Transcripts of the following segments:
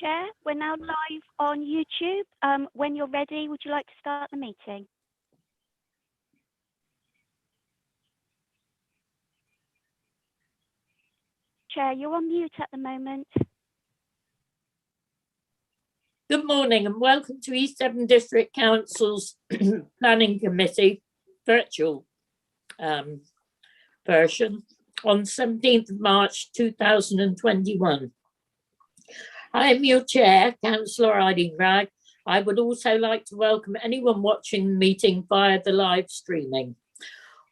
Chair. We're now live on YouTube. When you're ready, would you like to start the meeting? Chair, you're on mute at the moment. Good morning and welcome to East Devon District Council's Planning Committee virtual version on 17th of March 2021. I am your chair, Councillor Eileen Wragg. I would also like to welcome anyone watching the meeting via the live streaming.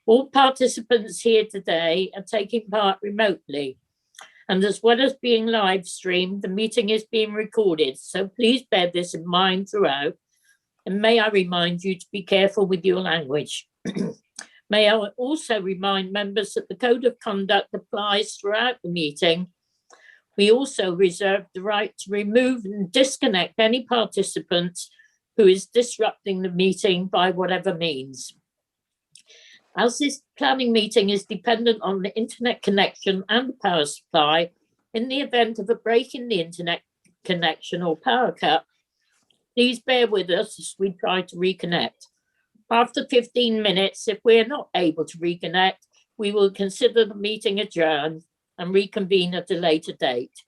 All participants here today are taking part remotely. And as well as being live streamed, the meeting is being recorded. So please bear this in mind throughout. And may I remind you to be careful with your language. May I also remind members that the Code of Conduct applies throughout the meeting. We also reserve the right to remove and disconnect any participant who is disrupting the meeting by whatever means. As this planning meeting is dependent on the internet connection and the power supply, in the event of a break in the internet connection or power cut, please bear with us as we try to reconnect. After 15 minutes, if we're not able to reconnect, we will consider the meeting adjourned and reconvene at a later date.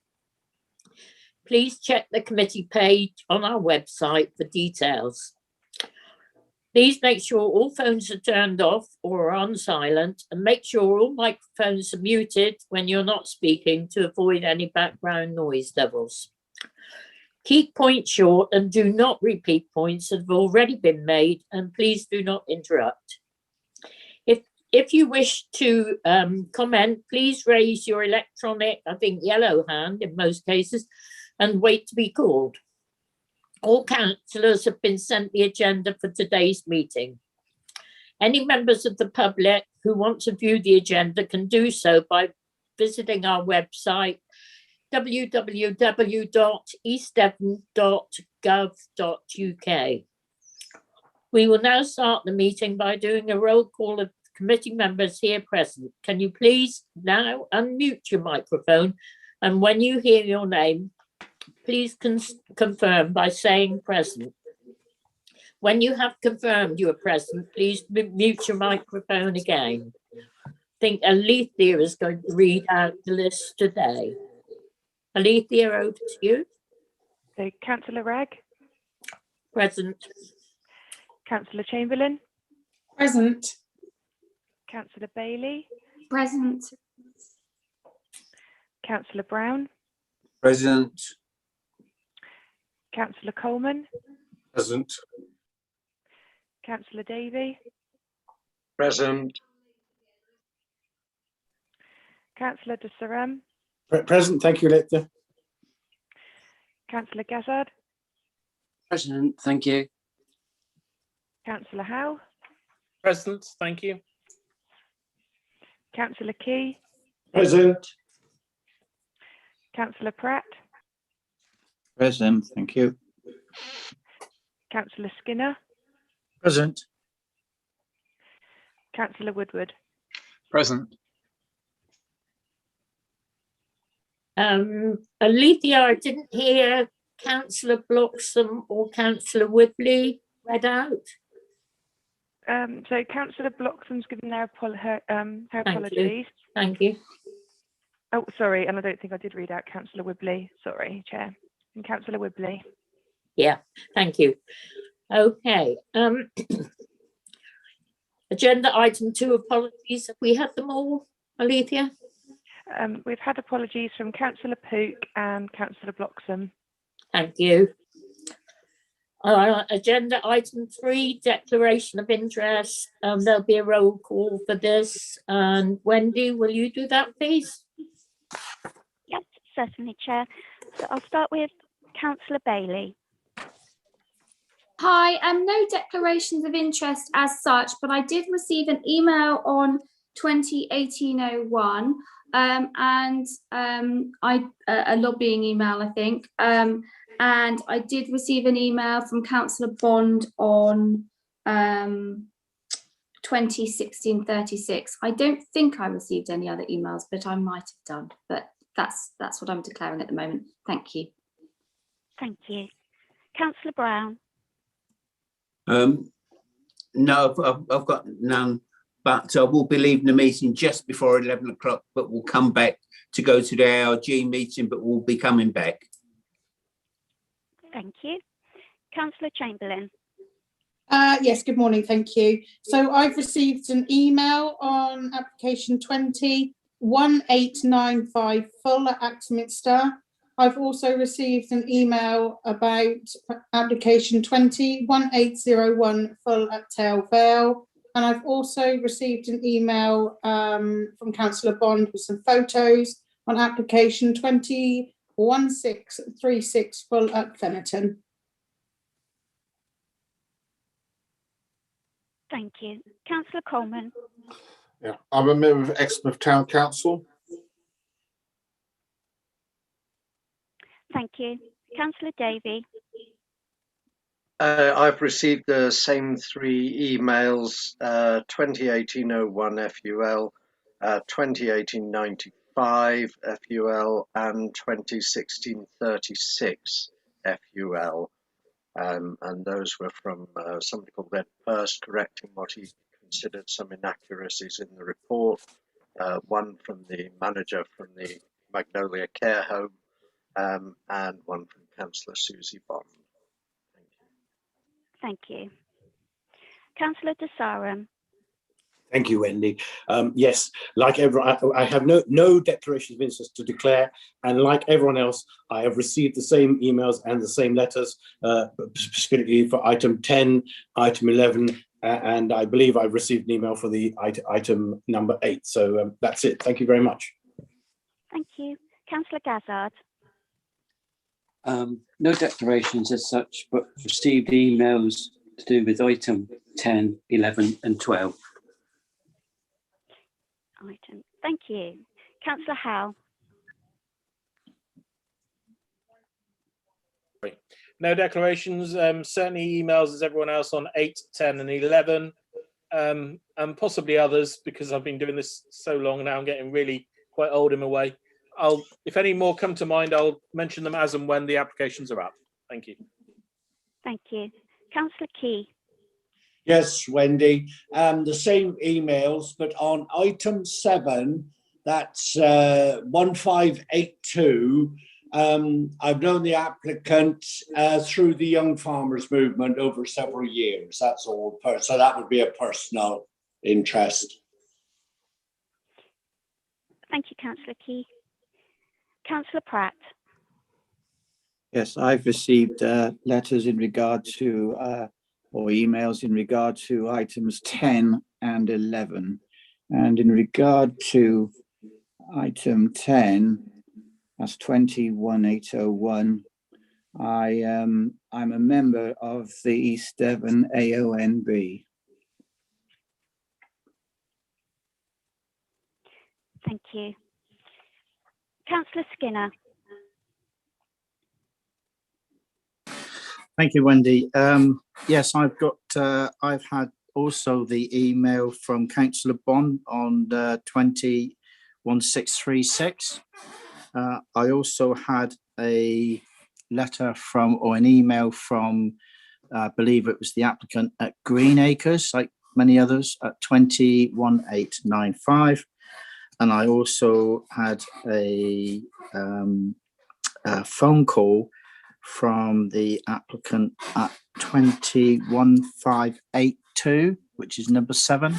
Please check the committee page on our website for details. Please make sure all phones are turned off or are on silent, and make sure all microphones are muted when you're not speaking to avoid any background noise levels. Keep points short and do not repeat points that have already been made, and please do not interrupt. If you wish to comment, please raise your electronic, I think yellow hand in most cases, and wait to be called. All councillors have been sent the agenda for today's meeting. Any members of the public who want to view the agenda can do so by visiting our website, www.eastdevon.gov.uk. We will now start the meeting by doing a roll call of committee members here present. Can you please now unmute your microphone, and when you hear your name, please confirm by saying present. When you have confirmed you are present, please mute your microphone again. I think Alethea is going to read out the list today. Alethea, over to you. So, Councillor Wragg. Present. Councillor Chamberlain. Present. Councillor Bailey. Present. Councillor Brown. Present. Councillor Coleman. Present. Councillor Davey. Present. Councillor de Sarem. Present, thank you, Alethea. Councillor Gazzard. Present, thank you. Councillor Howe. Present, thank you. Councillor Key. Present. Councillor Pratt. Present, thank you. Councillor Skinner. Present. Councillor Woodward. Present. Alethea, I didn't hear Councillor Bloxham or Councillor Whibley read out. So Councillor Bloxham's given her apologies. You. Thank you. Oh, sorry, and I don't think I did read out Councillor Whibley. Sorry, Chair. And Councillor Whibley. Yeah, thank you. Okay. Agenda item 2, apologies. Have we had them all, Alethea? We've had apologies from Councillor Pook and Councillor Bloxham. Thank you. Agenda item 3, declaration of interest. There'll be a roll call for this. And Wendy, will you do that, please? Yes, certainly, Chair. So I'll start with Councillor Bailey. Hi, no declarations of interest as such, but I did receive an email on 2018-01 and a lobbying email, I think. And I did receive an email from Councillor Bond on 2016-36. I don't think I received any other emails, but I might have done. But that's what I'm declaring at the moment. Thank you. Thank you. Councillor Brown. No, I've got none, but we'll be leaving the meeting just before 11 o'clock, but we'll come back to go to the ARG meeting, but we'll be coming back. Thank you. Councillor Chamberlain. Yes, good morning, thank you. So I've received an email on application 201895 full at Axminster. I've also received an email about application 201801 full at Tail Vale. And I've also received an email from Councillor Bond with some photos on application 201636 full at Fennerton. Thank you. Councillor Coleman. Yeah, I'm a member of Exmouth Town Council. Thank you. Councillor Davey. I've received the same three emails, 2018-01 FUL, 2018-95 FUL, and 2016-36 FUL. And those were from somebody called Ed Purse, correcting what he considered some inaccuracies in the report. One from the manager from the Magnolia Care Home, and one from Councillor Susie Bond. Thank you. Councillor De Sarum. Thank you, Wendy. Yes, like everyone, I have no declarations of interest to declare, and like everyone else, I have received the same emails and the same letters, specifically for item 10, item 11, and I believe I've received an email for the item number 8. So that's it. Thank you very much. Thank you. Councillor Gazzard. No declarations as such, but received emails to do with item 10, 11 and 12. Item. Thank you. Councillor Howe. No declarations, certainly emails as everyone else on 8, 10 and 11, and possibly others, because I've been doing this so long now, I'm getting really quite old in my way. If any more come to mind, I'll mention them as and when the applications are up. Thank you. Thank you. Councillor Key. Yes, Wendy, the same emails, but on item 7, that's 1582. I've known the applicant through the Young Farmers Movement over several years. That's all. So that would be a personal interest. Thank you, Councillor Key. Councillor Pratt. Yes, I've received letters in regard to, or emails in regard to items 10 and 11. And in regard to item 10, that's 21801, I'm a member of the East Devon AONB. Thank you. Councillor Skinner. Thank you, Wendy. Yes, I've had also the email from Councillor Bond on 201636. I also had a letter from, or an email from, I believe it was the applicant at Green Acres, like many others, at 21895. And I also had a phone call from the applicant at 21582, which is number 7.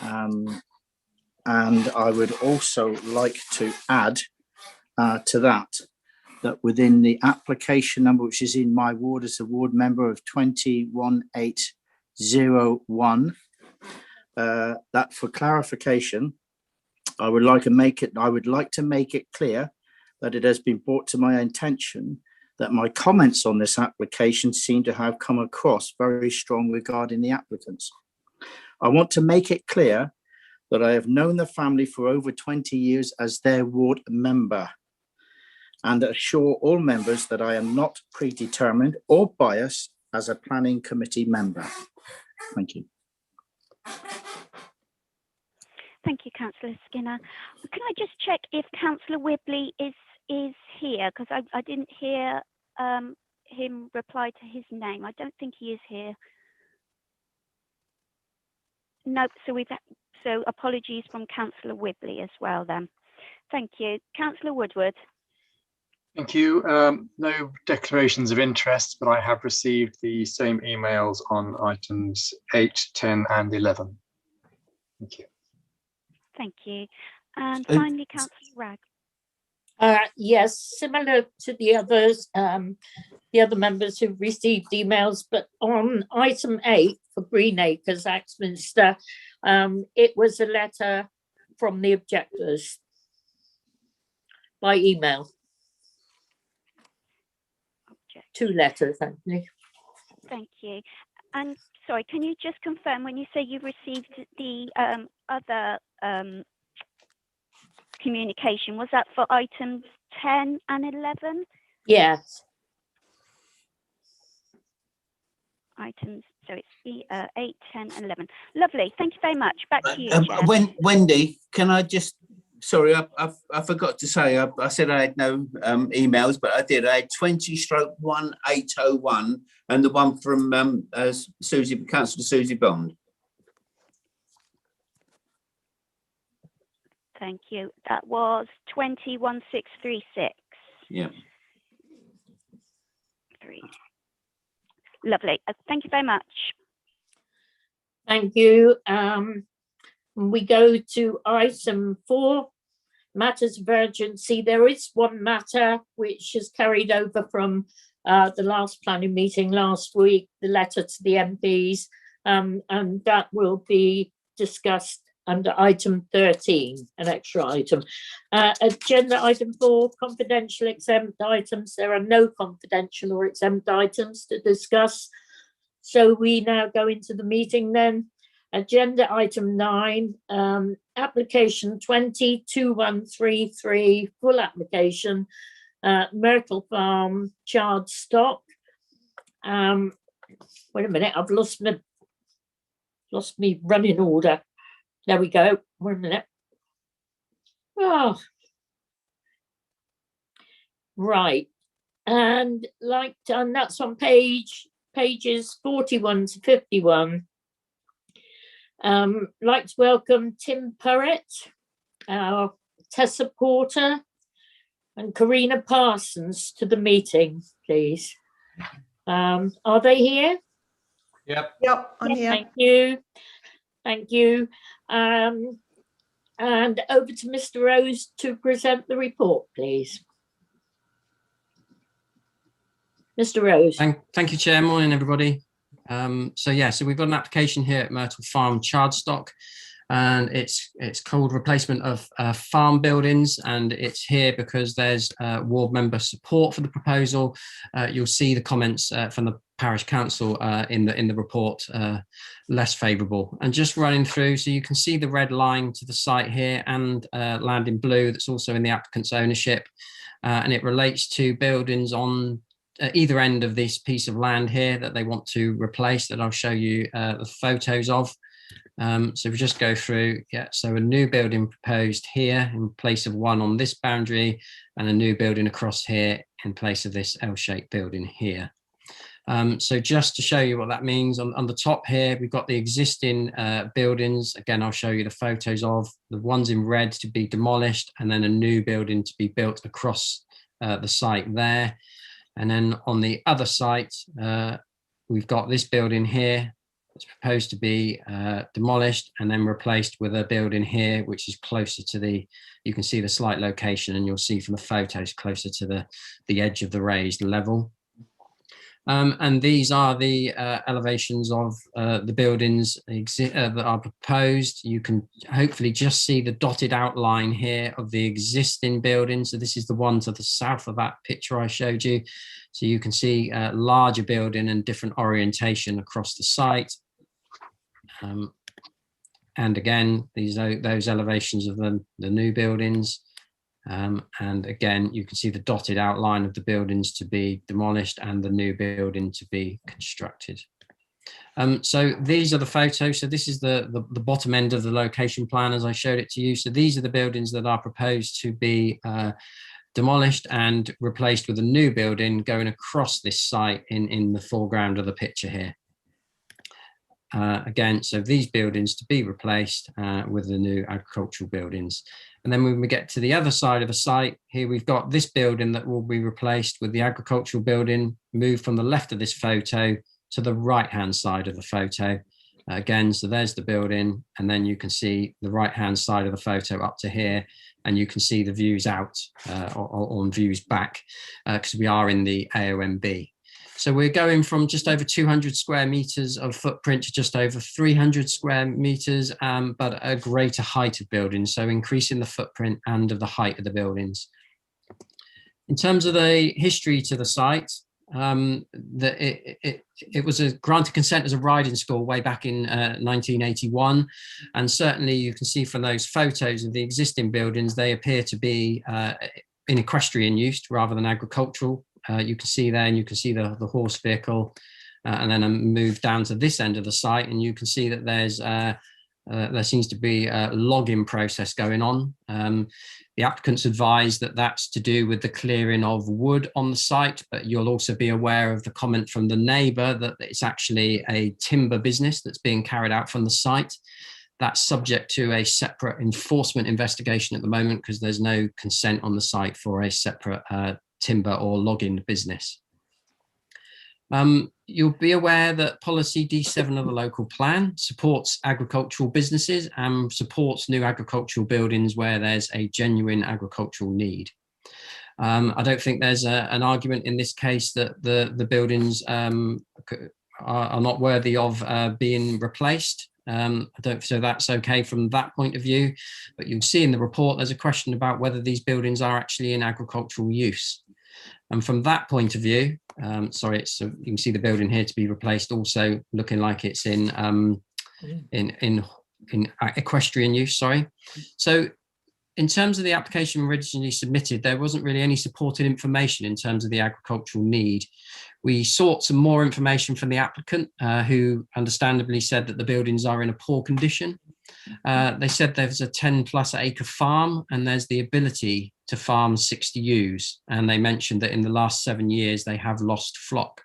And I would also like to add to that within the application number, which is in my ward as a ward member of 21801, that for clarification, I would like to make it clear that it has been brought to my attention that my comments on this application seem to have come across very strong regarding the applicants. I want to make it clear that I have known the family for over 20 years as their ward member, and assure all members that I am not predetermined or biased as a planning committee member. Thank you. Thank you, Councillor Skinner. Can I just check if Councillor Whibley is here? Because I didn't hear him reply to his name. I don't think he is here. No, so apologies from Councillor Whibley as well then. Thank you. Councillor Woodward. Thank you. No declarations of interest, but I have received the same emails on items 8, 10 and 11. Thank you. Thank you. And finally, Councillor Wragg. Yes, similar to the others, the other members who've received emails, but on item 8 for Greenacres, Axminster, it was a letter from the objectors by email. 2 letters, actually. Thank you. And sorry, can you just confirm when you say you received the other communication, was that for items 10 and 11? Yes. Items, so it's 8, 10 and 11. Lovely. Thank you very much. Back to you, Chair. Wendy, can I just, sorry, I forgot to say, I said I had no emails, but I did. I had 20/1801 and the one from Councillor Susie Bond. Thank you. That was 20/1636. Yeah. 3. Lovely. Thank you very much. Thank you. We go to item 4, matters of urgency. There is one matter which is carried over from the last planning meeting last week, the letter to the MPs, and that will be discussed under item 13, an extra item. Agenda item 4, confidential exempt items. There are no confidential or exempt items to discuss. So we now go into the meeting then. Agenda item 9, application 202133, full application, Myrtle Farm, charred stock. Wait a minute, I've lost me running order. There we go. 1 minute. Oh, right. And that's on pages 41 to 51. Like to welcome Tim Purrett, Tessa Porter, and Karina Parsons to the meeting, please. Are they here? Yep. Yep, I'm here. Thank you. Thank you. And over to Mr. Rose to present the report, please. Mr. Rose. Thank you, Chair. Morning, everybody. So we've got an application here at Myrtle Farm charred stock, and it's called replacement of farm buildings, and it's here because there's ward member support for the proposal. You'll see the comments from the parish council in the report, less favourable. And just running through, so you can see the red line to the site here, and land in blue that's also in the applicant's ownership, and it relates to buildings on either end of this piece of land here that they want to replace, that I'll show you the photos of. So we just go through, so a new building proposed here in place of one on this boundary, and a new building across here in place of this L-shaped building here. So just to show you what that means, on the top here, we've got the existing buildings. Again, I'll show you the photos of the ones in red to be demolished, and then a new building to be built across the site there. And then on the other site, we've got this building here that's proposed to be demolished and then replaced with a building here, which is closer to you can see the slight location, and you'll see from the photos closer to the edge of the raised level. And these are the elevations of the buildings that are proposed. You can hopefully just see the dotted outline here of the existing building. So this is the one to the south of that picture I showed you. So you can see a larger building and different orientation across the site. And again, those elevations of the new buildings. And again, you can see the dotted outline of the buildings to be demolished and the new building to be constructed. So these are the photos. So this is the bottom end of the location plan as I showed it to you. So these are the buildings that are proposed to be demolished and replaced with a new building going across this site in the foreground of the picture here. Again, so these buildings to be replaced with the new agricultural buildings. And then when we get to the other side of the site, here we've got this building that will be replaced with the agricultural building, moved from the left of this photo to the right-hand side of the photo. Again, so there's the building, and then you can see the right-hand side of the photo up to here, and you can see the views out or views back, because we are in the AONB. So we're going from just over 200 square meters of footprint to just over 300 square meters, but a greater height of buildings, so increasing the footprint and of the height of the buildings. In terms of the history to the site, it was a granted consent as a riding school way back in 1981, and certainly you can see from those photos of the existing buildings, they appear to be in equestrian use rather than agricultural. You can see there, and you can see the horse vehicle, and then I move down to this end of the site, and you can see that there seems to be a logging process going on. The applicants advise that that's to do with the clearing of wood on the site, but you'll also be aware of the comment from the neighbour that it's actually a timber business that's being carried out from the site. That's subject to a separate enforcement investigation at the moment because there's no consent on the site for a separate timber or logging business. You'll be aware that policy D7 of the local plan supports agricultural businesses and supports new agricultural buildings where there's a genuine agricultural need. I don't think there's an argument in this case that the buildings are not worthy of being replaced. So that's okay from that point of view, but you'll see in the report there's a question about whether these buildings are actually in agricultural use. And from that point of view, sorry, you can see the building here to be replaced, also looking like it's in equestrian use. Sorry. So in terms of the application originally submitted, there wasn't really any supported information in terms of the agricultural need. We sought some more information from the applicant, who understandably said that the buildings are in a poor condition. They said there's a 10+ acre farm and there's the ability to farm 60 ewes. And they mentioned that in the last 7 years, they have lost flock.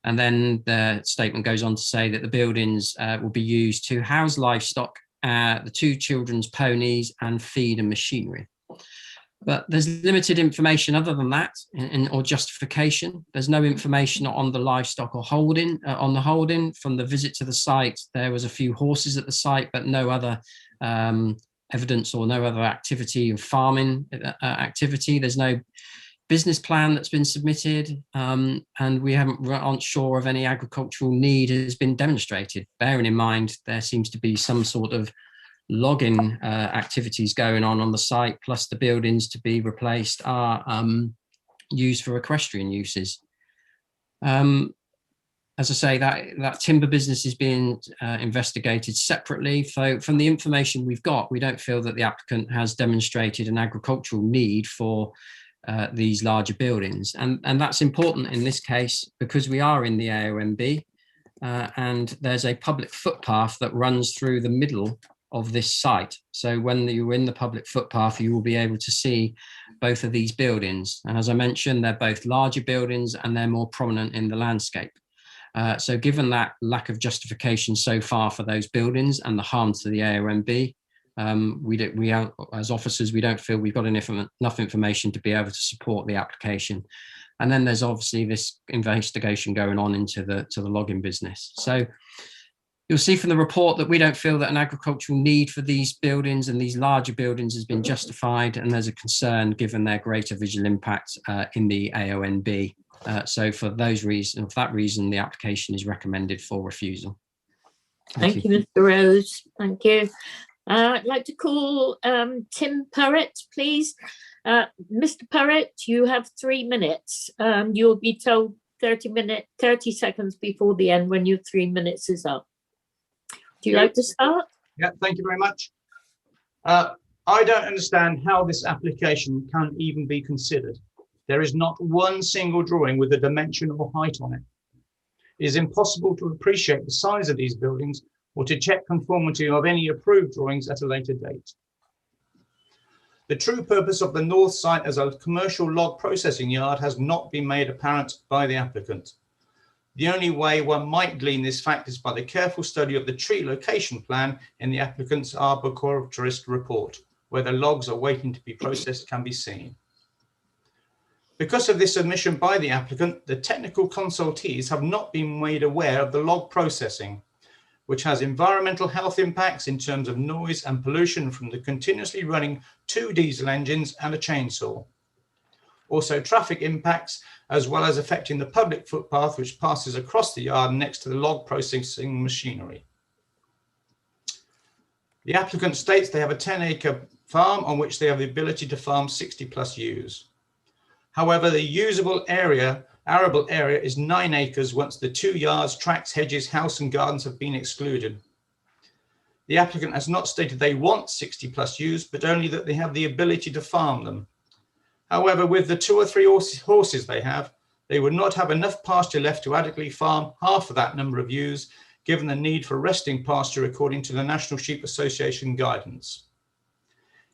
And then the statement goes on to say that the buildings will be used to house livestock, the 2 children's ponies and feed and machinery. But there's limited information other than that or justification. There's no information on the livestock or holding, on the holding. From the visit to the site, there was a few horses at the site, but no other evidence or no other activity of farming activity. There's no business plan that's been submitted, and we aren't sure of any agricultural need has been demonstrated, bearing in mind there seems to be some sort of logging activities going on the site, plus the buildings to be replaced are used for equestrian uses. As I say, that timber business is being investigated separately. So from the information we've got, we don't feel that the applicant has demonstrated an agricultural need for these larger buildings. And that's important in this case because we are in the AONB, and there's a public footpath that runs through the middle of this site. So when you're in the public footpath, you will be able to see both of these buildings. And as I mentioned, they're both larger buildings and they're more prominent in the landscape. So given that lack of justification so far for those buildings and the harm to the AONB, as officers, we don't feel we've got enough information to be able to support the application. And then there's obviously this investigation going on into the logging business. So you'll see from the report that we don't feel that an agricultural need for these buildings and these larger buildings has been justified, and there's a concern given their greater visual impact in the AONB. So for that reason, the application is recommended for refusal. Thank you, Mr. Rose. Thank you. I'd like to call Tim Perrett, please. Mr. Perrett, you have 3 minutes. You'll be told 30 seconds before the end when your 3 minutes is up. Do you like to start? Yeah, thank you very much. I don't understand how this application can even be considered. There is not one single drawing with a dimension or height on it. It is impossible to appreciate the size of these buildings or to check conformity of any approved drawings at a later date. The true purpose of the north site as a commercial log processing yard has not been made apparent by the applicant. The only way one might glean this fact is by the careful study of the tree location plan in the applicant's arboriculturist report, where the logs are waiting to be processed can be seen. Because of this omission by the applicant, the technical consultees have not been made aware of the log processing, which has environmental health impacts in terms of noise and pollution from the continuously running 2 diesel engines and a chainsaw. Also traffic impacts, as well as affecting the public footpath which passes across the yard next to the log processing machinery. The applicant states they have a 10-acre farm on which they have the ability to farm 60+ ewes. However, the usable area, arable area, is 9 acres once the 2 yards, tracks, hedges, house and gardens have been excluded. The applicant has not stated they want 60+ ewes, but only that they have the ability to farm them. However, with the 2 or 3 horses they have, they would not have enough pasture left to adequately farm half of that number of ewes, given the need for resting pasture according to the National Sheep Association guidance.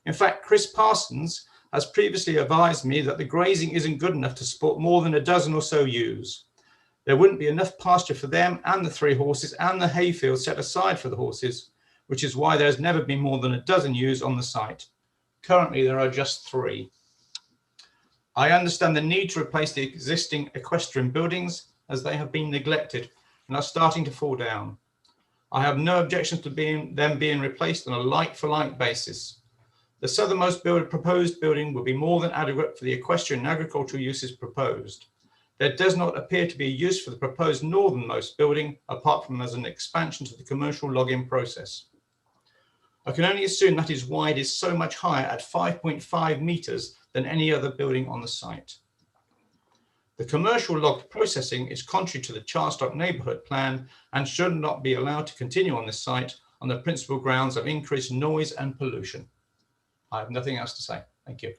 In fact, Chris Parsons has previously advised me that the grazing isn't good enough to support more than a dozen or so ewes. There wouldn't be enough pasture for them and the 3 horses and the hayfield set aside for the horses, which is why there's never been more than a dozen ewes on the site. Currently, there are just 3. I understand the need to replace the existing equestrian buildings as they have been neglected and are starting to fall down. I have no objections to them being replaced on a like-for-like basis. The southernmost proposed building will be more than adequate for the equestrian and agricultural uses proposed. There does not appear to be a use for the proposed northernmost building, apart from as an expansion to the commercial logging process. I can only assume that is why it is so much higher at 5.5 metres than any other building on the site. The commercial log processing is contrary to the Charstock neighbourhood plan and should not be allowed to continue on this site on the principal grounds of increased noise and pollution. I have nothing else to say. Thank you.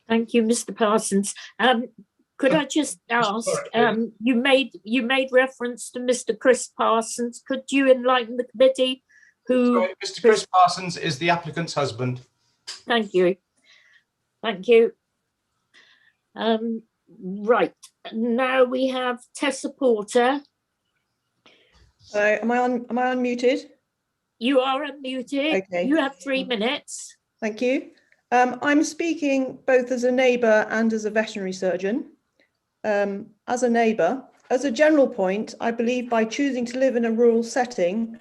Thank you, Mr. Parsons. Could I just ask, you made reference to Mr. Chris Parsons. Could you enlighten the committee who... Sorry, Mr. Chris Parsons is the applicant's husband. Thank you. Thank you. Right, now we have Tessa Porter. Am I unmuted? You are unmuted. Okay. You have 3 minutes. Thank you. I'm speaking both as a neighbour and as a veterinary surgeon. As a neighbour, as a general point, I believe by choosing to live in a rural setting,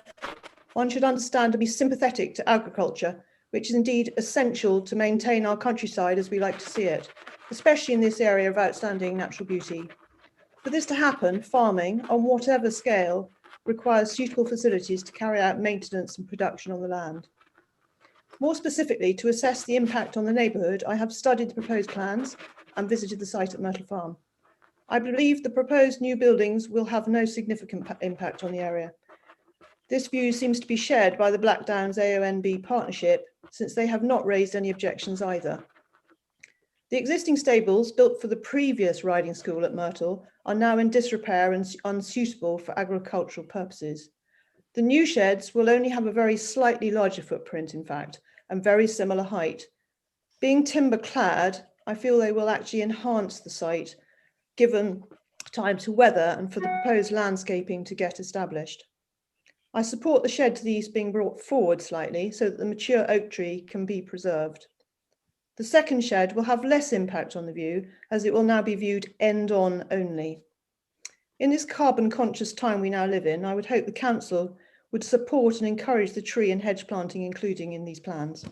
one should understand and be sympathetic to agriculture, which is indeed essential to maintain our countryside as we like to see it, especially in this area of outstanding natural beauty. For this to happen, farming, on whatever scale, requires suitable facilities to carry out maintenance and production on the land. More specifically, to assess the impact on the neighbourhood, I have studied the proposed plans and visited the site at Myrtle Farm. I believe the proposed new buildings will have no significant impact on the area. This view seems to be shared by the Blackdowns AONB partnership, since they have not raised any objections either. The existing stables, built for the previous riding school at Myrtle, are now in disrepair and unsuitable for agricultural purposes. The new sheds will only have a very slightly larger footprint, in fact, and very similar height. Being timber clad, I feel they will actually enhance the site, given time to weather and for the proposed landscaping to get established. I support the shed to the east being brought forward slightly so that the mature oak tree can be preserved. The second shed will have less impact on the view, as it will now be viewed end-on only. In this carbon-conscious time we now live in, I would hope the council would support and encourage the tree and hedge planting including in these plans.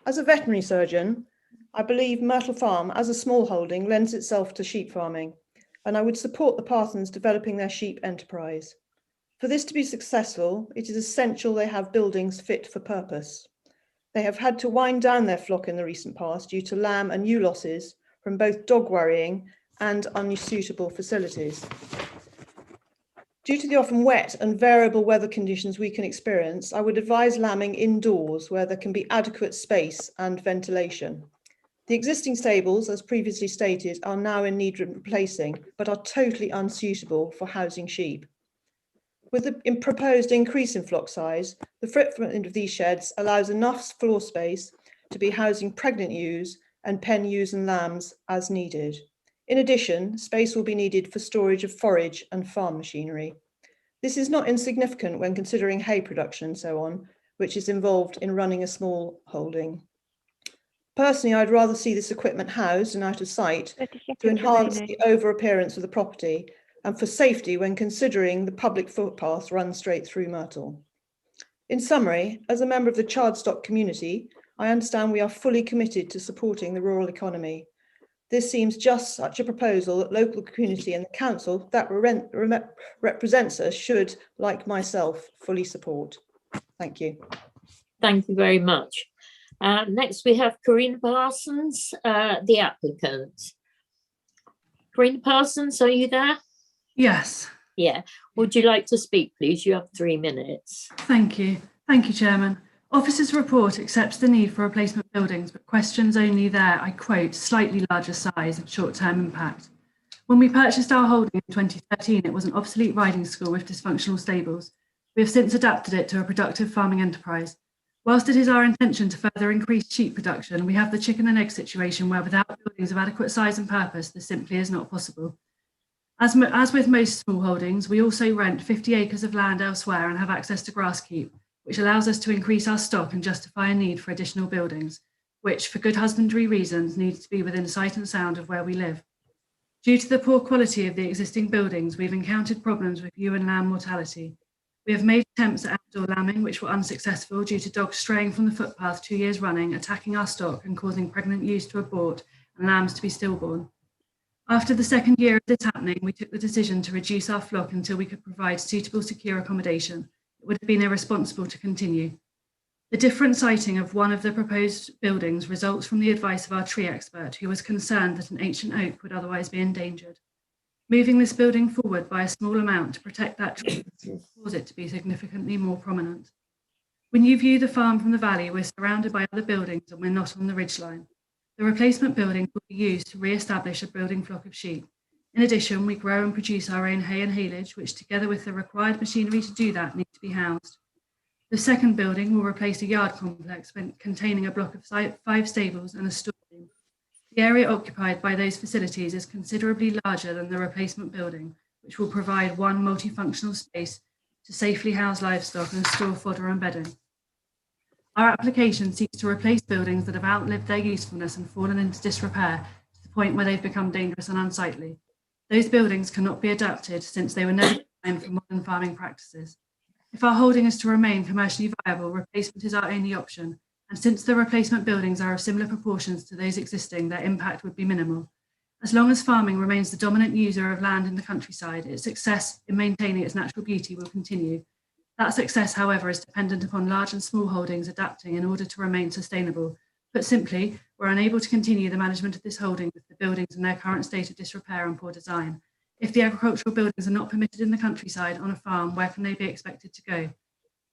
As a veterinary surgeon, I believe Myrtle Farm, as a small holding, lends itself to sheep farming, and I would support the Parsons developing their sheep enterprise. For this to be successful, it is essential they have buildings fit for purpose. They have had to wind down their flock in the recent past due to lamb and ewe losses from both dog worrying and unsuitable facilities. Due to the often wet and variable weather conditions we can experience, I would advise lambing indoors where there can be adequate space and ventilation. The existing stables, as previously stated, are now in need of replacing, but are totally unsuitable for housing sheep. With the proposed increase in flock size, the footprint of these sheds allows enough floor space to be housing pregnant ewes and pen ewes and lambs as needed. In addition, space will be needed for storage of forage and farm machinery. This is not insignificant when considering hay production and so on, which is involved in running a small holding. Personally, I'd rather see this equipment housed and out of sight to enhance the over appearance of the property and for safety when considering the public footpath runs straight through Myrtle. In summary, as a member of the Chardstock community, I understand we are fully committed to supporting the rural economy. This seems just such a proposal that local community and the council that represents us should, like myself, fully support. Thank you. Thank you very much. Next, we have Karina Parsons, the applicant. Karina Parsons, are you there? Yes. Yeah. Would you like to speak, please? You have 3 minutes. Thank you. Thank you, Chairman. Officer's report accepts the need for replacement buildings, but questions only their, I quote, slightly larger size and short-term impact. When we purchased our holding in 2013, it was an obsolete riding school with dysfunctional stables. We have since adapted it to a productive farming enterprise. Whilst it is our intention to further increase sheep production, we have the chicken and egg situation where without buildings of adequate size and purpose, this simply is not possible. As with most small holdings, we also rent 50 acres of land elsewhere and have access to grasskeep, which allows us to increase our stock and justify a need for additional buildings, which, for good husbandry reasons, needs to be within sight and sound of where we live. Due to the poor quality of the existing buildings, we've encountered problems with ewe and lamb mortality. We have made attempts at outdoor lambing, which were unsuccessful due to dogs straying from the footpath 2 years running, attacking our stock and causing pregnant ewes to abort and lambs to be stillborn. After the second year of this happening, we took the decision to reduce our flock until we could provide suitable, secure accommodation. It would have been irresponsible to continue. The different siting of one of the proposed buildings results from the advice of our tree expert, who was concerned that an ancient oak would otherwise be endangered. Moving this building forward by a small amount to protect that tree will cause it to be significantly more prominent. When you view the farm from the valley, we're surrounded by other buildings and we're not on the ridgeline. The replacement building will be used to re-establish a building flock of sheep. In addition, we grow and produce our own hay and haylage, which together with the required machinery to do that need to be housed. The second building will replace a yard complex containing a block of 5 stables and a storeroom. The area occupied by those facilities is considerably larger than the replacement building, which will provide one multifunctional space to safely house livestock and store fodder and bedding. Our application seeks to replace buildings that have outlived their usefulness and fallen into disrepair to the point where they've become dangerous and unsightly. Those buildings cannot be adapted since they were never designed for modern farming practices. If our holding is to remain commercially viable, replacement is our only option. And since the replacement buildings are of similar proportions to those existing, their impact would be minimal. As long as farming remains the dominant user of land in the countryside, its success in maintaining its natural beauty will continue. That success, however, is dependent upon large and small holdings adapting in order to remain sustainable. Put simply, we're unable to continue the management of this holding with the buildings in their current state of disrepair and poor design. If the agricultural buildings are not permitted in the countryside on a farm, where can they be expected to go?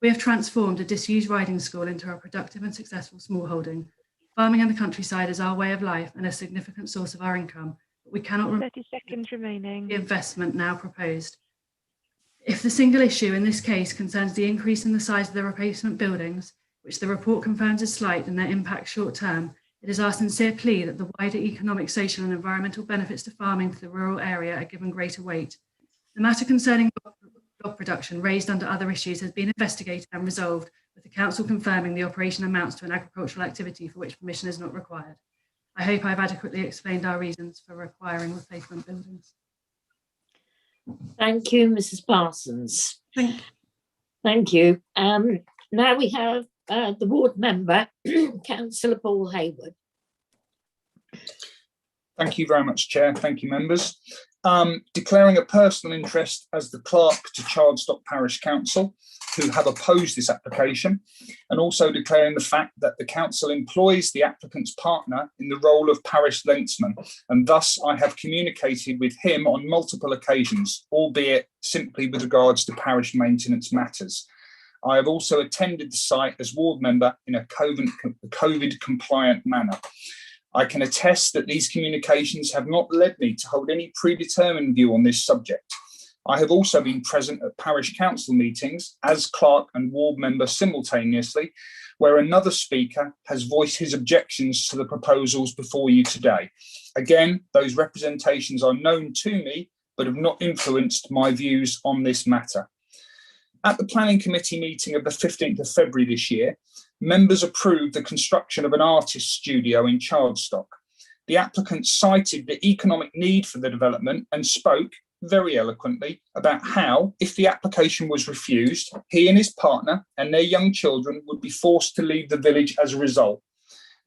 We have transformed a disused riding school into a productive and successful small holding. Farming in the countryside is our way of life and a significant source of our income, but we cannot 30 seconds remaining. The investment now proposed. If the single issue in this case concerns the increase in the size of the replacement buildings, which the report confirms is slight and their impact short term, it is our sincere plea that the wider economic, social and environmental benefits to farming for the rural area are given greater weight. The matter concerning dog production raised under other issues has been investigated and resolved, with the council confirming the operation amounts to an agricultural activity for which permission is not required. I hope I've adequately explained our reasons for requiring replacement buildings. Thank you, Mrs. Parsons. Thank you. Now we have the ward member, Councillor Paul Hayward. Thank you very much, Chair. Thank you, members. Declaring a personal interest as the clerk to Chardstock Parish Council, who have opposed this application, and also declaring the fact that the council employs the applicant's partner in the role of parish lensman, and thus I have communicated with him on multiple occasions, albeit simply with regards to parish maintenance matters. I have also attended the site as ward member in a COVID compliant manner. I can attest that these communications have not led me to hold any predetermined view on this subject. I have also been present at parish council meetings as clerk and ward member simultaneously, where another speaker has voiced his objections to the proposals before you today. Again, those representations are known to me, but have not influenced my views on this matter. At the Planning Committee meeting of the 15th of February this year, members approved the construction of an artist studio in Chardstock. The applicant cited the economic need for the development and spoke very eloquently about how, if the application was refused, he and his partner and their young children would be forced to leave the village as a result.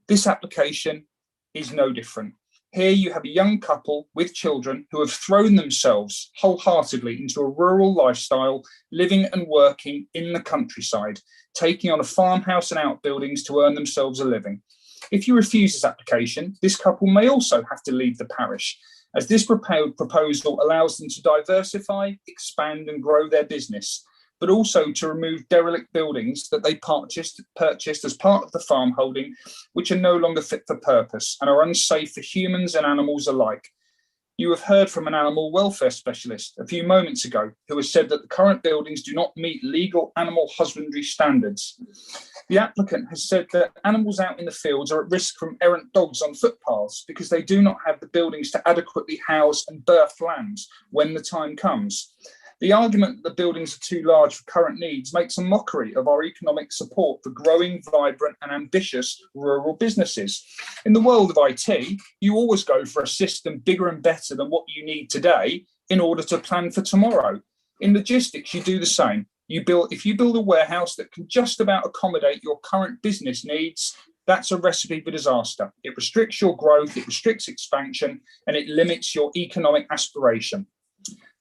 This application is no different. Here you have a young couple with children who have thrown themselves wholeheartedly into a rural lifestyle, living and working in the countryside, taking on a farmhouse and outbuildings to earn themselves a living. If you refuse this application, this couple may also have to leave the parish, as this proposal allows them to diversify, expand and grow their business, but also to remove derelict buildings that they purchased as part of the farm holding, which are no longer fit for purpose and are unsafe for humans and animals alike. You have heard from an animal welfare specialist a few moments ago who has said that the current buildings do not meet legal animal husbandry standards. The applicant has said that animals out in the fields are at risk from errant dogs on footpaths because they do not have the buildings to adequately house and birth lambs when the time comes. The argument that the buildings are too large for current needs makes a mockery of our economic support for growing, vibrant and ambitious rural businesses. In the world of IT, you always go for a system bigger and better than what you need today in order to plan for tomorrow. In logistics, you do the same. If you build a warehouse that can just about accommodate your current business needs, that's a recipe for disaster. It restricts your growth, it restricts expansion, and it limits your economic aspiration.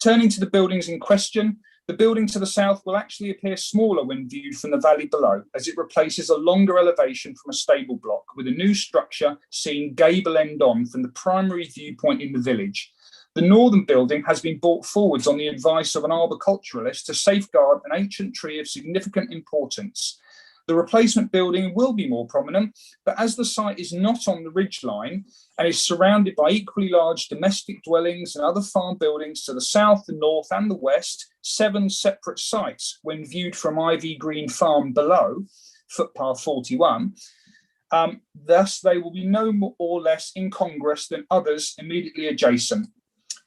Turning to the buildings in question, the building to the south will actually appear smaller when viewed from the valley below, as it replaces a longer elevation from a stable block with a new structure seen gable end on from the primary viewpoint in the village. The northern building has been brought forwards on the advice of an arboriculturalist to safeguard an ancient tree of significant importance. The replacement building will be more prominent, but as the site is not on the ridgeline and is surrounded by equally large domestic dwellings and other farm buildings to the south, the north and the west, 7 separate sites when viewed from Ivy Green Farm below, footpath 41, thus they will be no more or less incongruous than others immediately adjacent.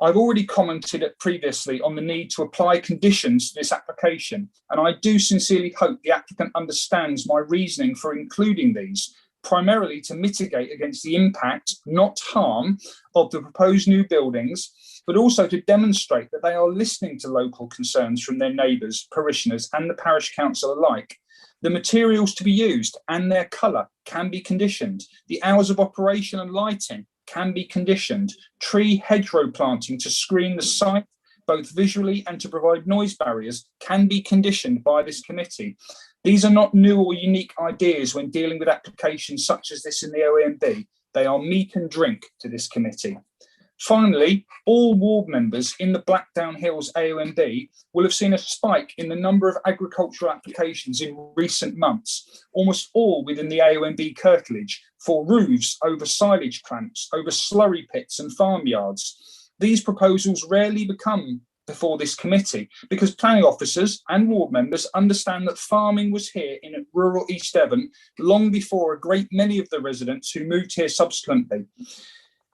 I've already commented previously on the need to apply conditions to this application, and I do sincerely hope the applicant understands my reasoning for including these, primarily to mitigate against the impact, not harm, of the proposed new buildings, but also to demonstrate that they are listening to local concerns from their neighbours, parishioners and the parish council alike. The materials to be used and their colour can be conditioned. The hours of operation and lighting can be conditioned. Tree hedgerow planting to screen the site, both visually and to provide noise barriers, can be conditioned by this committee. These are not new or unique ideas when dealing with applications such as this in the OMB. They are meat and drink to this committee. Finally, all ward members in the Blackdown Hills AOMB will have seen a spike in the number of agricultural applications in recent months, almost all within the AOMB curtilage, for roofs, over silage clamps, over slurry pits and farmyards. These proposals rarely become before this committee because planning officers and ward members understand that farming was here in rural East Devon long before a great many of the residents who moved here subsequently.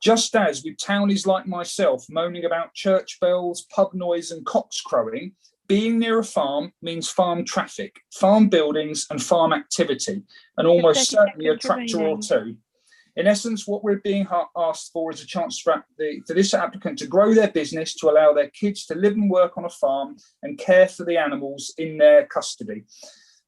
Just as with townies like myself moaning about church bells, pub noise and cocks crowing, being near a farm means farm traffic, farm buildings and farm activity, and almost certainly a tractor or two. In essence, what we're being asked for is a chance for this applicant to grow their business, to allow their kids to live and work on a farm and care for the animals in their custody.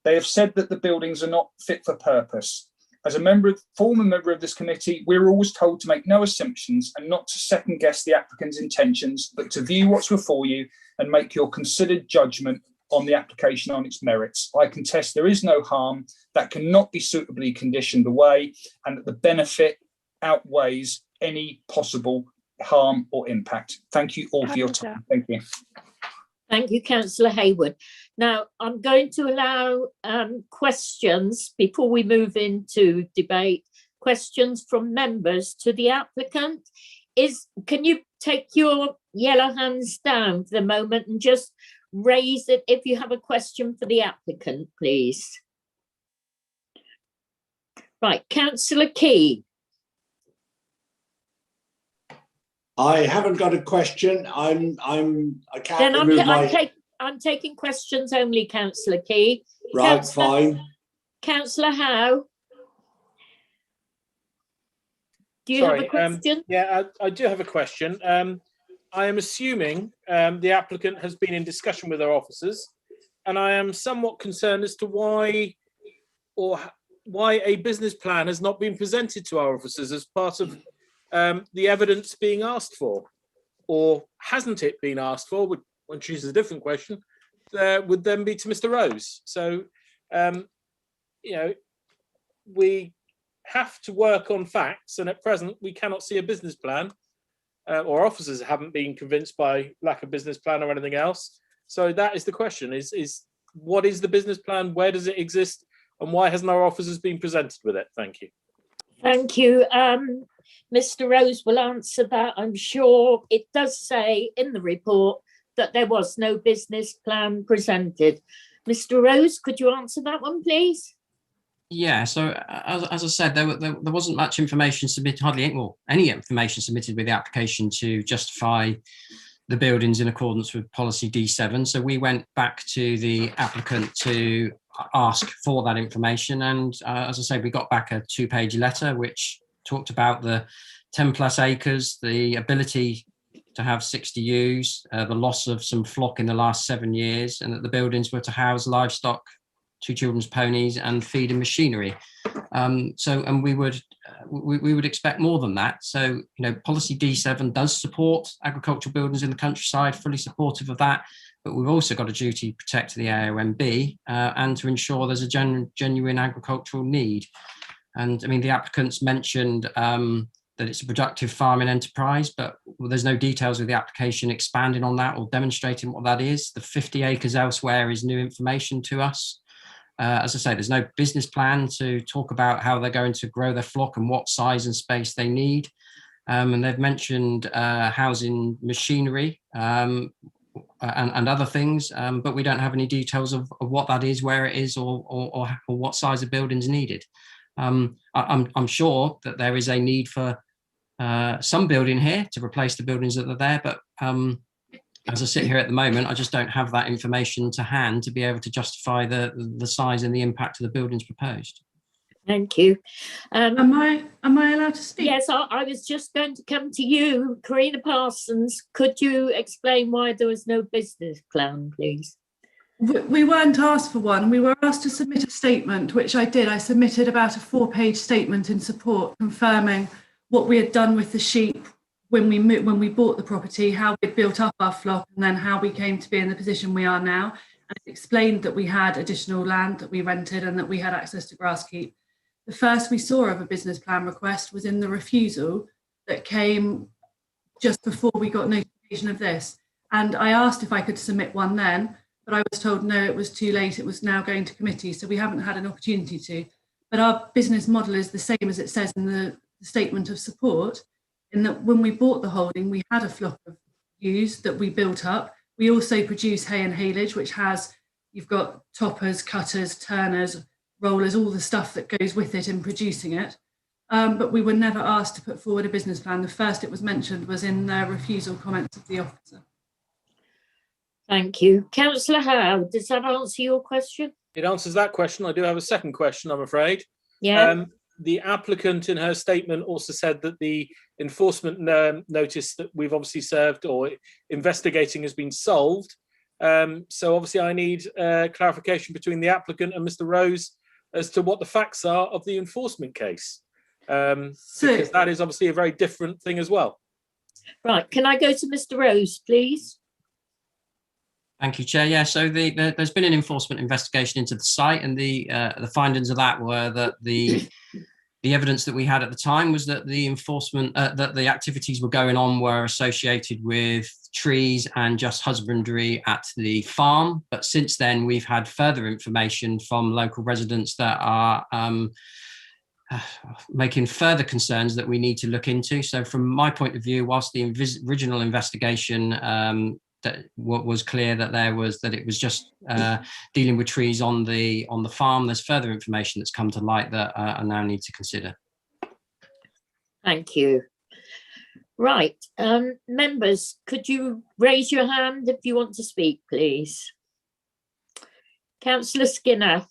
They have said that the buildings are not fit for purpose. As a former member of this committee, we're always told to make no assumptions and not to second guess the applicant's intentions, but to view what's before you and make your considered judgment on the application on its merits. I contest there is no harm that cannot be suitably conditioned away and that the benefit outweighs any possible harm or impact. Thank you all for your time. Thank you. Thank you, Councillor Hayward. Now, I'm going to allow questions before we move into debate, questions from members to the applicant. Can you take your yellow hands down for the moment and just raise it if you have a question for the applicant, please? Right, Councillor Key. I haven't got a question. I can't Then remove my. I'm taking questions only, Councillor Key. Right, fine. Councillor Howe. Do you have a question? Yeah, I do have a question. I am assuming the applicant has been in discussion with our officers, and I am somewhat concerned as to why a business plan has not been presented to our officers as part of the evidence being asked for, or hasn't it been asked for? Which is a different question. Would then be to Mr. Rose. So, you know, we have to work on facts, and at present we cannot see a business plan, or officers haven't been convinced by lack of business plan or anything else. So that is the question: is what is the business plan? Where does it exist? And why hasn't our officers been presented with it? Thank you. Thank you. Mr. Rose will answer that. I'm sure it does say in the report that there was no business plan presented. Mr. Rose, could you answer that one, please? Yeah, so as I said, there wasn't much information submitted, hardly any information submitted with the application to justify the buildings in accordance with policy D7. So we went back to the applicant to ask for that information. And as I say, we got back a 2-page letter which talked about the 10 plus acres, the ability to have 60 ewes, the loss of some flock in the last 7 years, and that the buildings were to house livestock, 2 children's ponies and feeding machinery. And we would expect more than that. So, you know, policy D7 does support agricultural buildings in the countryside, fully supportive of that. But we've also got a duty to protect the AONB and to ensure there's a genuine agricultural need. And I mean, the applicants mentioned that it's a productive farming enterprise, but there's no details of the application expanding on that or demonstrating what that is. The 50 acres elsewhere is new information to us. As I say, there's no business plan to talk about how they're going to grow their flock and what size and space they need. And they've mentioned housing machinery and other things, but we don't have any details of what that is, where it is, or what size of buildings needed. I'm sure that there is a need for some building here to replace the buildings that are there, but as I sit here at the moment, I just don't have that information to hand to be able to justify the size and the impact of the buildings proposed. Thank you. Am I allowed to speak? Yes, I was just going to come to you, Karina Parsons. Could you explain why there was no business plan, please? We weren't asked for one. We were asked to submit a statement, which I did. I submitted about a 4-page statement in support, confirming what we had done with the sheep when we bought the property, how we built up our flock, and then how we came to be in the position we are now. And it explained that we had additional land that we rented and that we had access to grasskeep. The first we saw of a business plan request was in the refusal that came just before we got notification of this. And I asked if I could submit one then, but I was told no, it was too late. It was now going to committee, so we haven't had an opportunity to. But our business model is the same as it says in the statement of support, in that when we bought the holding, we had a flock of ewes that we built up. We also produce hay and haylage, which has, you've got toppers, cutters, turners, rollers, all the stuff that goes with it in producing it. But we were never asked to put forward a business plan. The first it was mentioned was in the refusal comments of the officer. Thank you. Councillor Howe, does that answer your question? It answers that question. I do have a second question, I'm afraid. Yeah. The applicant in her statement also said that the enforcement notice that we've obviously served or investigating has been solved. So obviously I need clarification between the applicant and Mr. Rose as to what the facts are of the enforcement case. Because that is obviously a very different thing as well. Right, can I go to Mr. Rose, please? Thank you, Chair. Yeah, so there's been an enforcement investigation into the site, and the findings of that were that the evidence that we had at the time was that the enforcement, that the activities were going on were associated with trees and just husbandry at the farm. But since then, we've had further information from local residents that are making further concerns that we need to look into. So from my point of view, whilst the original investigation what was clear that it was just dealing with trees on the farm. There's further information that's come to light that I now need to consider. Thank you. Right, members, could you raise your hand if you want to speak, please? Councillor Skinner.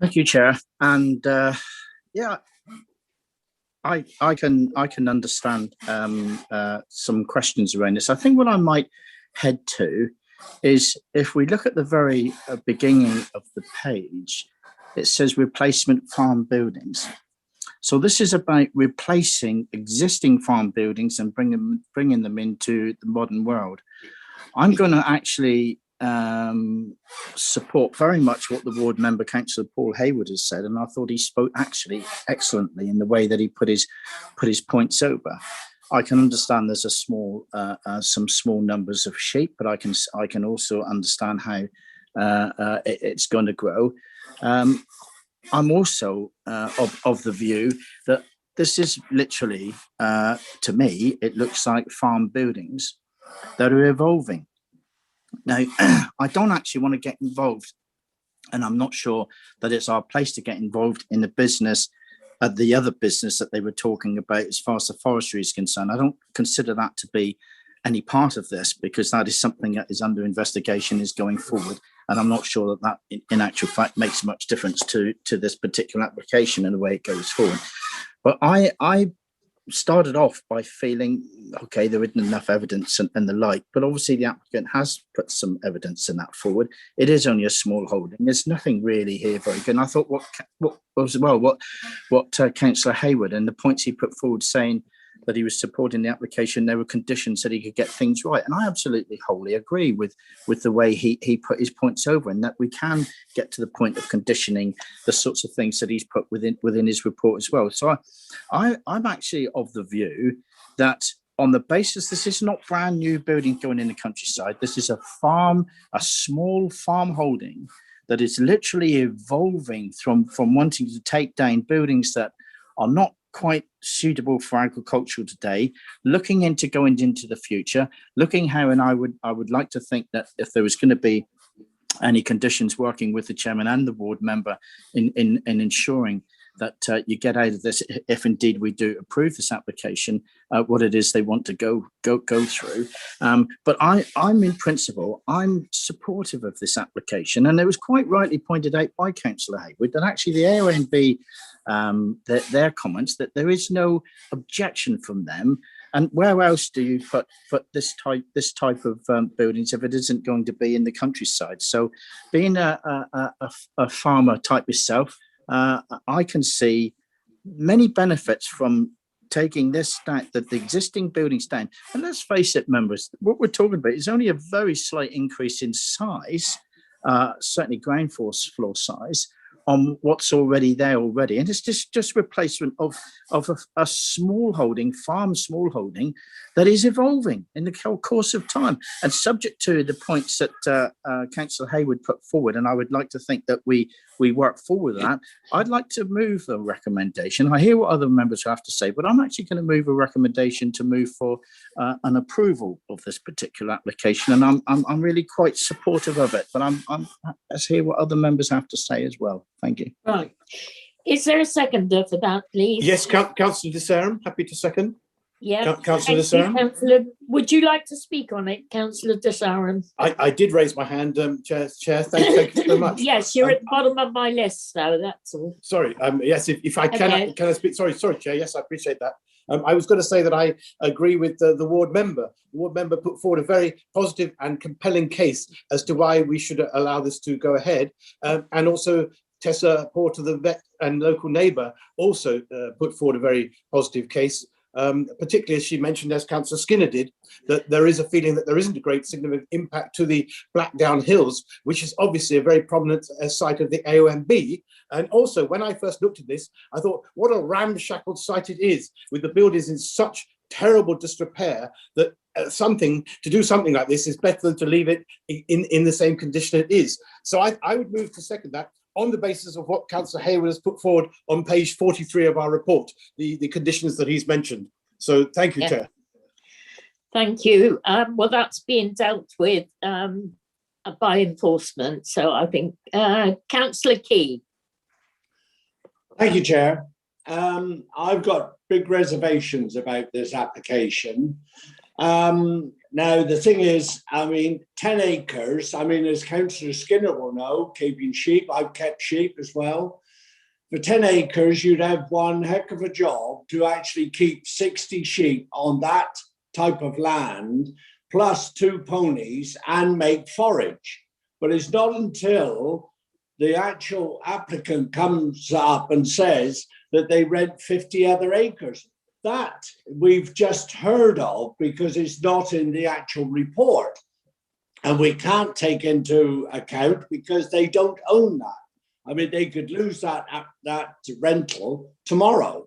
Thank you, Chair. And yeah, I can understand some questions around this. I think what I might head to is, if we look at the very beginning of the page, it says replacement farm buildings. So this is about replacing existing farm buildings and bringing them into the modern world. I'm going to actually support very much what the ward member, Councillor Paul Hayward, has said, and I thought he spoke actually excellently in the way that he put his points over. I can understand there's a small some small numbers of sheep, but I can also understand how it's going to grow. I'm also of the view that this is literally, to me, it looks like farm buildings that are evolving. Now, I don't actually want to get involved, and I'm not sure that it's our place to get involved in the business, the other business that they were talking about as far as the forestry is concerned. I don't consider that to be any part of this, because that is something that is under investigation, is going forward. And I'm not sure that in actual fact makes much difference to this particular application and the way it goes forward. But I started off by feeling, okay, there isn't enough evidence and the like, but obviously the applicant has put some evidence in that forward. It is only a small holding. There's nothing really here very good. And I thought what Councillor Hayward and the points he put forward, saying that he was supporting the application, there were conditions that he could get things right. And I absolutely wholly agree with the way he put his points over, and that we can get to the point of conditioning the sorts of things that he's put within his report as well. So I'm actually of the view that, on the basis, this is not brand new building going in the countryside. This is a small farm holding that is literally evolving from wanting to take down buildings that are not quite suitable for agriculture today, looking into going into the future, looking how, and I would like to think that if there was going to be any conditions, working with the chairman and the ward member in ensuring that you get out of this, if indeed we do approve this application, what it is they want to go through. But I'm in principle, I'm supportive of this application, and it was quite rightly pointed out by Councillor Hayward that actually the AONB, their comments, that there is no objection from them. And where else do you put this type of buildings if it isn't going to be in the countryside? So, being a farmer type yourself, I can see many benefits from taking this down, the existing buildings down. And let's face it, members, what we're talking about is only a very slight increase in size, certainly ground floor size, on what's already there already. And it's just replacement of a small holding, farm small holding, that is evolving in the course of time. And subject to the points that Councillor Hayward put forward, and I would like to think that we work forward that, I'd like to move the recommendation. I hear what other members have to say, but I'm actually going to move a recommendation to move for an approval of this particular application. And I'm really quite supportive of it, but let's hear what other members have to say as well. Thank you. Right. Is there a seconder for that, please? Yes, Councillor de Saram, happy to second. Yeah. Councillor de Saram. Councillor, would you like to speak on it, Councillor de Saram? I did raise my hand, Chair. Thank you very much. Yes, you're at the bottom of my list, though. That's all. Sorry. Yes, if I can, Okay. can I speak? Sorry, Chair. Yes, I appreciate that. I was going to say that I agree with the ward member. The ward member put forward a very positive and compelling case as to why we should allow this to go ahead, and also Tessa Porter, the vet and local neighbour, also put forward a very positive case, particularly as she mentioned, as Councillor Skinner did, that there is a feeling that there isn't a great significant impact to the Blackdown Hills, which is obviously a very prominent site of the AONB. And also, when I first looked at this, I thought, what a ramshackle site it is, with the buildings in such terrible disrepair, that to do something like this is better than to leave it in the same condition it is. So I would move to second that, on the basis of what Councillor Hayward has put forward on page 43 of our report, the conditions that he's mentioned. So thank you, Yeah. Chair. Thank you. Well, that's being dealt with by enforcement. So I think Councillor Key. Thank you, Chair. I've got big reservations about this application. Now, the thing is, I mean, 10 acres, I mean, as Councillor Skinner will know, keeping sheep, I've kept sheep as well. For 10 acres, you'd have one heck of a job to actually keep 60 sheep on that type of land, plus 2 ponies, and make forage. But it's not until the actual applicant comes up and says that they rent 50 other acres. That we've just heard of because it's not in the actual report. And we can't take into account because they don't own that. I mean, they could lose that rental tomorrow.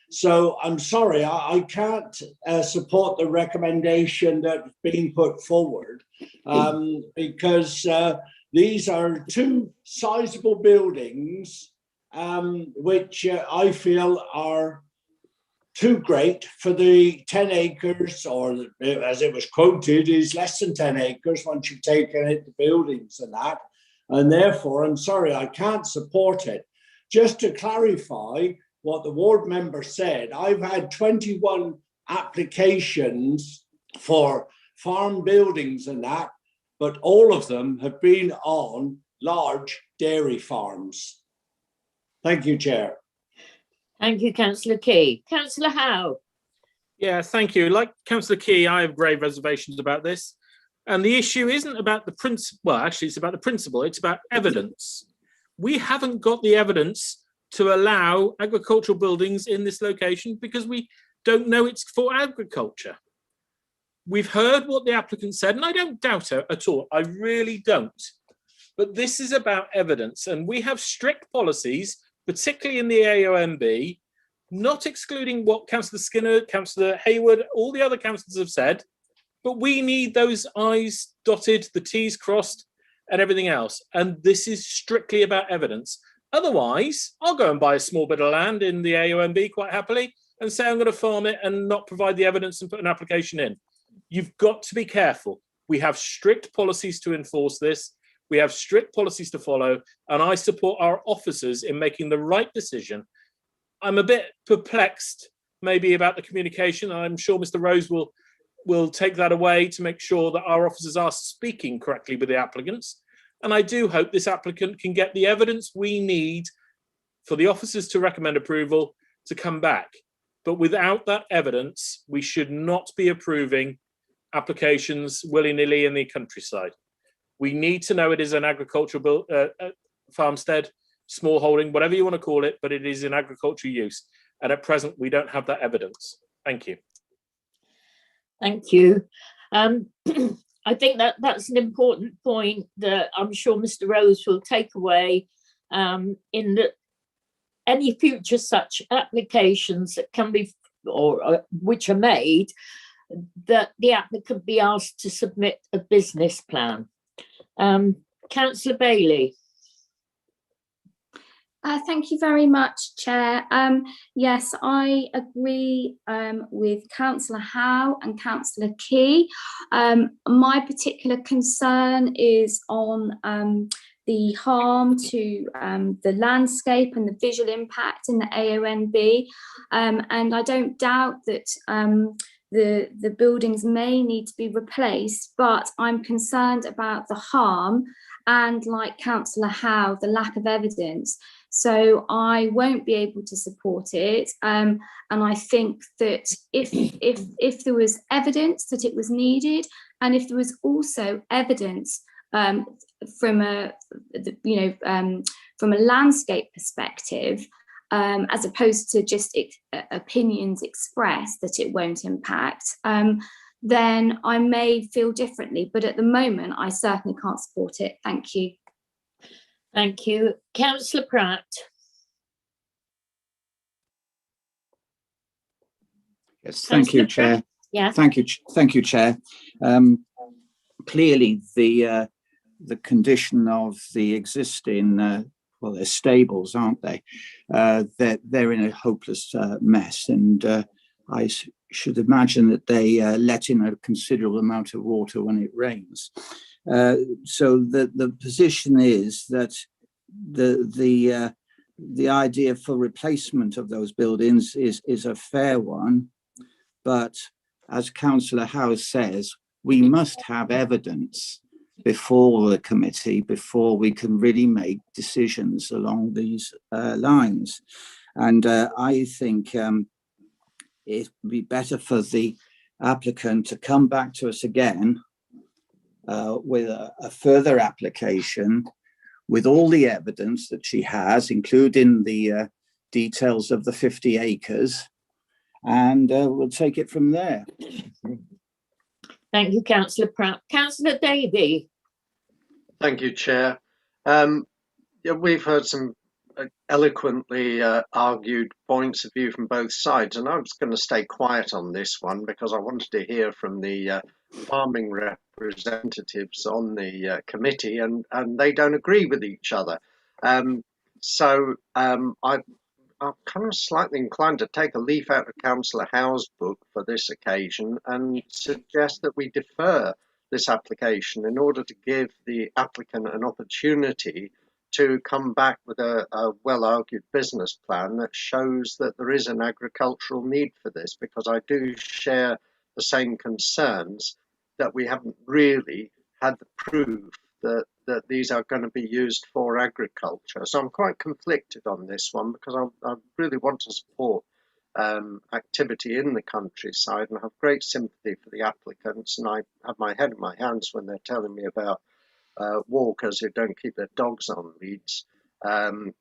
So I'm sorry, I can't support the recommendation that's being put forward because these are 2 sizable buildings which I feel are too great for the 10 acres, or as it was quoted, is less than 10 acres once you've taken it, the buildings and that. And therefore, I'm sorry, I can't support it. Just to clarify what the ward member said, I've had 21 applications for farm buildings and that, but all of them have been on large dairy farms. Thank you, Chair. Thank you, Councillor Key. Councillor Howe. Yeah, thank you. Like Councillor Key, I have grave reservations about this. And the issue isn't about the principle. Well, actually, it's about the principle. It's about evidence. We haven't got the evidence to allow agricultural buildings in this location because we don't know it's for agriculture. We've heard what the applicant said, and I don't doubt her at all. I really don't. But this is about evidence, and we have strict policies, particularly in the AONB, not excluding what Councillor Skinner, Councillor Hayward, all the other councillors have said, but we need those I's dotted, the T's crossed, and everything else. And this is strictly about evidence. Otherwise, I'll go and buy a small bit of land in the AONB quite happily and say I'm going to farm it and not provide the evidence and put an application in. You've got to be careful. We have strict policies to enforce this. We have strict policies to follow, and I support our officers in making the right decision. I'm a bit perplexed maybe about the communication. I'm sure Mr. Rose will take that away to make sure that our officers are speaking correctly with the applicants. And I do hope this applicant can get the evidence we need for the officers to recommend approval to come back. But without that evidence, we should not be approving applications willy-nilly in the countryside. We need to know it is an agricultural farmstead, small holding, whatever you want to call it, but it is in agricultural use. And at present, we don't have that evidence. Thank you. Thank you. I think that's an important point that I'm sure Mr. Rose will take away in that any future such applications that can be, or which are made, that the applicant be asked to submit a business plan. Councillor Bailey. Thank you very much, Chair. Yes, I agree with Councillor Howe and Councillor Key. My particular concern is on the harm to the landscape and the visual impact in the AONB. And I don't doubt that the buildings may need to be replaced, but I'm concerned about the harm and, like Councillor Howe, the lack of evidence. So I won't be able to support it. And I think that if there was evidence that it was needed, and if there was also evidence from a landscape perspective, as opposed to just opinions expressed that it won't impact, then I may feel differently. But at the moment, I certainly can't support it. Thank you. Thank you. Councillor Pratt. Yes, thank you, Chair. Yeah. Thank you, Chair. Clearly, the condition of the existing, well, they're stables, aren't they? They're in a hopeless mess, and I should imagine that they let in a considerable amount of water when it rains. So the position is that the idea for replacement of those buildings is a fair one, but as Councillor Howes says, we must have evidence before the committee before we can really make decisions along these lines. And I think it would be better for the applicant to come back to us again with a further application with all the evidence that she has, including the details of the 50 acres, and we'll take it from there. Thank you, Councillor Pratt. Councillor Davey. Thank you, Chair. Yeah, we've heard some eloquently argued points of view from both sides, and I was going to stay quiet on this one because I wanted to hear from the farming representatives on the committee, and they don't agree with each other. I'm kind of slightly inclined to take a leaf out of Councillor Howe's book for this occasion and suggest that we defer this application in order to give the applicant an opportunity to come back with a well-argued business plan that shows that there is an agricultural need for this, because I do share the same concerns that we haven't really had the proof that these are going to be used for agriculture. So I'm quite conflicted on this one, because I really want to support activity in the countryside and have great sympathy for the applicants, and I have my head in my hands when they're telling me about walkers who don't keep their dogs on leads, so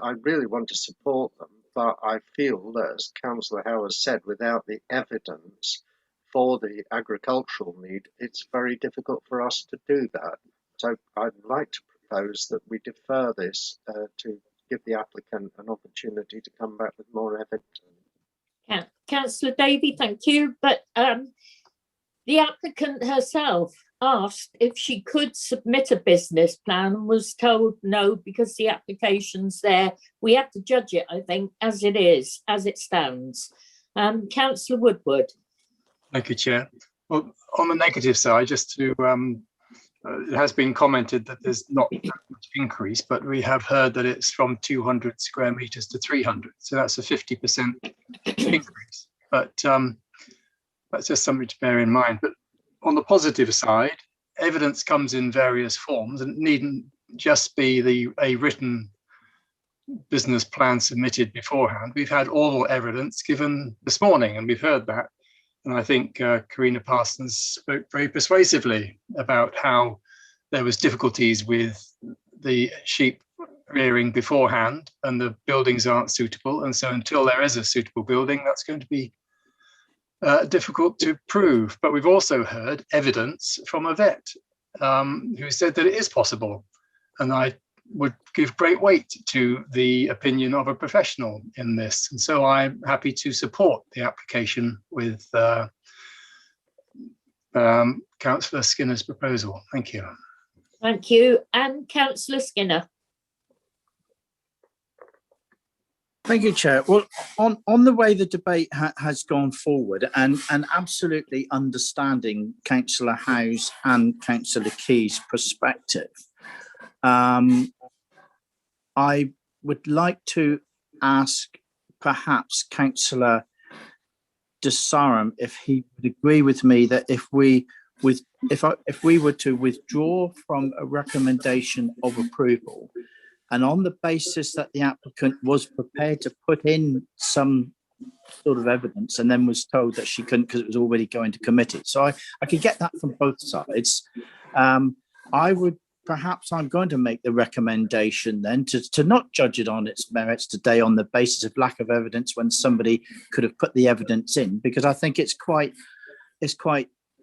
I really want to support them, but I feel that, as Councillor Howard said, without the evidence for the agricultural need, it's very difficult for us to do that. So I'd like to propose that we defer this to give the applicant an opportunity to come back with more evidence. Councillor Davey, thank you. But the applicant herself asked if she could submit a business plan and was told no, because the application's there. We have to judge it, I think, as it is, as it stands. Councillor Woodward. Thank you, Chair. Well, on the negative side, just to it has been commented that there's not that much increase, but we have heard that it's from 200 square meters to 300. So that's a 50% increase. But that's just something to bear in mind. But on the positive side, evidence comes in various forms, and it needn't just be a written business plan submitted beforehand. We've had oral evidence given this morning, and we've heard that. And I think Karina Parsons spoke very persuasively about how there was difficulties with the sheep rearing beforehand, and the buildings aren't suitable. And so until there is a suitable building, that's going to be difficult to prove. But we've also heard evidence from a vet who said that it is possible. And I would give great weight to the opinion of a professional in this. And so I'm happy to support the application with Councillor Skinner's proposal. Thank you. Thank you. And Councillor Skinner. Thank you, Chair. Well, on the way the debate has gone forward, and absolutely understanding Councillor Howes and Councillor Key's perspective, I would like to ask perhaps Councillor de Saram if he would agree with me that if we were to withdraw from a recommendation of approval, and on the basis that the applicant was prepared to put in some sort of evidence and then was told that she couldn't because it was already going to committee. So I could get that from both sides. I'm going to make the recommendation then to not judge it on its merits today on the basis of lack of evidence when somebody could have put the evidence in, because I think it's quite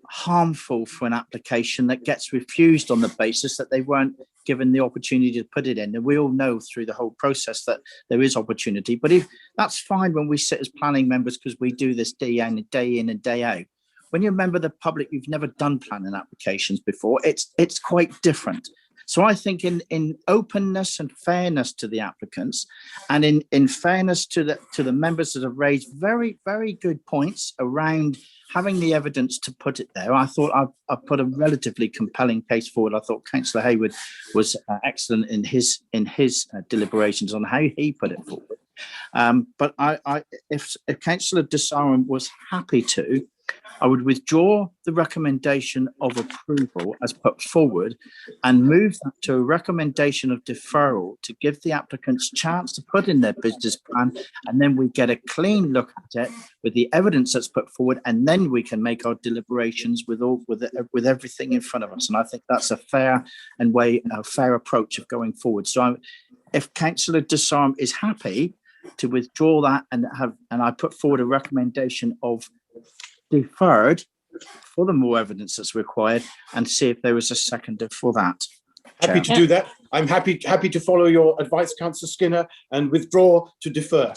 harmful for an application that gets refused on the basis that they weren't given the opportunity to put it in. And we all know through the whole process that there is opportunity, but if that's fine when we sit as planning members, because we do this day in and day out. When you're a member of the public, you've never done planning applications before, it's quite different. So I think in openness and fairness to the applicants, and in fairness to the members that have raised very, very good points around having the evidence to put it there, I thought I put a relatively compelling case forward. I thought Councillor Hayward was excellent in his deliberations on how he put it forward. But if Councillor de Sarum was happy to, I would withdraw the recommendation of approval as put forward and move that to a recommendation of deferral to give the applicants chance to put in their business plan, and then we get a clean look at it with the evidence that's put forward, and then we can make our deliberations with everything in front of us. And I think that's a fair approach of going forward. So if Councillor de Sarum is happy to withdraw that and I put forward a recommendation of deferred for the more evidence that's required, and see if there is a seconder for that. Happy to do that. I'm happy to follow your advice, Councillor Skinner, and withdraw to defer.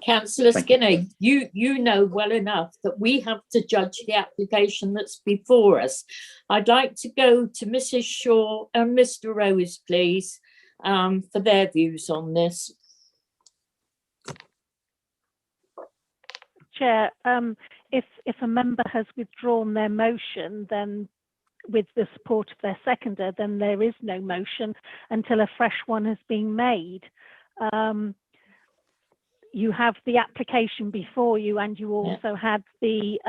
Councillor Skinner, you know well enough that we have to judge the application that's before us. I'd like to go to Mrs. Shaw and Mr. Rose, please, for their views on this. Chair, if a member has withdrawn their motion, then with the support of their seconder, then there is no motion until a fresh one has been made. You have the application before you, and you also had the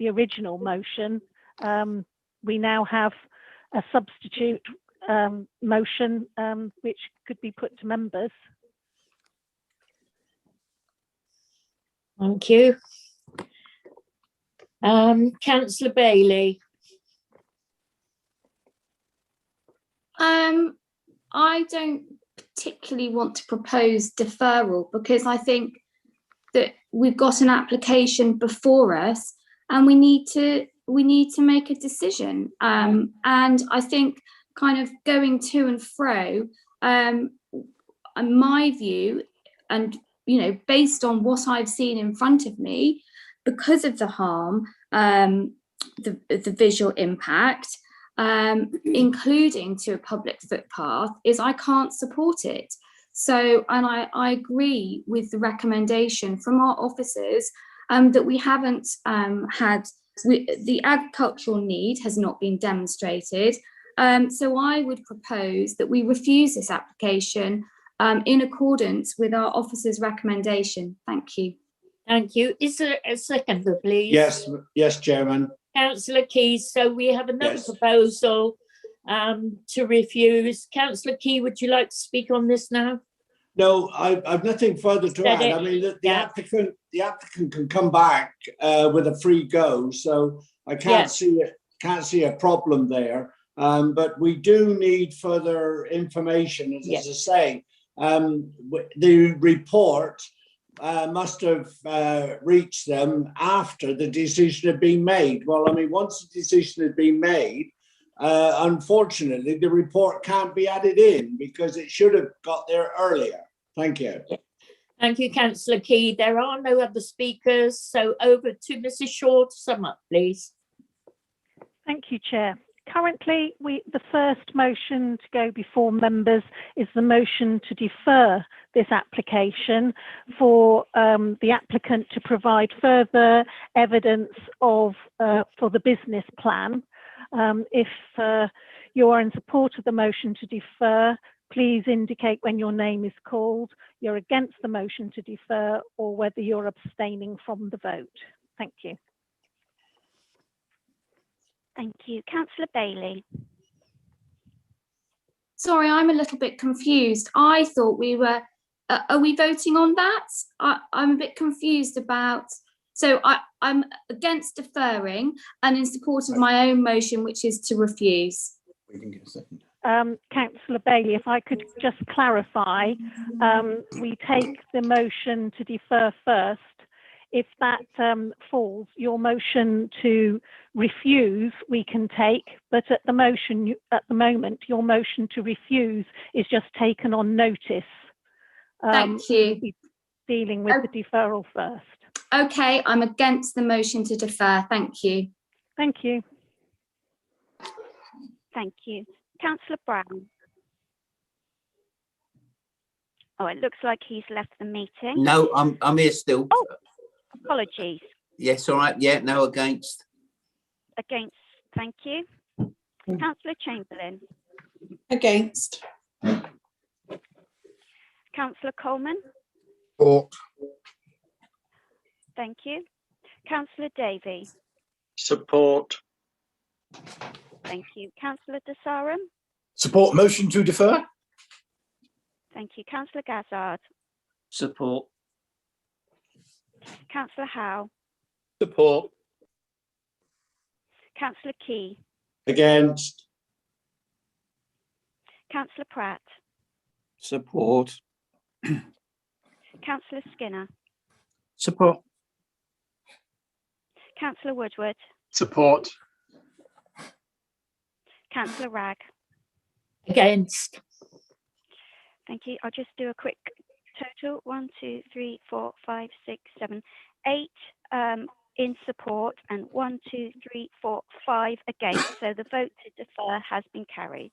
original motion. We now have a substitute motion which could be put to members. Thank you. Councillor Bailey. I don't particularly want to propose deferral because I think that we've got an application before us and we need to make a decision. And I think kind of going to and fro, in my view, and based on what I've seen in front of me, because of the harm, the visual impact, including to a public footpath, is I can't support it. So, and I agree with the recommendation from our officers that we haven't the agricultural need has not been demonstrated. So I would propose that we refuse this application in accordance with our officer's recommendation. Thank you. Thank you. Is there a seconder, please? Yes, Chairman. Councillor Keys. So we have another proposal to refuse. Councillor Key, would you like to speak on this now? No, I've nothing further to add. I mean, the applicant can come back with a free go, so I can't see a problem there. But we do need further information, as I say. The report must have reached them after the decision had been made. Well, I mean, once the decision had been made, unfortunately, the report can't be added in because it should have got there earlier. Thank you. Thank you, Councillor Key. There are no other speakers, so over to Mrs. Shaw to sum up, please. Thank you, Chair. Currently, the first motion to go before members is the motion to defer this application for the applicant to provide further evidence of for the business plan. If you are in support of the motion to defer, please indicate when your name is called, you're against the motion to defer, or whether you're abstaining from the vote. Thank you. Thank you. Councillor Bailey. Sorry, I'm a little bit confused. I thought we were, are we voting on that? I'm a bit confused about, so I'm against deferring and in support of my own motion, which is to refuse. We can get a second. Councillor Bailey, if I could just clarify, we take the motion to defer first. If that falls, your motion to refuse we can take, but at the moment, your motion to refuse is just taken on notice. Thank you. We'll be dealing with the deferral first. Okay, I'm against the motion to defer. Thank you. Thank you. Thank you. Councillor Brown. Oh, it looks like he's left the meeting. No, I'm here still. Oh, apologies. Yes, all right. Yeah, no, against. Against, thank you. Councillor Chamberlain. Against. Councillor Coleman. Support. Thank you. Councillor Davey. Support. Thank you. Councillor Desarum. Support motion to defer. Thank you. Councillor Gazzard. Support. Councillor Howe. Support. Councillor Key. Against. Councillor Pratt. Support. Councillor Skinner. Support. Councillor Woodward. Support. Councillor Ragg. Against. Thank you. I'll just do a quick total. 1, 2, 3, 4, 5, 6, 7, 8 in support, and 1, 2, 3, 4, 5 against. So the vote to defer has been carried.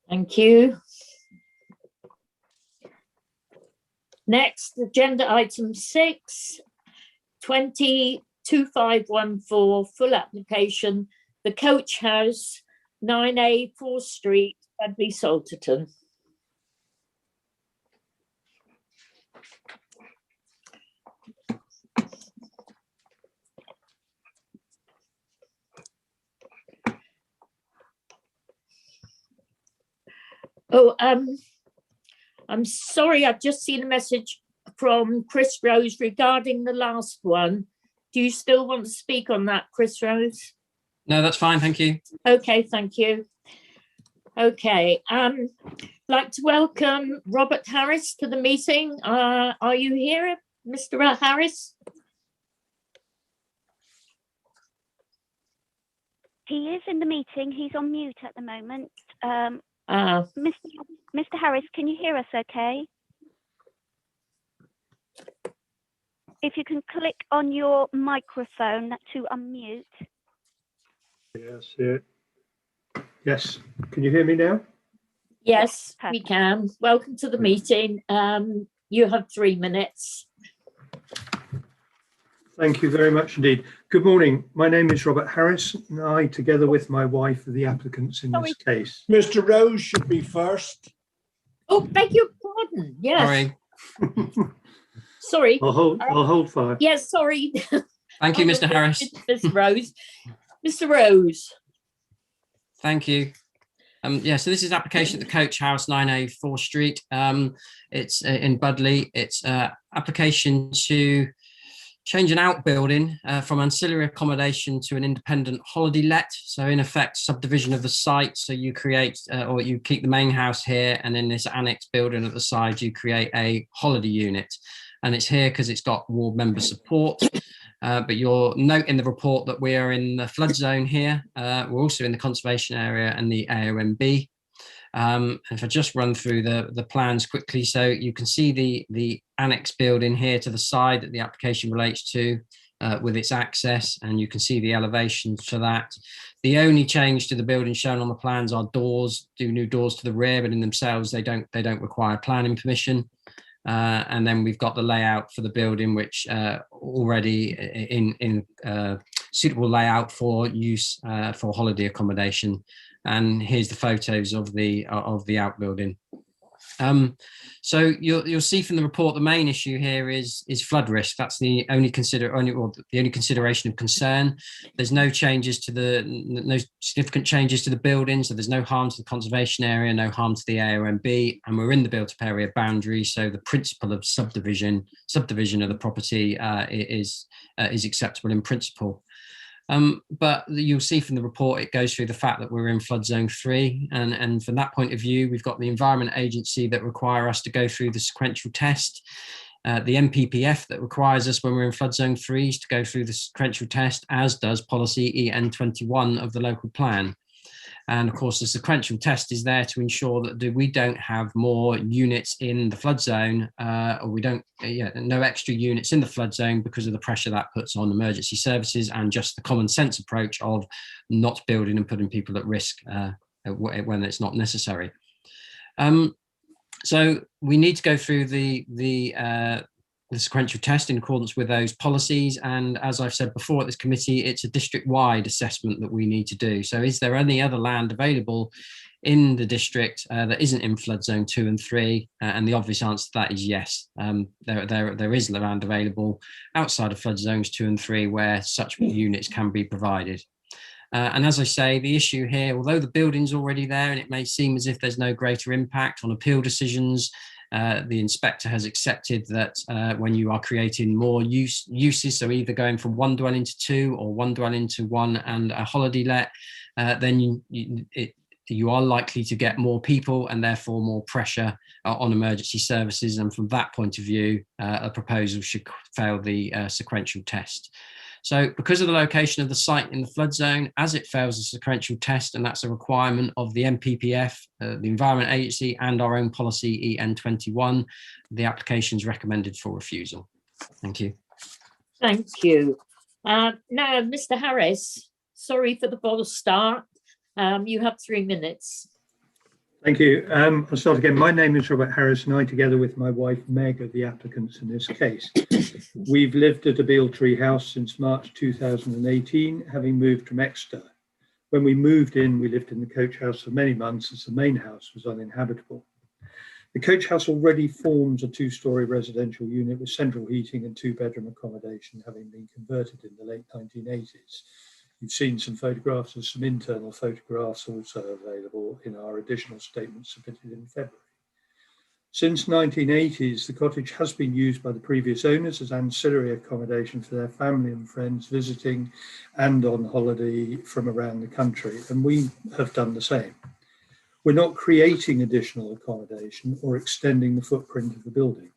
Thank you. Next, agenda item 6, 202514, full application, the Coach House, 9A 4th Street, Budley Salterton. Oh, I'm sorry, I've just seen a message from Chris Rose regarding the last one. Do you still want to speak on that, Chris Rose? No, that's fine. Thank you. Okay, thank you. Okay, like to welcome Robert Harris to the meeting. Are you here, Mr. Harris? He is in the meeting. He's on mute at the moment. Mr. Harris, can you hear us okay? If you can click on your microphone to unmute. Yes. Can you hear me now? Yes, we can. Welcome to the meeting. You have 3 minutes. Thank you very much indeed. Good morning. My name is Robert Harris, and I, together with my wife, are the applicants in this case. Mr. Rose should be first. Oh, beg your pardon. Yes. Sorry. Sorry. I'll hold fire. Yes, sorry. Thank you, Mr. Harris. Mr. Rose. Mr. Rose. Thank you. Yeah, so this is application at the Coach House, 9A 4th Street. It's in Budley. It's application to change an outbuilding from ancillary accommodation to an independent holiday let. So in effect, subdivision of the site. So you create or you keep the main house here, and in this annex building at the side, you create a holiday unit. And it's here because it's got ward member support. But you'll note in the report that we are in the flood zone here. We're also in the conservation area and the AONB. If I just run through the plans quickly, so you can see the annex building here to the side that the application relates to with its access, and you can see the elevations for that. The only change to the building shown on the plans are doors, new doors to the rear, but in themselves they don't require planning permission. And then we've got the layout for the building, which already in suitable layout for use for holiday accommodation. And here's the photos of the outbuilding. So you'll see from the report the main issue here is flood risk. That's the only consideration of concern. There's no significant changes to the building, so there's no harm to the conservation area, no harm to the AONB, and we're in the built-up area boundary. So the principle of subdivision of the property is acceptable in principle. But you'll see from the report, it goes through the fact that we're in flood zone 3. And from that point of view, we've got the Environment Agency that require us to go through the sequential test, the MPPF that requires us when we're in flood zone 3 to go through the sequential test, as does policy EN21 of the local plan. And of course, the sequential test is there to ensure that we don't have more units in the flood zone, or we don't, no extra units in the flood zone because of the pressure that puts on emergency services, and just the common sense approach of not building and putting people at risk when it's not necessary. So we need to go through the sequential test in accordance with those policies. And as I've said before at this committee, it's a district-wide assessment that we need to do. So is there any other land available in the district that isn't in flood zone 2 and 3? And the obvious answer to that is yes. There is land available outside of flood zones 2 and 3 where such units can be provided. And as I say, the issue here, although the building's already there and it may seem as if there's no greater impact on appeal decisions, the inspector has accepted that when you are creating more uses, so either going from one dwelling to 2 or one dwelling to 1 and a holiday let, then you are likely to get more people and therefore more pressure on emergency services. And from that point of view, a proposal should fail the sequential test. So because of the location of the site in the flood zone, as it fails the sequential test, and that's a requirement of the NPPF, the Environment Agency, and our own policy EN21, the application is recommended for refusal. Thank you. Thank you. Now, Mr. Harris, sorry for the false start. You have 3 minutes. Thank you. I'll start again. My name is Robert Harris, and I, together with my wife Meg, are the applicants in this case. We've lived at Abeele Tree House since March 2018, having moved from Exeter. When we moved in, we lived in the coach house for many months as the main house was uninhabitable. The coach house already forms a 2-storey residential unit with central heating and 2-bedroom accommodation, having been converted in the late 1980s. You've seen some photographs of some internal photographs also available in our additional statement submitted in February. Since 1980s, the cottage has been used by the previous owners as ancillary accommodation for their family and friends visiting and on holiday from around the country, and we have done the same. We're not creating additional accommodation or extending the footprint of the building.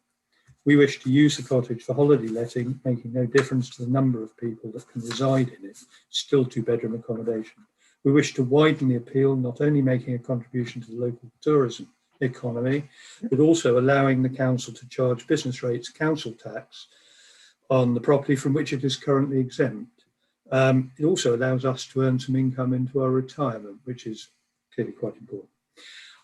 We wish to use the cottage for holiday letting, making no difference to the number of people that can reside in it, still 2-bedroom accommodation. We wish to widen the appeal, not only making a contribution to the local tourism economy, but also allowing the council to charge business rates council tax on the property from which it is currently exempt. It also allows us to earn some income into our retirement, which is clearly quite important.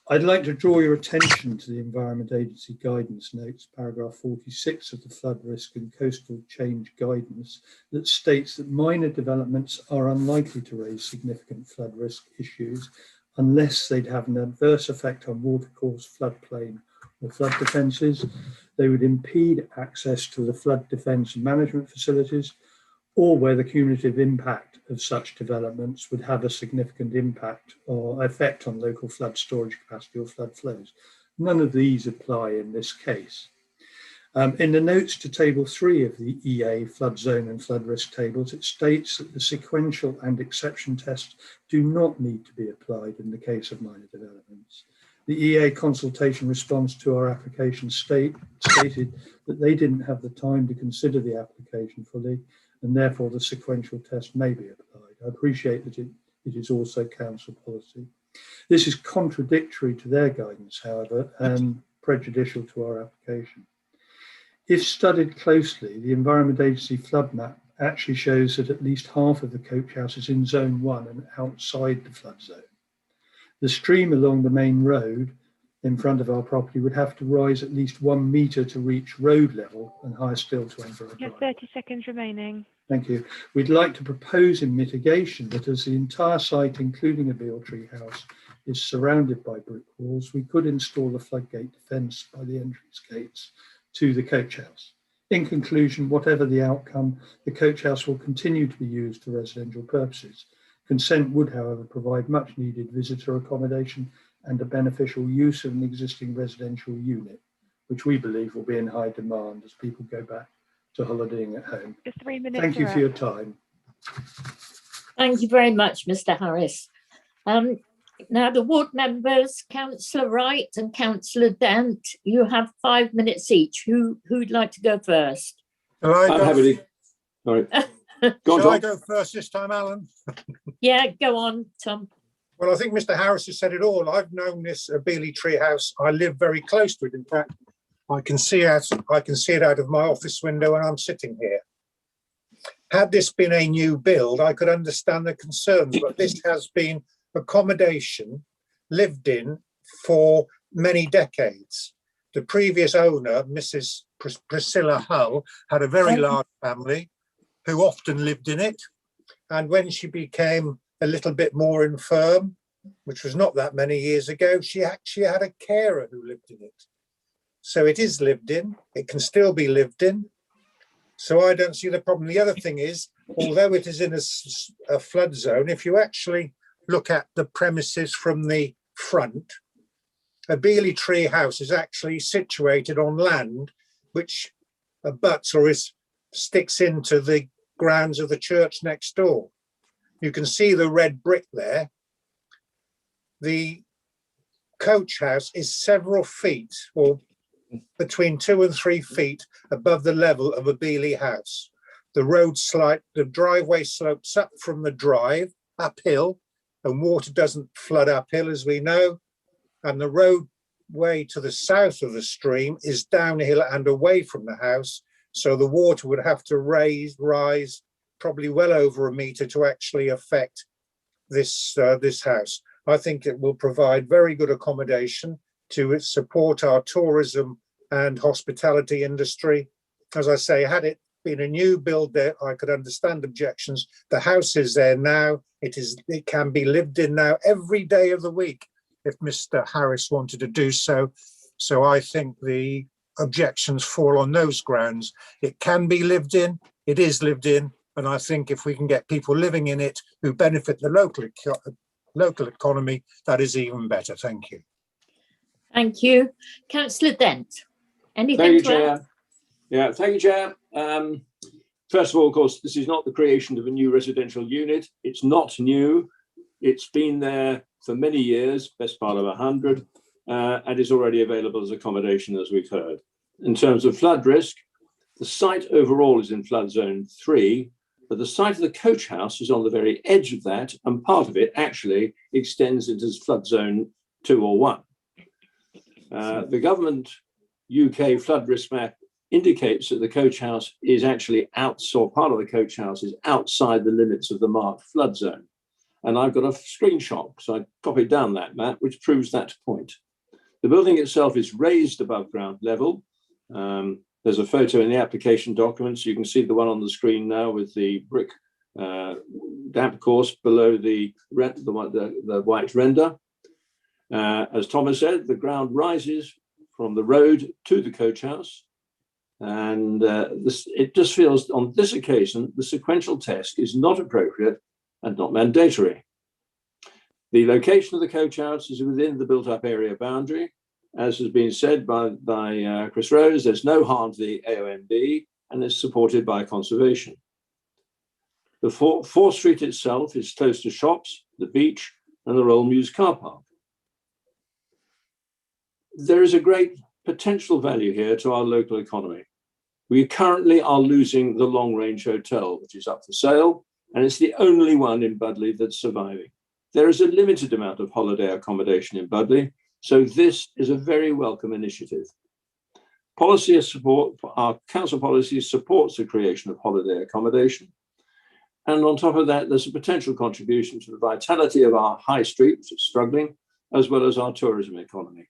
I'd like to draw your attention to the Environment Agency guidance notes, paragraph 46 of the Flood Risk and Coastal Change Guidance, that states that minor developments are unlikely to raise significant flood risk issues unless they'd have an adverse effect on watercourse, floodplain, or flood defences. They would impede access to the flood defence and management facilities, or where the cumulative impact of such developments would have a significant impact or effect on local flood storage capacity or flood flows. None of these apply in this case. In the notes to table 3 of the EA flood zone and flood risk tables, it states that the sequential and exception tests do not need to be applied in the case of minor developments. The EA consultation response to our application stated that they didn't have the time to consider the application fully, and therefore the sequential test may be applied. I appreciate that it is also council policy. This is contradictory to their guidance, however, and prejudicial to our application. If studied closely, the Environment Agency flood map actually shows that at least half of the coach house is in zone 1 and outside the flood zone. The stream along the main road in front of our property would have to rise at least 1 metre to reach road level and higher still to enter our You driveway. have 30 seconds remaining. Thank you. We'd like to propose in mitigation that as the entire site, including Abeele Tree House, is surrounded by brick walls, we could install a floodgate defence by the entrance gates to the coach house. In conclusion, whatever the outcome, the coach house will continue to be used for residential purposes. Consent would, however, provide much needed visitor accommodation and a beneficial use of an existing residential unit, which we believe will be in high demand as people go back to holidaying at home. Just 3 minutes. Thank you for your time. Thank you very much, Mr. Harris. Now the ward members, Councillor Wright and Councillor Dent, you have 5 minutes each. Who'd like to go first? Shall I go? Happily. Sorry. Shall I go first this time, Alan? Yeah, go on, Tom. Well, I think Mr. Harris has said it all. I've known this Abeele Tree House. I live very close to it. In fact, I can see it out of my office window when I'm sitting here. Had this been a new build, I could understand the concerns, but this has been accommodation lived in for many decades. The previous owner, Mrs. Priscilla Hull, had a very large family who often lived in it. And when she became a little bit more infirm, which was not that many years ago, she actually had a carer who lived in it. So it is lived in, it can still be lived in. So I don't see the problem. The other thing is, although it is in a flood zone, if you actually look at the premises from the front, a Beely Tree house is actually situated on land which abuts or sticks into the grounds of the church next door. You can see the red brick there. The coach house is several feet, or between 2 and 3 feet above the level of a Beely house. The driveway slopes up from the drive uphill, and water doesn't flood uphill, as we know. And the roadway to the south of the stream is downhill and away from the house. So the water would have to rise probably well over a metre to actually affect this house. I think it will provide very good accommodation to support our tourism and hospitality industry. As I say, had it been a new build there, I could understand objections. The house is there now. It can be lived in now every day of the week if Mr. Harris wanted to do so. So I think the objections fall on those grounds. It can be lived in, it is lived in, and I think if we can get people living in it who benefit the local economy, that is even better. Thank you. Thank you. Councillor Dent, anything Thank you, to add? Chair. Yeah, thank you, Chair. First of all, of course, this is not the creation of a new residential unit. It's not new. It's been there for many years, best part of 100, and is already available as accommodation, as we've heard. In terms of flood risk, the site overall is in flood zone 3, but the site of the coach house is on the very edge of that, and part of it actually extends into flood zone 2 or 1. The government UK flood risk map indicates that the coach house is actually or part of the coach house is outside the limits of the marked flood zone. And I've got a screenshot, so I copied down that map, which proves that point. The building itself is raised above ground level. There's a photo in the application documents. You can see the one on the screen now with the brick damp course below the white render. As Thomas said, the ground rises from the road to the coach house. And it just feels on this occasion, the sequential test is not appropriate and not mandatory. The location of the coach house is within the built up area boundary. As has been said by Chris Rose, there's no harm to the AONB and is supported by conservation. The 4th Street itself is close to shops, the beach and the Royal Mews car park. There is a great potential value here to our local economy. We currently are losing the Long Range Hotel, which is up for sale, and it's the only one in Budleigh that's surviving. There is a limited amount of holiday accommodation in Budleigh, so this is a very welcome initiative. Policy support, our council policy supports the creation of holiday accommodation. And on top of that, there's a potential contribution to the vitality of our high street, which is struggling, as well as our tourism economy.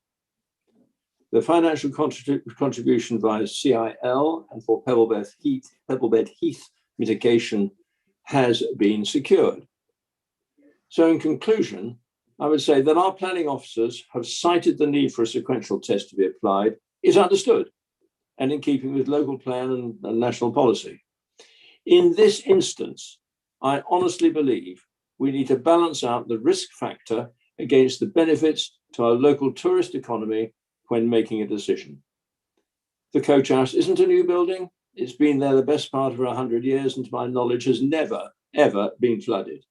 The financial contribution via CIL and for Pebblebed Heath mitigation has been secured. So in conclusion, I would say that our planning officers have cited the need for a sequential test to be applied is understood and in keeping with local plan and national policy. In this instance, I honestly believe we need to balance out the risk factor against the benefits to our local tourist economy when making a decision. The coach house isn't a new building. It's been there the best part of 100 years and to my knowledge has never, ever been flooded.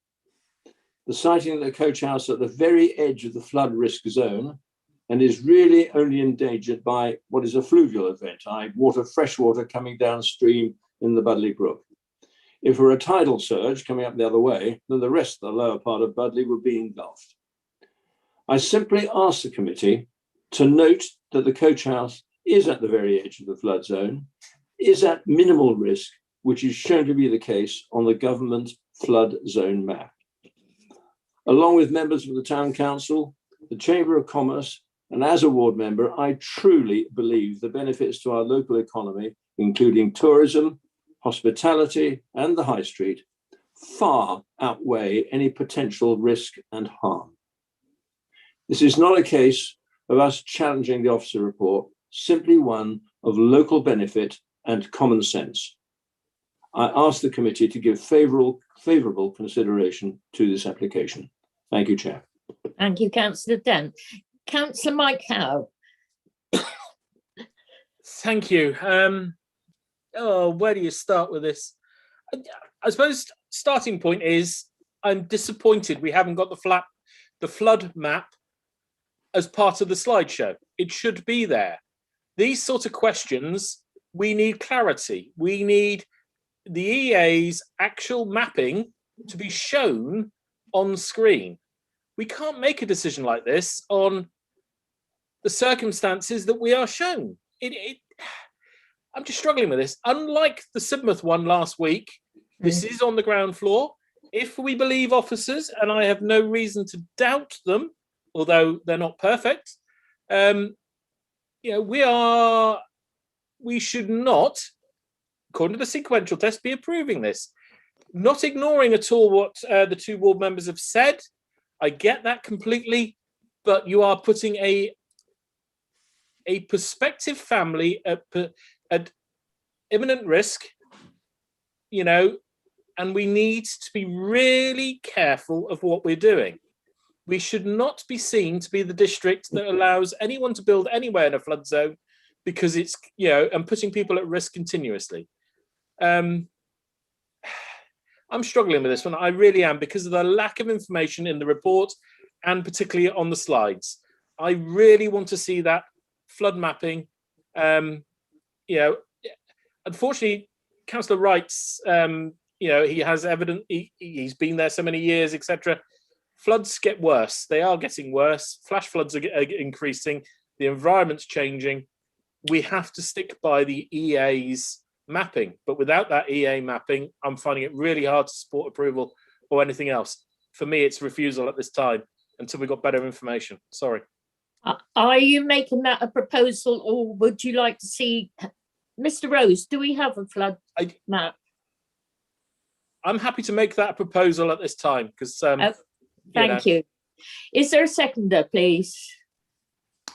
The siting of the coach house at the very edge of the flood risk zone and is really only endangered by what is a fluvial event, fresh water coming downstream in the Budleigh Brook. If we're a tidal surge coming up the other way, then the rest of the lower part of Budleigh would be engulfed. I simply ask the committee to note that the coach house is at the very edge of the flood zone, is at minimal risk, which is shown to be the case on the government flood zone map. Along with members of the town council, the Chamber of Commerce, and as a ward member, I truly believe the benefits to our local economy, including tourism, hospitality, and the high street, far outweigh any potential risk and harm. This is not a case of us challenging the officer report, simply one of local benefit and common sense. I ask the committee to give favourable consideration to this application. Thank you, Chair. Thank you, Councillor Dent. Councillor Mike Howe. Thank you. Where do you start with this? I suppose starting point is I'm disappointed we haven't got the flood map as part of the slideshow. It should be there. These sort of questions, we need clarity. We need the EA's actual mapping to be shown on screen. We can't make a decision like this on the circumstances that we are shown. I'm just struggling with this. Unlike the Sidmouth one last week, this is on the ground floor. If we believe officers, and I have no reason to doubt them, although they're not perfect, we should not, according to the sequential test, be approving this. Not ignoring at all what the two ward members have said. I get that completely, but you are putting a prospective family at imminent risk, and we need to be really careful of what we're doing. We should not be seen to be the district that allows anyone to build anywhere in a flood zone because it's, and putting people at risk continuously. I'm struggling with this one. I really am, because of the lack of information in the report and particularly on the slides. I really want to see that flood mapping. Unfortunately, Councillor Wright's, he has evidence, he's been there so many years, etc. Floods get worse. They are getting worse. Flash floods are increasing. The environment's changing. We have to stick by the EA's mapping. But without that EA mapping, I'm finding it really hard to support approval or anything else. For me, it's refusal at this time until we've got better information. Sorry. Are you making that a proposal, or would you like to see, Mr. Rose, do we have a flood map? I'm happy to make that a proposal at this time because thank you. Is there a seconder, please?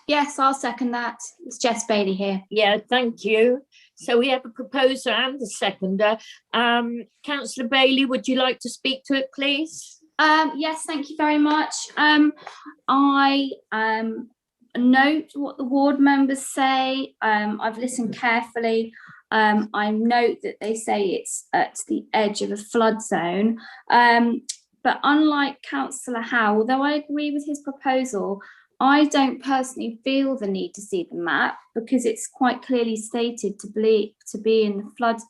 Yes, I'll second that. It's Jess Bailey here. Yeah, thank you. So we have a proposer and a seconder. Councillor Bailey, would you like to speak to it, please? Yes, thank you very much. I note what the ward members say. I've listened carefully. I note that they say it's at the edge of a flood zone. But unlike Councillor Howe, although I agree with his proposal, I don't personally feel the need to see the map because it's quite clearly stated to be in the flood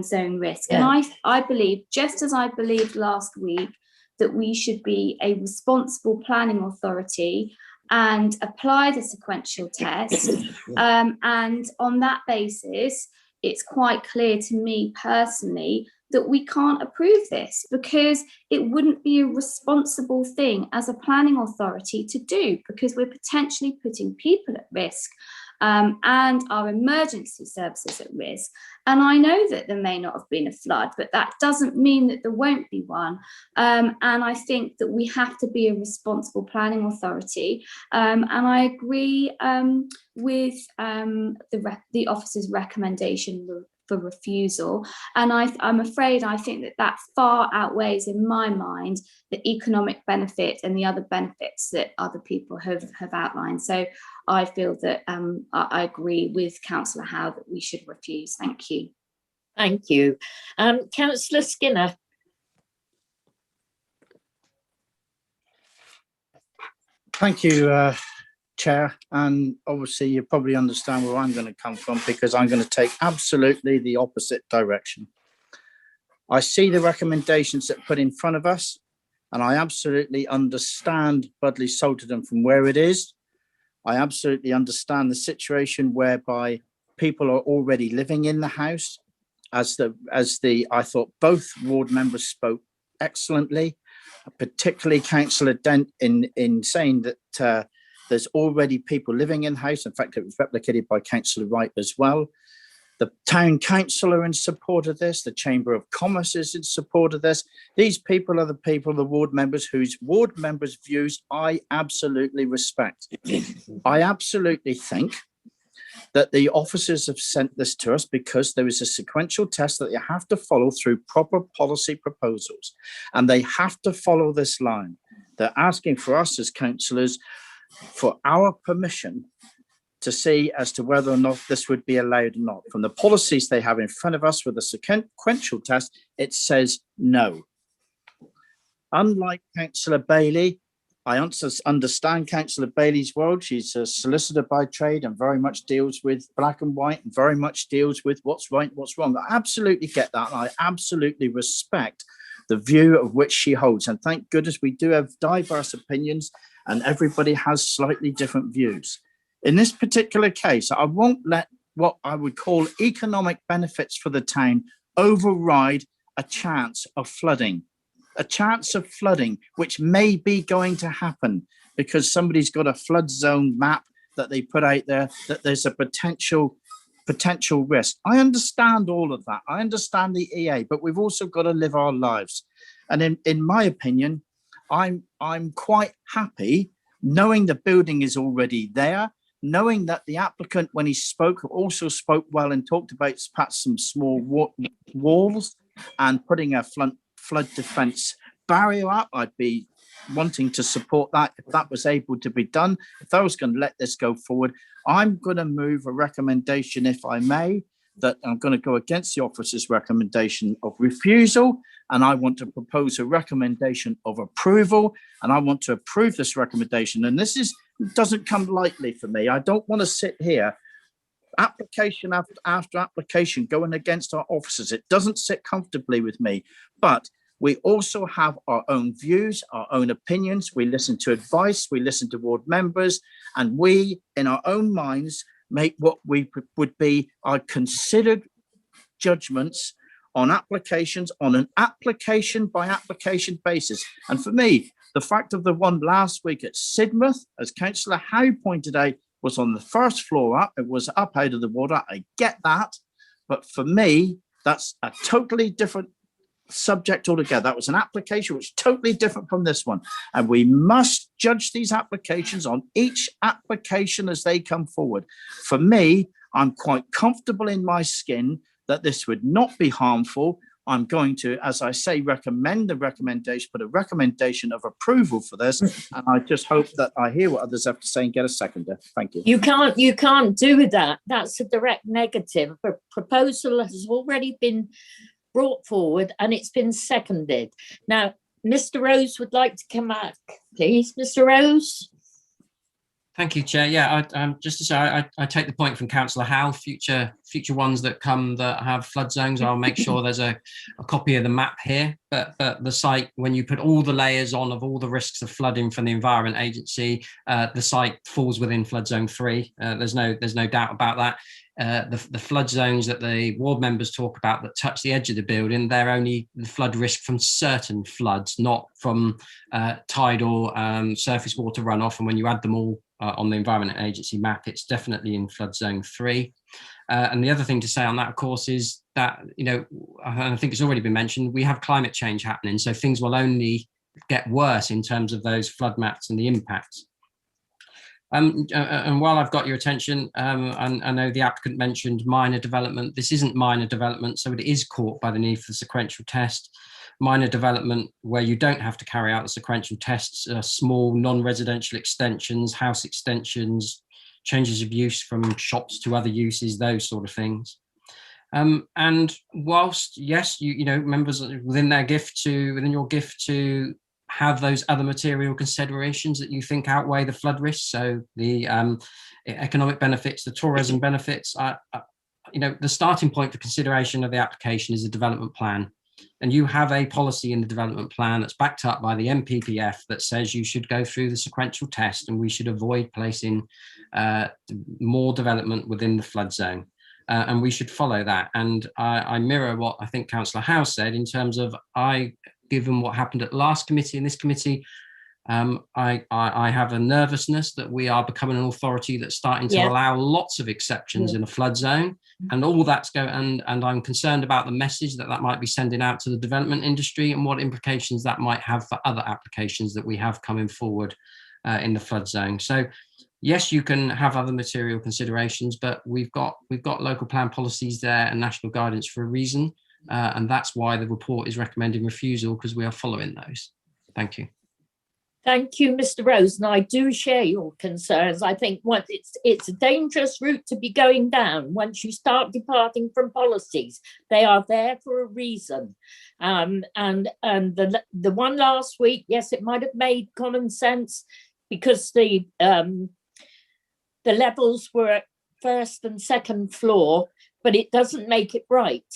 zone risk. Yeah. And I believe, just as I believed last week, that we should be a responsible planning authority and apply the sequential test. And on that basis, it's quite clear to me personally that we can't approve this because it wouldn't be a responsible thing as a planning authority to do, because we're potentially putting people at risk and our emergency services at risk. And I know that there may not have been a flood, but that doesn't mean that there won't be one. And I think that we have to be a responsible planning authority. And I agree with the officer's recommendation for refusal. And I'm afraid I think that far outweighs in my mind the economic benefit and the other benefits that other people have outlined. So I feel that I agree with Councillor Howe that we should refuse. Thank you. Thank you. Councillor Skinner. Thank you, Chair, and obviously you probably understand where I'm going to come from because I'm going to take absolutely the opposite direction. I see the recommendations that are put in front of us, and I absolutely understand Budleigh Salterton from where it is. I absolutely understand the situation whereby people are already living in the house. I thought both ward members spoke excellently. particularly Councillor Dent in saying that there's already people living in the house. In fact, it was replicated by Councillor Wright as well. The town council are in support of this. The Chamber of Commerce is in support of this. These people are the people, the ward members, whose ward members' views I absolutely respect. I absolutely think that the officers have sent this to us because there is a sequential test that you have to follow through proper policy proposals, and they have to follow this line. They're asking for us as councillors for our permission to see as to whether or not this would be allowed or not. From the policies they have in front of us with the sequential test, it says no. Unlike Councillor Bailey, I understand Councillor Bailey's world. She's a solicitor by trade and very much deals with black and white and very much deals with what's right and what's wrong. I absolutely get that, and I absolutely respect the view of which she holds. And thank goodness we do have diverse opinions and everybody has slightly different views. In this particular case, I won't let what I would call economic benefits for the town override a chance of flooding. A chance of flooding, which may be going to happen because somebody's got a flood zone map that they put out there, that there's a potential risk. I understand all of that. I understand the EA, but we've also got to live our lives. And in my opinion, I'm quite happy knowing the building is already there, knowing that the applicant, when he spoke, also spoke well and talked about perhaps some small walls and putting a flood defence barrier up. I'd be wanting to support that if that was able to be done. If I was going to let this go forward, I'm going to move a recommendation, if I may, that I'm going to go against the officer's recommendation of refusal, and I want to propose a recommendation of approval, and I want to approve this recommendation. And this doesn't come lightly for me. I don't want to sit here application after application going against our officers. It doesn't sit comfortably with me, but we also have our own views, our own opinions. We listen to advice, we listen to ward members, and we, in our own minds, make what we would be our considered judgments on applications on an application by application basis. And for me, the fact of the one last week at Sidmouth, as Councillor Howe pointed out, was on the first floor up. It was up out of the water. I get that. But for me, that's a totally different subject altogether. That was an application which is totally different from this one. And we must judge these applications on each application as they come forward. For me, I'm quite comfortable in my skin that this would not be harmful. I'm going to, as I say, recommend the recommendation, put a recommendation of approval for this. And I just hope that I hear what others have to say and get a seconder. Thank you. You can't do that. That's a direct negative. A proposal has already been brought forward and it's been seconded. Now, Mr. Rose would like to come back, please. Mr. Rose. Thank you, Chair. Yeah, just to say, I take the point from Councillor Howe. Future ones that come that have flood zones, I'll make sure there's a copy of the map here. But the site, when you put all the layers on of all the risks of flooding from the Environment Agency, the site falls within flood zone 3. There's no doubt about that. The flood zones that the ward members talk about that touch the edge of the building, they're only the flood risk from certain floods, not from tidal surface water runoff. And when you add them all on the Environment Agency map, it's definitely in flood zone 3. And the other thing to say on that, of course, is that, I think it's already been mentioned, we have climate change happening. So things will only get worse in terms of those flood maps and the impacts. And while I've got your attention, and I know the applicant mentioned minor development. This isn't minor development, so it is caught by the need for the sequential test. Minor development where you don't have to carry out the sequential tests, small non-residential extensions, house extensions, changes of use from shops to other uses, those sort of things. And whilst, yes, members within your gift to have those other material considerations that you think outweigh the flood risks, so the economic benefits, the tourism benefits, the starting point for consideration of the application is a development plan. And you have a policy in the development plan that's backed up by the NPPF that says you should go through the sequential test and we should avoid placing more development within the flood zone. And we should follow that. And I mirror what I think Councillor Howe said in terms of I given what happened at last committee and this committee, I have a nervousness that we are becoming an authority that's starting to allow lots of exceptions in a flood zone, and all that's and I'm concerned about the message that might be sending out to the development industry and what implications that might have for other applications that we have coming forward in the flood zone. So yes, you can have other material considerations, but we've got local plan policies there and national guidance for a reason, and that's why the report is recommending refusal, because we are following those. Thank you. Thank you, Mr. Rose, and I do share your concerns. I think it's a dangerous route to be going down once you start departing from policies. They are there for a reason. And the one last week, yes, it might have made common sense because the levels were at first and second floor, but it doesn't make it right.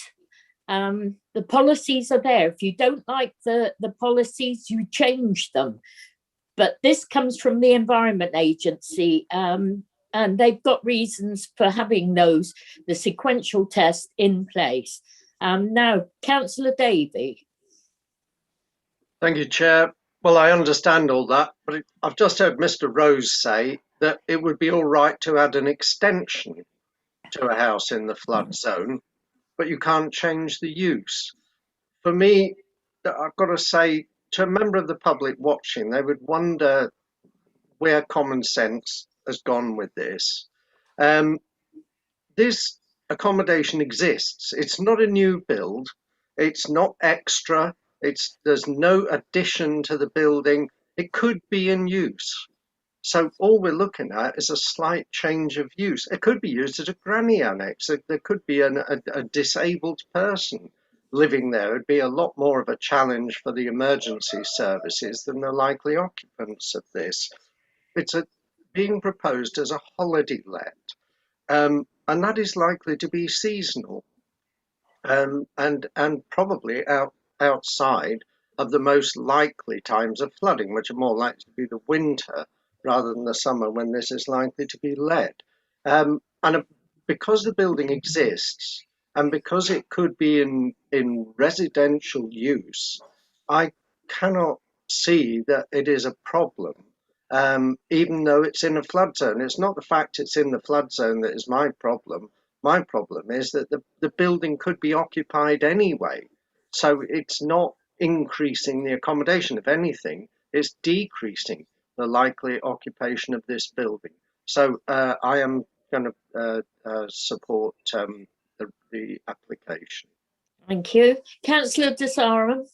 The policies are there. If you don't like the policies, you change them. But this comes from the Environment Agency, and they've got reasons for having the sequential test in place. Now, Councillor Davey. Thank you, Chair. Well, I understand all that, but I've just heard Mr. Rose say that it would be all right to add an extension to a house in the flood zone, but you can't change the use. For me, I've got to say, to a member of the public watching, they would wonder where common sense has gone with this. This accommodation exists. It's not a new build. It's not extra. There's no addition to the building. It could be in use. So all we're looking at is a slight change of use. It could be used as a granny annex. There could be a disabled person living there. It'd be a lot more of a challenge for the emergency services than the likely occupants of this. It's being proposed as a holiday let, and that is likely to be seasonal, and probably outside of the most likely times of flooding, which are more likely to be the winter rather than the summer when this is likely to be let. And because the building exists, and because it could be in residential use, I cannot see that it is a problem, even though it's in a flood zone. It's not the fact it's in the flood zone that is my problem. My problem is that the building could be occupied anyway. So it's not increasing the accommodation. If anything, it's decreasing the likely occupation of this building. So I am going to support the application. Thank you. Councillor Desarum.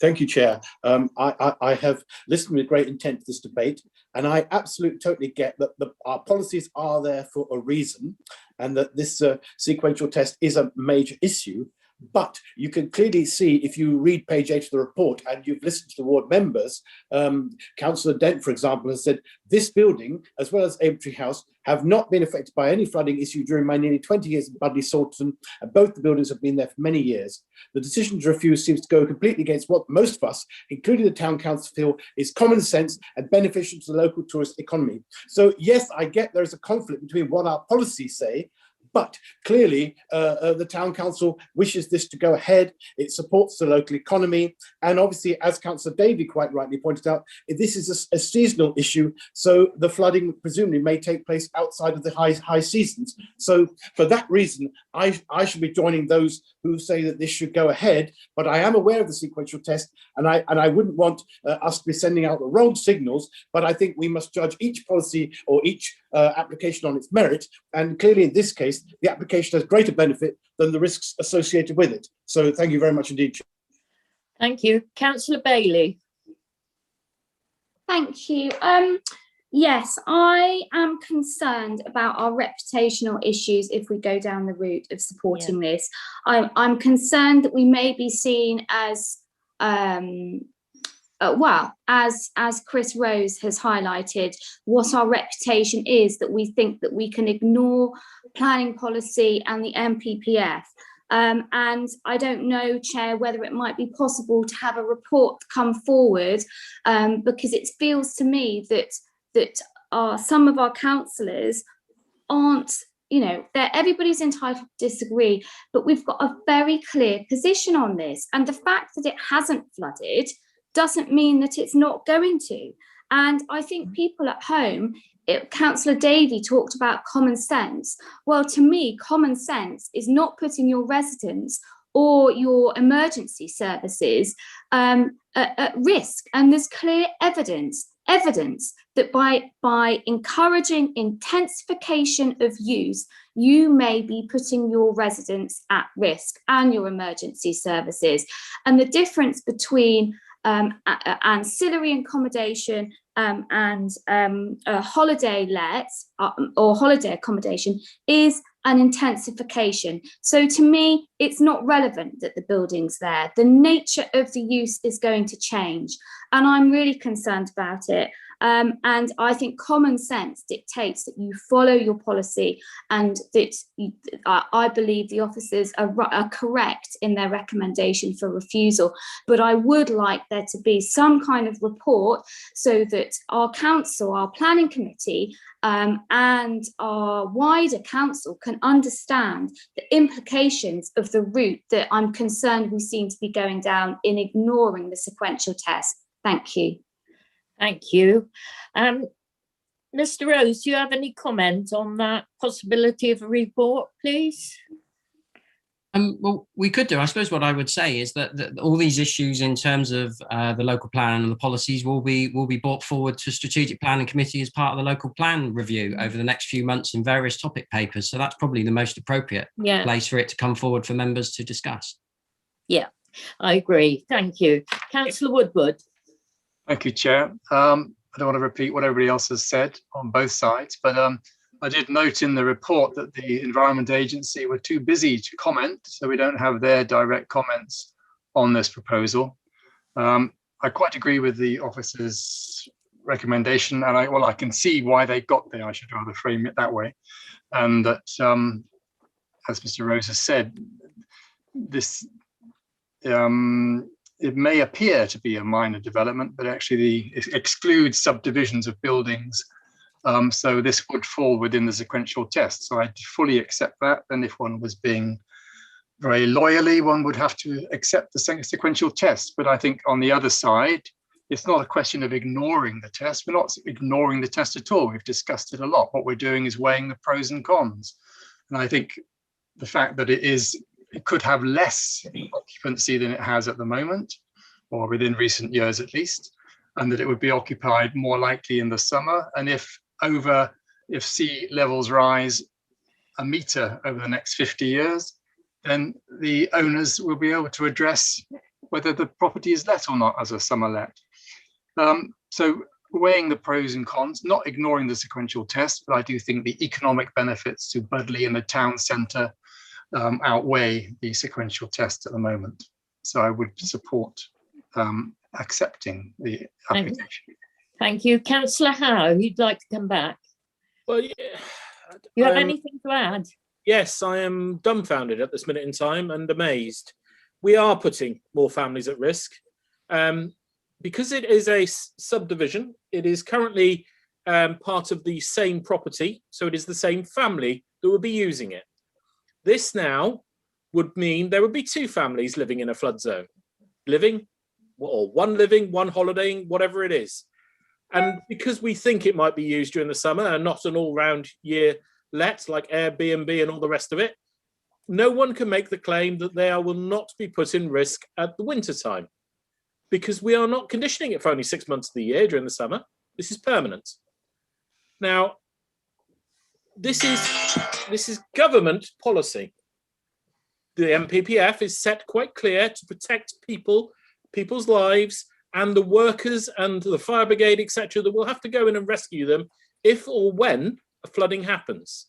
Thank you, Chair. I have listened with great intent to this debate, and I absolutely totally get that our policies are there for a reason, and that this sequential test is a major issue. But you can clearly see, if you read page 8 of the report and you've listened to the ward members, Councillor Dent, for example, has said, this building, as well as Abertree House, have not been affected by any flooding issue during my nearly 20 years in Budleigh Salterton, and both the buildings have been there for many years. The decision to refuse seems to go completely against what most of us, including the Town Council, feel is common sense and beneficial to the local tourist economy. So yes, I get there is a conflict between what our policies say, but clearly the Town Council wishes this to go ahead. It supports the local economy. And obviously, as Councillor Davey quite rightly pointed out, this is a seasonal issue. So the flooding presumably may take place outside of the high seasons. So for that reason, I should be joining those who say that this should go ahead. But I am aware of the sequential test, and I wouldn't want us to be sending out the wrong signals. But I think we must judge each policy or each application on its merit. And clearly in this case, the application has greater benefit than the risks associated with it. So thank you very much indeed. Thank you. Councillor Bailey. Thank you. Yes, I am concerned about our reputational issues if we go down the route of supporting this. I'm concerned that we may be seen as well, as Chris Rose has highlighted, what our reputation is, that we think that we can ignore planning policy and the NPPF. And I don't know, Chair, whether it might be possible to have a report come forward, because it feels to me that some of our councillors aren't you know, everybody's entitled to disagree, but we've got a very clear position on this. And the fact that it hasn't flooded doesn't mean that it's not going to. And I think people at home, Councillor Davey talked about common sense. Well, to me, common sense is not putting your residents or your emergency services at risk. And there's clear evidence that by encouraging intensification of use, you may be putting your residents at risk and your emergency services. And the difference between ancillary accommodation and holiday lets or holiday accommodation is an intensification. So to me, it's not relevant that the building's there. The nature of the use is going to change, and I'm really concerned about it. And I think common sense dictates that you follow your policy, and that I believe the officers are correct in their recommendation for refusal. But I would like there to be some kind of report so that our council, our planning committee, and our wider council can understand the implications of the route that I'm concerned we seem to be going down in ignoring the sequential test. Thank you. Thank you. Mr. Rose, do you have any comment on that possibility of a report, please? Well, we could do. I suppose what I would say is that all these issues in terms of the local plan and the policies will be brought forward to strategic planning committee as part of the local plan review over the next few months in various topic papers. So that's probably the most appropriate place for it to come forward for members to discuss. Yeah, I agree. Thank you. Councillor Woodward. Thank you, Chair. I don't want to repeat what everybody else has said on both sides, but I did note in the report that the Environment Agency were too busy to comment, so we don't have their direct comments on this proposal. I quite agree with the officer's recommendation, and I can see why they got there, I should rather frame it that way. And that, as Mr. Rose has said, this it may appear to be a minor development, but actually it excludes subdivisions of buildings. So this would fall within the sequential test. So I fully accept that. And if one was being very loyally, one would have to accept the sequential test. But I think on the other side, it's not a question of ignoring the test. We're not ignoring the test at all. We've discussed it a lot. What we're doing is weighing the pros and cons. And I think the fact that it could have less occupancy than it has at the moment, or within recent years at least, and that it would be occupied more likely in the summer. And if sea levels rise a metre over the next 50 years, then the owners will be able to address whether the property is let or not as a summer let. So weighing the pros and cons, not ignoring the sequential test, but I do think the economic benefits to Budleigh and the town centre outweigh the sequential test at the moment. So I would support accepting the application. Thank you. Councillor Howe, you'd like to come back? Well, yeah. You have anything to add? Yes, I am dumbfounded at this minute in time and amazed. We are putting more families at risk. Because it is a subdivision, it is currently part of the same property, so it is the same family that will be using it. This now would mean there would be two families living in a flood zone, one holidaying, whatever it is. And because we think it might be used during the summer and not an all-round year let like Airbnb and all the rest of it, no one can make the claim that they will not be put in risk at the winter time, because we are not conditioning it for only 6 months of the year during the summer. This is permanent. Now, this is government policy. The MPPF is set quite clear to protect people's lives, and the workers and the fire brigade, etc., that will have to go in and rescue them if or when a flooding happens.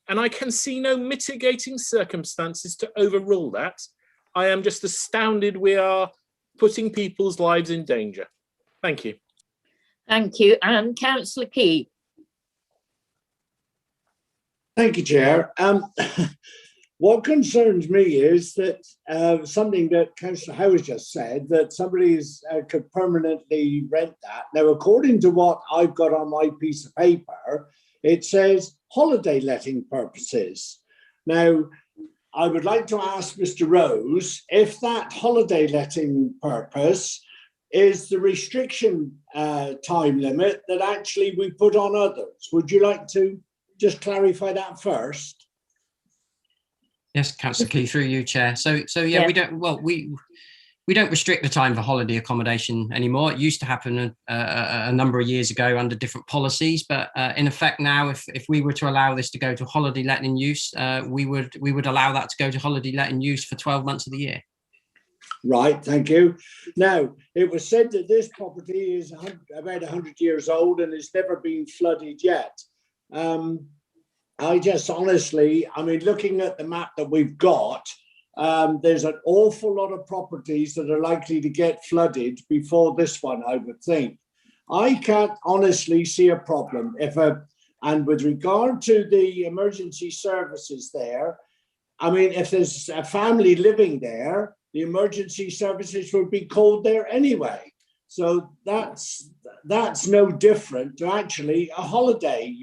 And I can see no mitigating circumstances to overrule that. I am just astounded we are putting people's lives in danger. Thank you. Thank you. And Councillor Key. Thank you, Chair. What concerns me is that something that Councillor Howard just said, that somebody could permanently rent that. Now, according to what I've got on my piece of paper, it says holiday letting purposes. Now, I would like to ask Mr. Rose if that holiday letting purpose is the restriction time limit that actually we put on others. Would you like to just clarify that first? Yes, Councillor Key, through you, Chair. So yeah, we don't restrict the time for holiday accommodation anymore. It used to happen a number of years ago under different policies, but in effect now, if we were to allow this to go to holiday letting use, we would allow that to go to holiday letting use for 12 months of the year. Right, thank you. Now, it was said that this property is about 100 years old and it's never been flooded yet. I just honestly, I mean, looking at the map that we've got, there's an awful lot of properties that are likely to get flooded before this one, I would think. I can't honestly see a problem and with regard to the emergency services there, I mean, if there's a family living there, the emergency services would be called there anyway. So that's no different to actually a holiday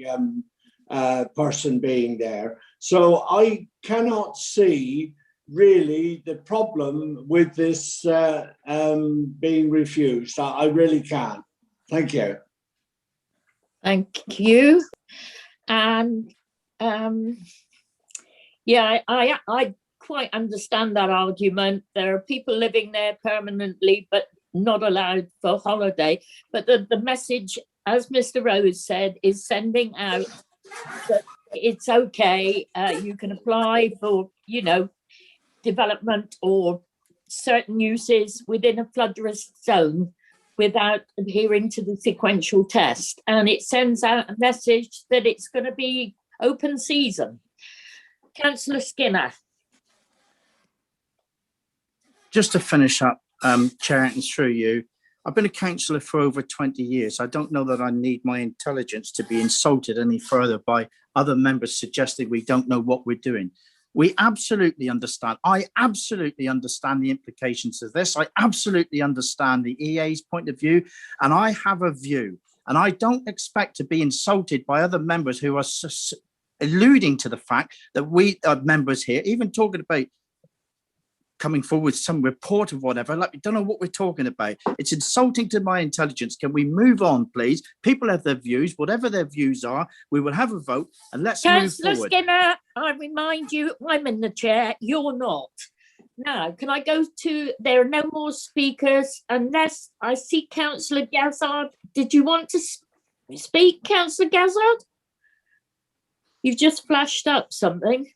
person being there. So I cannot see really the problem with this being refused. I really can't. Thank you. Thank you. And yeah, I quite understand that argument. There are people living there permanently, but not allowed for holiday. But the message, as Mr. Rose said, is sending out that it's okay. You can apply for, you know, development or certain uses within a flood risk zone without adhering to the sequential test. And it sends out a message that it's going to be open season. Councillor Skinner. Just to finish up, Chair, and through you, I've been a councillor for over 20 years. I don't know that I need my intelligence to be insulted any further by other members suggesting we don't know what we're doing. We absolutely understand. I absolutely understand the implications of this. I absolutely understand the EA's point of view, and I have a view. And I don't expect to be insulted by other members who are alluding to the fact that we are members here, even talking about coming forward with some report of whatever, like we don't know what we're talking about. It's insulting to my intelligence. Can we move on, please? People have their views, whatever their views are, we will have a vote and let's move forward. Skinner, I remind you, I'm in the chair, you're not. Now, can I go to, there are no more speakers unless I see Councillor Gazzard. Did you want to speak, Councillor Gazzard? You've just flashed up something.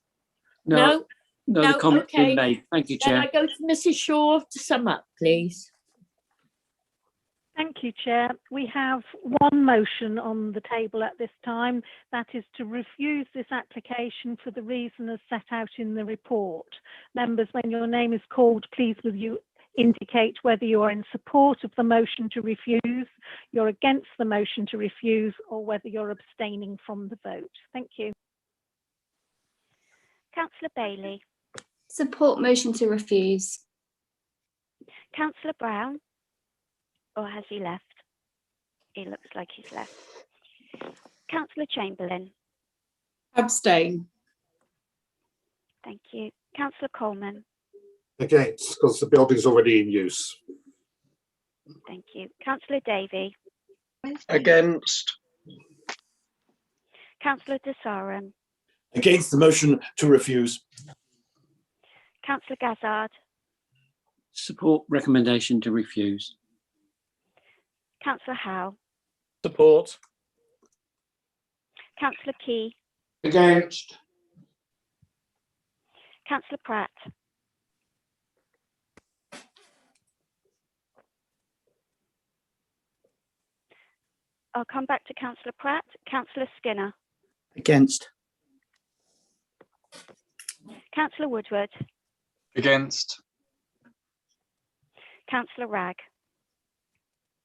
No? No, the comment's been made. Thank you, Chair. Then I go to Mrs. Shaw to sum up, please. Thank you, Chair. We have one motion on the table at this time. That is to refuse this application for the reason as set out in the report. Members, when your name is called, please will you indicate whether you are in support of the motion to refuse, you're against the motion to refuse, or whether you're abstaining from the vote. Thank you. Councillor Bailey. Support motion to refuse. Councillor Brown, or has he left? It looks like he's left. Councillor Chamberlain. Abstain. Thank you. Councillor Coleman. Against, because the building's already in use. Thank you. Councillor Davey. Against. Councillor De Saran. Against the motion to refuse. Councillor Gazzard. Support recommendation to refuse. Councillor Howe. Support. Councillor Key. Against. Councillor Pratt. I'll come back to Councillor Pratt. Councillor Skinner. Against. Councillor Woodward. Against. Councillor Ragg.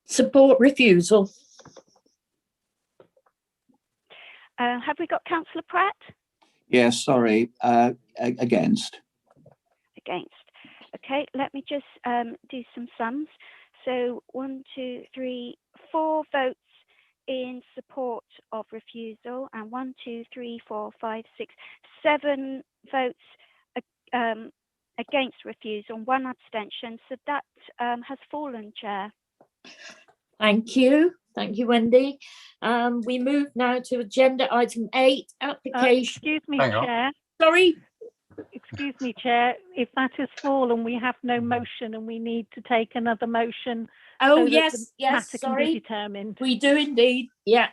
Support refusal. Have we got Councillor Pratt? Yes, sorry, against. Against. Okay, let me just do some sums. So 1, 2, 3, 4 votes in support of refusal, and 1, 2, 3, 4, 5, 6, 7 votes against refusal, and 1 abstention. So that has fallen, Chair. Thank you. Thank you, Wendy. We move now to agenda item 8, application. Excuse me, Hang on. Chair. Sorry. Excuse me, Chair. If that has fallen, we have no motion and we need to take another motion. Oh, so that yes, the yes, matter can be sorry. determined. We do indeed, yeah.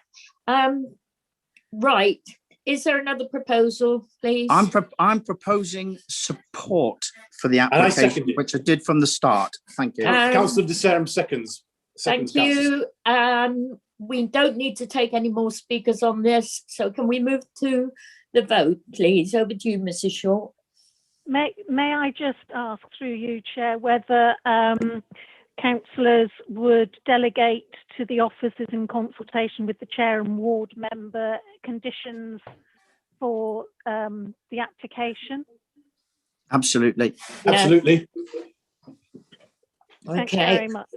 Right, is there another proposal, please? I'm proposing support for the I application, second it. which I did from the start. Thank you. Councillor De Serem seconds. Thank you. We don't need to take any more speakers on this, so can we move to the vote, please? Over to you, Mrs. Short. May I just ask through you, Chair, whether councillors would delegate to the officers in consultation with the chair and ward member conditions for the application? Absolutely. Absolutely. Thanks very much.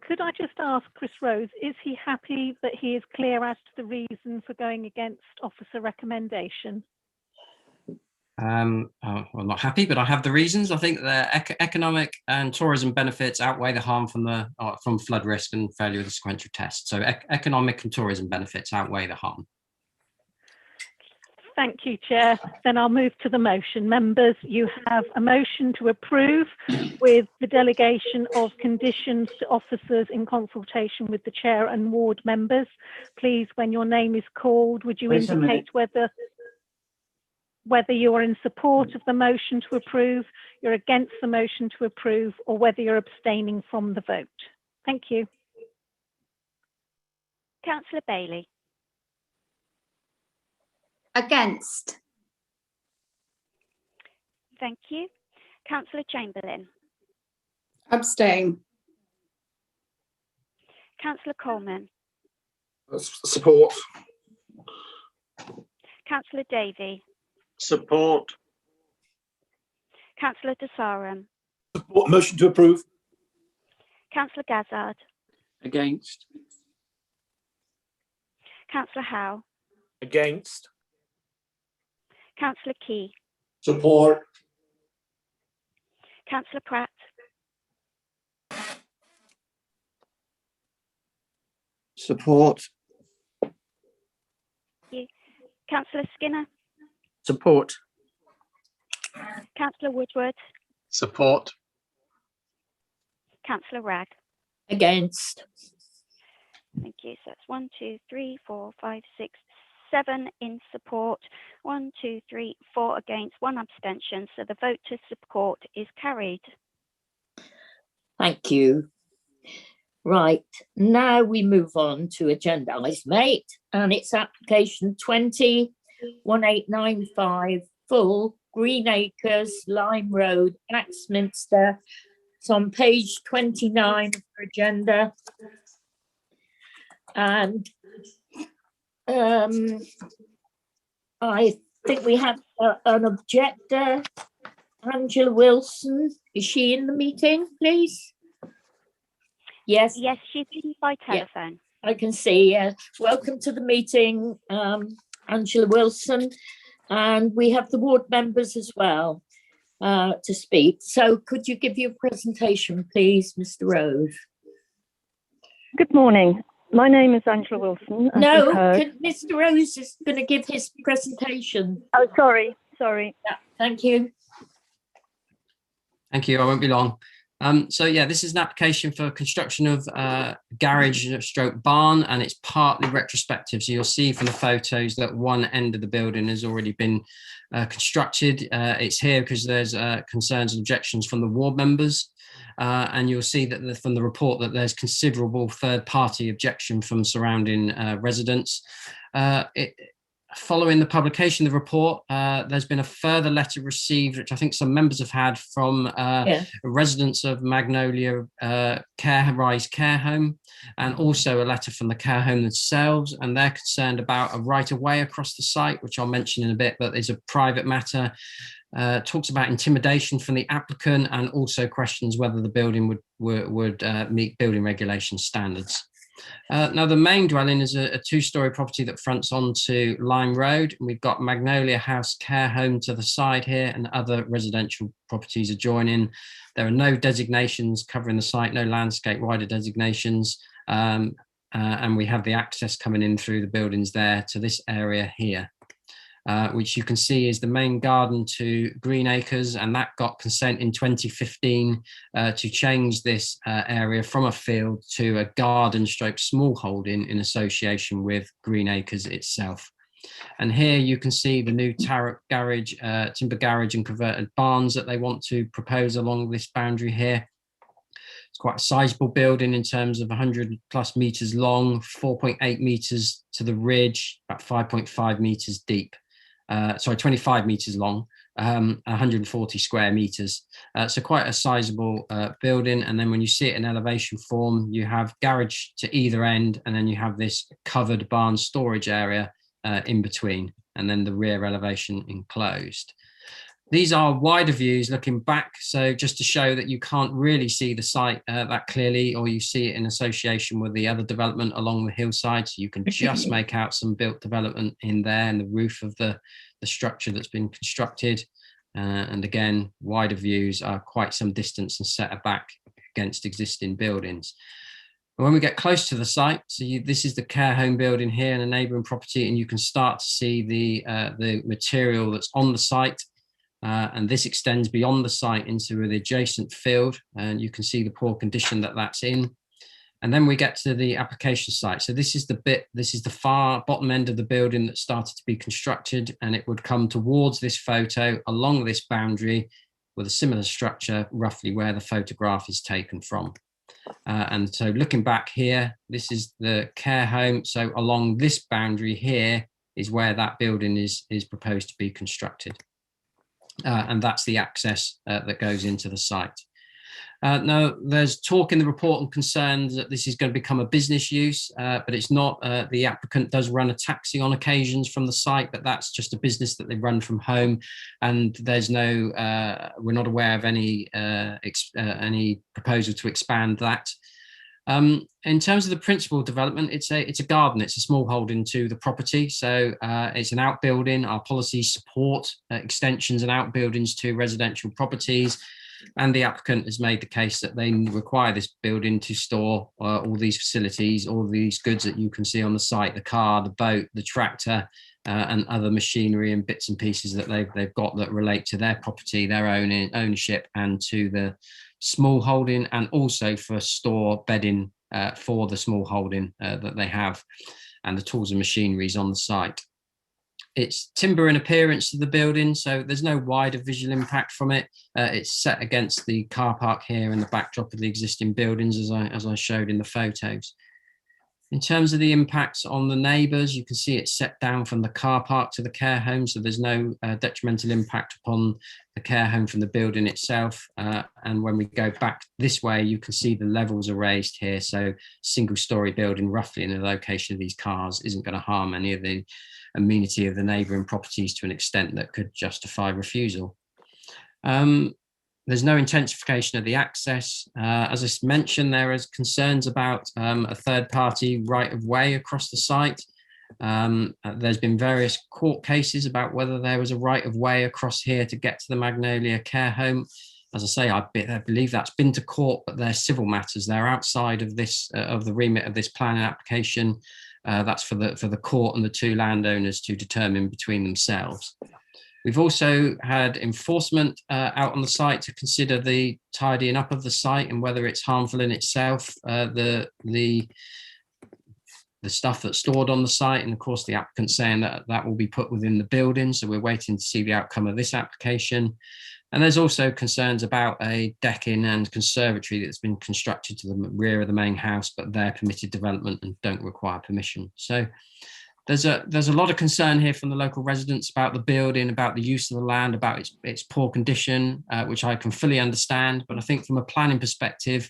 Could I just ask Chris Rose, is he happy that he is clear as to the reason for going against officer recommendation? Well, I'm not happy, but I have the reasons. I think the economic and tourism benefits outweigh the harm from flood risk and failure of the sequential test. So economic and tourism benefits outweigh the harm. Thank you, Chair. Then I'll move to the motion. Members, you have a motion to approve with the delegation of conditions to officers in consultation with the chair and ward members. Please, when your name is called, would you indicate whether you are in support of the motion to approve, you're against the motion to approve, or whether you're abstaining from the vote. Thank you. Councillor Bailey. Against. Thank you. Councillor Chamberlain. Abstain. Councillor Coleman. Support. Councillor Davey. Support. Councillor De Sarum. Support. Motion to approve. Councillor Gazzard. Against. Councillor Howe. Against. Councillor Key. Support. Councillor Pratt. Support. Thank you. Councillor Skinner. Support. Councillor Woodward. Support. Councillor Ragg. Against. Thank you. So it's 1, 2, 3, 4, 5, 6, 7 in support, 1, 2, 3, 4 against, 1 abstention. So the vote to support is carried. Thank you. Right, now we move on to agenda item 8, and it's application 201895 full Green Acres, Lime Road, Axminster. It's on page 29 of the agenda. And I think we have an objector, Angela Wilson. Is she in the meeting, please? Yes. Yes, she's in by telephone. I can see. Welcome to the meeting, Angela Wilson. And we have the ward members as well to speak. So could you give your presentation, please, Mr. Rose? Good morning. My name is Angela Wilson. No, Mr. Rose is going to give his presentation. Oh, sorry. Yeah, thank you. Thank you. I won't be long. So yeah, this is an application for construction of garage stroke barn, and it's partly retrospective. So you'll see from the photos that one end of the building has already been constructed. It's here because there's concerns and objections from the ward members. And you'll see that from the report that there's considerable third-party objection from surrounding residents. Following the publication of the report, there's been a further letter received, which I think some members have had from residents of Magnolia Rise Care Home, and also a letter from the care home themselves, and they're concerned about a right of way across the site, which I'll mention in a bit, but is a private matter. Talks about intimidation from the applicant, and also questions whether the building would meet building regulation standards. Now, the main dwelling is a two-storey property that fronts onto Lime Road. We've got Magnolia House Care Home to the side here, and other residential properties adjoining. There are no designations covering the site, no landscape wider designations, and we have the access coming in through the buildings there to this area here. Which you can see is the main garden to Greenacres, and that got consent in 2015 to change this area from a field to a garden stroke small holding in association with Greenacres itself. And here you can see the new timber garage and converted barns that they want to propose along this boundary here. It's quite a sizable building in terms of 100+ meters long, 4.8 meters to the ridge, about 5.5 meters deep. 25 meters long, 140 square meters. So quite a sizable building. And then when you see it in elevation form, you have garage to either end, and then you have this covered barn storage area in between, and then the rear elevation enclosed. These are wider views looking back, so just to show that you can't really see the site that clearly, or you see it in association with the other development along the hillside, so you can just make out some built development in there and the roof of the structure that's been constructed. And again, wider views are quite some distance and set back against existing buildings. And when we get close to the site, so this is the care home building here and a neighbouring property, and you can start to see the material that's on the site. And this extends beyond the site into the adjacent field, and you can see the poor condition that that's in. And then we get to the application site. So this is the far bottom end of the building that started to be constructed, and it would come towards this photo along this boundary with a similar structure, roughly where the photograph is taken from. And so looking back here, this is the care home. So along this boundary here is where that building is proposed to be constructed. And that's the access that goes into the site. Now, there's talk in the report and concerns that this is going to become a business use, but it's not. The applicant does run a taxi on occasions from the site, but that's just a business that they run from home. And there's no, we're not aware of any proposal to expand that. In terms of the principal development, it's a garden. It's a small holding to the property. So it's an outbuilding. Our policies support extensions and outbuildings to residential properties. And the applicant has made the case that they require this building to store all these facilities, all these goods that you can see on the site, the car, the boat, the tractor, and other machinery and bits and pieces that they've got that relate to their property, their own ownership, and to the small holding, and also for store bedding for the small holding that they have, and the tools and machineries on the site. It's timber in appearance to the building, so there's no wider visual impact from it. It's set against the car park here and the backdrop of the existing buildings, as I showed in the photos. In terms of the impacts on the neighbours, you can see it's set down from the car park to the care home, so there's no detrimental impact upon the care home from the building itself. And when we go back this way, you can see the levels are raised here, so single-storey building roughly in the location of these cars isn't going to harm any of the amenity of the neighbouring properties to an extent that could justify refusal. There's no intensification of the access. As I mentioned, there is concerns about a third-party right-of-way across the site. There's been various court cases about whether there was a right-of-way across here to get to the Magnolia care home. As I say, I believe that's been to court, but they're civil matters. They're outside of this of the remit of this planning application. That's for the court and the two landowners to determine between themselves. We've also had enforcement out on the site to consider the tidying up of the site and whether it's harmful in itself, the stuff that's stored on the site. And of course, the applicant's saying that will be put within the building. So we're waiting to see the outcome of this application. And there's also concerns about a decking and conservatory that's been constructed to the rear of the main house, but they're permitted development and don't require permission. So there's a lot of concern here from the local residents about the building, about the use of the land, about its poor condition, which I can fully understand. But I think from a planning perspective,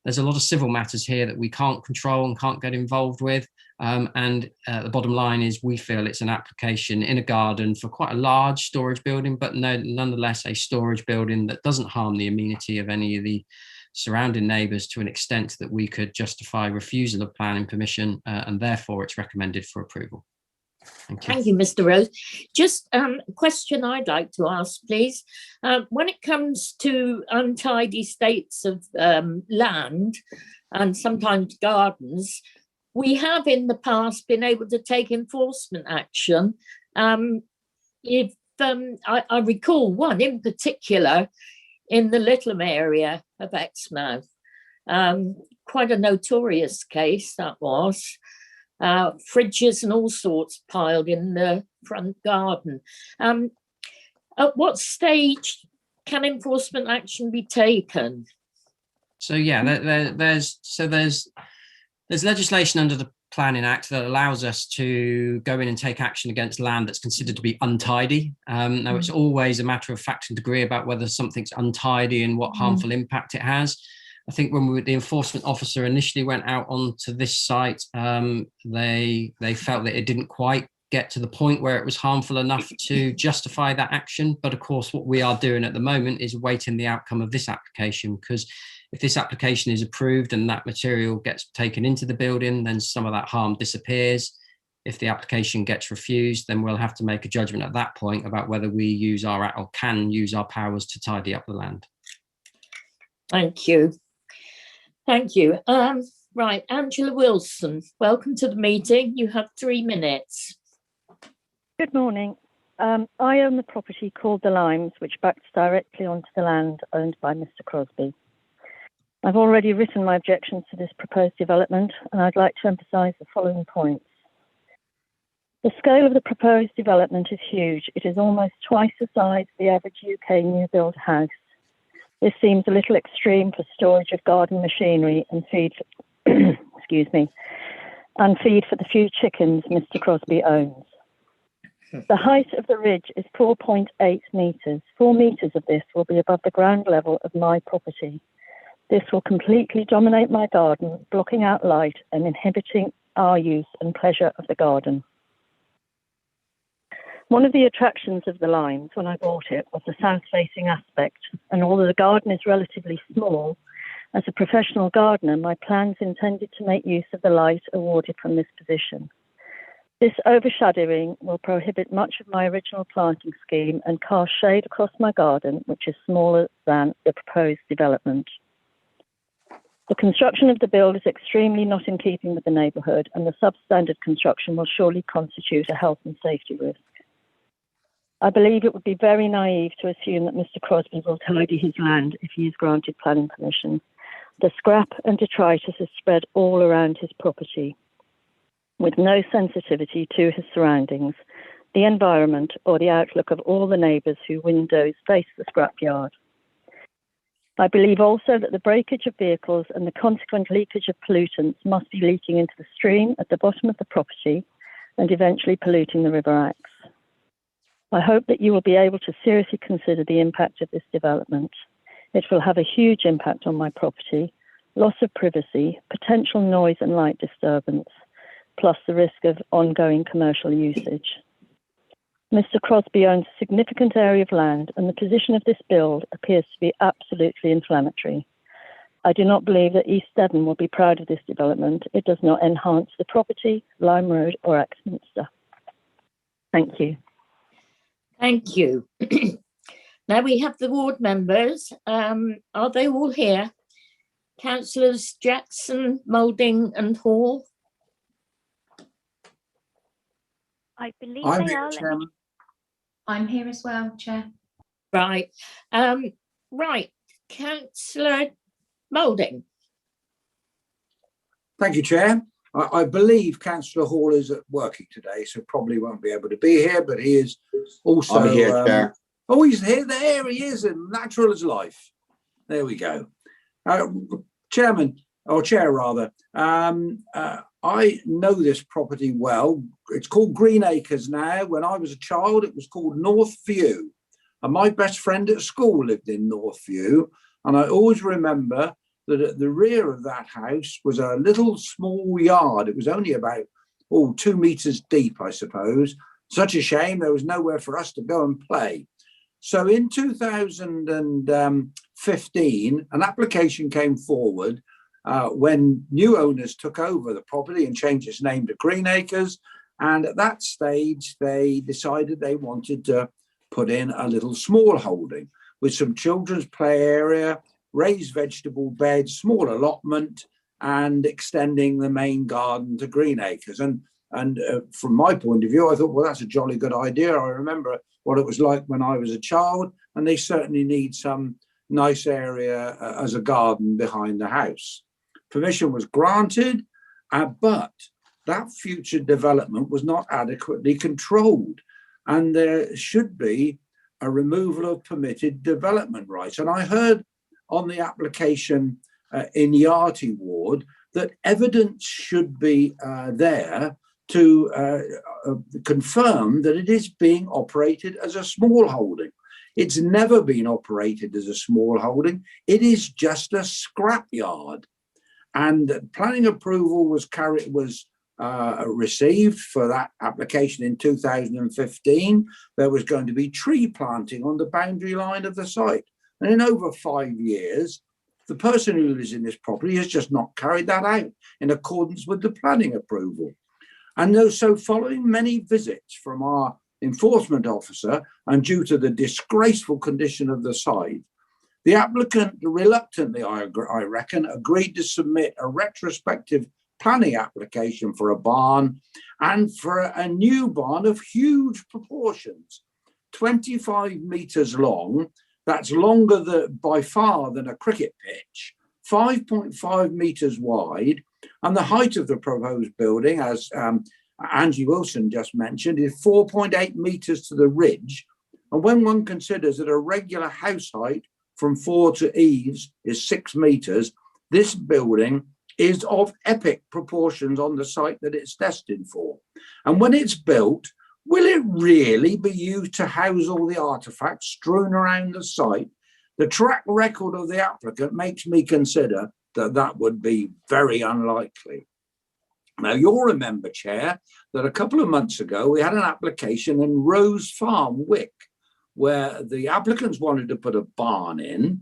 there's a lot of civil matters here that we can't control and can't get involved with. The bottom line is we feel it's an application in a garden for quite a large storage building, but nonetheless a storage building that doesn't harm the amenity of any of the surrounding neighbours to an extent that we could justify refusal of planning permission, and therefore it's recommended for approval. Thank you, Mr. Rose. Just a question I'd like to ask, please. When it comes to untidy states of land and sometimes gardens, we have in the past been able to take enforcement action. I recall one in particular in the Littleham area of Exmouth. Quite a notorious case that was. Fridges and all sorts piled in the front garden. At what stage can enforcement action be taken? So yeah, there's legislation under the Planning Act that allows us to go in and take action against land that's considered to be untidy. Now, it's always a matter of fact and degree about whether something's untidy and what harmful impact it has. I think when the enforcement officer initially went out onto this site, they felt that it didn't quite get to the point where it was harmful enough to justify that action. But of course, what we are doing at the moment is waiting the outcome of this application, because if this application is approved and that material gets taken into the building, then some of that harm disappears. If the application gets refused, then we'll have to make a judgment at that point about whether we use or can use our powers to tidy up the land. Thank you. Thank you. Right, Angela Wilson, welcome to the meeting. You have 3 minutes. Good morning. I own the property called The Limes, which backs directly onto the land owned by Mr. Crosby. I've already written my objections to this proposed development, and I'd like to emphasise the following points. The scale of the proposed development is huge. It is almost twice the size of the average UK new build house. This seems a little extreme for storage of garden machinery and feed for, and feed for the few chickens Mr. Crosby owns. The height of the ridge is 4.8 metres. 4 metres of this will be above the ground level of my property. This will completely dominate my garden, blocking out light and inhibiting our use and pleasure of the garden. One of the attractions of the Limes when I bought it was the south-facing aspect, and although the garden is relatively small, as a professional gardener, my plans intended to make use of the light awarded from this position. This overshadowing will prohibit much of my original planting scheme and cast shade across my garden, which is smaller than the proposed development. The construction of the build is extremely not in keeping with the neighbourhood, and the substandard construction will surely constitute a health and safety risk. I believe it would be very naive to assume that Mr. Crosby will tidy his land if he is granted planning permission. The scrap and detritus is spread all around his property, with no sensitivity to his surroundings, the environment, or the outlook of all the neighbours whose windows face the scrapyard. I believe also that the breakage of vehicles and the consequent leakage of pollutants must be leaking into the stream at the bottom of the property and eventually polluting the River Axe. I hope that you will be able to seriously consider the impact of this development. It will have a huge impact on my property, loss of privacy, potential noise and light disturbance, plus the risk of ongoing commercial usage. Mr. Crosby owns a significant area of land, and the position of this build appears to be absolutely inflammatory. I do not believe that East Devon will be proud of this development. It does not enhance the property, Lime Road or Axminster. Thank you. Thank you. Now we have the ward members. Are they all here? Councillors Jackson, Moulding and Hall? I believe I'm they here, are. Chairman. I'm here as well, Chair. Right. Right. Councillor Moulding. Thank you, Chair. I believe Councillor Hall is working today, so probably won't be able to be here, but he is also... I'm here, Chair. Oh, he's here. There he is, and natural as life. There we go. Chairman, or Chair rather, I know this property well. It's called Green Acres now. When I was a child, it was called North View. And my best friend at school lived in North View. And I always remember that at the rear of that house was a little small yard. It was only about 2 meters deep, I suppose. Such a shame there was nowhere for us to go and play. So in 2015, an application came forward when new owners took over the property and changed its name to Green Acres. And at that stage, they decided they wanted to put in a little small holding with some children's play area, raised vegetable beds, small allotment, and extending the main garden to Green Acres. And from my point of view, I thought, well, that's a jolly good idea. I remember what it was like when I was a child, and they certainly need some nice area as a garden behind the house. Permission was granted, but that future development was not adequately controlled, and there should be a removal of permitted development rights. And I heard on the application in Yardley Ward that evidence should be there to confirm that it is being operated as a small holding. It's never been operated as a small holding. It is just a scrapyard. And planning approval was received for that application in 2015. There was going to be tree planting on the boundary line of the site. And in over 5 years, the person who lives in this property has just not carried that out in accordance with the planning approval. And so following many visits from our enforcement officer and due to the disgraceful condition of the site, the applicant reluctantly, I reckon, agreed to submit a retrospective planning application for a barn and for a new barn of huge proportions, 25 meters long. That's longer by far than a cricket pitch, 5.5 meters wide, and the height of the proposed building, as Angie Wilson just mentioned, is 4.8 meters to the ridge. And when one considers that a regular house height from floor to eaves is 6 meters, this building is of epic proportions on the site that it's destined for. And when it's built, will it really be used to house all the artifacts strewn around the site? The track record of the applicant makes me consider that that would be very unlikely. Now, you'll remember, Chair, that a couple of months ago, we had an application in Rose Farm, Wick, where the applicants wanted to put a barn in,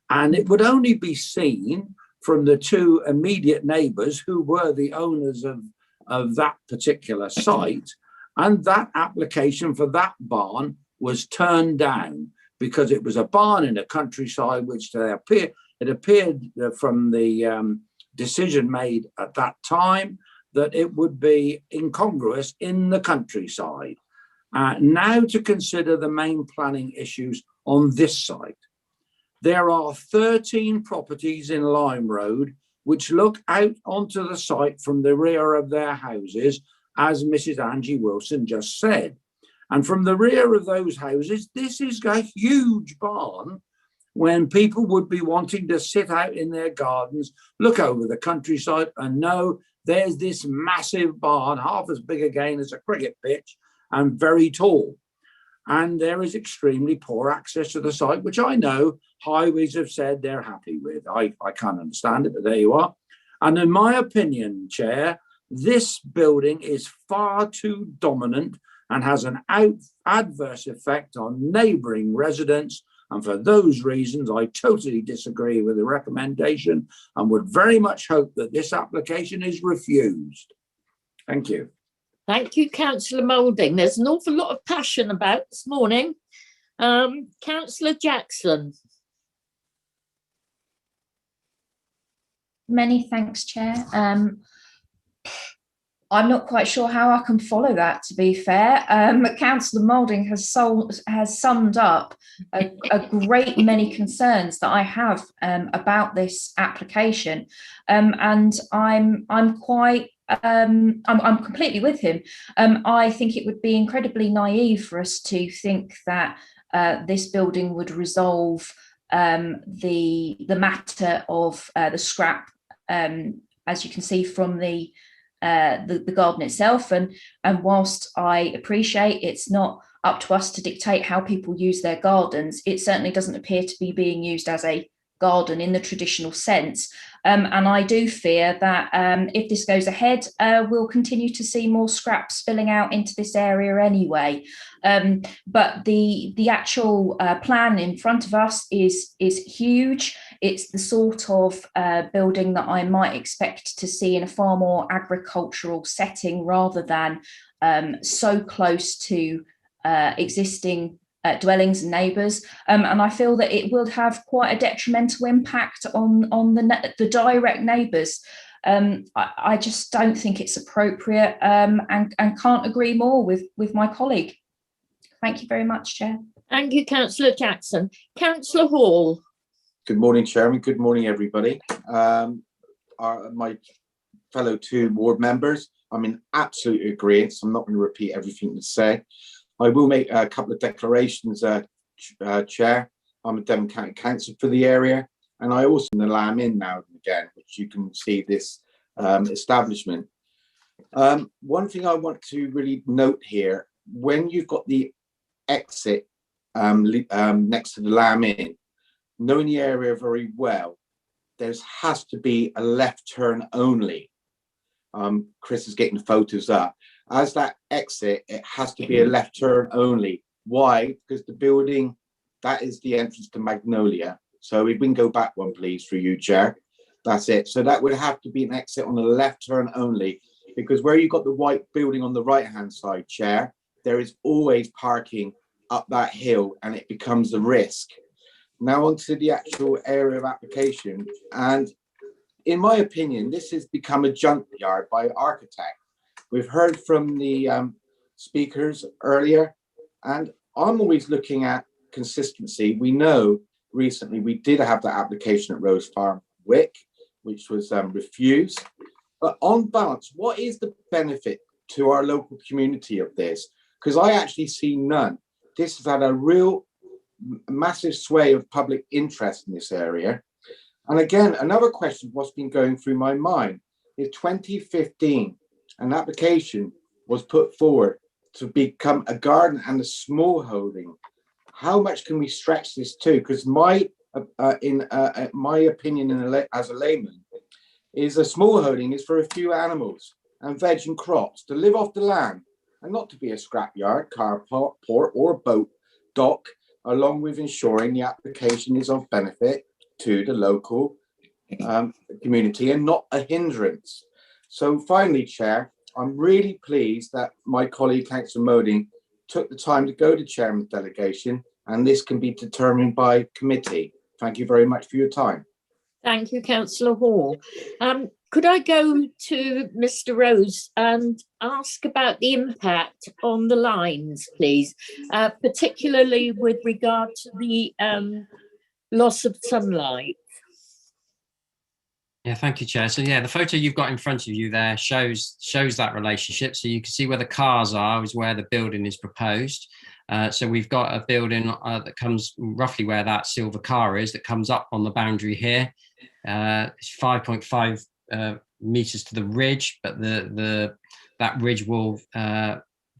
and it would only be seen from the two immediate neighbours who were the owners of that particular site. And that application for that barn was turned down because it was a barn in the countryside, which it appeared from the decision made at that time that it would be incongruous in the countryside. Now to consider the main planning issues on this site. There are 13 properties in Lime Road which look out onto the site from the rear of their houses, as Mrs. Angie Wilson just said. And from the rear of those houses, this is a huge barn when people would be wanting to sit out in their gardens, look over the countryside and know there's this massive barn, half as big again as a cricket pitch and very tall. And there is extremely poor access to the site, which I know Highways have said they're happy with. I can't understand it, but there you are. And in my opinion, Chair, this building is far too dominant and has an adverse effect on neighbouring residents. And for those reasons, I totally disagree with the recommendation and would very much hope that this application is refused. Thank you. Thank you, Councillor Moulding. There's an awful lot of passion about this morning. Councillor Jackson. Many thanks, Chair. I'm not quite sure how I can follow that, to be fair. Councillor Moulding has summed up a great many concerns that I have about this application, and I'm completely with him. I think it would be incredibly naive for us to think that this building would resolve the matter of the scrap. As you can see from the the garden itself. And whilst I appreciate it's not up to us to dictate how people use their gardens, it certainly doesn't appear to be being used as a garden in the traditional sense. And I do fear that if this goes ahead, we'll continue to see more scrap spilling out into this area anyway. But the actual plan in front of us is huge. It's the sort of building that I might expect to see in a far more agricultural setting rather than so close to existing dwellings and neighbours, and I feel that it will have quite a detrimental impact on the direct neighbours. I just don't think it's appropriate, and can't agree more with my colleague. Thank you very much, Chair. Thank you, Councillor Jackson. Councillor Hall. Good morning, Chairman. Good morning, everybody. My fellow two ward members, I'm in absolute agreement. So I'm not going to repeat everything you say. I will make a couple of declarations, Chair. I'm a Devon County Council for the area, and I also in the Lamb Inn now and again, which you can see this establishment. One thing I want to really note here, when you've got the exit next to the Lamb Inn, knowing the area very well, there has to be a left turn only. Chris is getting the photos up. As that exit, it has to be a left turn only. Why? Because the building, that is the entrance to Magnolia. So if we can go back one, please, through you, Chair. That's it. So that would have to be an exit on the left turn only, because where you've got the white building on the right-hand side, Chair, there is always parking up that hill and it becomes a risk. Now onto the actual area of application. And in my opinion, this has become a junkyard by architect. We've heard from the speakers earlier, and I'm always looking at consistency. We know recently we did have that application at Rose Farm, Wick, which was refused. But on balance, what is the benefit to our local community of this? Because I actually see none. This has had a real massive sway of public interest in this area. And again, another question, what's been going through my mind is 2015. An application was put forward to become a garden and a small holding. How much can we stretch this to? Because my opinion as a layman is a small holding is for a few animals and veg and crops to live off the land and not to be a scrapyard, car port or a boat dock, along with ensuring the application is of benefit to the local community and not a hindrance. So finally, Chair, I'm really pleased that my colleague, Councillor Moding, took the time to go to Chairman's delegation, and this can be determined by committee. Thank you very much for your time. Thank you, Councillor Hall. Could I go to Mr. Rose and ask about the impact on the lines, please, particularly with regard to the loss of sunlight? Yeah, thank you, Chair. So yeah, the photo you've got in front of you there shows that relationship. So you can see where the cars are is where the building is proposed. So we've got a building that comes roughly where that silver car is, that comes up on the boundary here. It's 5.5 meters to the ridge, but that ridge will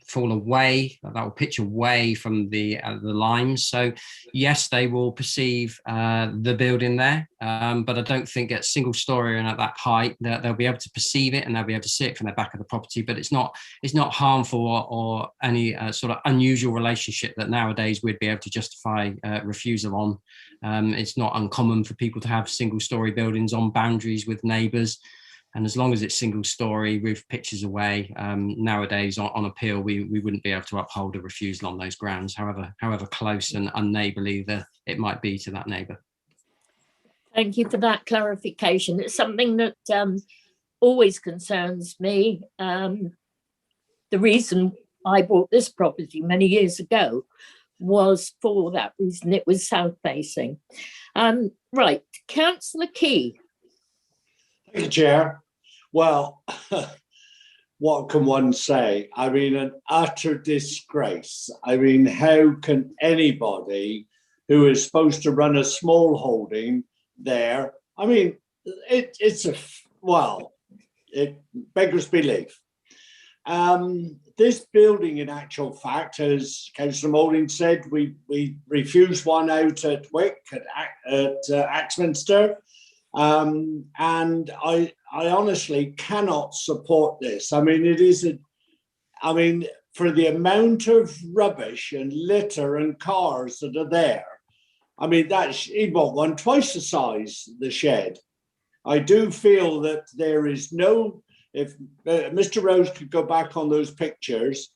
fall away, that will pitch away from the limes. So yes, they will perceive the building there, but I don't think at single story and at that height that they'll be able to perceive it and they'll be able to see it from the back of the property. But it's not harmful or any sort of unusual relationship that nowadays we'd be able to justify refusal on. It's not uncommon for people to have single story buildings on boundaries with neighbours. And as long as it's single story with pitches away, nowadays on appeal, we wouldn't be able to uphold a refusal on those grounds, however close and unneighbourly it might be to that neighbour. Thank you for that clarification. It's something that always concerns me. The reason I bought this property many years ago was for that reason. It was south facing. Right, Councillor Key. Thank you, Chair. Well, what can one say? I mean, an utter disgrace. I mean, how can anybody who is supposed to run a small holding there, I mean, it's a, well, it beggars belief. This building, in actual fact, as Councillor Moulding said, we refused one out at Wick at Axminster, and I honestly cannot support this. I mean, it is for the amount of rubbish and litter and cars that are there, I mean, he bought one twice the size, the shed. I do feel that there is no, if Mr. Rose could go back on those pictures,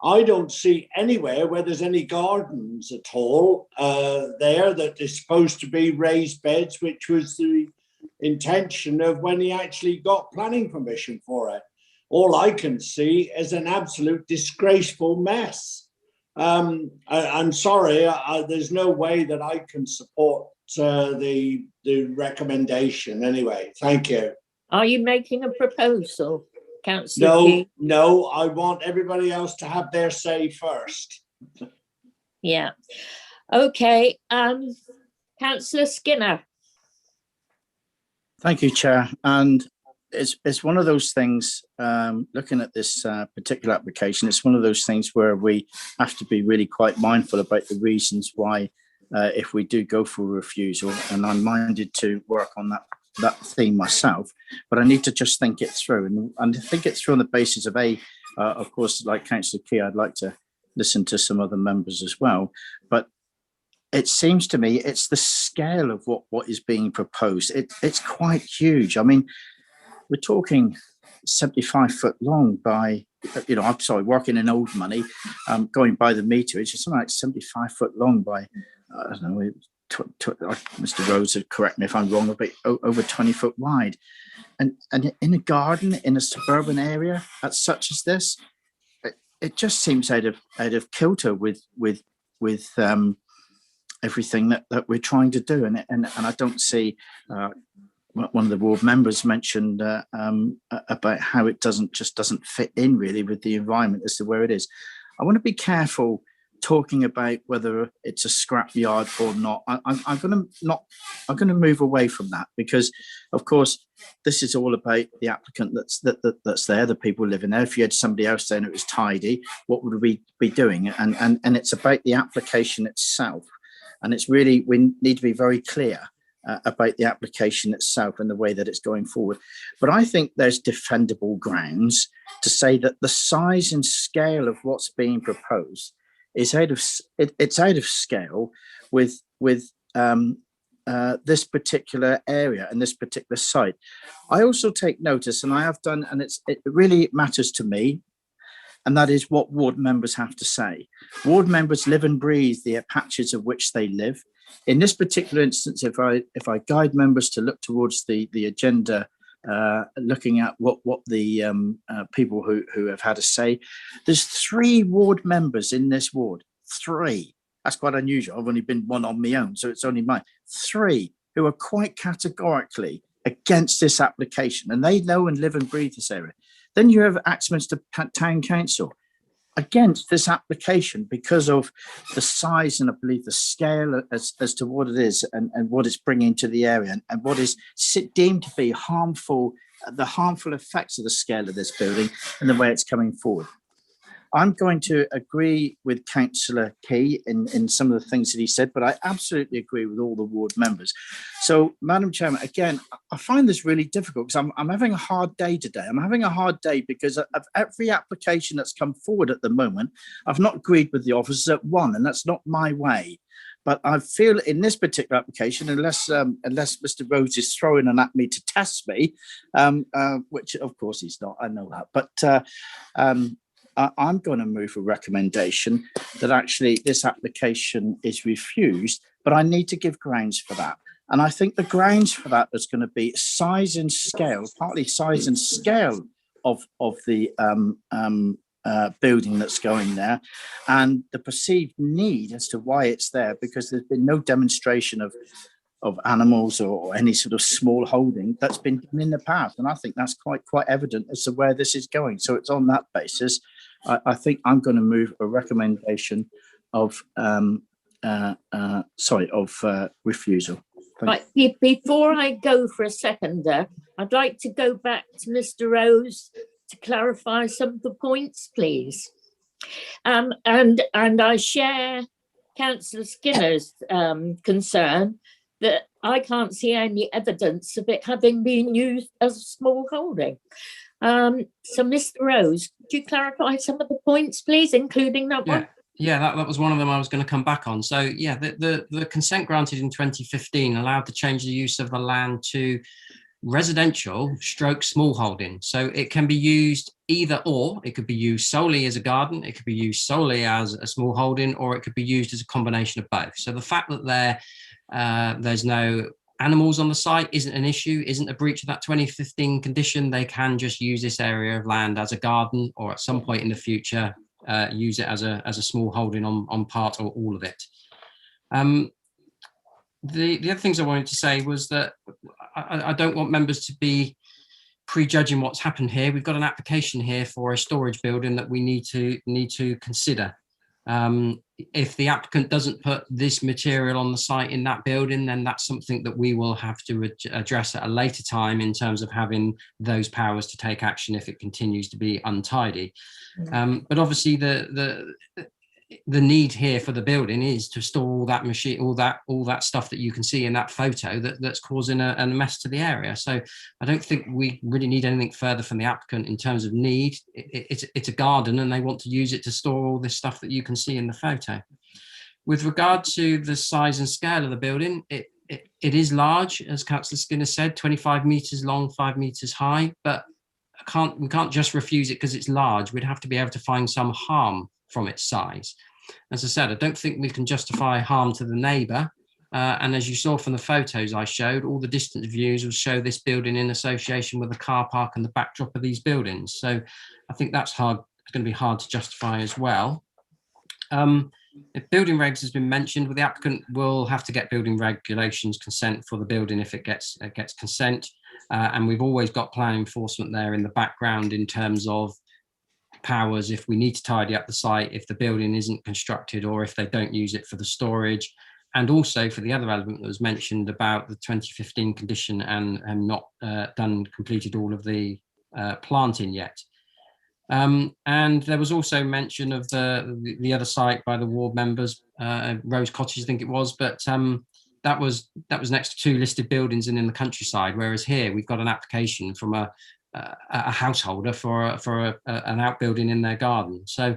I don't see anywhere where there's any gardens at all there that is supposed to be raised beds, which was the intention of when he actually got planning permission for it. All I can see is an absolute disgraceful mess. I'm sorry, there's no way that I can support the recommendation anyway. Thank you. Are you making a proposal, Councillor Key? No, I want everybody else to have their say first. Yeah. Okay. Councillor Skinner. Thank you, Chair. And it's one of those things, looking at this particular application, it's one of those things where we have to be really quite mindful about the reasons why, if we do go for refusal, and I'm minded to work on that theme myself, but I need to just think it through and think it through on the basis of of course, like Councillor Key, I'd like to listen to some other members as well, but it seems to me it's the scale of what is being proposed. It's quite huge. I mean, we're talking 75 foot long by, I'm sorry, working in old money, going by the meter, it's something like 75 foot long by, I don't know, Mr. Rhodes would correct me if I'm wrong, but over 20 foot wide. And in a garden, in a suburban area, at such as this, it just seems out of kilter with everything that we're trying to do. And I don't see, one of the ward members mentioned about how it doesn't fit in really with the environment as to where it is. I want to be careful talking about whether it's a scrap yard or not. I'm going to move away from that, because of course this is all about the applicant that's there, the people living there. If you had somebody else saying it was tidy, what would we be doing? And it's about the application itself, and it's really, we need to be very clear about the application itself and the way that it's going forward. But I think there's defendable grounds to say that the size and scale of what's being proposed is out of scale with this particular area and this particular site. I also take notice, and I have done, and it really matters to me, and that is what ward members have to say. Ward members live and breathe the patches of which they live. In this particular instance, if I guide members to look towards the agenda, looking at what the people who have had a say, there's 3 ward members in this ward. 3. That's quite unusual. I've only been one on my own, so it's only mine. 3 who are quite categorically against this application, and they know and live and breathe this area. Then you have Axminster Town Council against this application because of the size and I believe the scale as to what it is and what it's bringing to the area and what is deemed to be harmful, the harmful effects of the scale of this building and the way it's coming forward. I'm going to agree with Councillor Key in some of the things that he said, but I absolutely agree with all the ward members. So, Madam Chairman, again, I find this really difficult because I'm having a hard day today. I'm having a hard day because of every application that's come forward at the moment, I've not agreed with the officers at one, and that's not my way. But I feel in this particular application, unless Mr. Rhodes is throwing it at me to test me, which of course he's not, I know that, but I'm going to move a recommendation that actually this application is refused, but I need to give grounds for that. And I think the grounds for that is going to be size and scale, partly size and scale of the building that's going there, and the perceived need as to why it's there, because there's been no demonstration of animals or any sort of small holding that's been done in the past. And I think that's quite evident as to where this is going. So it's on that basis, I think I'm going to move a recommendation of refusal. Right, before I go for a seconder, I'd like to go back to Mr. Rose to clarify some of the points, please. And I share Councillor Skinner's concern that I can't see any evidence of it having been used as a small holding. So, Mr. Rose, could you clarify some of the points, please, including that one? Yeah, that was one of them I was going to come back on. So yeah, the consent granted in 2015 allowed the change the use of the land to residential stroke small holding. So it can be used either or. It could be used solely as a garden, it could be used solely as a small holding, or it could be used as a combination of both. So the fact that there's no animals on the site isn't an issue, isn't a breach of that 2015 condition. They can just use this area of land as a garden, or at some point in the future use it as a small holding on part or all of it. The other things I wanted to say was that I don't want members to be prejudging what's happened here. We've got an application here for a storage building that we need to consider. If the applicant doesn't put this material on the site in that building, then that's something that we will have to address at a later time in terms of having those powers to take action if it continues to be untidy. But obviously the need here for the building is to store all that machine, all that stuff that you can see in that photo that's causing a mess to the area. So I don't think we really need anything further from the applicant in terms of need. It's a garden and they want to use it to store all this stuff that you can see in the photo. With regard to the size and scale of the building, it is large, as Councillor Skinner said, 25 metres long, 5 metres high, but we can't just refuse it because it's large. We'd have to be able to find some harm from its size. As I said, I don't think we can justify harm to the neighbour. And as you saw from the photos I showed, all the distant views will show this building in association with the car park and the backdrop of these buildings. So I think that's hard. It's going to be hard to justify as well. If building regs has been mentioned, well, the applicant will have to get building regulations consent for the building if it gets consent. And we've always got plan enforcement there in the background in terms of powers if we need to tidy up the site, if the building isn't constructed or if they don't use it for the storage, and also for the other element that was mentioned about the 2015 condition and not completed all of the planting yet. And there was also mention of the other site by the ward members, Rose Cottage I think it was, but that was next to 2 listed buildings and in the countryside, whereas here we've got an application from a householder for an outbuilding in their garden. So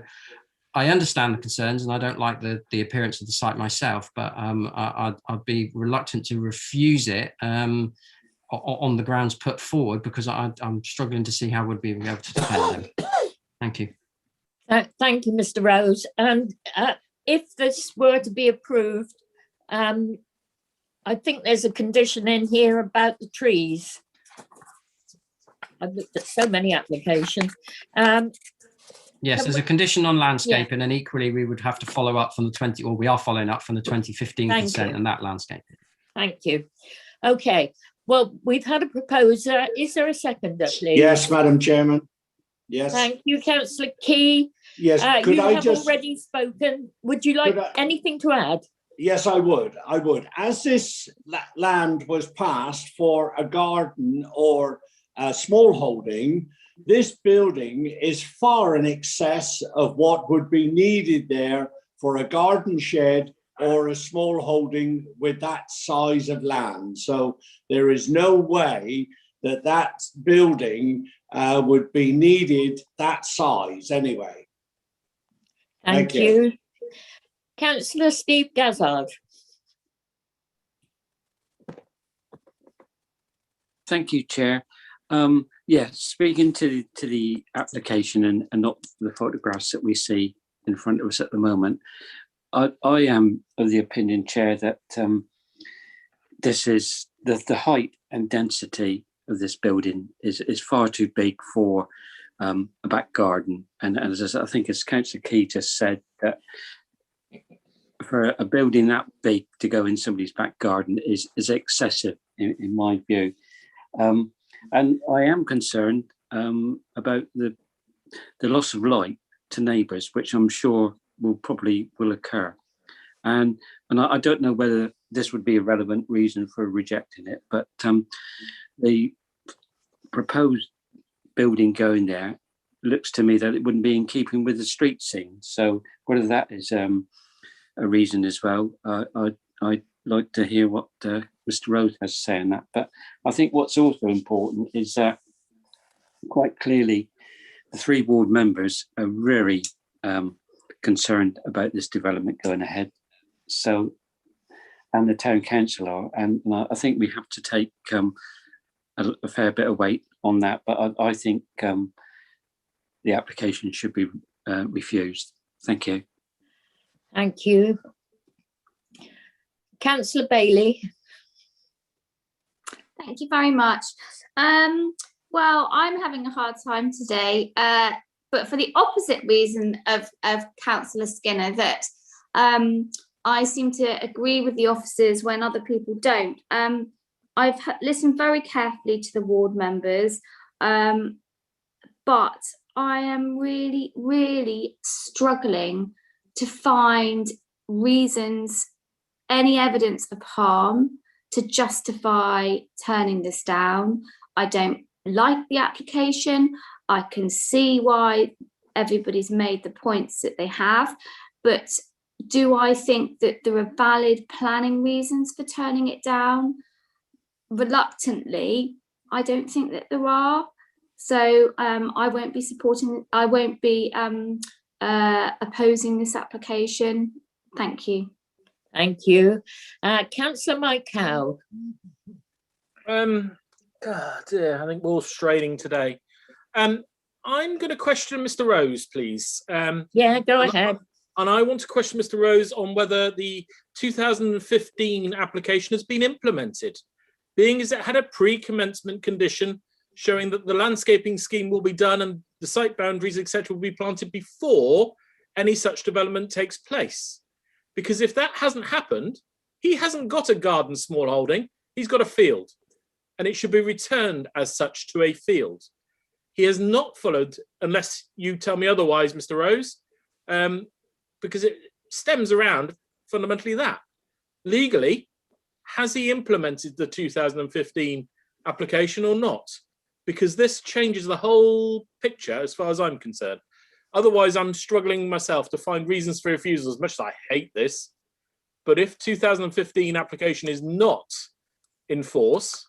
I understand the concerns and I don't like the appearance of the site myself, but I'd be reluctant to refuse it on the grounds put forward because I'm struggling to see how we'd be able to defend them. Thank you. Thank you, Mr. Rose. And if this were to be approved, I think there's a condition in here about the trees. I've looked at so many applications. Yes, there's a condition on landscaping, and equally we would have to follow up from we are following up from the 2015 consent and that landscaping. Thank you. Okay, well, we've had a proposer. Is there a seconder, please? Yes, Madam Chairman. Yes. Thank you, Councillor Key. Yes, could you I have just already spoken. Would you like anything to add? Yes, I would. As this land was passed for a garden or a small holding, this building is far in excess of what would be needed there for a garden shed or a small holding with that size of land. So there is no way that building would be needed that size anyway. Thank you. Councillor Steve Gazzard. Thank you, Chair. Yes, speaking to the application and not the photographs that we see in front of us at the moment, I am of the opinion, Chair, that this is the height and density of this building is far too big for a back garden. And as I think as Councillor Key just said, that for a building that big to go in somebody's back garden is excessive in my view. And I am concerned about the loss of light to neighbours, which I'm sure will occur. And I don't know whether this would be a relevant reason for rejecting it, but the proposed building going there looks to me that it wouldn't be in keeping with the street scene. So whether that is a reason as well, I'd like to hear what Mr. Rose has to say on that. But I think what's also important is that quite clearly the 3 ward members are very concerned about this development going ahead. So, and the town councillor, and I think we have to take a fair bit of weight on that. But I think the application should be refused. Thank you. Thank you. Councillor Bailey. Thank you very much. Well, I'm having a hard time today, but for the opposite reason of Councillor Skinner, that I seem to agree with the officers when other people don't. I've listened very carefully to the ward members, but I am really, really struggling to find reasons, any evidence of harm to justify turning this down. I don't like the application. I can see why everybody's made the points that they have, but do I think that there are valid planning reasons for turning it down? Reluctantly, I don't think that there are. So I won't be opposing this application. Thank you. Thank you. Councillor Mike Howe. God, dear, I think we're all straining today. I'm going to question Mr. Rose, please. Yeah, go ahead. And I want to question Mr. Rose on whether the 2015 application has been implemented, being as it had a pre-commencement condition showing that the landscaping scheme will be done and the site boundaries, etc., will be planted before any such development takes place. Because if that hasn't happened, he hasn't got a garden small holding, he's got a field, and it should be returned as such to a field. He has not followed, unless you tell me otherwise, Mr. Rose, because it stems around fundamentally that. Legally, has he implemented the 2015 application or not? Because this changes the whole picture as far as I'm concerned. Otherwise, I'm struggling myself to find reasons for refusal, as much as I hate this. But if 2015 application is not in force,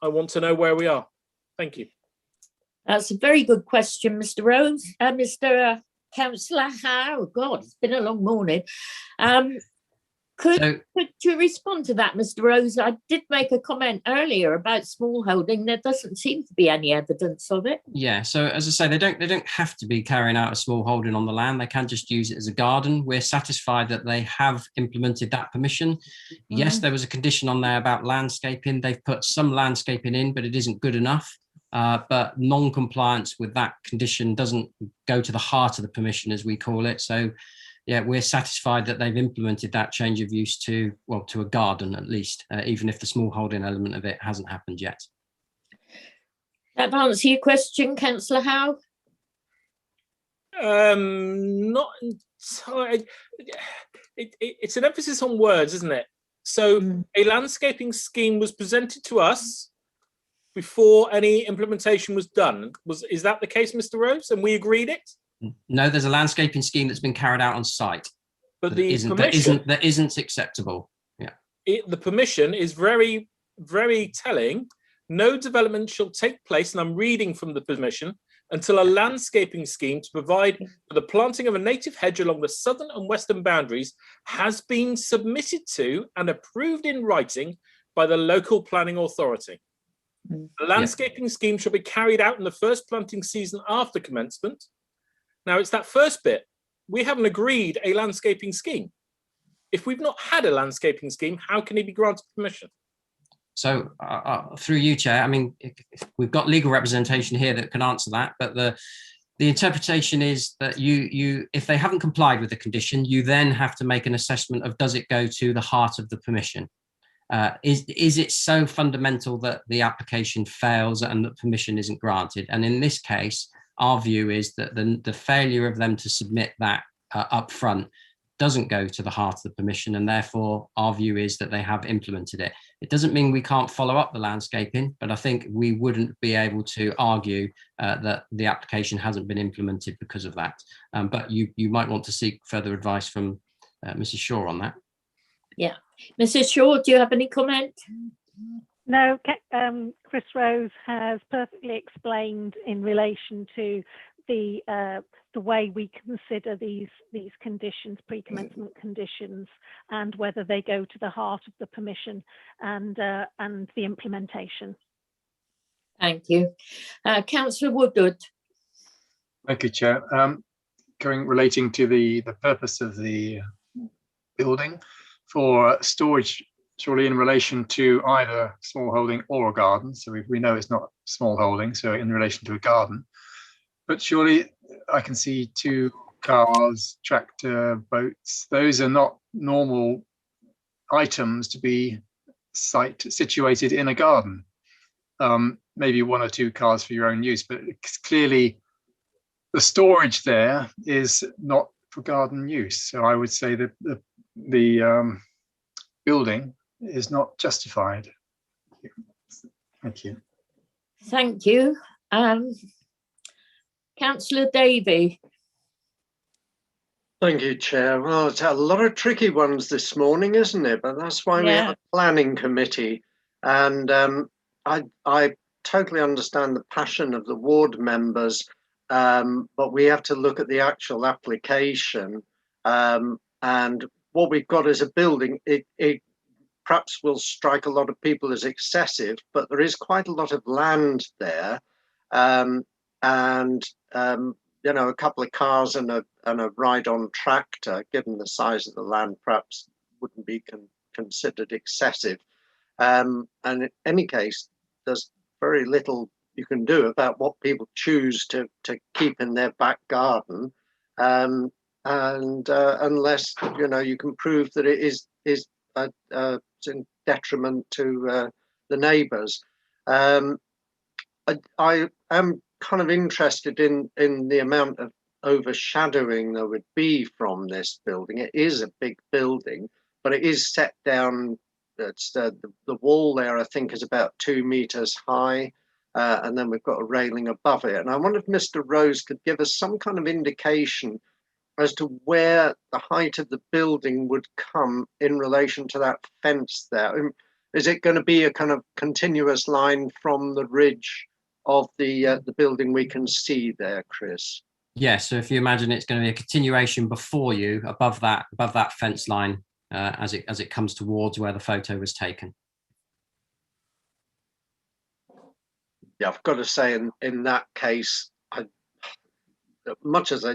I want to know where we are. Thank you. That's a very good question, Mr. Rose. Mr. Councillor Howe, God, it's been a long morning. Could you respond to that, Mr. Rose? I did make a comment earlier about small holding. There doesn't seem to be any evidence of it. Yeah, so as I say, they don't have to be carrying out a small holding on the land. They can just use it as a garden. We're satisfied that they have implemented that permission. Yes, there was a condition on there about landscaping. They've put some landscaping in, but it isn't good enough. But non-compliance with that condition doesn't go to the heart of the permission, as we call it. So yeah, we're satisfied that they've implemented that change of use to a garden at least, even if the small holding element of it hasn't happened yet. That answer your question, Councillor Howe? Not entirely. It's an emphasis on words, isn't it? So a landscaping scheme was presented to us before any implementation was done. Is that the case, Mr. Rose? And we agreed it? No, there's a landscaping scheme that's been carried out on site, but that isn't acceptable. Yeah, the permission is very, very telling. No development shall take place, and I'm reading from the permission, until a landscaping scheme to provide for the planting of a native hedge along the southern and western boundaries has been submitted to and approved in writing by the local planning authority. The landscaping scheme shall be carried out in the first planting season after commencement. Now, it's that first bit. We haven't agreed a landscaping scheme. If we've not had a landscaping scheme, how can he be granted permission? So through you, Chair, I mean, we've got legal representation here that can answer that, but the interpretation is that if they haven't complied with the condition, you then have to make an assessment of, does it go to the heart of the permission? Is it so fundamental that the application fails and that permission isn't granted? And in this case, our view is that the failure of them to submit that up front doesn't go to the heart of the permission, and therefore our view is that they have implemented it. It doesn't mean we can't follow up the landscaping, but I think we wouldn't be able to argue that the application hasn't been implemented because of that. But you might want to seek further advice from Mrs. Shaw on that. Yeah. Mrs. Shaw, do you have any comment? No, Chris Rose has perfectly explained in relation to the way we consider these conditions, pre-commencement conditions, and whether they go to the heart of the permission and the implementation. Thank you. Councillor Woodward. Thank you, Chair. Relating to the purpose of the building for storage, surely in relation to either small holding or a garden. So we know it's not small holding, so in relation to a garden. But surely I can see 2 cars, tractor, boats. Those are not normal items to be situated in a garden. Maybe 1 or 2 cars for your own use, but it's clearly the storage there is not for garden use. So I would say that the building is not justified. Thank you. Thank you. Councillor Davey. Thank you, Chair. Well, it's a lot of tricky ones this morning, isn't it? But that's why we have a planning committee. And I totally understand the passion of the ward members, but we have to look at the actual application. And what we've got as a building, it perhaps will strike a lot of people as excessive, but there is quite a lot of land there. You know, a couple of cars and a ride-on tractor, given the size of the land, perhaps wouldn't be considered excessive. And in any case, there's very little you can do about what people choose to keep in their back garden, unless you can prove that it is in detriment to the neighbours. I am kind of interested in the amount of overshadowing there would be from this building. It is a big building, but it is set down. It's the wall there, I think, is about 2 meters high, and then we've got a railing above it. And I wonder if Mr. Rose could give us some kind of indication as to where the height of the building would come in relation to that fence there. Is it going to be a kind of continuous line from the ridge of the building we can see there, Chris? Yeah, so if you imagine it's going to be a continuation before you, above that fence line, as it comes towards where the photo was taken. Yeah, I've got to say, in that case, much as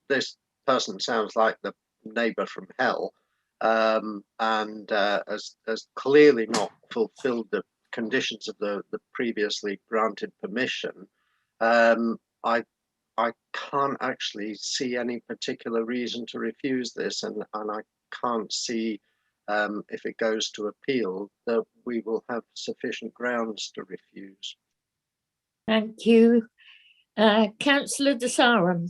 this person sounds like the neighbour from hell, and has clearly not fulfilled the conditions of the previously granted permission, I can't actually see any particular reason to refuse this, and I can't see if it goes to appeal that we will have sufficient grounds to refuse. Thank you. Councillor De Sarum.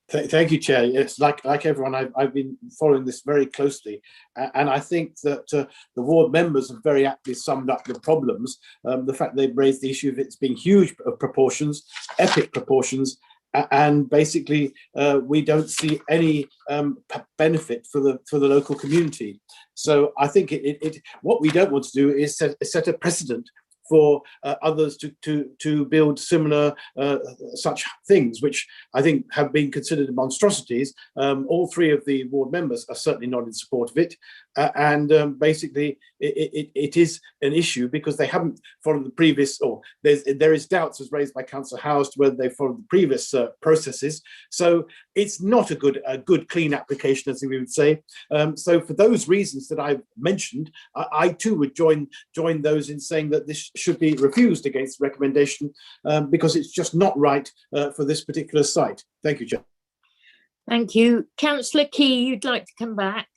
Thank you, Chair. It's like everyone, I've been following this very closely, and I think that the ward members have very aptly summed up the problems. The fact they've raised the issue of its being huge proportions, epic proportions, and basically we don't see any benefit for the local community. So I think what we don't want to do is set a precedent for others to build similar such things, which I think have been considered monstrosities. All 3 of the ward members are certainly not in support of it. Basically, it is an issue because they haven't followed the previous, or there is doubts as raised by Councillor Howes to whether they followed the previous processes. So it's not a good clean application, as we would say. So for those reasons that I've mentioned, I too would join those in saying that this should be refused against the recommendation because it's just not right for this particular site. Thank you, Chair. Thank you. Councillor Key, you'd like to come back?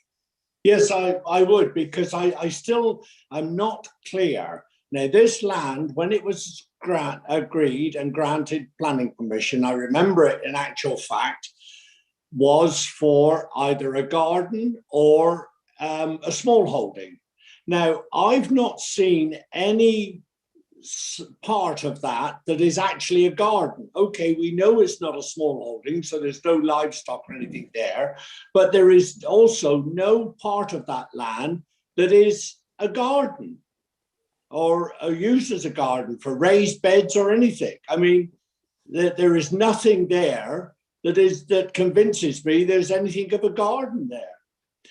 Yes, I would, because I still am not clear. Now, this land, when it was agreed and granted planning permission, I remember it in actual fact, was for either a garden or a small holding. Now, I've not seen any part of that is actually a garden. Okay, we know it's not a small holding, so there's no livestock or anything there, but there is also no part of that land that is a garden or used as a garden for raised beds or anything. I mean, there is nothing there that convinces me there's anything of a garden there.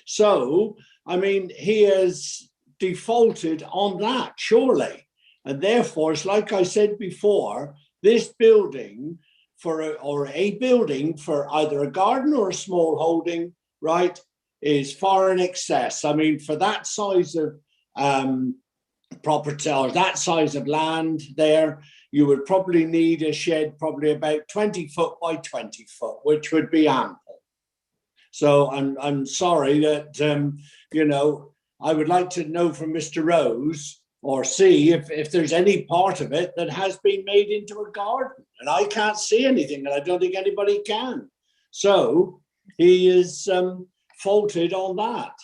So, I mean, he has defaulted on that, surely. And therefore, it's like I said before, this building or a building for either a garden or a small holding, right, is far in excess. I mean, for that size of property or that size of land there, you would probably need a shed probably about 20 foot by 20 foot, which would be ample. So I'm sorry that, you know, I would like to know from Mr. Rose or see if there's any part of it that has been made into a garden. And I can't see anything, and I don't think anybody can. So he is faulted on that.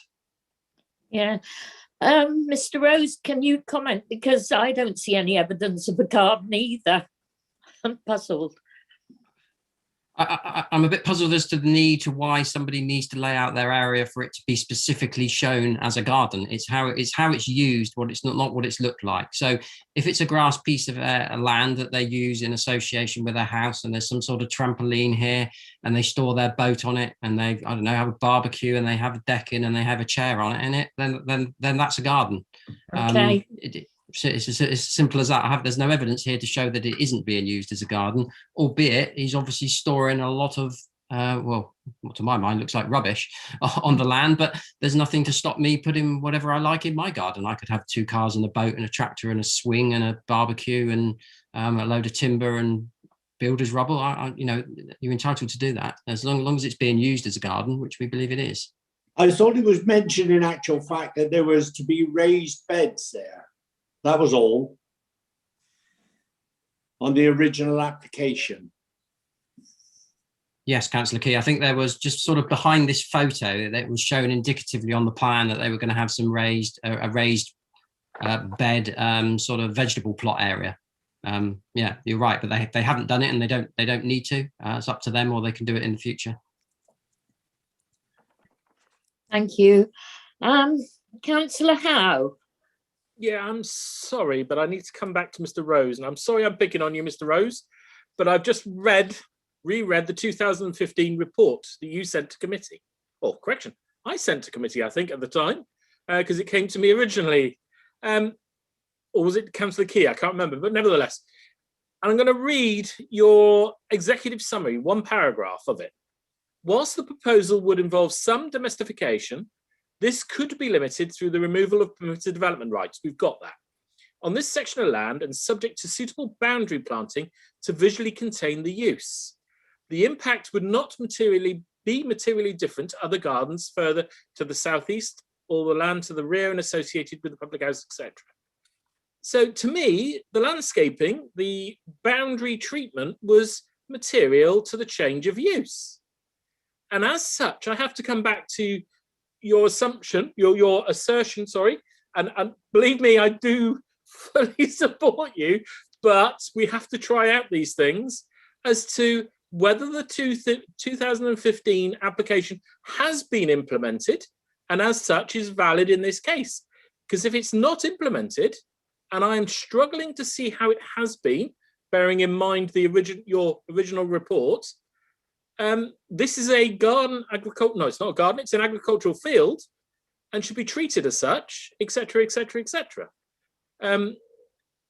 Yeah. Mr. Rose, can you comment? Because I don't see any evidence of a garden either. I'm puzzled. I'm a bit puzzled as to the need to why somebody needs to lay out their area for it to be specifically shown as a garden. It's how it's used, what it's not what it's looked like. So if it's a grass piece of land that they use in association with their house, and there's some sort of trampoline here, and they store their boat on it, and they, I don't know, have a barbecue, and they have a deck in, and they have a chair on it in it, then that's a garden. Okay. It's as simple as that. There's no evidence here to show that it isn't being used as a garden, albeit he's obviously storing a lot of, well, to my mind, looks like rubbish on the land, but there's nothing to stop me putting whatever I like in my garden. I could have 2 cars and a boat and a tractor and a swing and a barbecue and a load of timber and builder's rubble. You know, you're entitled to do that as long as it's being used as a garden, which we believe it is. I thought it was mentioned in actual fact that there was to be raised beds there. That was all on the original application. Yes, Councillor Key. I think there was just sort of behind this photo that was shown indicatively on the plan that they were going to have some raised bed sort of vegetable plot area. Yeah, you're right, but they haven't done it, and they don't need to. It's up to them, or they can do it in the future. Thank you. Councillor Howe. Yeah, I'm sorry, but I need to come back to Mr. Rose. And I'm sorry I'm picking on you, Mr. Rose, but I've just reread the 2015 report that you sent to committee. Or correction, I sent to committee, I think, at the time, because it came to me originally. Or was it Councillor Key? I can't remember, but nevertheless. And I'm going to read your executive summary, 1 paragraph of it. Whilst the proposal would involve some domestication, this could be limited through the removal of permitted development rights. We've got that. On this section of land and subject to suitable boundary planting to visually contain the use. The impact would not be materially different to other gardens further to the southeast or the land to the rear and associated with the public house, etc. So to me, the landscaping, the boundary treatment was material to the change of use. And as such, I have to come back to your assumption, your assertion, sorry, and believe me, I do fully support you, but we have to try out these things as to whether the 2015 application has been implemented and as such is valid in this case. Because if it's not implemented, and I am struggling to see how it has been, bearing in mind your original report, this is a garden no, it's not a garden, it's an agricultural field and should be treated as such, etc., etc., etc.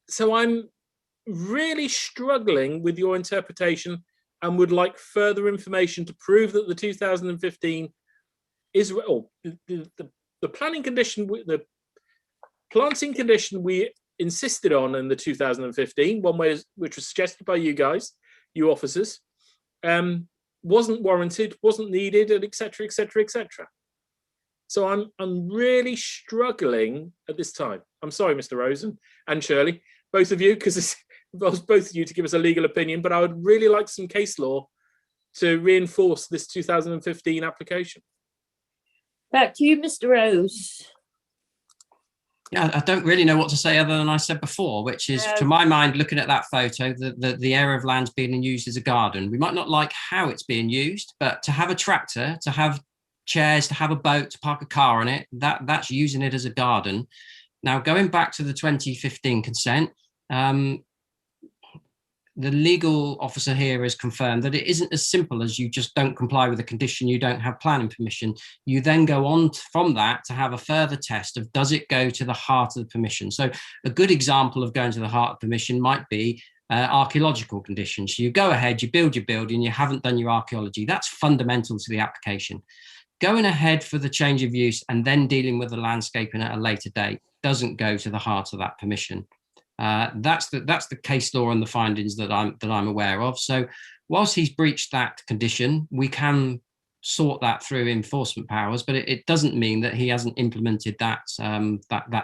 So I'm really struggling with your interpretation and would like further information to prove that the 2015 is, or the planning condition, the planting condition we insisted on in the 2015, one way which was suggested by you guys, you officers, wasn't warranted, wasn't needed, and etc., etc., etc. So I'm really struggling at this time. I'm sorry, Mr. Rosen and Shirley, both of you, because it involves both of you to give us a legal opinion, but I would really like some case law to reinforce this 2015 application. Back to you, Mr. Rose. Yeah, I don't really know what to say other than I said before, which is, to my mind, looking at that photo, the area of land's being used as a garden. We might not like how it's being used, but to have a tractor, to have chairs, to have a boat, to park a car on it, that's using it as a garden. Now, going back to the 2015 consent, the legal officer here has confirmed that it isn't as simple as you just don't comply with a condition, you don't have planning permission. You then go on from that to have a further test of, does it go to the heart of the permission? So a good example of going to the heart of permission might be archaeological conditions. You go ahead, you build your building, you haven't done your archaeology. That's fundamental to the application. Going ahead for the change of use and then dealing with the landscaping at a later date doesn't go to the heart of that permission. That's the case law and the findings that I'm aware of. So whilst he's breached that condition, we can sort that through enforcement powers, but it doesn't mean that he hasn't implemented that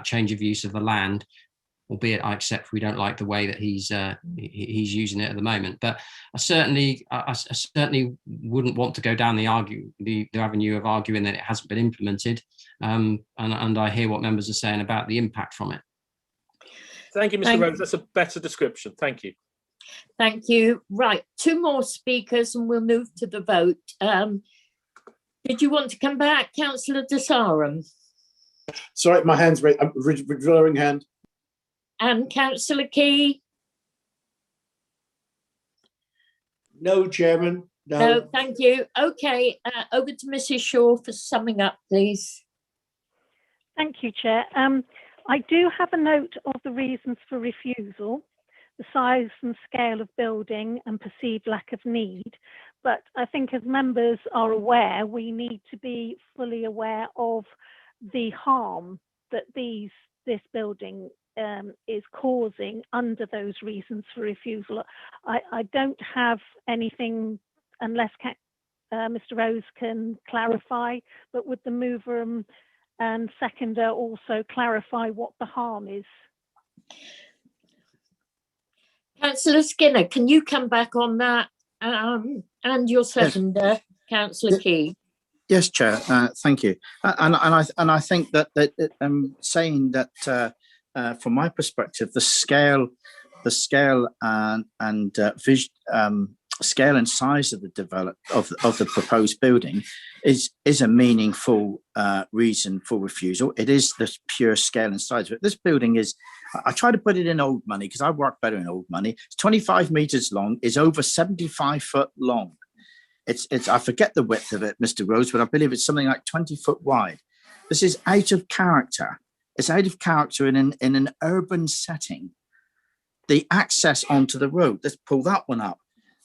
change of use of the land, albeit I accept we don't like the way that he's using it at the moment. But I certainly wouldn't want to go down the avenue of arguing that it hasn't been implemented. And I hear what members are saying about the impact from it. Thank you, Mr. Rose. That's a better description. Thank you. Thank you. Right, 2 more speakers and we'll move to the vote. Did you want to come back, Councillor De Sarum? Sorry, my hand's raised. Withdrawing hand. And Councillor Key? No, Chairman. No, thank you. Okay, over to Mrs. Shaw for summing up, please. Thank you, Chair. I do have a note of the reasons for refusal, the size and scale of building and perceived lack of need. But I think as members are aware, we need to be fully aware of the harm that this building is causing under those reasons for refusal. I don't have anything, unless Mr. Rose can clarify, but would the mover and seconder also clarify what the harm is? Councillor Skinner, can you come back on that? And your seconder, Councillor Key. Yes, Chair. Thank you. And I think that saying that from my perspective, the scale scale and size of the proposed building is a meaningful reason for refusal. It is the pure scale and size of it. This building is, I try to put it in old money because I work better in old money. It's 25 meters long, is over 75 foot long. It's I forget the width of it, Mr. Rose, but I believe it's something like 20 foot wide. This is out of character. It's out of character in an urban setting. The access onto the road, let's pull that one up.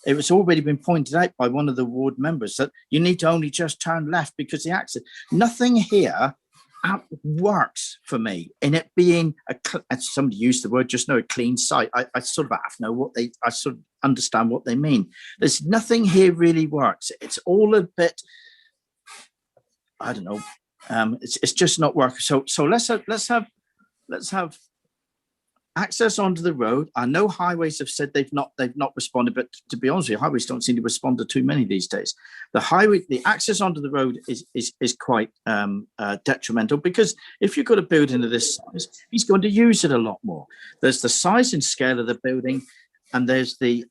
It was already been pointed out by one of the ward members that you need to only just turn left because the access, nothing here works for me in it being somebody used the word just now, a clean site. I sort of have to know I sort of understand what they mean. There's nothing here really works. It's all a bit, I don't know. It's just not working. So let's have access onto the road. I know highways have said they've not responded, but to be honest with you, highways don't seem to respond to too many these days. The access onto the road is quite detrimental, because if you've got a building of this size, he's going to use it a lot more. There's the size and scale of the building, and there's the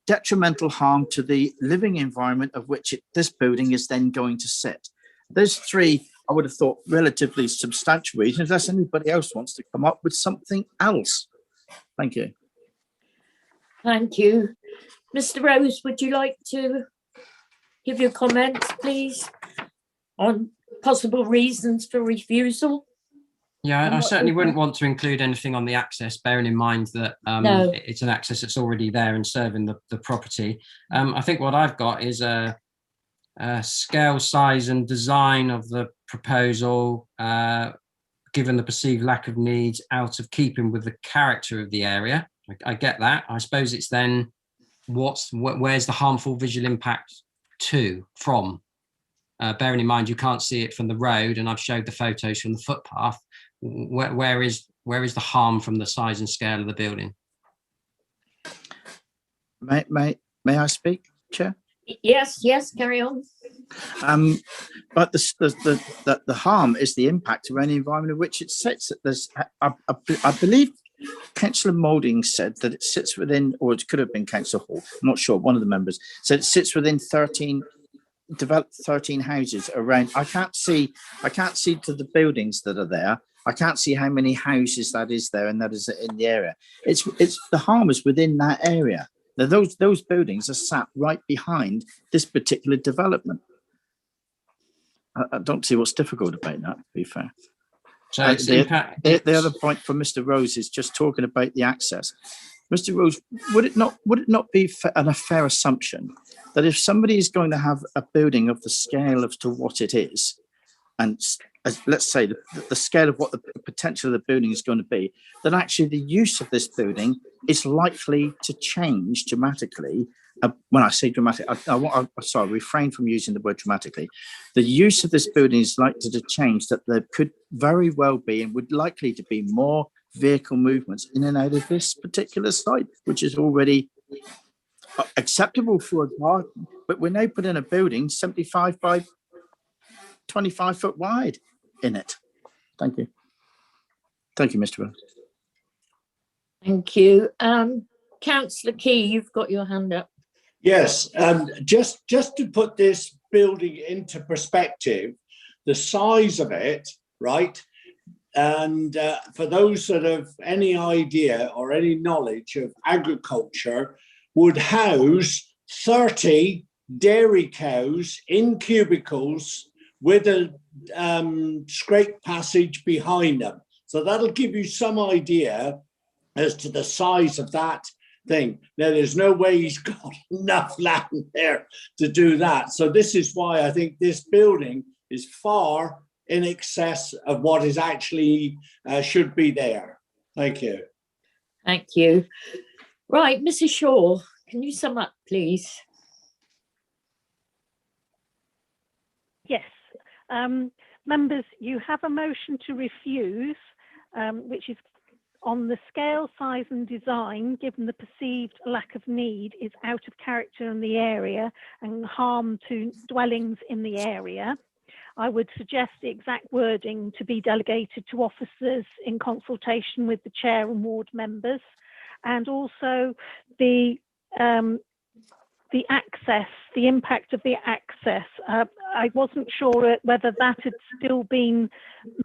detrimental harm to the living environment of which this building is then going to sit. There's 3, I would have thought, relatively substantial reasons, unless anybody else wants to come up with something else. Thank you. Thank you. Mr. Rose, would you like to give your comments, please, on possible reasons for refusal? Yeah, I certainly wouldn't want to include anything on the access, bearing in mind that No. It's an access that's already there and serving the property. I think what I've got is a scale, size and design of the proposal, given the perceived lack of needs, out of keeping with the character of the area. I get that. I suppose it's then where's the harmful visual impact from? Bearing in mind you can't see it from the road, and I've showed the photos from the footpath. Where is the harm from the size and scale of the building? May I speak, Chair? Yes, yes, carry on. But the harm is the impact around the environment in which it sits. There's, I believe Councillor Moulding said that it sits within, or it could have been Councillor Hall, I'm not sure, one of the members said it sits within 13 developed 13 houses around. I can't see to the buildings that are there. I can't see how many houses that is there, and that is in the area. It's the harm is within that area. Now those buildings are sat right behind this particular development. I don't see what's difficult about that, to be fair. So it's the other point from Mr. Rose is just talking about the access. Mr. Rose, would it not be a fair assumption that if somebody is going to have a building of the scale of to what it is, and let's say the scale of what the potential of the building is going to be, that actually the use of this building is likely to change dramatically. When I say dramatic, sorry, refrain from using the word dramatically. The use of this building is likely to change, that there could very well be and would likely to be more vehicle movements in and out of this particular site, which is already acceptable for a garden. But we're now putting a building 75 by 25 foot wide in it. Thank you. Thank you, Mr. Rose. Thank you. Councillor Key, you've got your hand up. Yes, just to put this building into perspective, the size of it, right? And for those that have any idea or any knowledge of agriculture, would house 30 dairy cows in cubicles with a scrape passage behind them. So that'll give you some idea as to the size of that thing. Now, there's no way he's got enough land there to do that. So this is why I think this building is far in excess of what is actually should be there. Thank you. Thank you. Right, Mrs. Shaw, can you sum up, please? Yes. Members, you have a motion to refuse, which is on the scale, size and design, given the perceived lack of need, is out of character in the area and harm to dwellings in the area. I would suggest the exact wording to be delegated to officers in consultation with the chair and ward members, and also the access, the impact of the access. I wasn't sure whether that had still been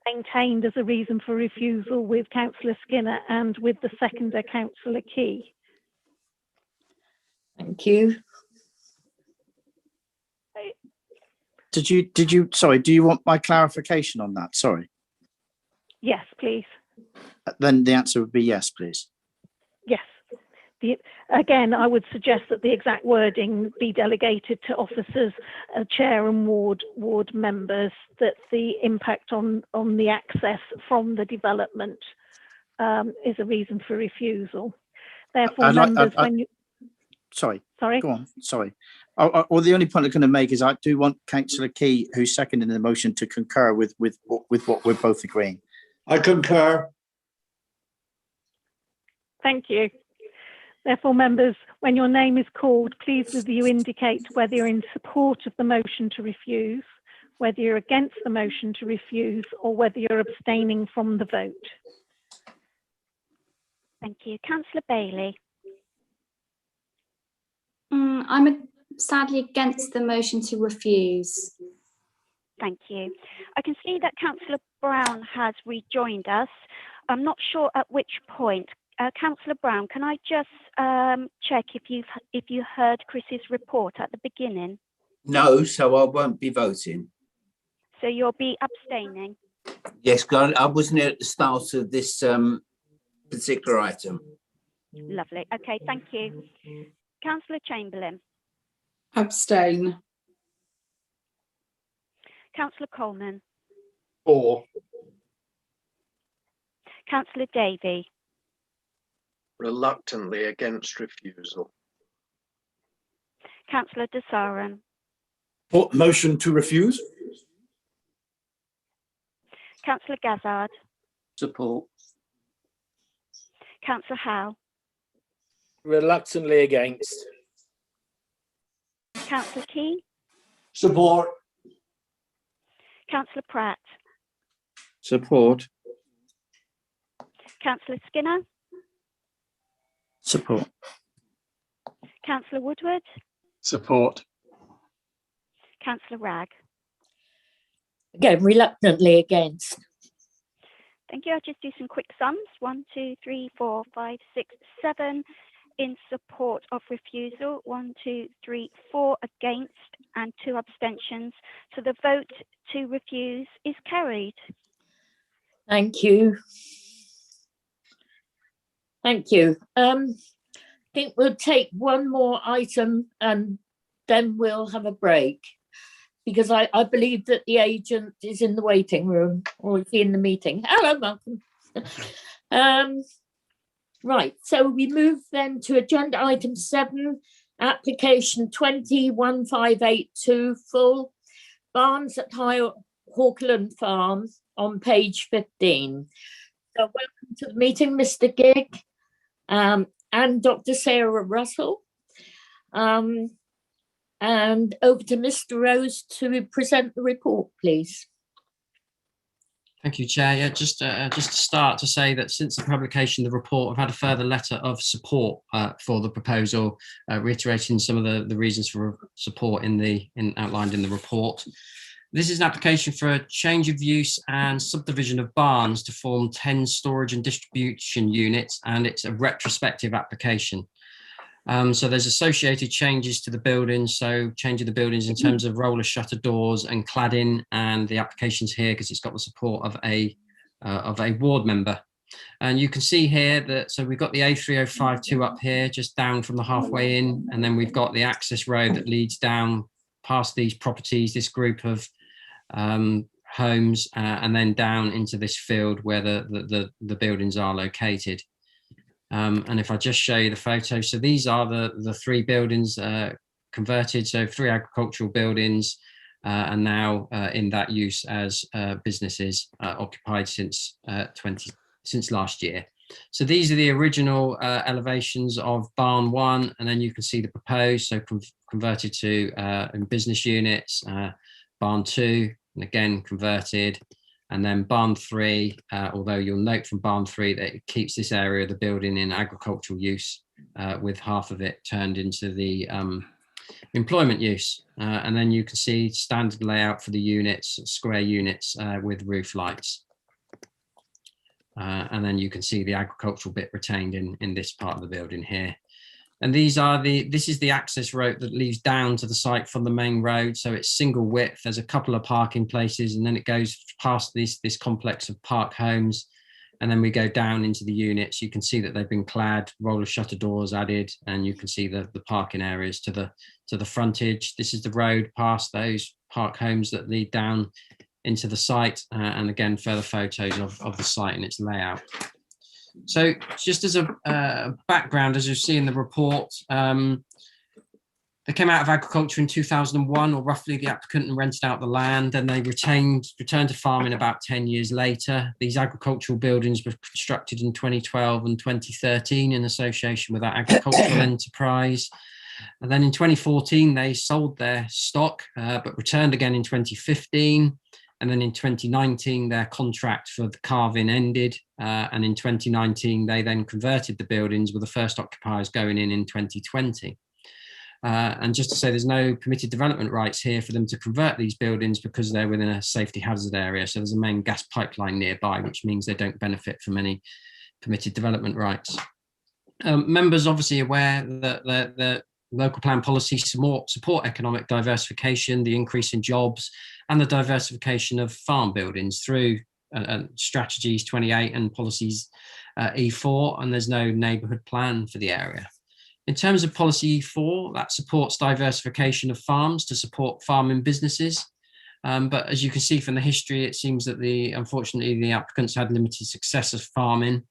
maintained as a reason for refusal with Councillor Skinner and with the seconder, Councillor Key. Thank you. Did you, sorry, do you want my clarification on that? Sorry. Yes, please. Then the answer would be yes, please. Yes. Again, I would suggest that the exact wording be delegated to officers, chair and ward members, that the impact on the access from the development is a reason for refusal. Therefore, Sorry. Sorry. Go on. Sorry. Or the only point I'm going to make is I do want Councillor Key, who's seconding the motion, to concur with what we're both agreeing. I concur. Thank you. Therefore, members, when your name is called, please will you indicate whether you're in support of the motion to refuse, whether you're against the motion to refuse, or whether you're abstaining from the vote. Thank you. Councillor Bailey. I'm sadly against the motion to refuse. Thank you. I can see that Councillor Brown has rejoined us. I'm not sure at which point. Councillor Brown, can I just check if you heard Chris's report at the beginning? No, so I won't be voting. So you'll be abstaining? Yes, I wasn't here at the start of this particular item. Lovely. Okay, thank you. Councillor Chamberlain. Abstain. Councillor Coleman. For. Councillor Davey. Reluctantly against refusal. Councillor De Saran. Motion to refuse. Councillor Gazzard. Support. Councillor Howe. Reluctantly against. Councillor Key, Support. Councillor Pratt, Support. Councillor Skinner, Support. Councillor Woodward, Support. Councillor Ragg. Again, reluctantly against. Thank you. I'll just do some quick sums. 1, 2, 3, 4, 5, 6, 7 in support of refusal. 1, 2, 3, 4 against, and 2 abstentions. So the vote to refuse is carried. Thank you. Thank you. I think we'll take one more item and then we'll have a break, because I believe that the agent is in the waiting room, or is he in the meeting? Hello, Malcolm. Right, so we move then to agenda item 7, application 201582, full Barns at High Hawkland Farm on page 15. So welcome to the meeting, Mr. Gigg, and Dr. Sarah Russell. And over to Mr. Rose to present the report, please. Thank you, Chair. Yeah, just to start to say that since the publication of the report, I've had a further letter of support for the proposal, reiterating some of the reasons for support outlined in the report. This is an application for a change of use and subdivision of barns to form 10 storage and distribution units, and it's a retrospective application. So there's associated changes to the buildings, so changing the buildings in terms of roller shutter doors and cladding, and the application's here because it's got the support of a ward member. And you can see here that, so we've got the A3052 up here, just down from the halfway in, and then we've got the access road that leads down past these properties, this group of homes, and then down into this field where the buildings are located. And if I just show you the photos, so these are the 3 buildings converted, so 3 agricultural buildings, and now in that use as businesses occupied since last year. So these are the original elevations of Barn 1, and then you can see the proposed, so converted to in business units, Barn 2, and again converted. And then Barn 3, although you'll note from Barn 3 that it keeps this area of the building in agricultural use, with half of it turned into the employment use. And then you can see standard layout for the units, square units with roof lights. And then you can see the agricultural bit retained in this part of the building here. And this is the access road that leads down to the site from the main road. So it's single width. There's a couple of parking places, and then it goes past this complex of park homes. And then we go down into the units. You can see that they've been clad, roller shutter doors added, and you can see the parking areas to the frontage. This is the road past those park homes that lead down into the site, and again, further photos of the site and its layout. So just as a background, as you see in the report, they came out of agriculture in 2001, or roughly, the applicant rented out the land, and they returned to farming about 10 years later. These agricultural buildings were constructed in 2012 and 2013 in association with that agricultural enterprise. And then in 2014, they sold their stock, but returned again in 2015. And then in 2019, their contract for the carve-in ended. And in 2019, they then converted the buildings, with the first occupiers going in 2020. And just to say, there's no permitted development rights here for them to convert these buildings because they're within a safety hazard area. So there's a main gas pipeline nearby, which means they don't benefit from any permitted development rights. Members obviously aware that the local plan policies support economic diversification, the increase in jobs, and the diversification of farm buildings through strategies 28 and policies E4, and there's no neighbourhood plan for the area. In terms of policy E4, that supports diversification of farms to support farming businesses. But as you can see from the history, it seems that unfortunately the applicants had limited success of farming.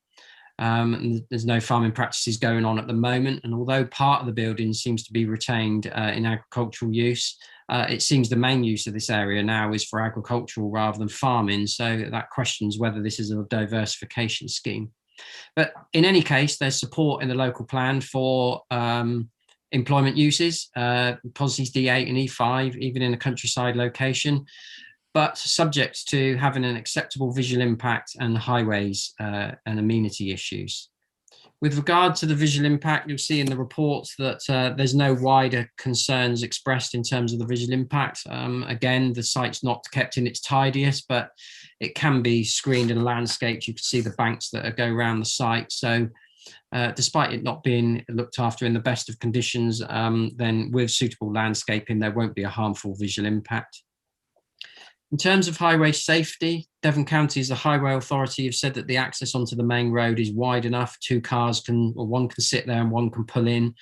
And there's no farming practices going on at the moment. And although part of the building seems to be retained in agricultural use, it seems the main use of this area now is for agricultural rather than farming. So that questions whether this is a diversification scheme. But in any case, there's support in the local plan for employment uses, policies D8 and E5, even in a countryside location, but subject to having an acceptable visual impact and highways and amenity issues. With regard to the visual impact, you'll see in the reports that there's no wider concerns expressed in terms of the visual impact. Again, the site's not kept in its tidiest, but it can be screened and landscaped. You can see the banks that go around the site. So despite it not being looked after in the best of conditions, then with suitable landscaping, there won't be a harmful visual impact. In terms of highway safety, Devon County as the highway authority have said that the access onto the main road is wide enough. 2 cars can, or one can sit there and one can pull in.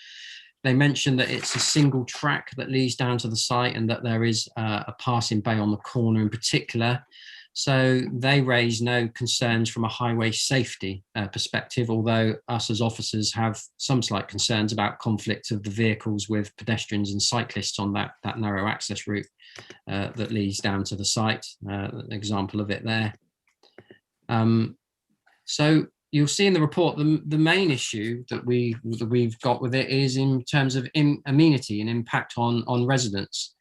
They mentioned that it's a single track that leads down to the site and that there is a passing bay on the corner in particular. So they raise no concerns from a highway safety perspective, although us as officers have some slight concerns about conflict of the vehicles with pedestrians and cyclists on that narrow access route that leads down to the site, an example of it there. So you'll see in the report, the main issue that we've got with it is in terms of amenity and impact on residents.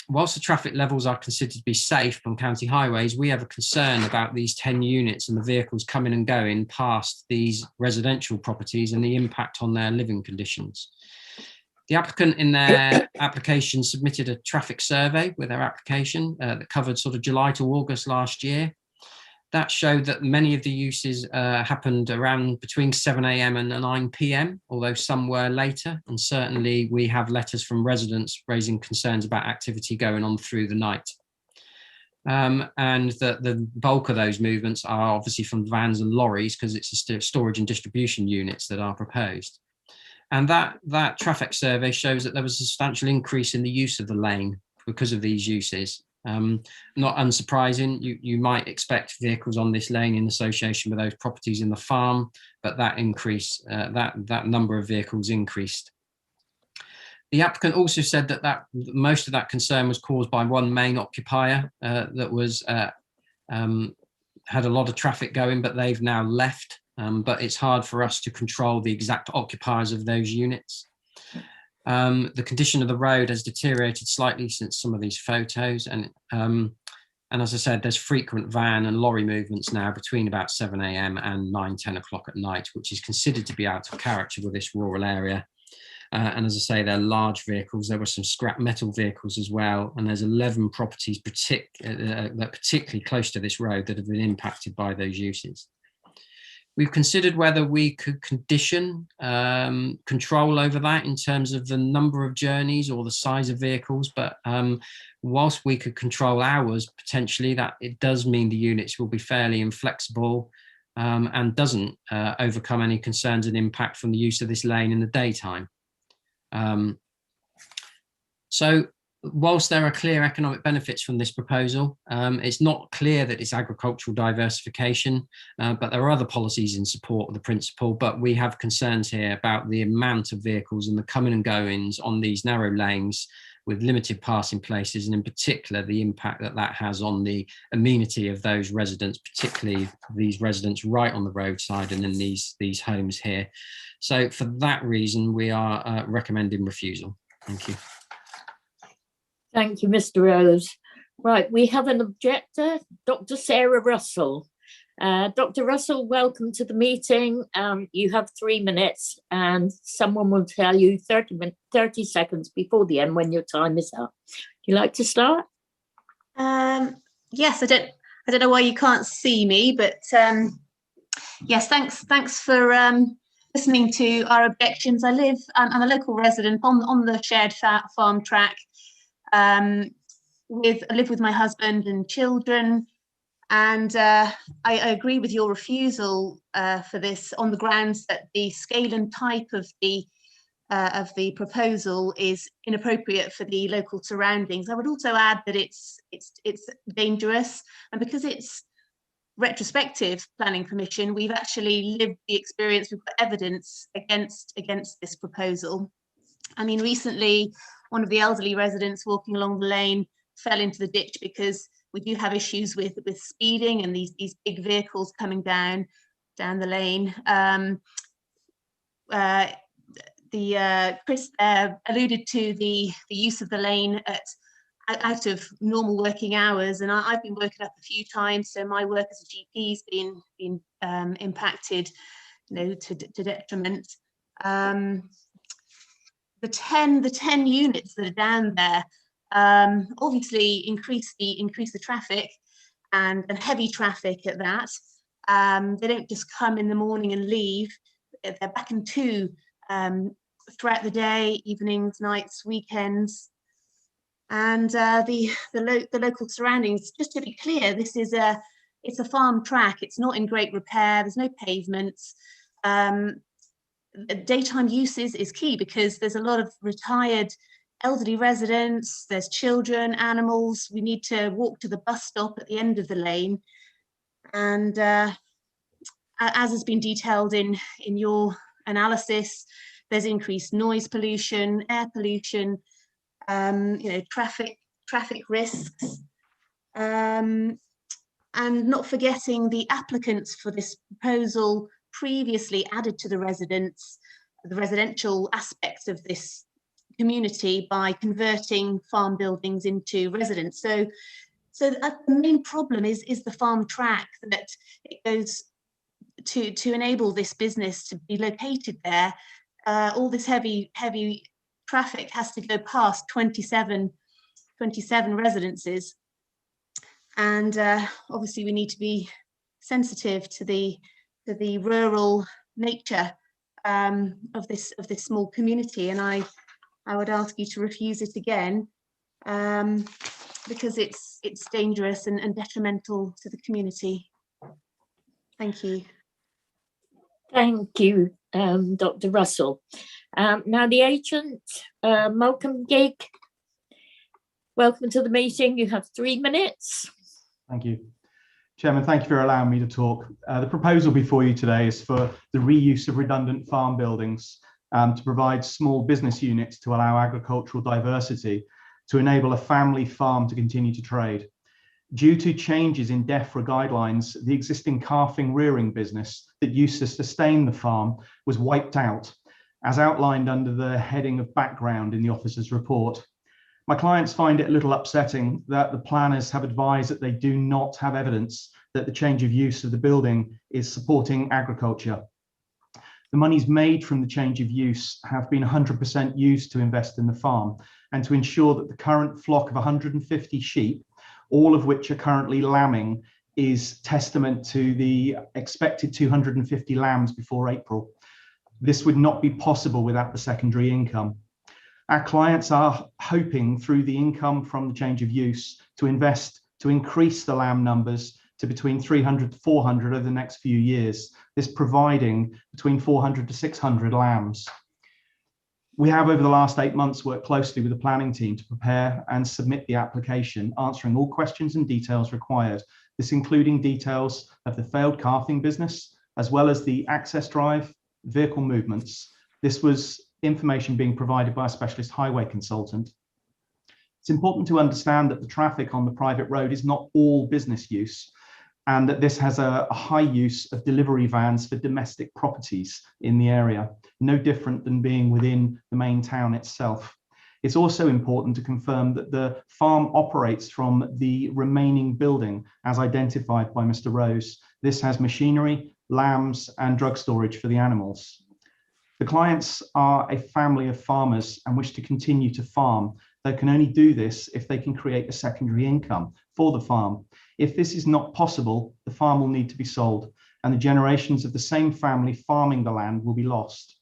Whilst the traffic levels are considered to be safe on county highways, we have a concern about these 10 units and the vehicles coming and going past these residential properties and the impact on their living conditions. The applicant in their application submitted a traffic survey with their application that covered sort of July to August last year. That showed that many of the uses happened around between 7 a.m. and 9 p.m, although some were later. And certainly we have letters from residents raising concerns about activity going on through the night. And the bulk of those movements are obviously from vans and lorries because it's a storage and distribution units that are proposed. And that traffic survey shows that there was a substantial increase in the use of the lane because of these uses. Not unsurprising, you might expect vehicles on this lane in association with those properties in the farm, but that increase, that number of vehicles increased. The applicant also said that most of that concern was caused by one main occupier that was had a lot of traffic going, but they've now left. But it's hard for us to control the exact occupiers of those units. The condition of the road has deteriorated slightly since some of these photos. And as I said, there's frequent van and lorry movements now between about 7 a.m. and 9, 10 o'clock at night, which is considered to be out of character with this rural area. And as I say, they're large vehicles. There were some scrap metal vehicles as well. And there's 11 properties that are particularly close to this road that have been impacted by those uses. We've considered whether we could condition control over that in terms of the number of journeys or the size of vehicles, but whilst we could control hours, potentially that it does mean the units will be fairly inflexible and doesn't overcome any concerns and impact from the use of this lane in the daytime. So whilst there are clear economic benefits from this proposal, it's not clear that it's agricultural diversification, but there are other policies in support of the principle, but we have concerns here about the amount of vehicles and the coming and goings on these narrow lanes with limited passing places, and in particular, the impact that has on the amenity of those residents, particularly these residents right on the roadside and in these homes here. So for that reason, we are recommending refusal. Thank you. Thank you, Mr. Rose. Right, we have an objector, Dr. Sarah Russell. Dr. Russell, welcome to the meeting. You have 3 minutes and someone will tell you 30 seconds before the end when your time is up. Would you like to start? Yes, I don't know why you can't see me, but yes, thanks for listening to our objections. I'm a local resident on the shared farm track. I live with my husband and children, and I agree with your refusal for this on the grounds that the scale and type of the proposal is inappropriate for the local surroundings. I would also add that it's dangerous, and because it's retrospective planning permission, we've actually lived the experience. We've got evidence against this proposal. I mean, recently, one of the elderly residents walking along the lane fell into the ditch because we do have issues with speeding and these big vehicles coming down the lane. Chris alluded to the use of the lane out of normal working hours, and I've been woken up a few times, so my work as a GP has been impacted, to detriment. The 10 units that are down there obviously increase the traffic, and heavy traffic at that. They don't just come in the morning and leave. They're back in two throughout the day, evenings, nights, weekends. And the local surroundings, just to be clear, it's a farm track. It's not in great repair. There's no pavements. Daytime use is key, because there's a lot of retired elderly residents, there's children, animals. We need to walk to the bus stop at the end of the lane. And as has been detailed in your analysis, there's increased noise pollution, air pollution, traffic risks, and not forgetting the applicants for this proposal previously added to the residential aspects of this community by converting farm buildings into residents. So the main problem is the farm track, that it goes to enable this business to be located there. All this heavy traffic has to go past 27 residences, and obviously we need to be sensitive to the rural nature of this small community, and I would ask you to refuse it again, because it's dangerous and detrimental to the community. Thank you. Thank you, Dr. Russell. Now the agent, Malcolm Gig, welcome to the meeting. You have 3 minutes. Thank you. Chairman, thank you for allowing me to talk. The proposal before you today is for the reuse of redundant farm buildings to provide small business units to allow agricultural diversity to enable a family farm to continue to trade. Due to changes in DEFRA guidelines, the existing calving rearing business that used to sustain the farm was wiped out, as outlined under the heading of background in the officer's report. My clients find it a little upsetting that the planners have advised that they do not have evidence that the change of use of the building is supporting agriculture. The monies made from the change of use have been 100% used to invest in the farm and to ensure that the current flock of 150 sheep, all of which are currently lambing, is testament to the expected 250 lambs before April. This would not be possible without the secondary income. Our clients are hoping through the income from the change of use to invest to increase the lamb numbers to between 300 to 400 over the next few years, this providing between 400 to 600 lambs. We have over the last 8 months worked closely with the planning team to prepare and submit the application, answering all questions and details required. This including details of the failed calving business, as well as the access drive, vehicle movements. This was information being provided by a specialist highway consultant. It's important to understand that the traffic on the private road is not all business use, and that this has a high use of delivery vans for domestic properties in the area, no different than being within the main town itself. It's also important to confirm that the farm operates from the remaining building as identified by Mr. Rose. This has machinery, lambs, and drug storage for the animals. The clients are a family of farmers and wish to continue to farm. They can only do this if they can create a secondary income for the farm. If this is not possible, the farm will need to be sold, and the generations of the same family farming the land will be lost.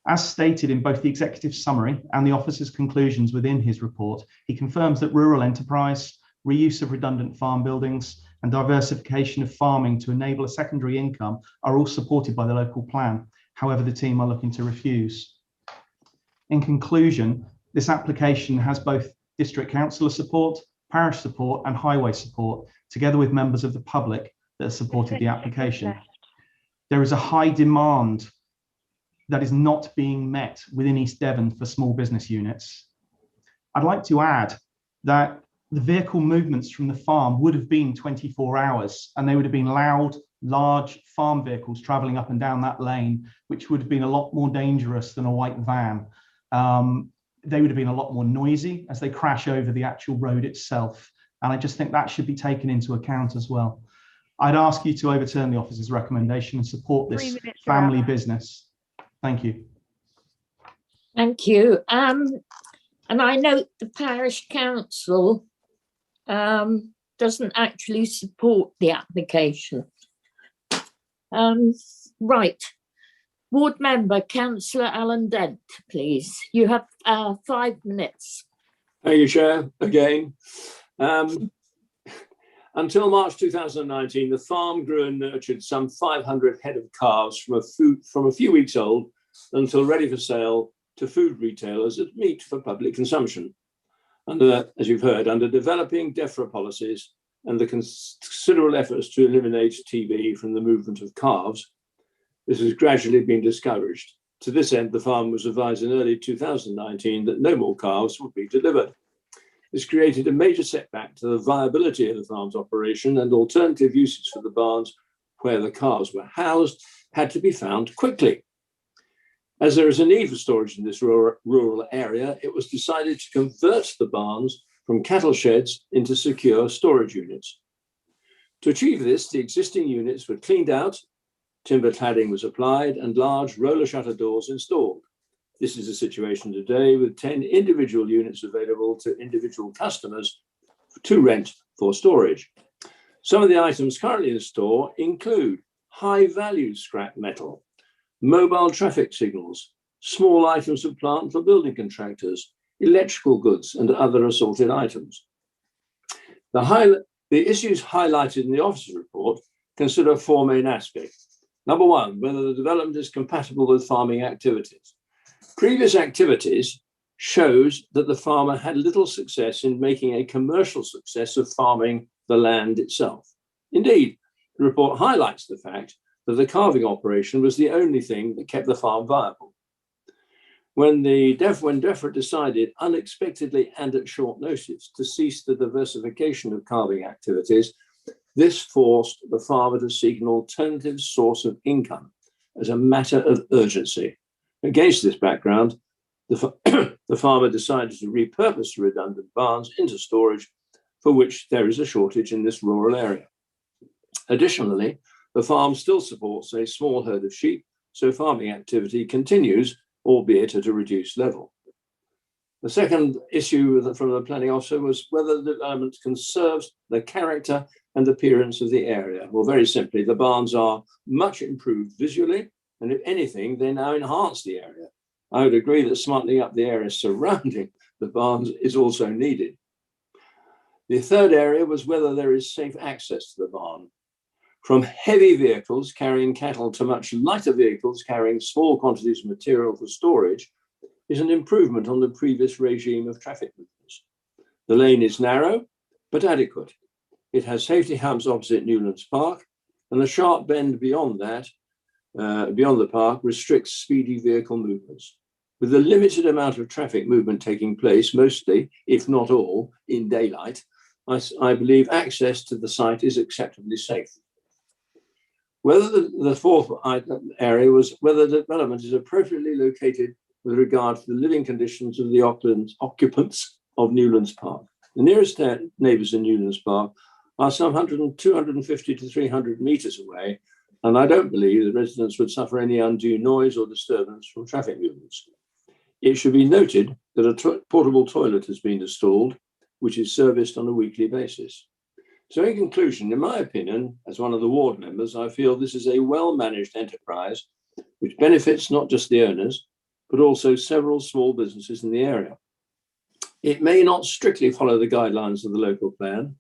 As stated in both the executive summary and the officer's conclusions within his report, he confirms that rural enterprise, reuse of redundant farm buildings, and diversification of farming to enable a secondary income are all supported by the local plan. However, the team are looking to refuse. In conclusion, this application has both district councillor support, parish support, and highway support, together with members of the public that have supported the application. There is a high demand that is not being met within East Devon for small business units. I'd like to add that the vehicle movements from the farm would have been 24 hours, and they would have been loud, large farm vehicles traveling up and down that lane, which would have been a lot more dangerous than a white van. They would have been a lot more noisy as they crash over the actual road itself. And I just think that should be taken into account as well. I'd ask you to overturn the officer's recommendation and support this family business. Thank you. Thank you. And I note the parish council doesn't actually support the application. Right. Ward member, Councillor Alan Dent, please. You have 5 minutes. Thank you, Chair, again. Until March 2019, the farm grew and nurtured some 500 head of calves from a few weeks old until ready for sale to food retailers as meat for public consumption. As you've heard, under developing DEFRA policies and the considerable efforts to eliminate TB from the movement of calves, this has gradually been discouraged. To this end, the farm was advised in early 2019 that no more calves would be delivered. This created a major setback to the viability of the farm's operation, and alternative uses for the barns where the calves were housed had to be found quickly. As there is a need for storage in this rural area, it was decided to convert the barns from cattle sheds into secure storage units. To achieve this, the existing units were cleaned out, timber cladding was applied, and large roller shutter doors installed. This is the situation today with 10 individual units available to individual customers to rent for storage. Some of the items currently in store include high-value scrap metal, mobile traffic signals, small items of plant for building contractors, electrical goods, and other assorted items. The issues highlighted in the officer's report consider 4 main aspects. Number 1, whether the development is compatible with farming activities. Previous activities shows that the farmer had little success in making a commercial success of farming the land itself. Indeed, the report highlights the fact that the calving operation was the only thing that kept the farm viable. When DEFRA decided unexpectedly and at short notice to cease the diversification of calving activities, this forced the farmer to seek an alternative source of income as a matter of urgency. Against this background, the farmer decided to repurpose the redundant barns into storage, for which there is a shortage in this rural area. Additionally, the farm still supports a small herd of sheep, so farming activity continues, albeit at a reduced level. The second issue from the planning officer was whether the development conserves the character and appearance of the area. Well, very simply, the barns are much improved visually, and if anything, they now enhance the area. I would agree that smartening up the area surrounding the barns is also needed. The third area was whether there is safe access to the barn. From heavy vehicles carrying cattle to much lighter vehicles carrying small quantities of material for storage is an improvement on the previous regime of traffic movements. The lane is narrow, but adequate. It has safety humps opposite Newlands Park, and a sharp bend beyond that, beyond the park, restricts speedy vehicle movements. With the limited amount of traffic movement taking place, mostly, if not all, in daylight, I believe access to the site is acceptably safe. Whether the fourth area was whether the development is appropriately located with regard to the living conditions of the occupants of Newlands Park. The nearest neighbours in Newlands Park are some 250 to 300 metres away, and I don't believe the residents would suffer any undue noise or disturbance from traffic movements. It should be noted that a portable toilet has been installed, which is serviced on a weekly basis. So in conclusion, in my opinion, as one of the ward members, I feel this is a well-managed enterprise which benefits not just the owners, but also several small businesses in the area. It may not strictly follow the guidelines of the local plan,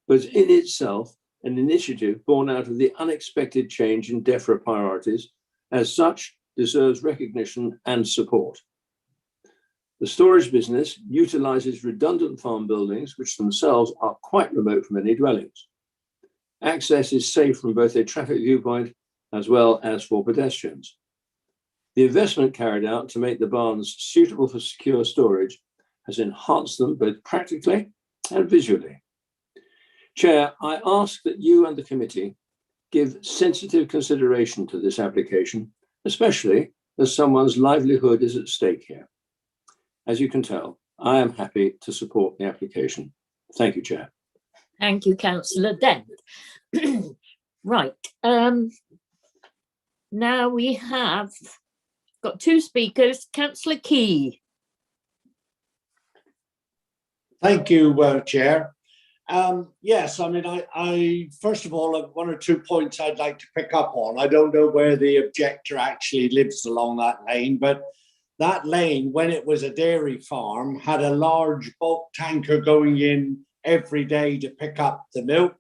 but in itself, an initiative born out of the unexpected change in DEFRA priorities, as such, deserves recognition and support. The storage business utilises redundant farm buildings, which themselves are quite remote from any dwellings. Access is safe from both a traffic viewpoint as well as for pedestrians. The investment carried out to make the barns suitable for secure storage has enhanced them both practically and visually. Chair, I ask that you and the committee give sensitive consideration to this application, especially as someone's livelihood is at stake here. As you can tell, I am happy to support the application. Thank you, Chair. Thank you, Councillor Dent. Right. Now we have got two speakers. Councillor Key. Thank you, Chair. Yes, I mean, I first of all, one or two points I'd like to pick up on. I don't know where the objector actually lives along that lane, but that lane, when it was a dairy farm, had a large bulk tanker going in every day to pick up the milk,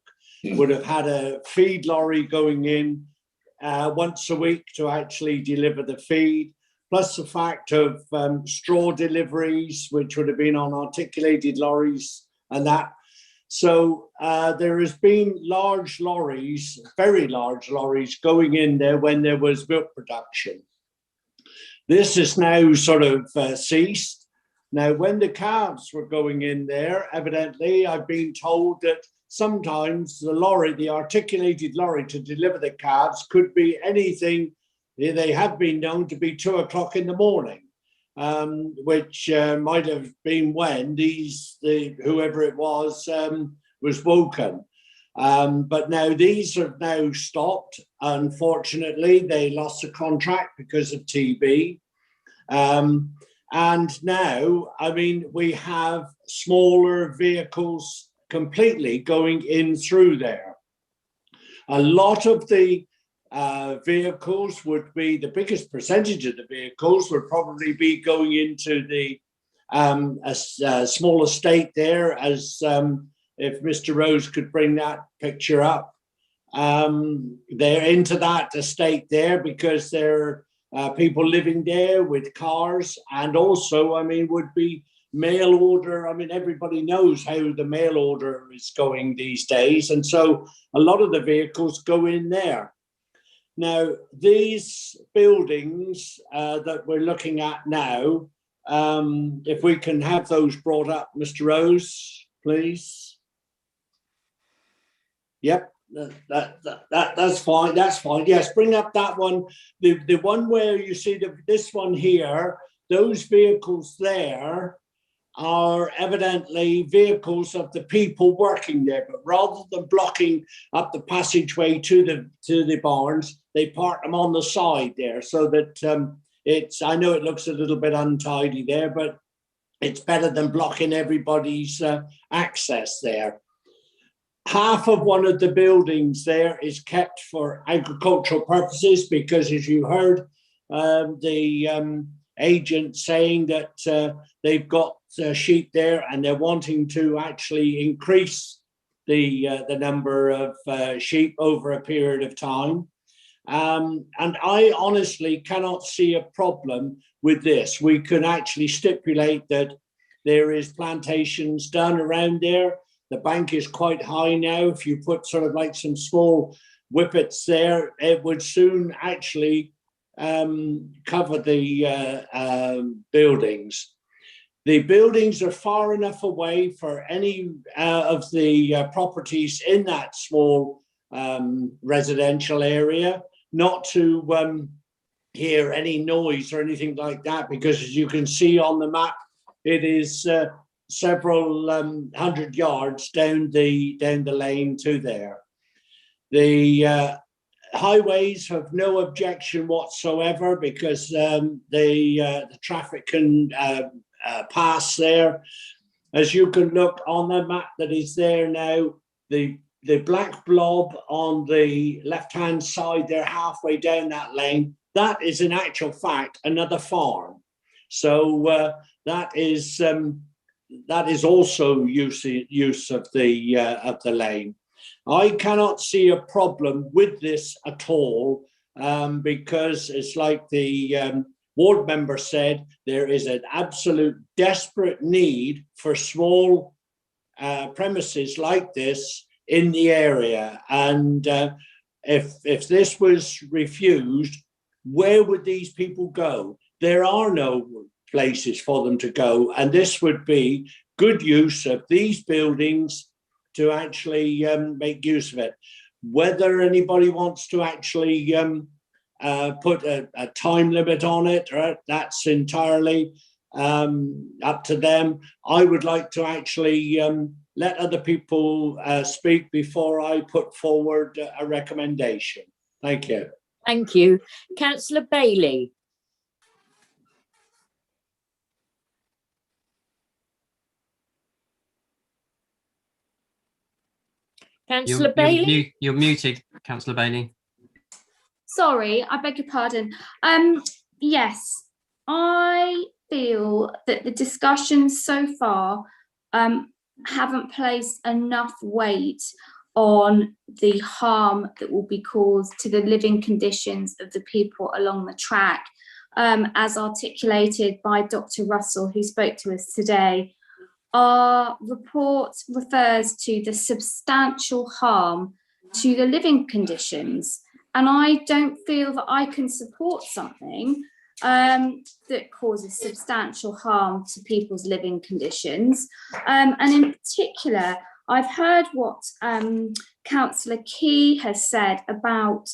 would have had a feed lorry going in once a week to actually deliver the feed, plus the fact of straw deliveries, which would have been on articulated lorries and that. So there has been large lorries, very large lorries going in there when there was milk production. This is now sort of ceased. Now, when the calves were going in there, evidently, I've been told that sometimes the lorry, the articulated lorry to deliver the calves could be anything. They have been known to be 2 o'clock in the morning, which might have been when whoever it was woken. But now these have now stopped. Unfortunately, they lost the contract because of TB. And now, I mean, we have smaller vehicles completely going in through there. A lot of the vehicles would be, the biggest percentage of the vehicles would probably be going into the small estate there, as if Mr. Rose could bring that picture up. They're into that estate there because they're people living there with cars, and also, I mean, would be mail order. I mean, everybody knows how the mail order is going these days. And so a lot of the vehicles go in there. Now, these buildings that we're looking at now, if we can have those brought up, Mr. Rose, please. Yep. That's fine. That's fine. Yes, bring up that one. The one where you see this one here, those vehicles there are evidently vehicles of the people working there. But rather than blocking up the passageway to the barns, they park them on the side there, so that it's. I know it looks a little bit untidy there, but it's better than blocking everybody's access there. Half of one of the buildings there is kept for agricultural purposes because, as you heard, the agent saying that they've got sheep there and they're wanting to actually increase the number of sheep over a period of time. And I honestly cannot see a problem with this. We can actually stipulate that there is plantations done around there. The bank is quite high now. If you put sort of like some small whippets there, it would soon actually cover the buildings. The buildings are far enough away for any of the properties in that small residential area not to hear any noise or anything like that, because as you can see on the map, it is several hundred yards down the lane to there. The highways have no objection whatsoever because the traffic can pass there. As you can look on the map that is there now, the black blob on the left-hand side there, halfway down that lane, that is in actual fact another farm. So that is also use of the lane. I cannot see a problem with this at all because it's like the ward member said, there is an absolute desperate need for small premises like this in the area. And if this was refused, where would these people go? There are no places for them to go, and this would be good use of these buildings to actually make use of it. Whether anybody wants to actually put a time limit on it, right, that's entirely up to them. I would like to actually let other people speak before I put forward a recommendation. Thank you. Thank you. Councillor Bailey. Councillor Bailey? You're muted, Councillor Bailey. Sorry, I beg your pardon. Yes, I feel that the discussions so far haven't placed enough weight on the harm that will be caused to the living conditions of the people along the track, as articulated by Dr. Russell, who spoke to us today. Our report refers to the substantial harm to the living conditions, and I don't feel that I can support something that causes substantial harm to people's living conditions. And in particular, I've heard what Councillor Key has said about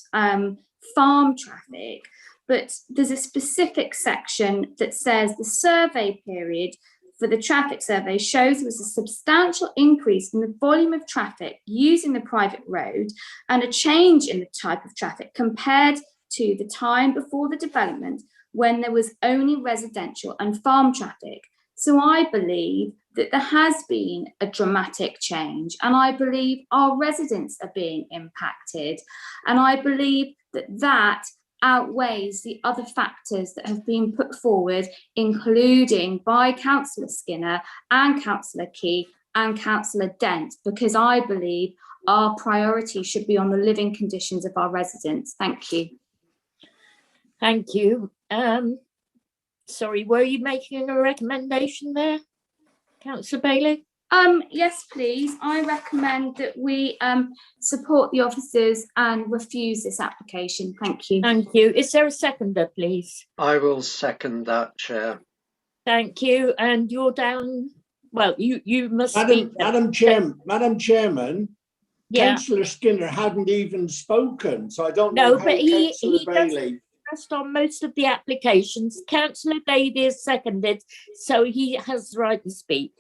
farm traffic, but there's a specific section that says the survey period for the traffic survey shows there was a substantial increase in the volume of traffic using the private road and a change in the type of traffic compared to the time before the development when there was only residential and farm traffic. So I believe that there has been a dramatic change, and I believe our residents are being impacted, and I believe that that outweighs the other factors that have been put forward, including by Councillor Skinner and Councillor Key and Councillor Dent, because I believe our priority should be on the living conditions of our residents. Thank you. Thank you. Sorry, were you making a recommendation there, Councillor Bailey? Yes, please. I recommend that we support the officers and refuse this application. Thank you. Thank you. Is there a seconder, please? I will second that, Chair. Thank you. And you're down. Well, you must Madam Chairman, yeah. Councillor Skinner hadn't even spoken, so I don't know No, how but he Bailey. does on most of the applications. Councillor Bailey is seconded, so he has the right to speak.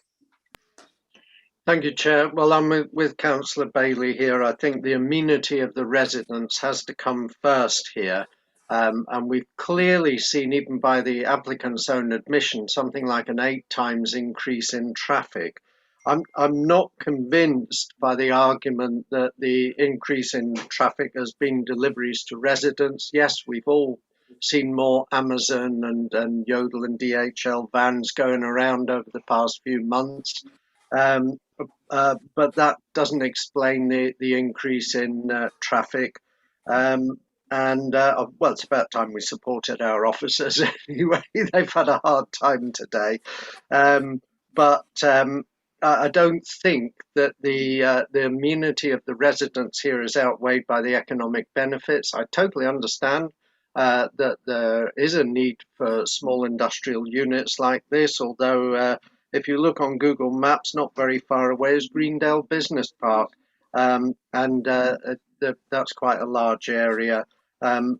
Thank you, Chair. Well, I'm with Councillor Bailey here. I think the amenity of the residents has to come first here. And we've clearly seen, even by the applicant's own admission, something like an 8 times increase in traffic. I'm not convinced by the argument that the increase in traffic has been deliveries to residents. Yes, we've all seen more Amazon and Yodel and DHL vans going around over the past few months. But that doesn't explain the increase in traffic. Well, it's about time we supported our officers anyway. They've had a hard time today. I don't think that the amenity of the residents here is outweighed by the economic benefits. I totally understand that there is a need for small industrial units like this, although if you look on Google Maps, not very far away is Greendale Business Park, that's quite a large area.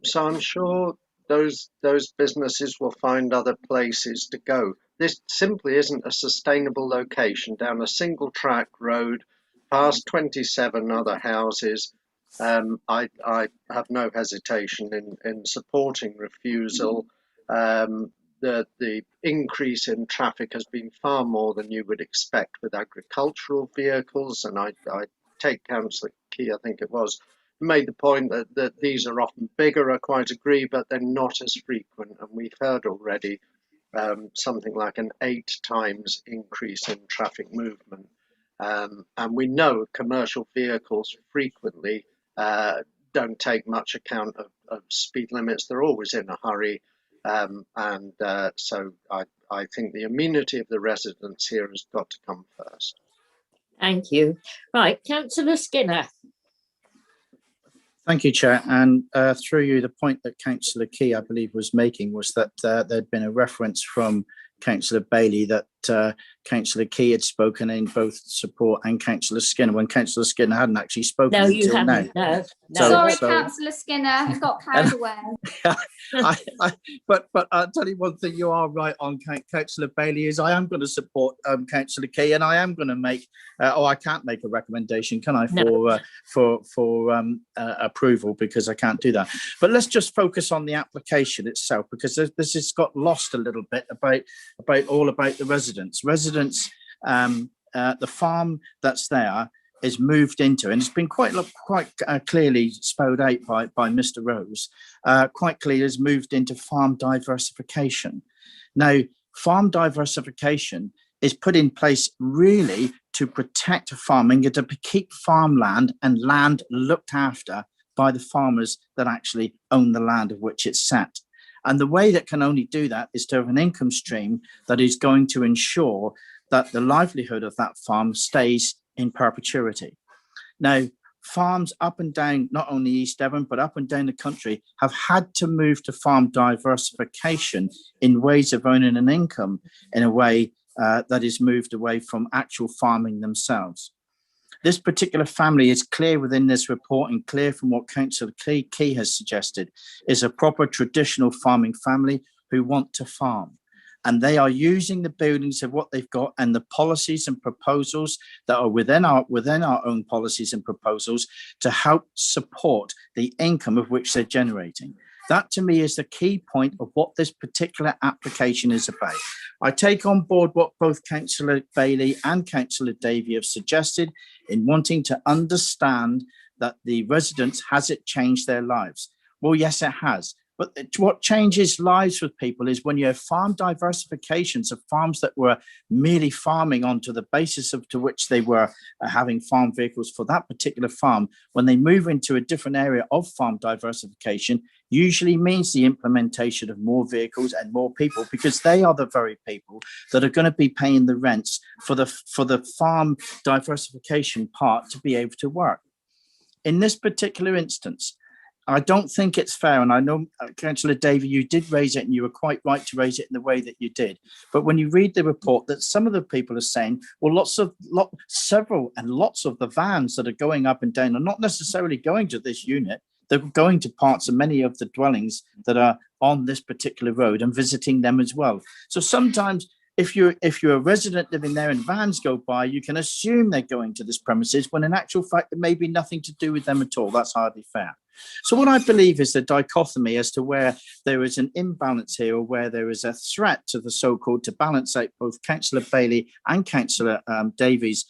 So I'm sure those businesses will find other places to go. This simply isn't a sustainable location down a single track road, past 27 other houses. I have no hesitation in supporting refusal. The increase in traffic has been far more than you would expect with agricultural vehicles, and I take Councillor Key, I think it was, made the point that these are often bigger. I quite agree, but they're not as frequent, and we've heard already something like an 8 times increase in traffic movement. And we know commercial vehicles frequently don't take much account of speed limits. They're always in a hurry. So I think the amenity of the residents here has got to come first. Thank you. Right, Councillor Skinner. Thank you, Chair. And through you, the point that Councillor Key, I believe, was making was that there'd been a reference from Councillor Bailey that Councillor Key had spoken in both support and Councillor Skinner, when Councillor Skinner hadn't actually spoken No, you until now. haven't. No, So- Sorry, so- Councillor Skinner, got carried away. But I'll tell you one thing, you are right on Councillor Bailey, is I am going to support Councillor Key, and I am going to make, I can't make a recommendation, can I, for approval, because I can't do that. But let's just focus on the application itself, because this has got lost a little bit about the residents. The farm that's there is moved into, and it's been quite clearly spelled out by Mr. Rose, quite clearly has moved into farm diversification. Now, farm diversification is put in place really to protect farming and to keep farmland and land looked after by the farmers that actually own the land of which it's set. And the way that can only do that is to have an income stream that is going to ensure that the livelihood of that farm stays in perpetuity. Now, farms up and down, not only East Devon, but up and down the country have had to move to farm diversification in ways of earning an income in a way that is moved away from actual farming themselves. This particular family is clear within this report, and clear from what Councillor Key has suggested, is a proper traditional farming family who want to farm. And they are using the buildings of what they've got and the policies and proposals that are within our own policies and proposals to help support the income of which they're generating. That to me is the key point of what this particular application is about. I take on board what both Councillor Bailey and Councillor Davey have suggested in wanting to understand that the residents, has it changed their lives? Well, yes, it has. But what changes lives with people is when you have farm diversifications of farms that were merely farming onto the basis of to which they were having farm vehicles for that particular farm. When they move into a different area of farm diversification, usually means the implementation of more vehicles and more people, because they are the very people that are going to be paying the rents for the farm diversification part to be able to work. In this particular instance, I don't think it's fair, and I know, Councillor Davey, you did raise it, and you were quite right to raise it in the way that you did. But when you read the report, that some of the people are saying, well, several and lots of the vans that are going up and down are not necessarily going to this unit. They're going to parts of many of the dwellings that are on this particular road and visiting them as well. So sometimes, if you're a resident living there and vans go by, you can assume they're going to this premises when in actual fact it may be nothing to do with them at all. That's hardly fair. So what I believe is the dichotomy as to where there is an imbalance here, or where there is a threat to the so-called, to balance out both Councillor Bailey and Councillor Davies'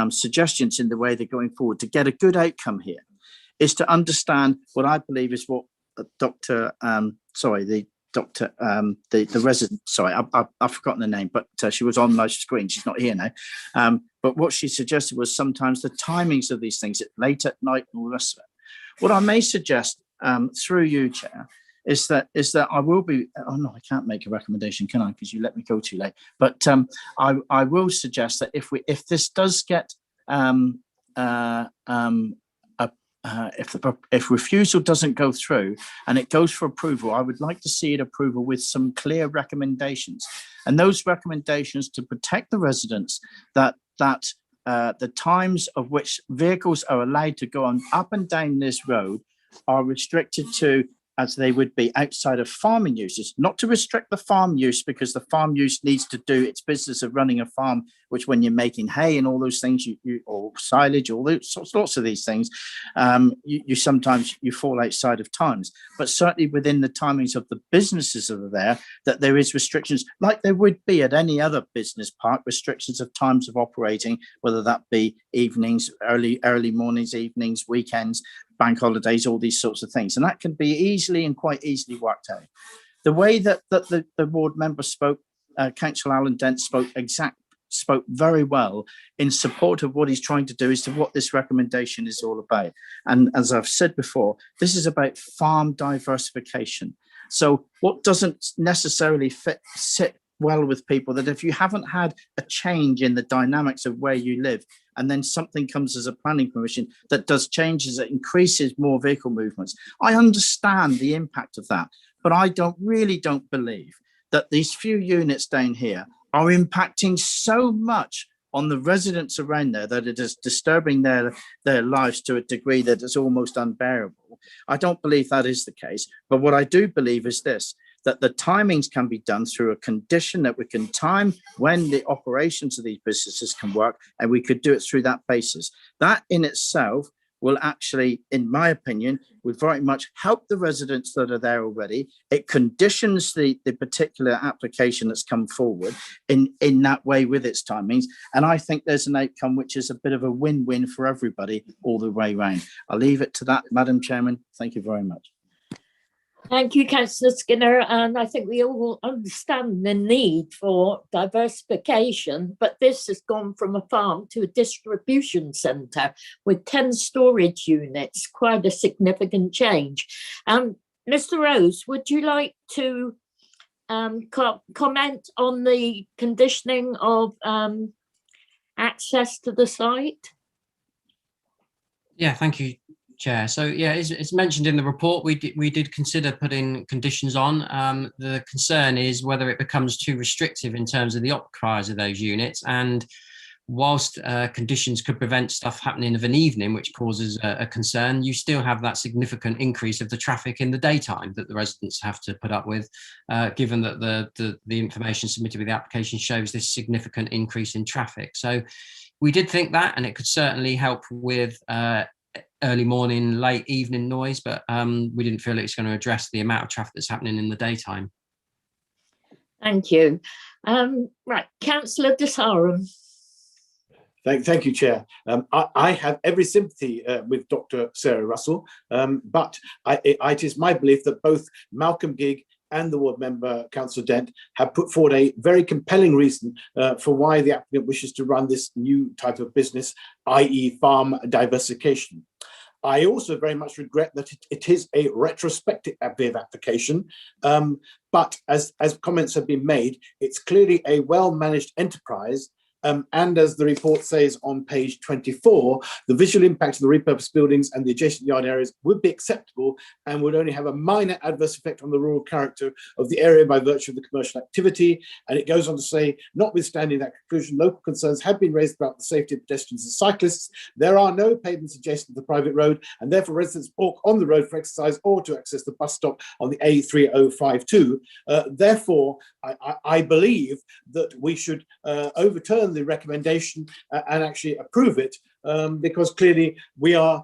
suggestions in the way they're going forward to get a good outcome here, is to understand what I believe is what the resident, sorry, I've forgotten the name, but she was on my screen. She's not here now. But what she suggested was sometimes the timings of these things, it's late at night and all the rest of it. What I may suggest through you, Chair, is that I will be, oh no, I can't make a recommendation, can I? Because you let me go too late. But I will suggest that if this does get, if refusal doesn't go through and it goes for approval, I would like to see it approval with some clear recommendations, and those recommendations to protect the residents, that the times of which vehicles are allowed to go on up and down this road are restricted to, as they would be, outside of farming uses, not to restrict the farm use, because the farm use needs to do its business of running a farm, which when you're making hay and all those things, or silage, all those lots of these things, you sometimes fall outside of times. But certainly within the timings of the businesses that are there, that there is restrictions, like there would be at any other business park, restrictions of times of operating, whether that be evenings, early mornings, evenings, weekends, bank holidays, all these sorts of things. And that can be quite easily worked out. The way that the ward member spoke, Councillor Alan Dent spoke very well in support of what he's trying to do, as to what this recommendation is all about. And as I've said before, this is about farm diversification. So what doesn't necessarily sit well with people, that if you haven't had a change in the dynamics of where you live, and then something comes as a planning permission that does changes, that increases more vehicle movements, I understand the impact of that. But I don't believe that these few units down here are impacting so much on the residents around there that it is disturbing their lives to a degree that is almost unbearable. I don't believe that is the case. But what I do believe is this, that the timings can be done through a condition that we can time when the operations of these businesses can work, and we could do it through that basis. That in itself will actually, in my opinion, would very much help the residents that are there already. It conditions the particular application that's come forward in that way with its timings. And I think there's an outcome which is a bit of a win-win for everybody all the way around. I'll leave it to that, Madam Chairman. Thank you very much. Thank you, Councillor Skinner, and I think we all understand the need for diversification, but this has gone from a farm to a distribution centre with 10 storage units, quite a significant change. Mr. Rose, would you like to comment on the conditioning of access to the site? Yeah, thank you, Chair. So yeah, it's mentioned in the report, we did consider putting conditions on. The concern is whether it becomes too restrictive in terms of the occupiers of those units, and whilst conditions could prevent stuff happening of an evening, which causes a concern, you still have that significant increase of the traffic in the daytime that the residents have to put up with, given that the information submitted with the application shows this significant increase in traffic. So we did think that, and it could certainly help with early morning, late evening noise, but we didn't feel it's going to address the amount of traffic that's happening in the daytime. Thank you. Right, Councillor De Sarum. Thank you, Chair. I have every sympathy with Dr. Sarah Russell, but it is my belief that both Malcolm Gigg and the ward member, Councillor Dent, have put forward a very compelling reason for why the applicant wishes to run this new type of business, i.e. farm diversification. I also very much regret that it is a retrospective application, but as comments have been made, it's clearly a well-managed enterprise. And as the report says on page 24, the visual impact of the repurposed buildings and the adjacent yard areas would be acceptable and would only have a minor adverse effect on the rural character of the area by virtue of the commercial activity. And it goes on to say, notwithstanding that conclusion, local concerns have been raised about the safety of pedestrians and cyclists. There are no pavements adjacent to the private road, and therefore residents walk on the road for exercise or to access the bus stop on the A3052. Therefore, I believe that we should overturn the recommendation and actually approve it, because clearly we are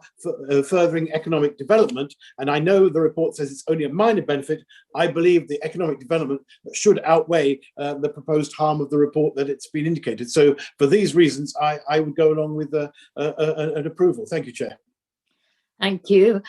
furthering economic development, and I know the report says it's only a minor benefit. I believe the economic development should outweigh the proposed harm of the report that it's been indicated. So for these reasons, I would go along with an approval. Thank you, Chair. Thank you.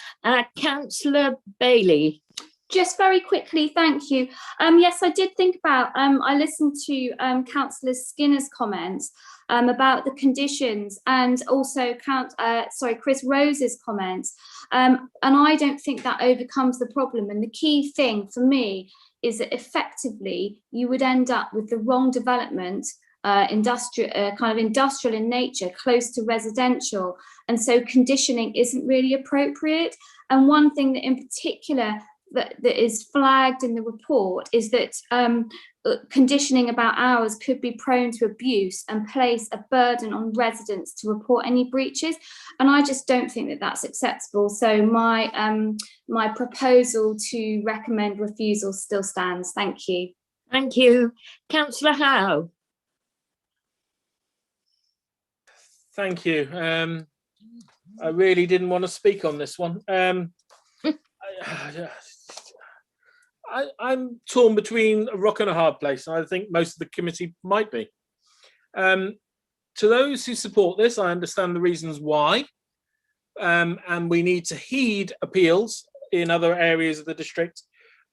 Councillor Bailey. Just very quickly, thank you. Yes, I did think about, I listened to Councillor Skinner's comments about the conditions, and also Chris Rose's comments. And I don't think that overcomes the problem. And the key thing for me is that effectively you would end up with the wrong development, industrial in nature, close to residential. And so conditioning isn't really appropriate. And one thing that in particular that is flagged in the report is that conditioning about hours could be prone to abuse and place a burden on residents to report any breaches, and I just don't think that that's acceptable. So my proposal to recommend refusal still stands. Thank you. Thank you. Councillor Howe. Thank you. I really didn't want to speak on this one. I'm torn between a rock and a hard place, and I think most of the committee might be. To those who support this, I understand the reasons why, and we need to heed appeals in other areas of the district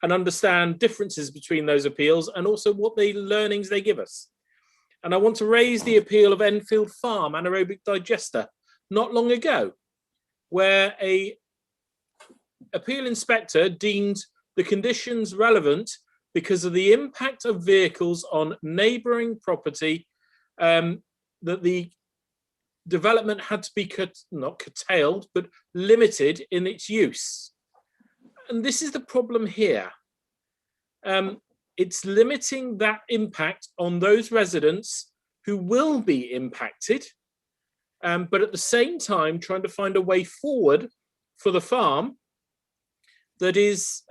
and understand differences between those appeals and also what the learnings they give us. And I want to raise the appeal of Enfield Farm Anaerobic Digester not long ago, where a appeal inspector deemed the conditions relevant because of the impact of vehicles on neighbouring property, that the development had to be not curtailed, but limited in its use. And this is the problem here. it's limiting that impact on those residents who will be impacted, but at the same time trying to find a way forward for the farm that is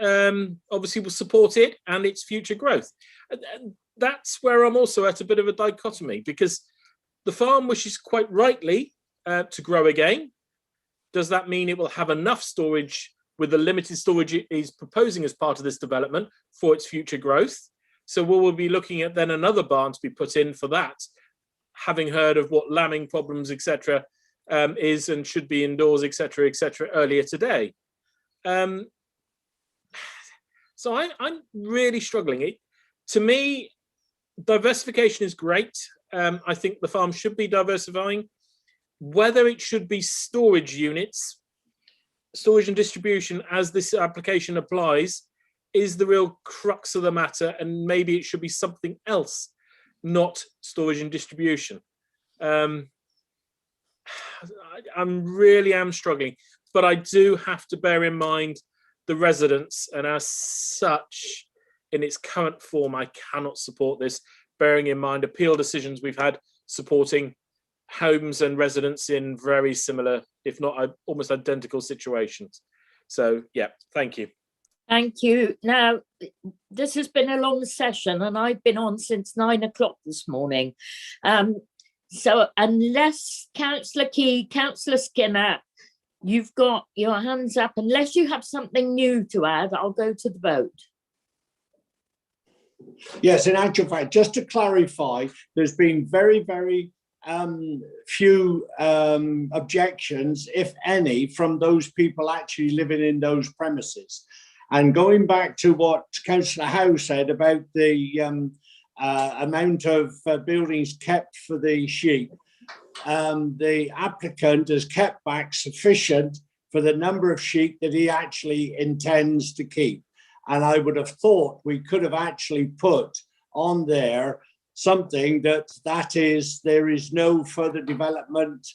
obviously will support it and its future growth. And that's where I'm also at a bit of a dichotomy, because the farm wishes quite rightly to grow again. Does that mean it will have enough storage with the limited storage it is proposing as part of this development for its future growth? So we will be looking at then another barn to be put in for that, having heard of what lambing problems, etc., is and should be indoors, etc., earlier today. So I'm really struggling. To me, diversification is great. I think the farm should be diversifying. Whether it should be storage units, storage and distribution as this application applies, is the real crux of the matter, and maybe it should be something else, not storage and distribution. I really am struggling, but I do have to bear in mind the residents, and as such, in its current form, I cannot support this, bearing in mind appeal decisions we've had supporting homes and residents in very similar, if not almost identical situations. So, yeah, thank you. Thank you. Now, this has been a long session and I've been on since 9 o'clock this morning. So unless Councillor Key, Councillor Skinner, you've got your hands up, unless you have something new to add, I'll go to the vote. Yes, in actual fact, just to clarify, there's been very, very few objections, if any, from those people actually living in those premises. And going back to what Councillor Howe said about the amount of buildings kept for the sheep, the applicant has kept back sufficient for the number of sheep that he actually intends to keep. And I would have thought we could have actually put on there something that is, there is no further development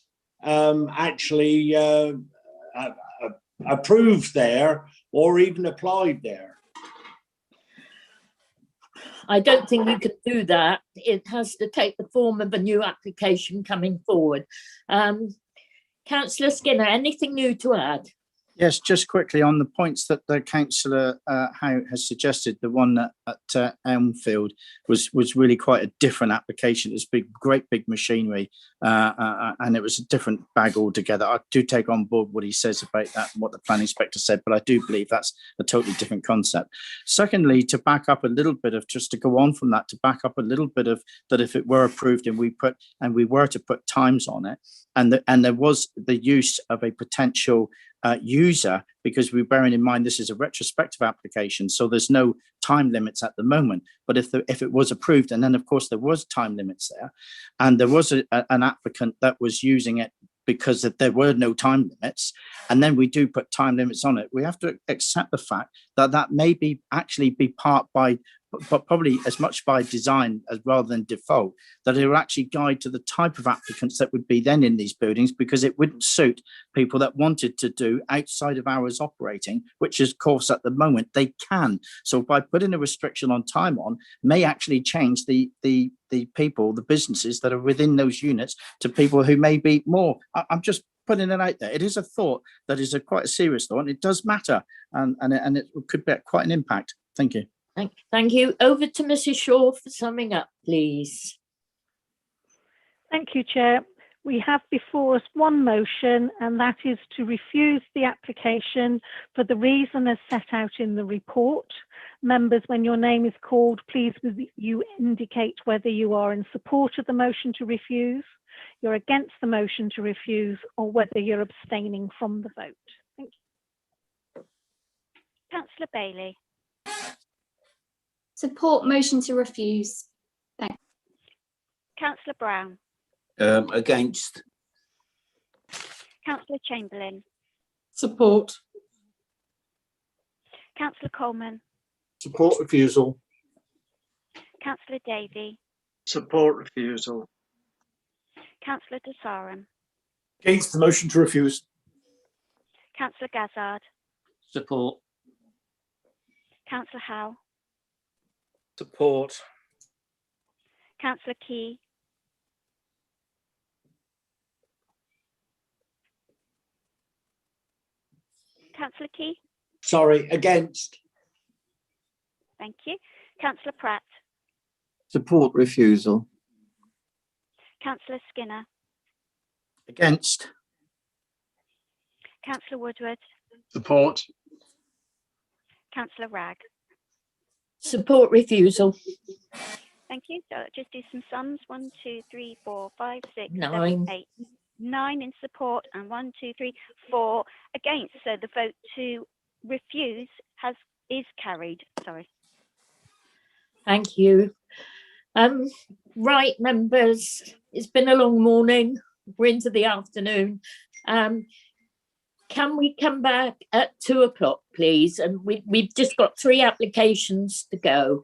actually approved there or even applied there. I don't think you can do that. It has to take the form of a new application coming forward. Councillor Skinner, anything new to add? Yes, just quickly on the points that the councillor Howe has suggested. The one at Elmfield was really quite a different application. It's great big machinery, and it was a different bag altogether. I do take on board what he says about that and what the planning inspector said, but I do believe that's a totally different concept. Secondly, to back up a little bit of, just to go on from that, to back up a little bit of that, if it were approved and we were to put times on it, and there was the use of a potential user, because we're bearing in mind this is a retrospective application, so there's no time limits at the moment. But if it was approved, and then of course there was time limits there, and there was an applicant that was using it because there were no time limits, and then we do put time limits on it, we have to accept the fact that that may be actually be part by, but probably as much by design as rather than default, that it will actually guide to the type of applicants that would be then in these buildings, because it wouldn't suit people that wanted to do outside of hours operating, which is, of course, at the moment they can. So by putting a restriction on time on may actually change the people, the businesses that are within those units to people who may be more. I'm just putting it out there. It is a thought that is quite a serious thought, and it does matter, and it could be quite an impact. Thank you. Thank you. Over to Mrs. Shaw for summing up, please. Thank you, Chair. We have before us one motion, and that is to refuse the application for the reason as set out in the report. Members, when your name is called, please you indicate whether you are in support of the motion to refuse, you're against the motion to refuse, or whether you're abstaining from the vote. Thank you. Councillor Bailey. Support motion to refuse. Thanks. Councillor Brown. Against. Councillor Chamberlain. Support. Councillor Coleman. Support refusal. Councillor Davey. Support refusal. Councillor De Saram. Against the motion to refuse. Councillor Gazzard. Support. Councillor Howe. Support. Councillor Key, Councillor Key, Sorry, against. thank you. Councillor Pratt, Support refusal. Councillor Skinner, Against. Councillor Woodward, Support. Councillor Ragg. Support refusal. Thank you. So just do some sums. 1, 2, 3, 4, 5, 6, 7, 9. 8, 9 in support, and 1, 2, 3, 4 against. So the vote to refuse is carried. Sorry. Thank you. Right, members, it's been a long morning. We're into the afternoon. Can we come back at 2 o'clock, please? And we've just got 3 applications to go.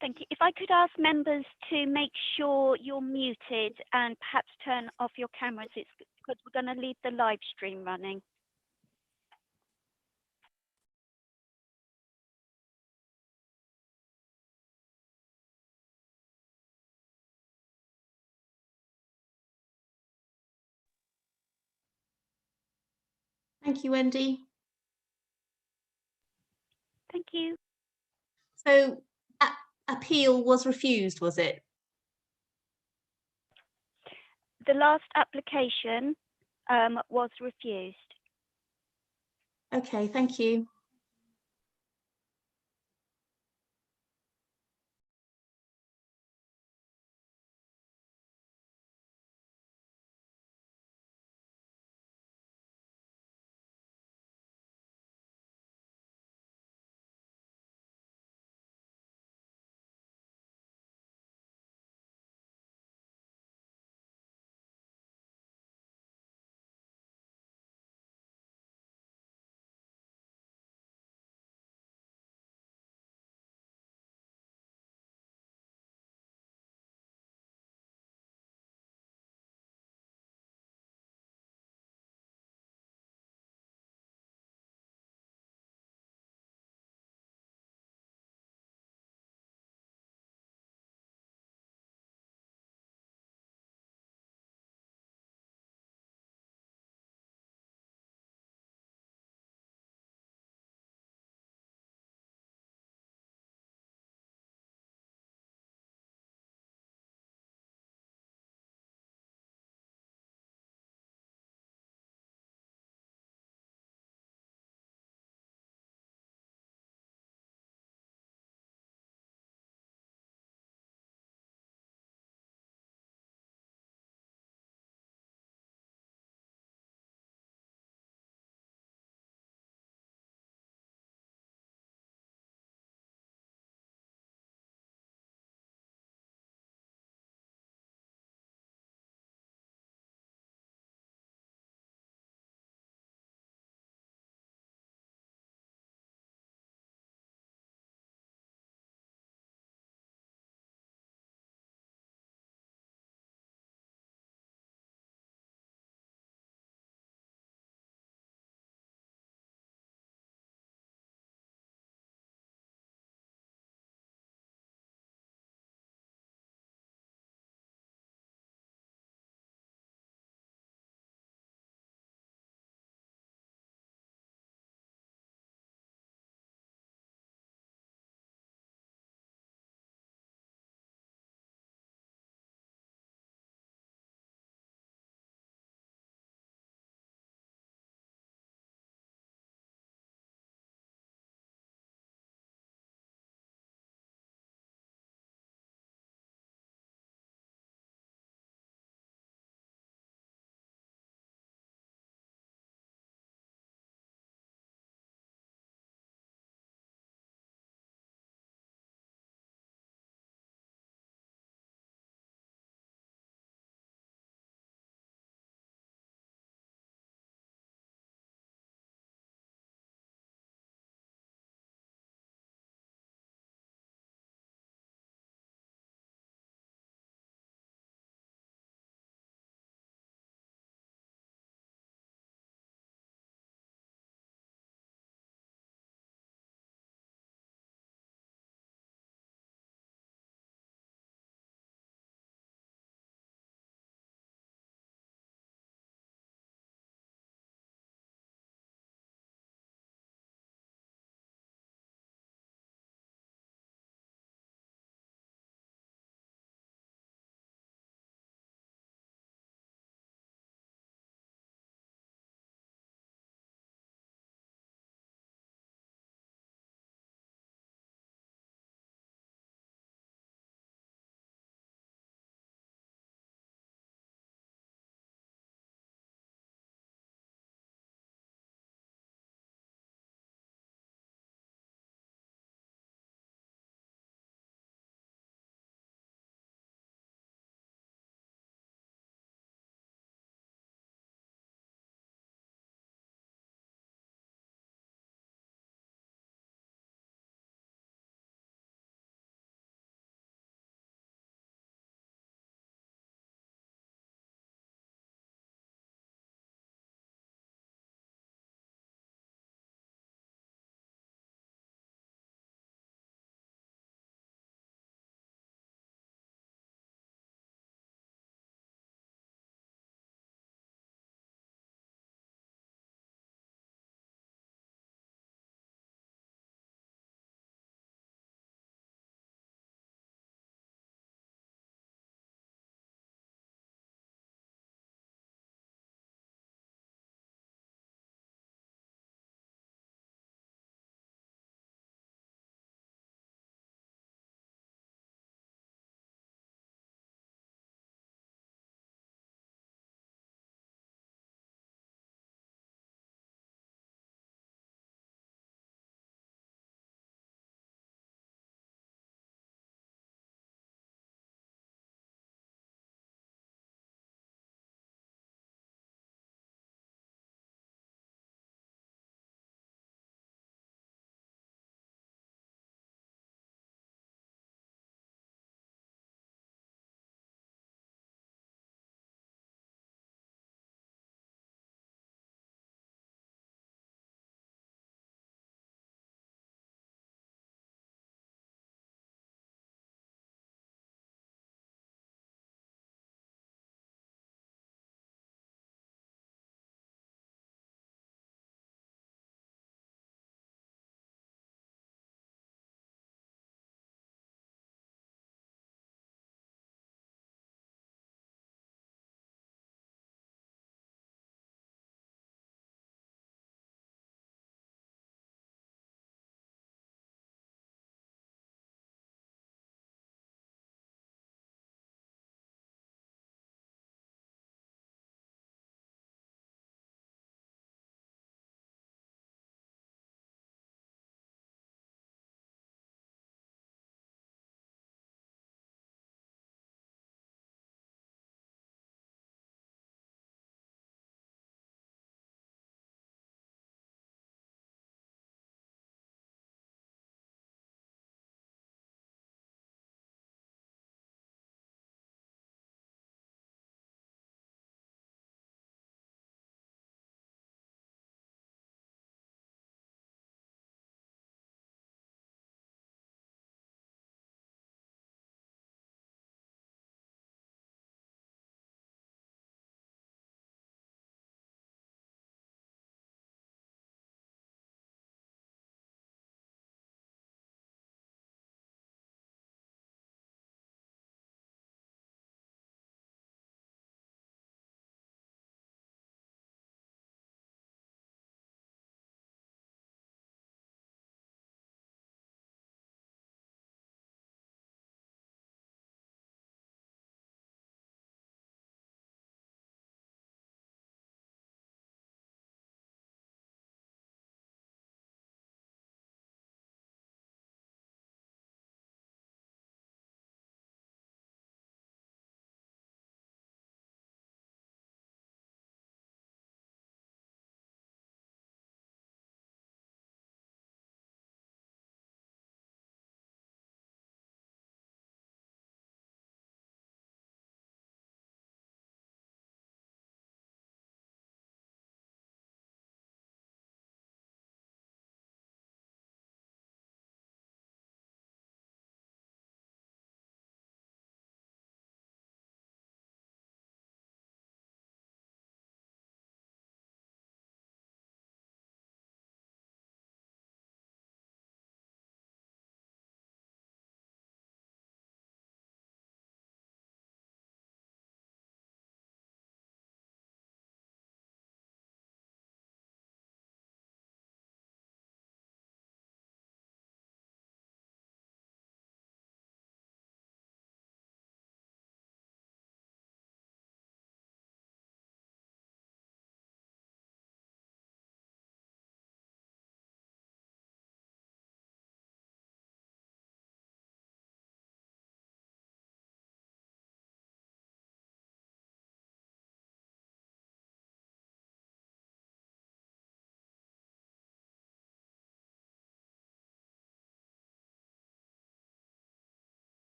Thank you. If I could ask members to make sure you're muted and perhaps turn off your cameras, it's because we're going to leave the live stream running. Thank you, Wendy. Thank you. So appeal was refused, was it? The last application was refused. Okay, thank you.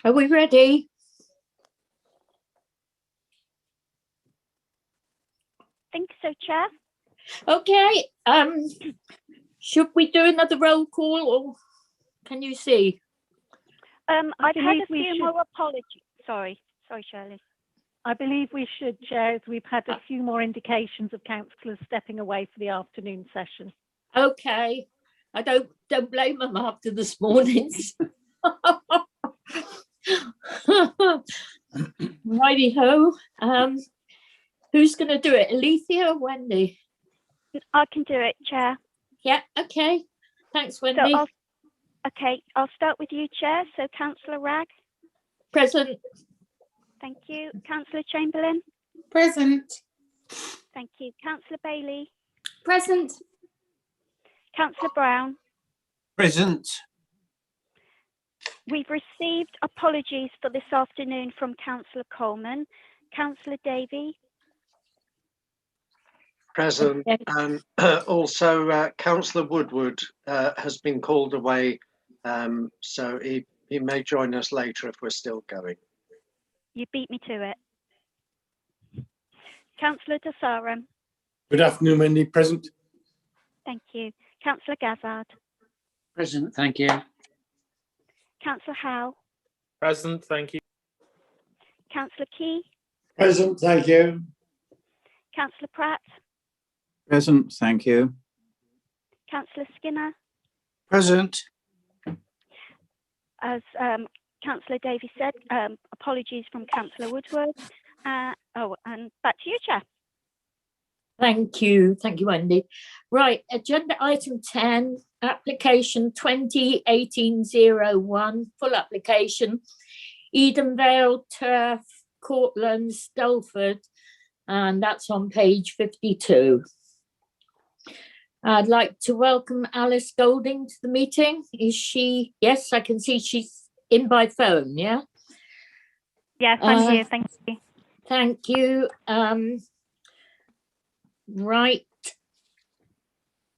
Are we ready? Think so, Chair. Okay. Should we do another roll call, or can you see? I I've had a believe we few should- more apologies. Sorry, Shirley. I believe we should, Chair, as we've had a few more indications of councillors stepping away for the afternoon session. Okay. I don't blame them after this morning's. Righty ho. Who's going to do it, Alethea or Wendy? I can do it, Chair. Yeah, okay. Thanks, So Wendy. I'll start with you, Chair. So Councillor Ragg. Present. Thank you. Councillor Chamberlain. Present. Thank you. Councillor Bailey. Present. Councillor Brown. Present. We've received apologies for this afternoon from Councillor Coleman. Councillor Davey. Present, and also Councillor Woodward has been called away, so he may join us later if we're still going. You beat me to it. Councillor Dasaram. Good afternoon, Wendy. Present. Thank you. Councillor Gazzard. Present, thank you. Councillor Howe. Present, thank you. Councillor Key. Present, thank you. Councillor Pratt. Present, thank you. Councillor Skinner. Present. As Councillor Davies said, apologies from Councillor Woodward. And back to you, Chair. Thank you, Wendy. Right, agenda item 10, application 2018-01, full application, Edenvale Turf, Courtlands, Dulford, and that's on page 52. I'd like to welcome Alice Golding to the meeting. Is she? Yes, I can see she's in by phone, yeah? Yes, I'm here, thank you. Thank you. Right.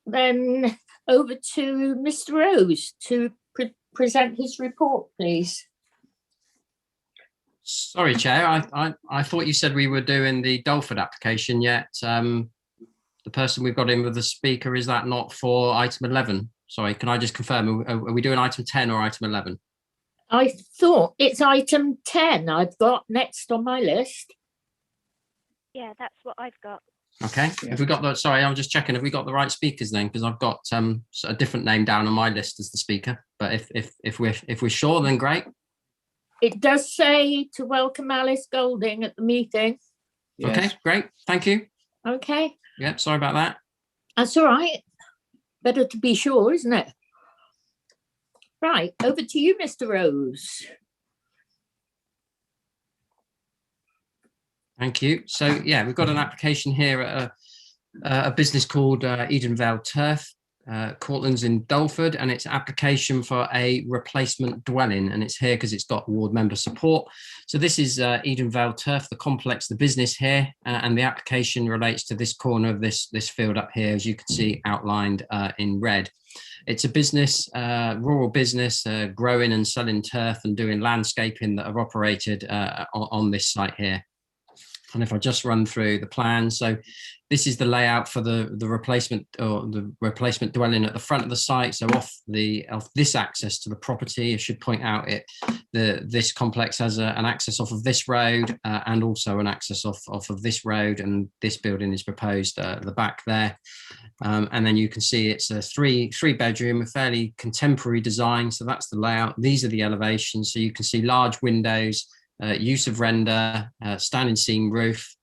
Then over to Mr. Rose to present his report, please. Sorry, Chair, I thought you said we were doing the Dulford application, yet the person we've got in with the speaker, is that not for item 11? Sorry, can I just confirm, are we doing item 10 or item 11? I thought it's item 10 I've got next on my list. Yeah, that's what I've got. Okay, Have we got the, sorry, I'm just checking, have we got the right speakers then? Because I've got a different name down on my list as the speaker, but if we're sure, then great. It does say to welcome Alice Golding at the meeting. Yes. Okay, great, thank you. Okay. Yep, sorry about that. That's all right. Better to be sure, isn't it? Right, over to you, Mr. Rose. Thank you. So yeah, we've got an application here at a business called Edenvale Turf, Courtlands in Dulford, and it's application for a replacement dwelling, and it's here because it's got ward member support. So this is Edenvale Turf, the complex, the business here, and the application relates to this corner of this field up here, as you can see outlined in red. It's a business, rural business, growing and selling turf and doing landscaping that are operated on this site here. And if I just run through the plan, so this is the layout for the replacement or the replacement dwelling at the front of the site. So off this access to the property, I should point out this complex has an access off of this road and also an access off of this road, and this building is proposed at the back there. And then you can see it's a three bedroom, a fairly contemporary design. So that's the layout. These are the elevations. So you can see large windows use of render, standing seam roof,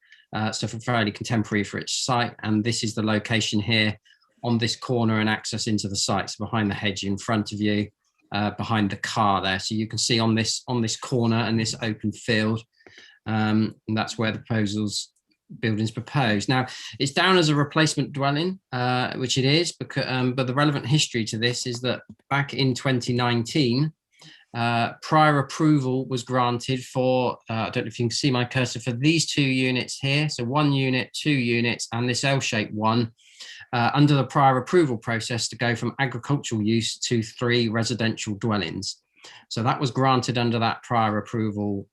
so for fairly contemporary for its site. And this is the location here on this corner and access into the site. So behind the hedge in front of you, behind the car there. So you can see on this corner and this open field, and that's where the building's proposed. Now, it's down as a replacement dwelling, which it is, because, but the relevant history to this is that back in 2019, prior approval was granted for, I don't know if you can see my cursor, for these 2 units here. So 1 unit, 2 units, and this L-shaped one, under the prior approval process to go from agricultural use to 3 residential dwellings. So that was granted under that prior approval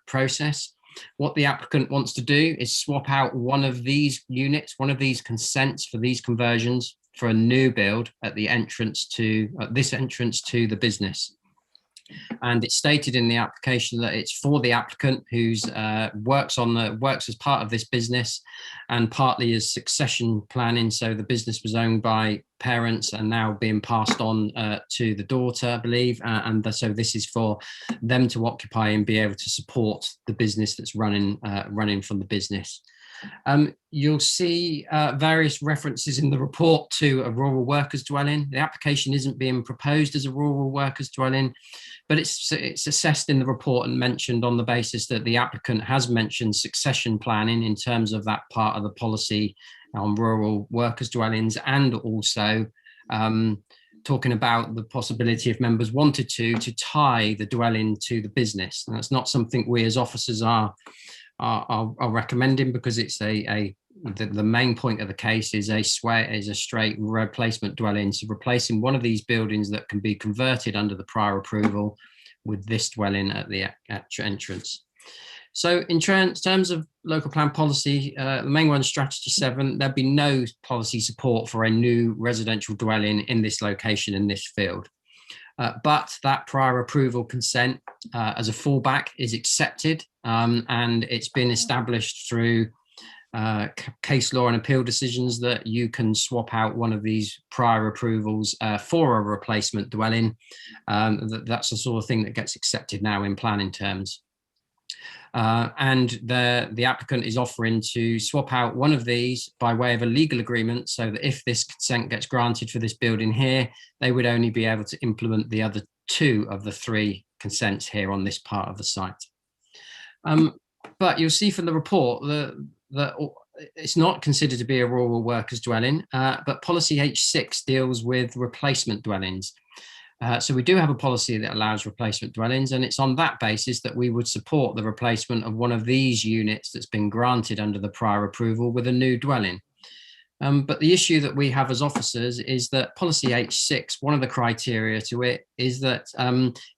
process. What the applicant wants to do is swap out one of these units, one of these consents for these conversions for a new build at the entrance to this entrance to the business. And it's stated in the application that it's for the applicant who's works as part of this business, and partly as succession planning. So the business was owned by parents and now being passed on to the daughter, I believe. So this is for them to occupy and be able to support the business that's running from the business. You'll see various references in the report to a rural workers dwelling. The application isn't being proposed as a rural workers dwelling, but it's assessed in the report and mentioned on the basis that the applicant has mentioned succession planning in terms of that part of the policy on rural workers dwellings, and also talking about the possibility, if members wanted to tie the dwelling to the business. And that's not something we as officers are recommending, because it's the main point of the case is a straight replacement dwelling, so replacing one of these buildings that can be converted under the prior approval with this dwelling at the entrance. So in terms of local plan policy, the main one, strategy 7, there'd be no policy support for a new residential dwelling in this location in this field. But that prior approval consent as a fallback is accepted, and it's been established through case law and appeal decisions that you can swap out one of these prior approvals for a replacement dwelling. That's the sort of thing that gets accepted now in planning terms. And the applicant is offering to swap out one of these by way of a legal agreement, so that if this consent gets granted for this building here, they would only be able to implement the other 2 of the 3 consents here on this part of the site. But you'll see from the report that it's not considered to be a rural workers dwelling, but policy H6 deals with replacement dwellings. So we do have a policy that allows replacement dwellings, and it's on that basis that we would support the replacement of one of these units that's been granted under the prior approval with a new dwelling. But the issue that we have as officers is that policy H6, one of the criteria to it is that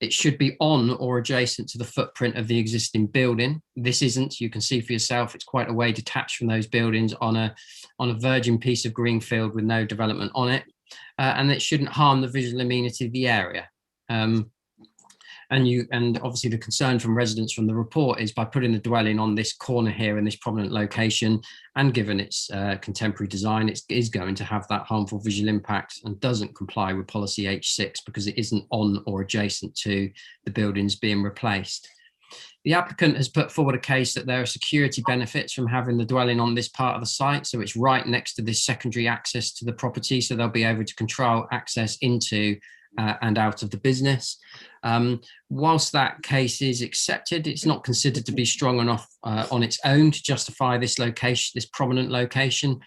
it should be on or adjacent to the footprint of the existing building. This isn't, you can see for yourself, it's quite a way detached from those buildings on a virgin piece of green field with no development on it. And it shouldn't harm the visual amenity of the area. And obviously the concern from residents from the report is by putting the dwelling on this corner here in this prominent location, and given its contemporary design, it is going to have that harmful visual impact and doesn't comply with policy H6 because it isn't on or adjacent to the buildings being replaced. The applicant has put forward a case that there are security benefits from having the dwelling on this part of the site. So it's right next to this secondary access to the property. So they'll be able to control access into and out of the business. Whilst that case is accepted, it's not considered to be strong enough on its own to justify this location, this prominent location.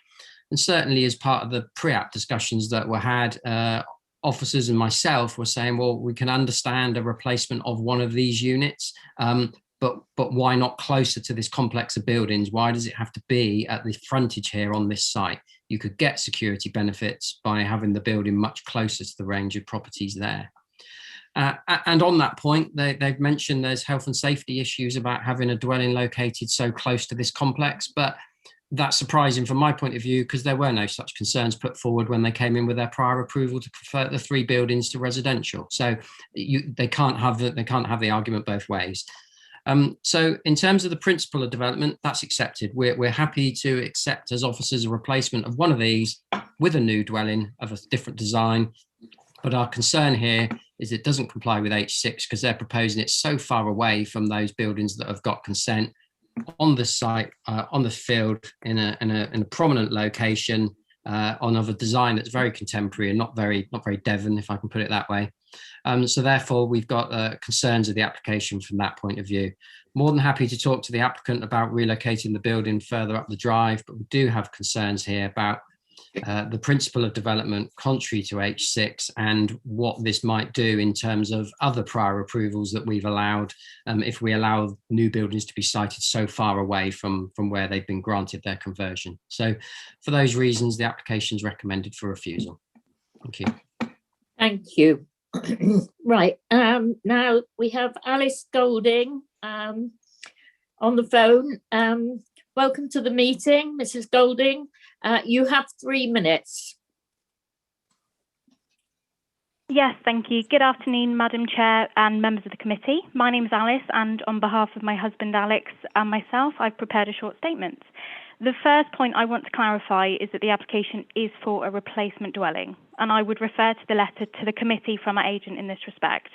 And certainly as part of the pre-app discussions that were had, officers and myself were saying, well, we can understand a replacement of one of these units, but why not closer to this complex of buildings? Why does it have to be at the frontage here on this site? You could get security benefits by having the building much closer to the range of properties there. And on that point, they've mentioned there's health and safety issues about having a dwelling located so close to this complex, but that's surprising from my point of view because there were no such concerns put forward when they came in with their prior approval to convert the 3 buildings to residential. So they can't have the argument both ways. So in terms of the principle of development, that's accepted. We're happy to accept as officers a replacement of one of these with a new dwelling of a different design. But our concern here is it doesn't comply with H6 because they're proposing it so far away from those buildings that have got consent on the site, on the field, in a prominent location, on of a design that's very contemporary and not very Devon, if I can put it that way. So therefore, we've got concerns of the application from that point of view. More than happy to talk to the applicant about relocating the building further up the drive, but we do have concerns here about the principle of development contrary to H6 and what this might do in terms of other prior approvals that we've allowed if we allow new buildings to be sited so far away from where they've been granted their conversion. So for those reasons, the application is recommended for refusal. Thank you. Thank you. Right, now we have Alice Golding on the phone. Welcome to the meeting, Mrs. Golding. You have 3 minutes. Yes, thank you. Good afternoon, Madam Chair and members of the committee. My name is Alice, and on behalf of my husband Alex and myself, I've prepared a short statement. The first point I want to clarify is that the application is for a replacement dwelling, and I would refer to the letter to the committee from our agent in this respect.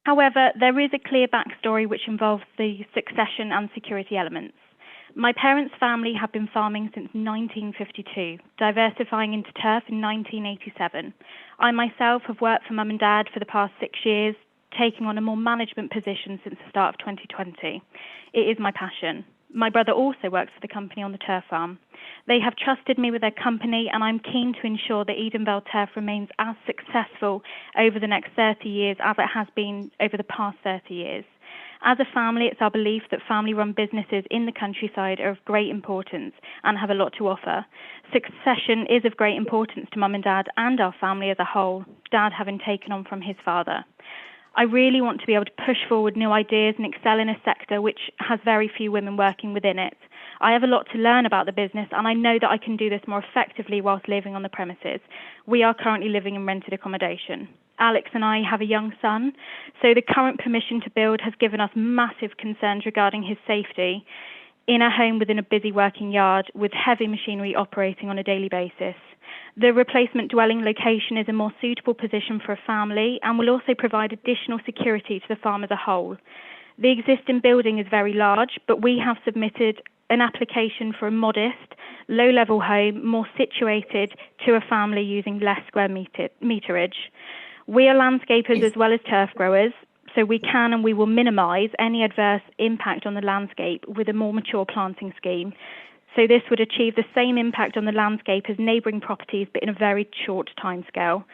However, there is a clear backstory which involves the succession and security elements. My parents' family have been farming since 1952, diversifying into turf in 1987. I myself have worked for Mum and Dad for the past 6 years, taking on a more management position since the start of 2020. It is my passion. My brother also works for the company on the turf farm. They have trusted me with their company, and I'm keen to ensure that Edenvale Turf remains as successful over the next 30 years as it has been over the past 30 years. As a family, it's our belief that family-run businesses in the countryside are of great importance and have a lot to offer. Succession is of great importance to Mum and Dad and our family as a whole, Dad having taken on from his father. I really want to be able to push forward new ideas and excel in a sector which has very few women working within it. I have a lot to learn about the business, and I know that I can do this more effectively whilst living on the premises. We are currently living in rented accommodation. Alex and I have a young son, so the current permission to build has given us massive concerns regarding his safety in a home within a busy working yard with heavy machinery operating on a daily basis. The replacement dwelling location is a more suitable position for a family and will also provide additional security to the farm as a whole. The existing building is very large, but we have submitted an application for a modest, low-level home, more situated to a family using less square meterage. We are landscapers as well as turf growers, so we can and we will minimise any adverse impact on the landscape with a more mature planting scheme. So this would achieve the same impact on the landscape as neighbouring properties, but in a very short timescale.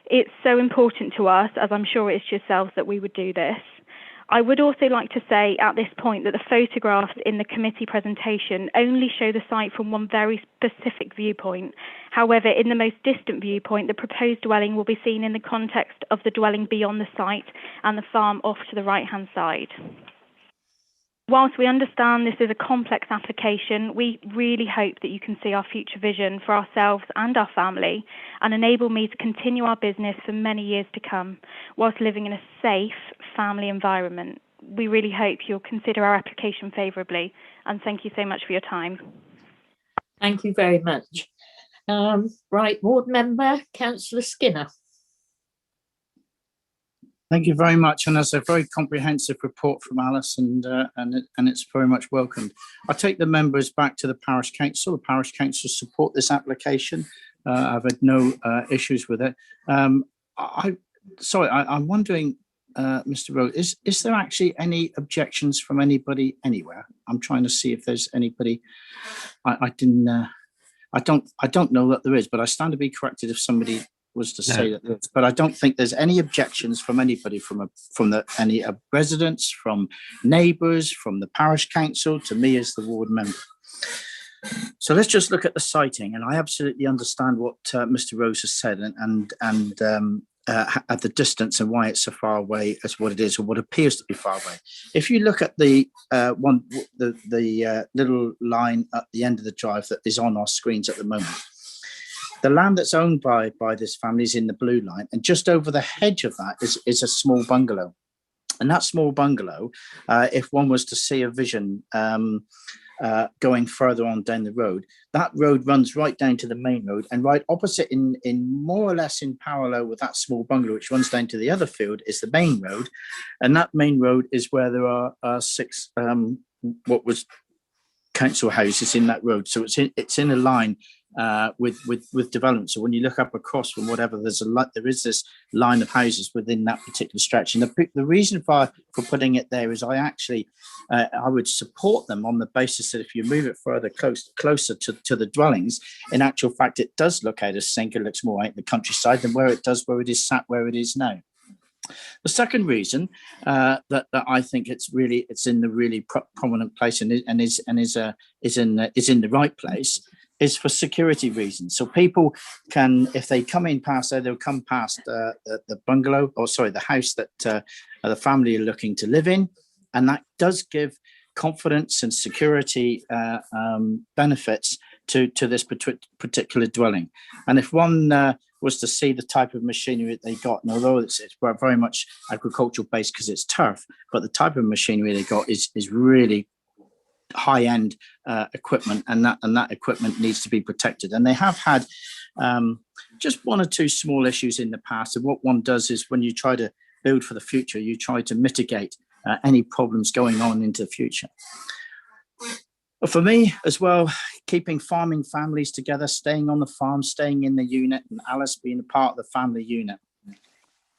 It's so important to us, as I'm sure it's yourselves, that we would do this. I would also like to say at this point that the photographs in the committee presentation only show the site from one very specific viewpoint. However, in the most distant viewpoint, the proposed dwelling will be seen in the context of the dwelling beyond the site and the farm off to the right-hand side. Whilst we understand this is a complex application, we really hope that you can see our future vision for ourselves and our family and enable me to continue our business for many years to come whilst living in a safe family environment. We really hope you'll consider our application favourably, and thank you so much for your time. Thank you very much. Right, Ward Member, Councillor Skinner. Thank you very much, and that's a very comprehensive report from Alice, and it's very much welcomed. I take the members back to the Parish Council. The Parish Council support this application. I've had no issues with it. I'm wondering, Mr. Rowe, is there actually any objections from anybody anywhere? I'm trying to see if there's anybody. I don't know that there is, but I stand to be corrected if somebody was to say that, but I don't think there's any objections from anybody, from any residents, from neighbours, from the parish council, to me as the ward member. So let's just look at the siting, and I absolutely understand what Mr. Rose has said, and at the distance and why it's so far away as what it is, or what appears to be far away. If you look at the little line at the end of the drive that is on our screens at the moment, the land that's owned by this family is in the blue line, and just over the hedge of that is a small bungalow. And that small bungalow, if one was to see a vision going further on down the road. That road runs right down to the main road, and right opposite, in more or less in parallel with that small bungalow which runs down to the other field, is the main road, and that main road is where there are 6 what was council houses in that road. So it's in a line with development. So when you look up across from whatever, there is this line of houses within that particular stretch. And the reason for putting it there is I would support them on the basis that if you move it further closer to the dwellings, in actual fact, it does look out of sync. It looks more out in the countryside than where it is sat where it is now. The second reason that I think it's in the really prominent place and is in the right place is for security reasons. So people can, if they come in past there, they'll come past the bungalow, or sorry, the house that the family are looking to live in, and that does give confidence and security benefits to this particular dwelling. And if one was to see the type of machinery that they got, and although it's very much agricultural based because it's turf, but the type of machinery they got is really high-end equipment, and that equipment needs to be protected. And they have had just 1 or 2 small issues in the past. And what one does is, when you try to build for the future, you try to mitigate any problems going on into the future. But for me as well, keeping farming families together, staying on the farm, staying in the unit, and Alice being a part of the family unit,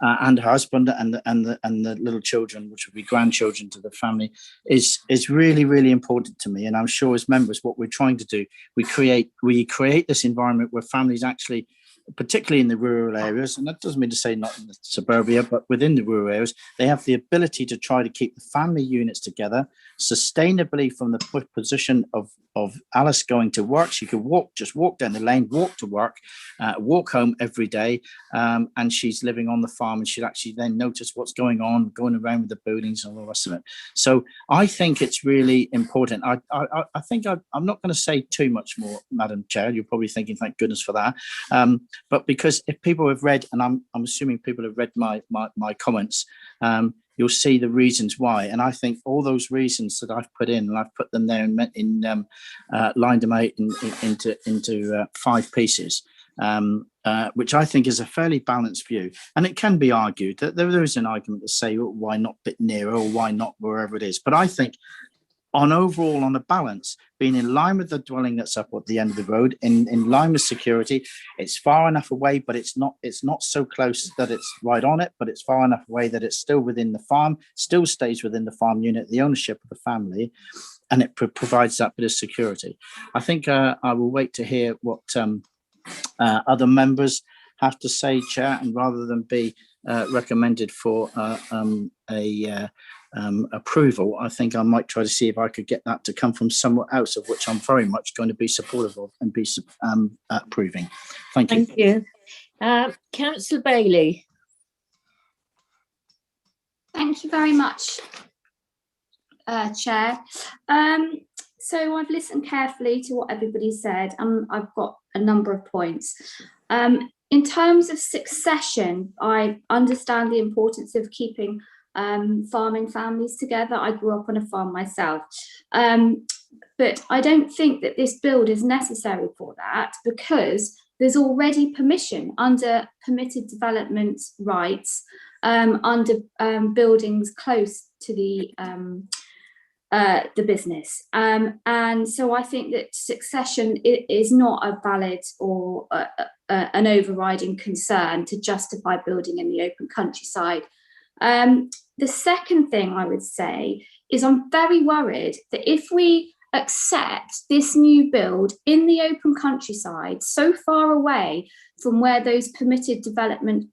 and her husband and the little children, which would be grandchildren to the family, is really, really important to me. And I'm sure as members, what we're trying to do, we create this environment where families actually, particularly in the rural areas, and that doesn't mean to say not in the suburbia, but within the rural areas, they have the ability to try to keep the family units together sustainably from the position of Alice going to work. She could just walk down the lane, walk to work, walk home every day, and she's living on the farm, and she'd actually then notice what's going on, going around with the buildings and all the rest of it. So I think it's really important. I think I'm not going to say too much more, Madam Chair. You're probably thinking, thank goodness for that. But because if people have read, and I'm assuming people have read my comments, you'll see the reasons why. And I think all those reasons that I've put in, and I've put them there in lined them out into 5 pieces, which I think is a fairly balanced view. And it can be argued that there is an argument to say, well, why not a bit nearer, or why not wherever it is? But I think on the balance, being in line with the dwelling that's up at the end of the road, in line with security, it's far enough away, but it's not so close that it's right on it, but it's far enough away that it's still within the farm, still stays within the farm unit, the ownership of the family, and it provides that bit of security. I think I will wait to hear what other members have to say, Chair, and rather than be recommended for approval, I think I might try to see if I could get that to come from somewhere else, of which I'm very much going to be supportive of and be approving. Thank you. Thank you. Councillor Bailey. Thank you very much, Chair. So I've listened carefully to what everybody said, and I've got a number of points. In terms of succession, I understand the importance of keeping farming families together. I grew up on a farm myself, but I don't think that this build is necessary for that, because there's already permission under permitted development rights under buildings close to the business, and so I think that succession is not a valid or an overriding concern to justify building in the open countryside. The second thing I would say is I'm very worried that if we accept this new build in the open countryside, so far away from where those permitted development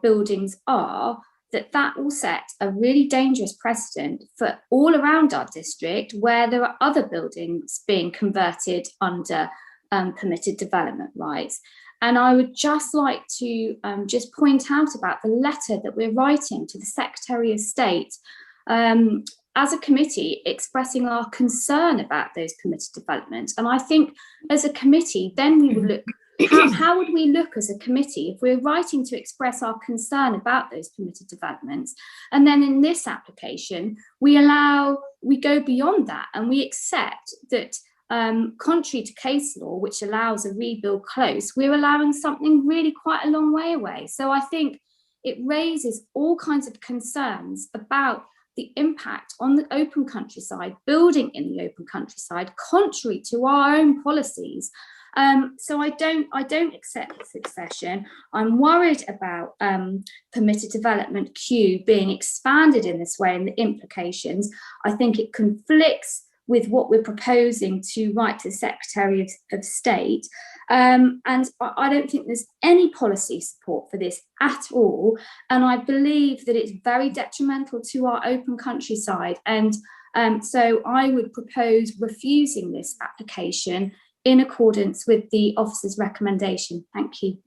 buildings are, that will set a really dangerous precedent for all around our district, where there are other buildings being converted under permitted development rights. And I would just like to just point out about the letter that we're writing to the Secretary of State as a committee, expressing our concern about those permitted developments. And I think as a committee, then we will look how would we look as a committee if we're writing to express our concern about those permitted developments, and then in this application we go beyond that and we accept that contrary to case law, which allows a rebuild close, we're allowing something really quite a long way away. So I think it raises all kinds of concerns about the impact on the open countryside, building in the open countryside, contrary to our own policies. So I don't accept the succession. I'm worried about permitted development queue being expanded in this way and the implications. I think it conflicts with what we're proposing to write to the Secretary of State. And I don't think there's any policy support for this at all. And I believe that it's very detrimental to our open countryside. And so I would propose refusing this application in accordance with the officer's recommendation. Thank you.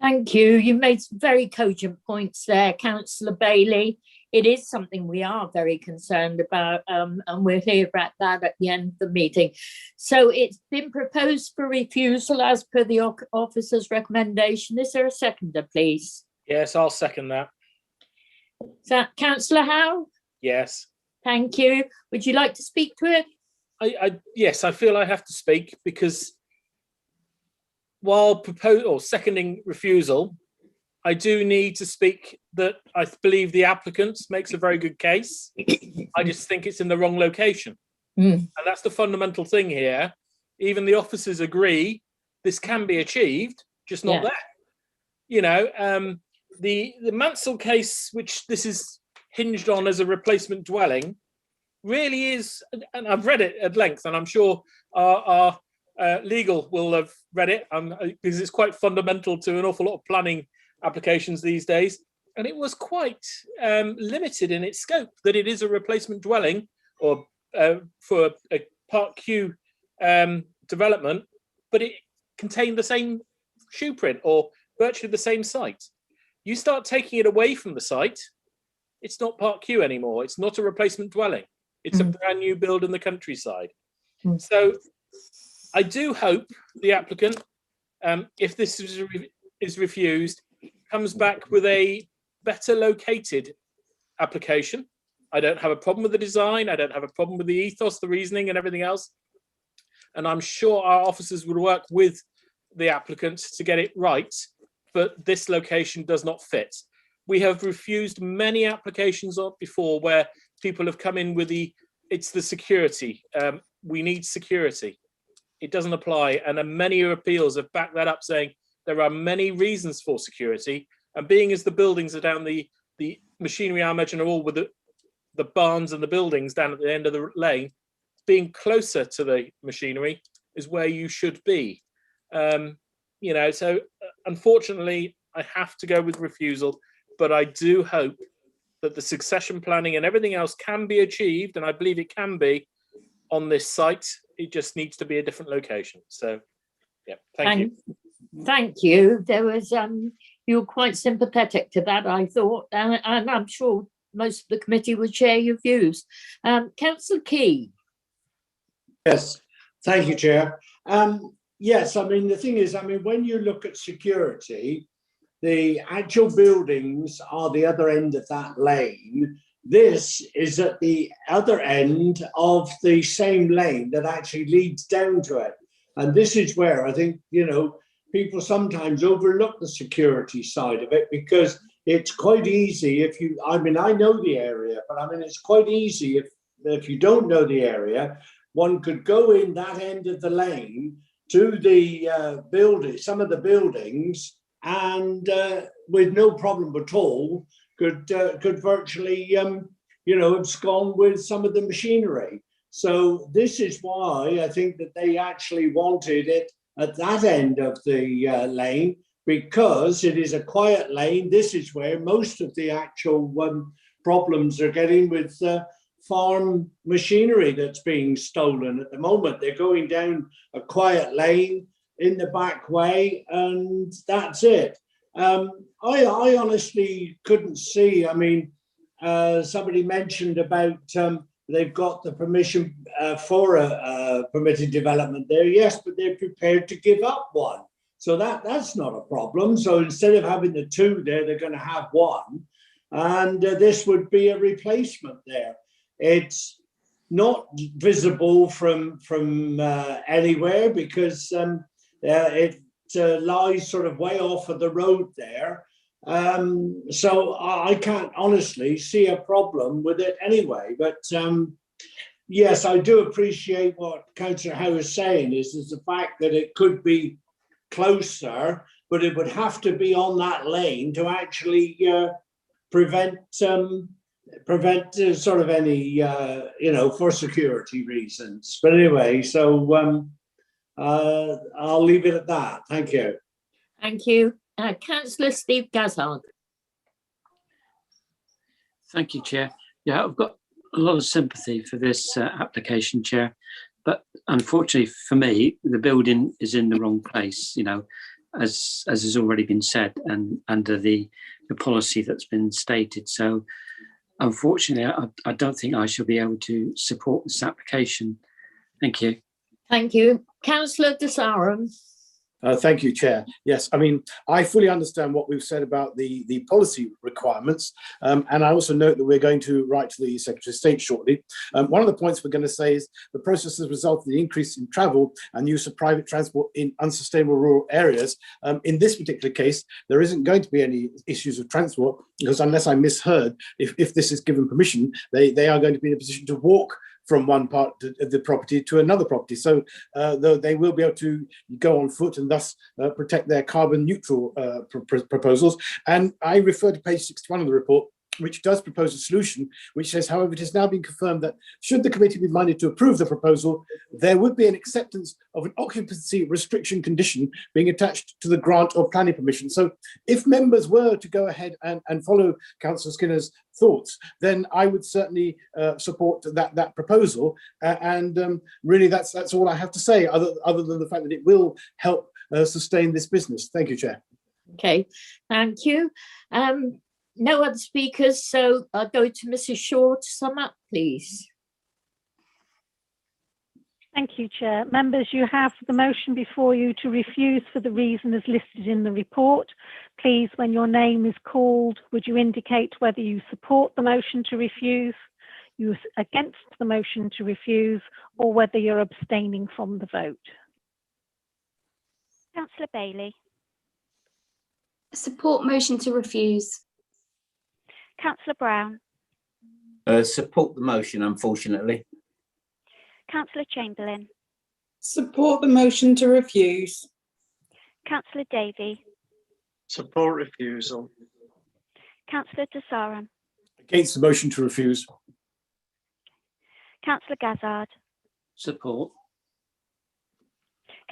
Thank you. You made some very cogent points there, Councillor Bailey. It is something we are very concerned about, and we'll hear about that at the end of the meeting. So it's been proposed for refusal as per the officer's recommendation. Is there a seconder, please? Yes, I'll second that. Is that Councillor Howe? Yes. Thank you. Would you like to speak to it? Yes, I feel I have to speak because while seconding refusal, I do need to speak that I believe the applicant makes a very good case. I just think it's in the wrong location. And that's the fundamental thing here. Even the officers agree this can be achieved, just not there. You know, the Mansell case, which this is hinged on as a replacement dwelling, really is, and I've read it at length, and I'm sure our legal will have read it, because it's quite fundamental to an awful lot of planning applications these days, and it was quite limited in its scope, that it is a replacement dwelling or for a Part Q development, but it contained the same shoe print or virtually the same site. You start taking it away from the site, it's not Part Q anymore. It's not a replacement dwelling. It's a brand new build in the countryside. So I do hope the applicant, if this is refused, comes back with a better located application. I don't have a problem with the design. I don't have a problem with the ethos, the reasoning and everything else. And I'm sure our officers would work with the applicant to get it right, but this location does not fit. We have refused many applications before where people have come in with it's the security. We need security. It doesn't apply. And many appeals have backed that up, saying there are many reasons for security. And being as the buildings are down the machinery, I imagine, are all with the barns and the buildings down at the end of the lane, being closer to the machinery is where you should be. You know, so unfortunately, I have to go with refusal, but I do hope that the succession planning and everything else can be achieved, and I believe it can be on this site. It just needs to be a different location. So, yeah, thank you. Thank you. There was you were quite sympathetic to that, I thought, and I'm sure most of the committee would share your views. Councillor Key. Yes, thank you, Chair. Yes, I mean, the thing is, I mean, when you look at security, the actual buildings are the other end of that lane. This is at the other end of the same lane that actually leads down to it. And this is where I think, you know, people sometimes overlook the security side of it, because it's quite easy if you, I mean, I know the area, but I mean, it's quite easy if you don't know the area, one could go in that end of the lane to the building, some of the buildings, and with no problem at all, could virtually, you know, abscond with some of the machinery. So this is why I think that they actually wanted it at that end of the lane, because it is a quiet lane. This is where most of the actual problems are getting with farm machinery that's being stolen at the moment. They're going down a quiet lane in the back way, and that's it. I honestly couldn't see, I mean, somebody mentioned about they've got the permission for a permitted development there. Yes, but they're prepared to give up one. So that's not a problem. So instead of having the two there, they're going to have one. And this would be a replacement there. It's not visible from anywhere because it lies sort of way off of the road there. So I can't honestly see a problem with it anyway. But yes, I do appreciate what Councillor Howe is saying is the fact that it could be closer, but it would have to be on that lane to actually prevent sort of any, for security reasons. But anyway, so I'll leave it at that. Thank you. Thank you. Councillor Steve Gazzard. Thank you, Chair. Yeah, I've got a lot of sympathy for this application, Chair, but unfortunately for me, the building is in the wrong place, as has already been said, and under the policy that's been stated. So unfortunately, I don't think I shall be able to support this application. Thank you. Thank you. Councillor De Sarum. Thank you, Chair. Yes, I mean, I fully understand what we've said about the policy requirements, and I also note that we're going to write to the Secretary of State shortly. One of the points we're going to say is the process has resulted in an increase in travel and use of private transport in unsustainable rural areas. In this particular case, there isn't going to be any issues of transport because unless I misheard, if this is given permission, they are going to be in a position to walk from one part of the property to another property. So they will be able to go on foot and thus protect their carbon neutral proposals. And I refer to page 61 of the report, which does propose a solution, which says, however, it has now been confirmed that should the committee be minded to approve the proposal, there would be an acceptance of an occupancy restriction condition being attached to the grant of planning permission. So if members were to go ahead and follow Councillor Skinner's thoughts, then I would certainly support that proposal. Really, that's all I have to say, other than the fact that it will help sustain this business. Thank you, Chair. Okay, thank you. No other speakers, so I'll go to Mrs. Shaw to sum up, please. Thank you, Chair. Members, you have the motion before you to refuse for the reason as listed in the report. Please, when your name is called, would you indicate whether you support the motion to refuse, you're against the motion to refuse, or whether you're abstaining from the vote? Councillor Bailey. Support motion to refuse. Councillor Brown. Support the motion, unfortunately. Councillor Chamberlain. Support the motion to refuse. Councillor Davey. Support refusal. Councillor De Sarum. Against the motion to refuse. Councillor Gazzard. Support.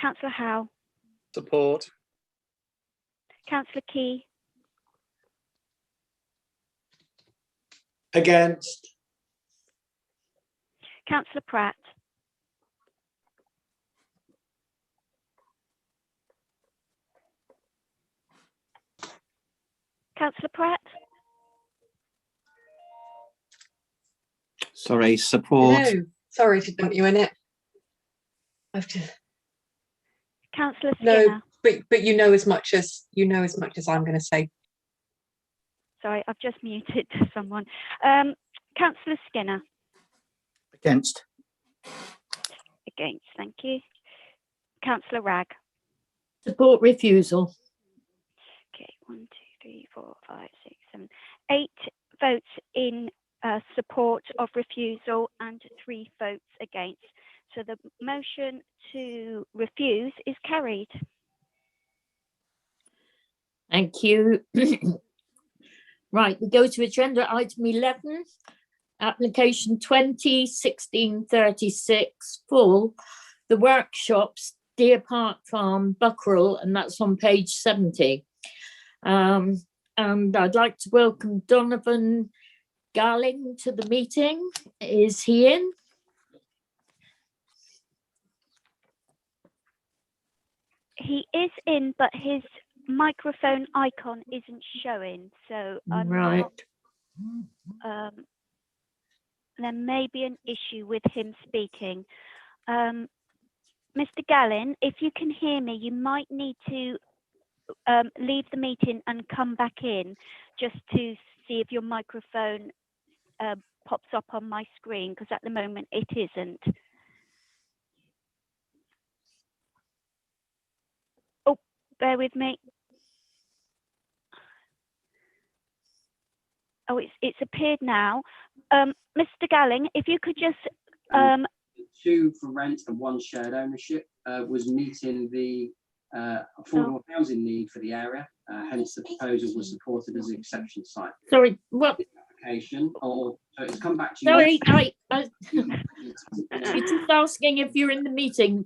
Councillor Howe. Support. Councillor Key. Against. Councillor Pratt. Councillor Pratt. Sorry, support. No, sorry to dump you in it. I've just Councillor Skinner. no, but you know as much as I'm going to say. Sorry, I've just muted someone. Councillor Skinner. Against. Against, thank you. Councillor Ragg. Support refusal. Okay, 1, 2, 3, 4, 5, 6, 7, 8 votes in support of refusal and 3 votes against. So the motion to refuse is carried. Thank you. Right, we go to agenda item 11, application 2016-36 full, the workshops, Deer Park Farm, Buckerill, and that's on page 70. And I'd like to welcome Donovan Garling to the meeting. Is he in? He is in, but his microphone icon isn't showing, so I'm right. Not, there may be an issue with him speaking. Mr. Gallin, if you can hear me, you might need to leave the meeting and come back in just to see if your microphone pops up on my screen, because at the moment it isn't. Oh, bear with me. Oh, it's appeared now. Mr. Galling, if you could just 2 for rent and 1 shared ownership was meeting the affordable housing need for the area. Hence, the proposal was supported as an exception site. Sorry, what? Application, or so it's come back to you. Sorry, you're just asking if you're in the meeting.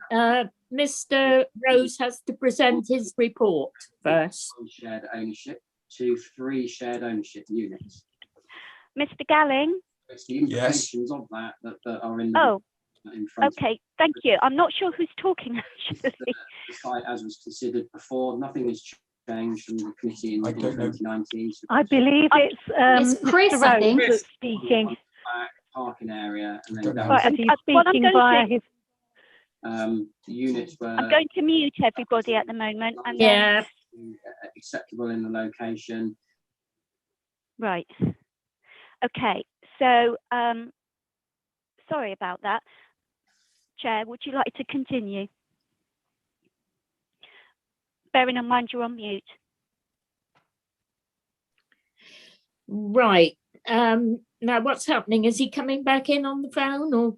Mr. Rose has to present his report first. 1 shared ownership to 3 shared ownership units. Mr. Galling. It's the implications of that are in the in front. Okay, thank you. I'm not sure who's talking actually. The site, as was considered before, nothing has changed from the committee in 2019. I believe it's Chris, Mr. I think. Rose that's speaking. Parking area, and then Right, and he's speaking via his. Units were. I'm going to mute everybody at the moment. And yeah. Acceptable in the location. Right. Okay. So, sorry about that. Chair, would you like to continue? Bearing in mind you're on mute. Right. Now what's happening? Is he coming back in on the phone or?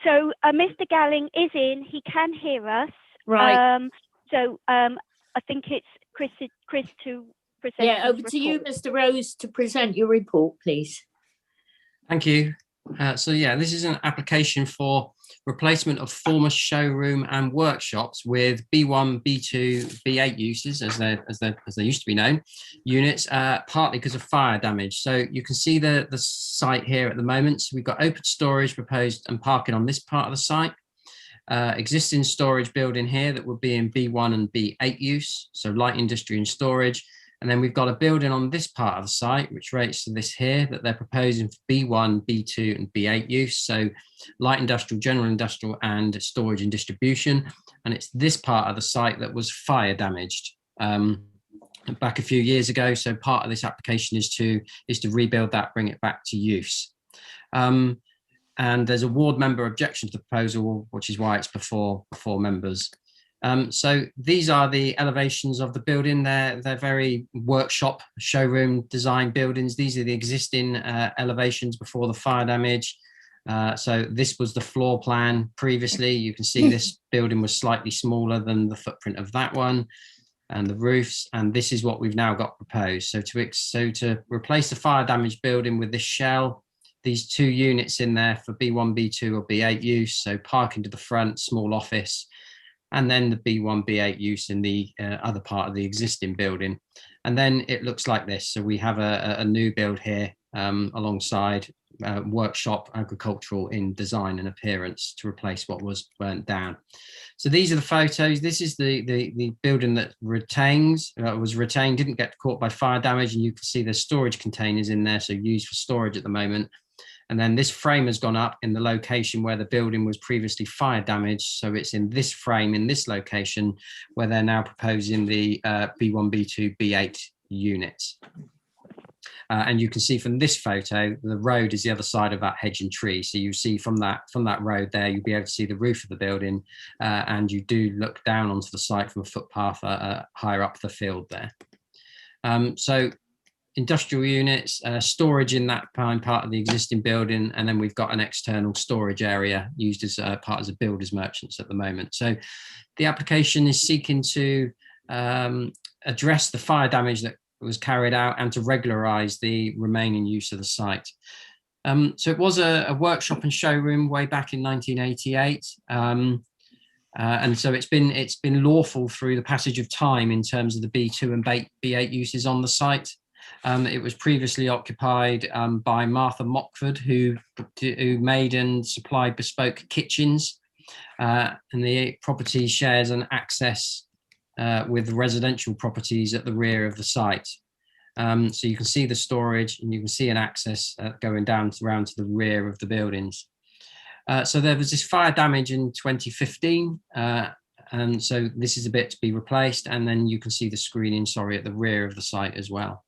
So Mr. Galling is in. He can hear us. Right. I think it's Chris to present. Yeah, over to you, Mr. Rose, to present your report, please. Thank you. So yeah, this is an application for replacement of former showroom and workshops with B1, B2, B8 uses, as they used to be known, units, partly because of fire damage. So you can see the site here at the moment. So we've got open storage proposed and parking on this part of the site. Existing storage building here that would be in B1 and B8 use, so light industry and storage. And then we've got a building on this part of the site, which relates to this here, that they're proposing for B1, B2 and B8 use. So light industrial, general industrial and storage and distribution. And it's this part of the site that was fire damaged back a few years ago. So part of this application is to rebuild that, bring it back to use. And there's a ward member objection to the proposal, which is why it's before members. So these are the elevations of the building. They're very workshop, showroom design buildings. These are the existing elevations before the fire damage. So this was the floor plan previously. You can see this building was slightly smaller than the footprint of that one and the roofs. And this is what we've now got proposed. So to replace the fire damaged building with this shell, these 2 units in there for B1, B2 or B8 use. So parking to the front, small office, and then the B1, B8 use in the other part of the existing building. And then it looks like this. So we have a new build here alongside workshop, agricultural in design and appearance to replace what was burnt down. So these are the photos. This is the building that was retained, didn't get caught by fire damage. And you can see there's storage containers in there, so used for storage at the moment. And then this frame has gone up in the location where the building was previously fire damaged. So it's in this frame, in this location, where they're now proposing the B1, B2, B8 units. And you can see from this photo, the road is the other side of that hedge and tree. So you see from that road there, you'll be able to see the roof of the building. And you do look down onto the site from a footpath higher up the field there. So industrial units, storage in that part of the existing building, and then we've got an external storage area used as part of builders merchants at the moment. So the application is seeking to address the fire damage that was carried out and to regularise the remaining use of the site. So it was a workshop and showroom way back in 1988. And so it's been lawful through the passage of time in terms of the B2 and B8 uses on the site. It was previously occupied by Martha Mockford, who made and supplied bespoke kitchens, and the property shares an access with residential properties at the rear of the site. So you can see the storage and you can see an access going down around to the rear of the buildings. So there was this fire damage in 2015, and so this is a bit to be replaced, and then you can see the screening, sorry, at the rear of the site as well.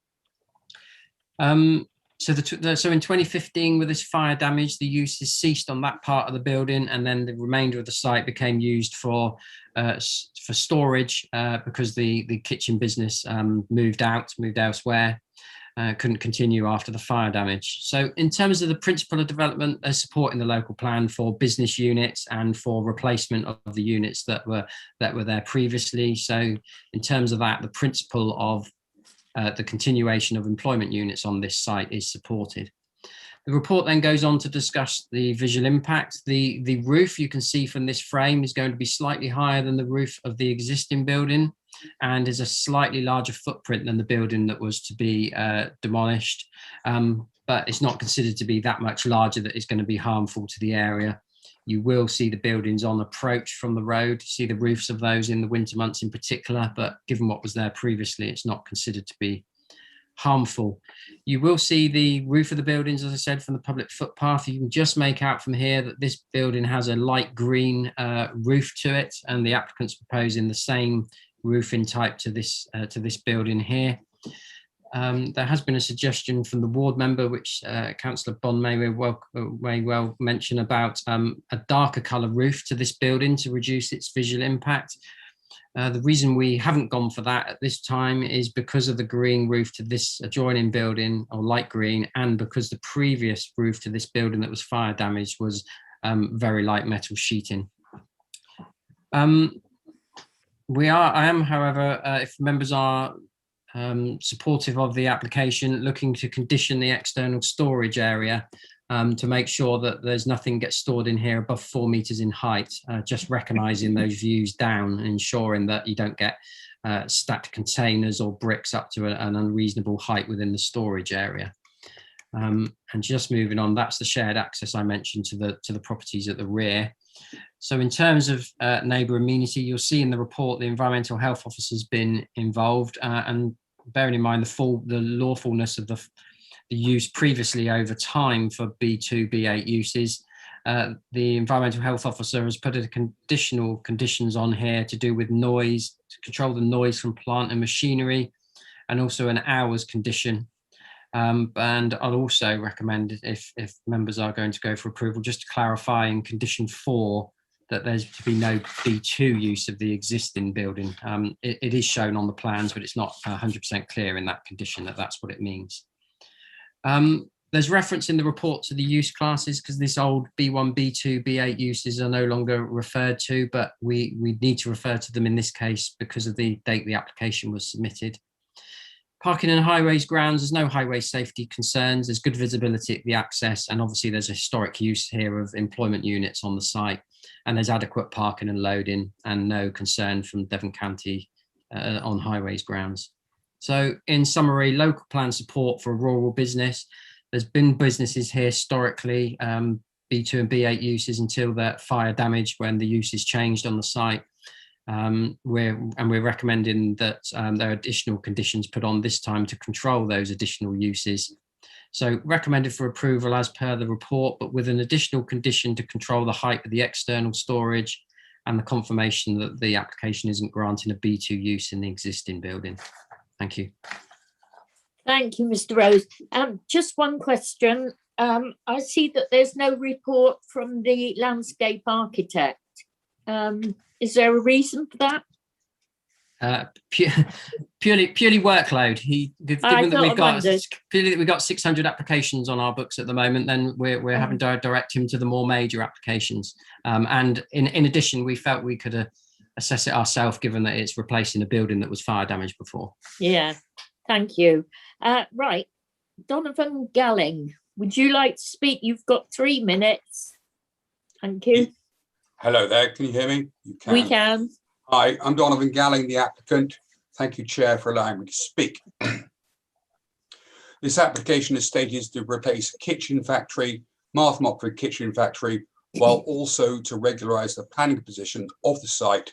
So in 2015, with this fire damage, the uses ceased on that part of the building, and then the remainder of the site became used for storage because the kitchen business moved elsewhere. Couldn't continue after the fire damage. So in terms of the principle of development, they're supporting the local plan for business units and for replacement of the units that were there previously. So in terms of that, the principle of the continuation of employment units on this site is supported. The report then goes on to discuss the visual impact. The roof, you can see from this frame, is going to be slightly higher than the roof of the existing building and is a slightly larger footprint than the building that was to be demolished. But it's not considered to be that much larger that it's going to be harmful to the area. You will see the buildings on approach from the road, see the roofs of those in the winter months in particular, but given what was there previously, it's not considered to be harmful. You will see the roof of the buildings, as I said, from the public footpath. You can just make out from here that this building has a light green roof to it, and the applicant's proposing the same roofing type to this building here. There has been a suggestion from the ward member, which Councillor Bond may well mention, about a darker colour roof to this building to reduce its visual impact. The reason we haven't gone for that at this time is because of the green roof to this adjoining building, or light green, and because the previous roof to this building that was fire damaged was very light metal sheeting. I am, however, if members are supportive of the application, looking to condition the external storage area to make sure that there's nothing gets stored in here above 4 meters in height, just recognising those views down and ensuring that you don't get stacked containers or bricks up to an unreasonable height within the storage area. And just moving on, that's the shared access I mentioned to the properties at the rear. So in terms of neighbour amenity, you'll see in the report the environmental health officer's been involved, and bearing in mind the lawfulness of the use previously over time for B2, B8 uses, the environmental health officer has put additional conditions on here to do with noise, to control the noise from plant and machinery, and also an hours condition. And I'll also recommend, if members are going to go for approval, just to clarify in condition 4 that there's to be no B2 use of the existing building. It is shown on the plans, but it's not 100% clear in that condition that that's what it means. There's reference in the report to the use classes, because this old B1, B2, B8 uses are no longer referred to, but we need to refer to them in this case because of the date the application was submitted. Parking in highways grounds, there's no highway safety concerns, there's good visibility at the access, and obviously there's a historic use here of employment units on the site, and there's adequate parking and loading, and no concern from Devon County on highways grounds. So in summary, local plan support for a rural business. There's been businesses here historically, B2 and B8 uses until that fire damage when the uses changed on the site. We're recommending that there are additional conditions put on this time to control those additional uses. So recommended for approval as per the report, but with an additional condition to control the height of the external storage and the confirmation that the application isn't granting a B2 use in the existing building. Thank you. Thank you, Mr. Rose. Just one question. I see that there's no report from the landscape architect. Is there a reason for that? Purely workload. Given that we've got 600 applications on our books at the moment, then we're having to direct him to the more major applications. And in addition, we felt we could assess it ourselves, given that it's replacing a building that was fire damaged before. Yeah, thank you. Right, Donovan Galling, would you like to speak? You've got 3 minutes. Thank you. Hello there, can you hear me? You can. We can. Hi, I'm Donovan Galling, the applicant. Thank you, Chair, for allowing me to speak. This application is stated to replace a kitchen factory, Martha Mockford kitchen factory, while also to regularise the planning position of the site,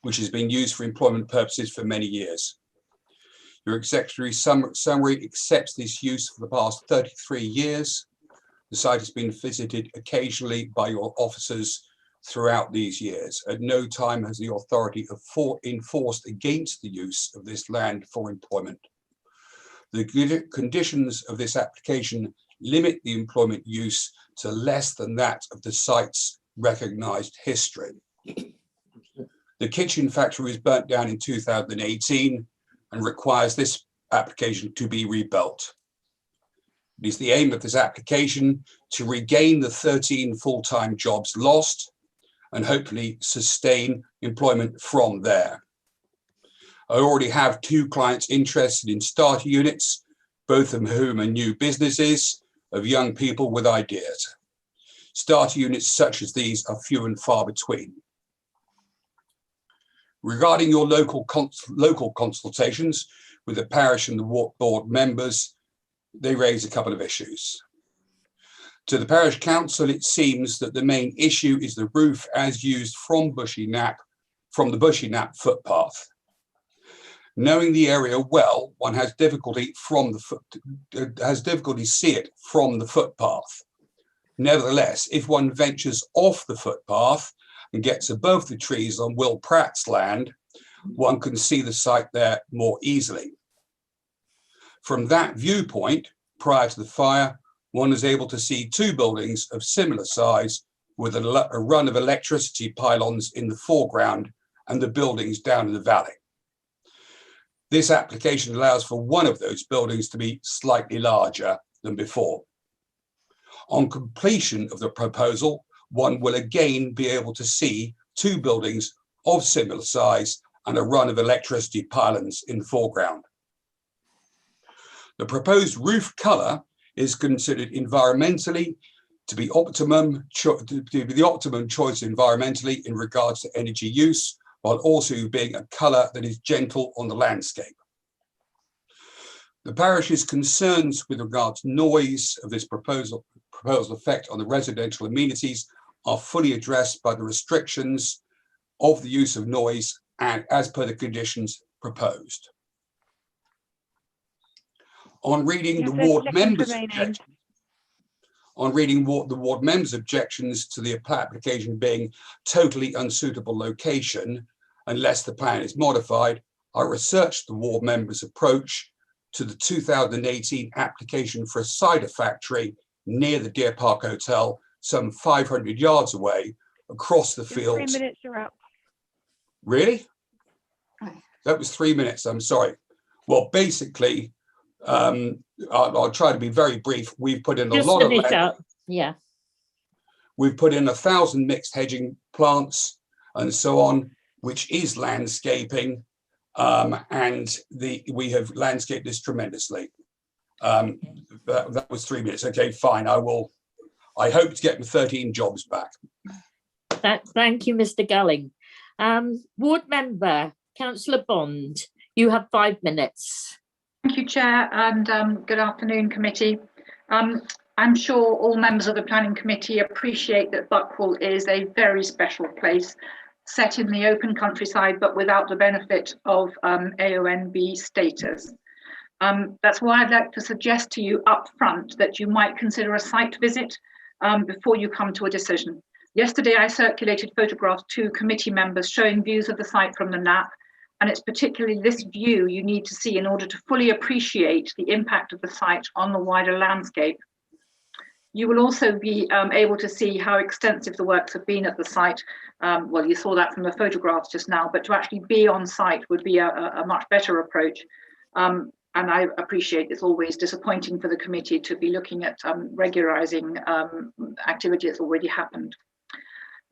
which has been used for employment purposes for many years. Your executive summary accepts this use for the past 33 years. the site has been visited occasionally by your officers throughout these years. At no time has the authority enforced against the use of this land for employment. The conditions of this application limit the employment use to less than that of the site's recognized history. The kitchen factory was burnt down in 2018 and requires this application to be rebuilt. It is the aim of this application to regain the 13 full-time jobs lost and hopefully sustain employment from there. I already have 2 clients interested in starter units, both of whom are new businesses of young people with ideas. Starter units such as these are few and far between. Regarding your local consultations with the parish and the board members, they raise a couple of issues. To the parish council, it seems that the main issue is the roof as used from the Bushy Nap footpath. Knowing the area well, one has difficulty see it from the footpath. Nevertheless, if one ventures off the footpath and gets above the trees on Will Pratt's land, one can see the site there more easily. From that viewpoint, prior to the fire, one is able to see 2 buildings of similar size with a run of electricity pylons in the foreground and the buildings down in the valley. This application allows for one of those buildings to be slightly larger than before. On completion of the proposal, one will again be able to see 2 buildings of similar size and a run of electricity pylons in the foreground. The proposed roof colour is considered environmentally to be the optimum choice environmentally in regards to energy use, while also being a colour that is gentle on the landscape. The parish's concerns with regard to noise of this proposal effect on the residential amenities are fully addressed by the restrictions of the use of noise and as per the conditions proposed. On reading the ward members' objections to the application being totally unsuitable location, unless the plan is modified, I researched the ward members' approach to the 2018 application for a cider factory near the Deer Park Hotel, some 500 yards away, across the fields. 3 minutes are up. Really? That was 3 minutes, I'm sorry. Well, basically, I'll try to be very brief. We've put in a lot of land. Yeah. We've put in 1,000 mixed hedging plants and so on, which is landscaping, and we have landscaped this tremendously. That was 3 minutes. Okay, fine. I hope to get the 13 jobs back. Thank you, Mr. Gulling. Ward member, Councillor Bond, you have 5 minutes. Thank you, Chair, and good afternoon, committee. I'm sure all members of the Planning Committee appreciate that Buckwell is a very special place, set in the open countryside, but without the benefit of AONB status. That's why I'd like to suggest to you up front that you might consider a site visit before you come to a decision. Yesterday, I circulated photographs to committee members showing views of the site from the NAP, and it's particularly this view you need to see in order to fully appreciate the impact of the site on the wider landscape. You will also be able to see how extensive the works have been at the site. Well, you saw that from the photographs just now, but to actually be on site would be a much better approach. And I appreciate it's always disappointing for the committee to be looking at regularising activity that's already happened.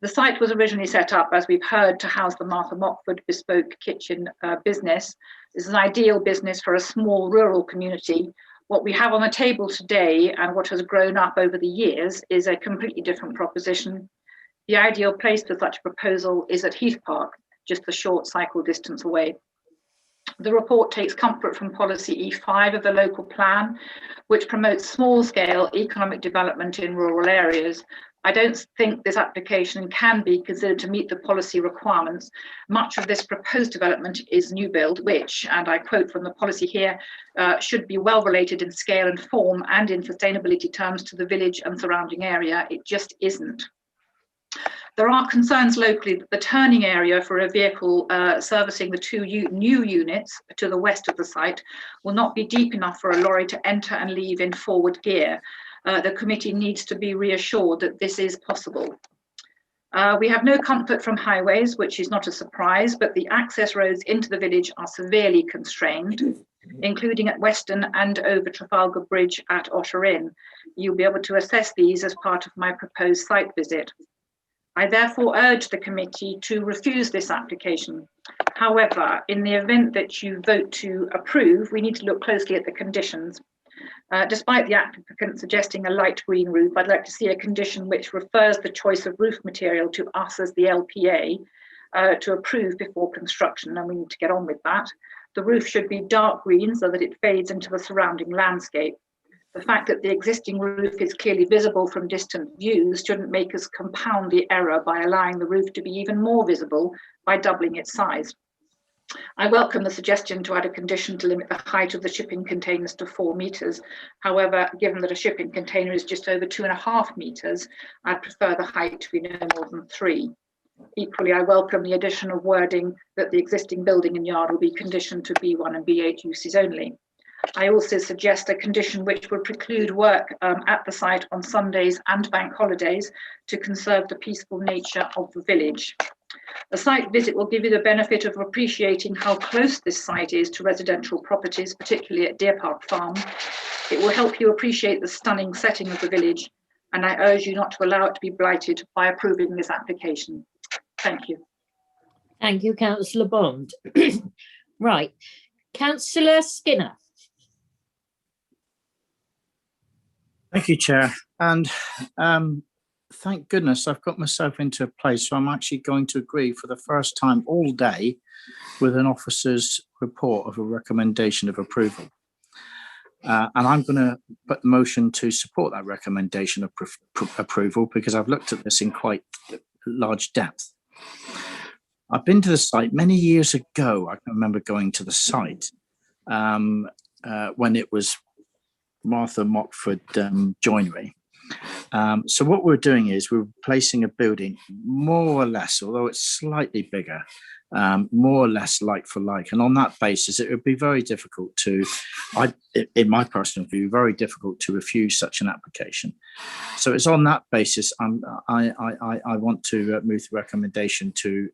The site was originally set up, as we've heard, to house the Martha Mockford bespoke kitchen business. This is an ideal business for a small rural community. What we have on the table today and what has grown up over the years is a completely different proposition. The ideal place for such a proposal is at Heath Park, just a short cycle distance away. The report takes comfort from policy E5 of the local plan, which promotes small-scale economic development in rural areas. I don't think this application can be considered to meet the policy requirements. Much of this proposed development is new build, which, and I quote from the policy here, should be well related in scale and form and in sustainability terms to the village and surrounding area. It just isn't. There are concerns locally that the turning area for a vehicle servicing the two new units to the west of the site will not be deep enough for a lorry to enter and leave in forward gear. The committee needs to be reassured that this is possible. We have no comfort from highways, which is not a surprise, but the access roads into the village are severely constrained, including at Weston and over Trafalgar Bridge at Otter Inn. You'll be able to assess these as part of my proposed site visit. I therefore urge the committee to refuse this application. However, in the event that you vote to approve, we need to look closely at the conditions. Despite the applicant suggesting a light green roof, I'd like to see a condition which refers the choice of roof material to us as the LPA to approve before construction, and we need to get on with that. The roof should be dark green so that it fades into the surrounding landscape. The fact that the existing roof is clearly visible from distant views shouldn't make us compound the error by allowing the roof to be even more visible by doubling its size. I welcome the suggestion to add a condition to limit the height of the shipping containers to 4 metres. However, given that a shipping container is just over 2.5 metres, I'd prefer the height to be no more than 3. Equally, I welcome the addition of wording that the existing building and yard will be conditioned to B1 and B8 uses only. I also suggest a condition which would preclude work at the site on Sundays and bank holidays to conserve the peaceful nature of the village. A site visit will give you the benefit of appreciating how close this site is to residential properties, particularly at Deer Park Farm. It will help you appreciate the stunning setting of the village, and I urge you not to allow it to be blighted by approving this application. Thank you. Thank you, Councillor Bond. Right, Councillor Skinner. Thank you, Chair. And thank goodness I've got myself into a place so I'm actually going to agree for the first time all day with an officer's report of a recommendation of approval. And I'm going to put the motion to support that recommendation of approval because I've looked at this in quite large depth. I've been to the site many years ago. I can remember going to the site when it was Martha Mockford Joinery. So what we're doing is we're replacing a building more or less, although it's slightly bigger, more or less like for like. And on that basis, it would be very difficult to, in my personal view, very difficult to refuse such an application. So it's on that basis I want to move the recommendation to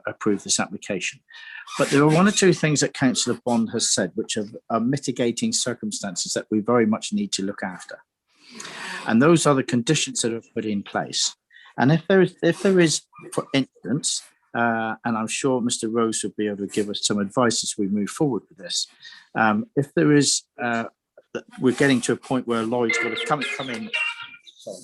approve this application. But there are one or two things that Councillor Bond has said, which are mitigating circumstances that we very much need to look after. And those are the conditions that are put in place. And if there is, for instance, and I'm sure Mr. Rose will be able to give us some advice as we move forward with this. If there is, we're getting to a point where a lorry's got to come in. Sorry,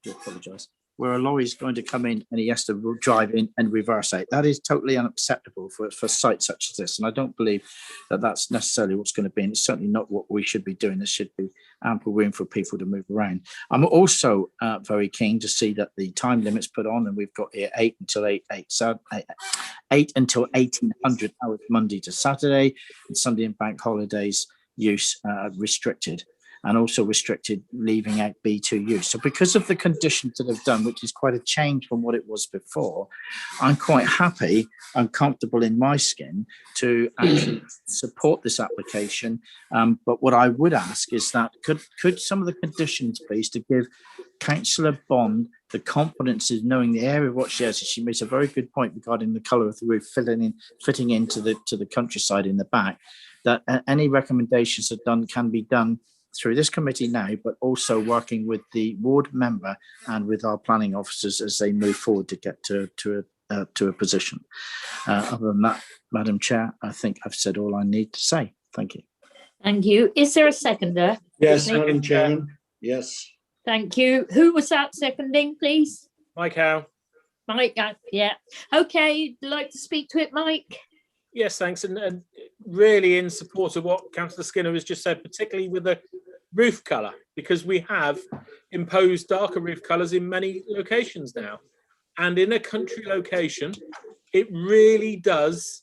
I apologise. Where a lorry's going to come in and he has to drive in and reverse out. That is totally unacceptable for sites such as this. And I don't believe that that's necessarily what's going to be. And it's certainly not what we should be doing. There should be ample room for people to move around. I'm also very keen to see that the time limit's put on, and we've got here 8 until 1800 hours Monday to Saturday, and Sunday and bank holidays use restricted. And also restricted leaving out B2 use. So because of the conditions that have done, which is quite a change from what it was before, I'm quite happy and comfortable in my skin to actually support this application. But what I would ask is that could some of the conditions, please, to give Councillor Bond the confidence of knowing the area of what she has. She makes a very good point regarding the colour of the roof fitting into the countryside in the back, that any recommendations that can be done through this committee now, but also working with the ward member and with our planning officers as they move forward to get to a position. Other than that, Madam Chair, I think I've said all I need to say. Thank you. Thank you. Is there a seconder? Yes, Madam Chairman. Yes. Thank you. Who was that seconding, please? Mike Howe. Mike, yeah. Okay, like to speak to it, Mike? Yes, thanks. And really in support of what Councillor Skinner has just said, particularly with the roof colour, because we have imposed darker roof colours in many locations now. And in a country location, it really does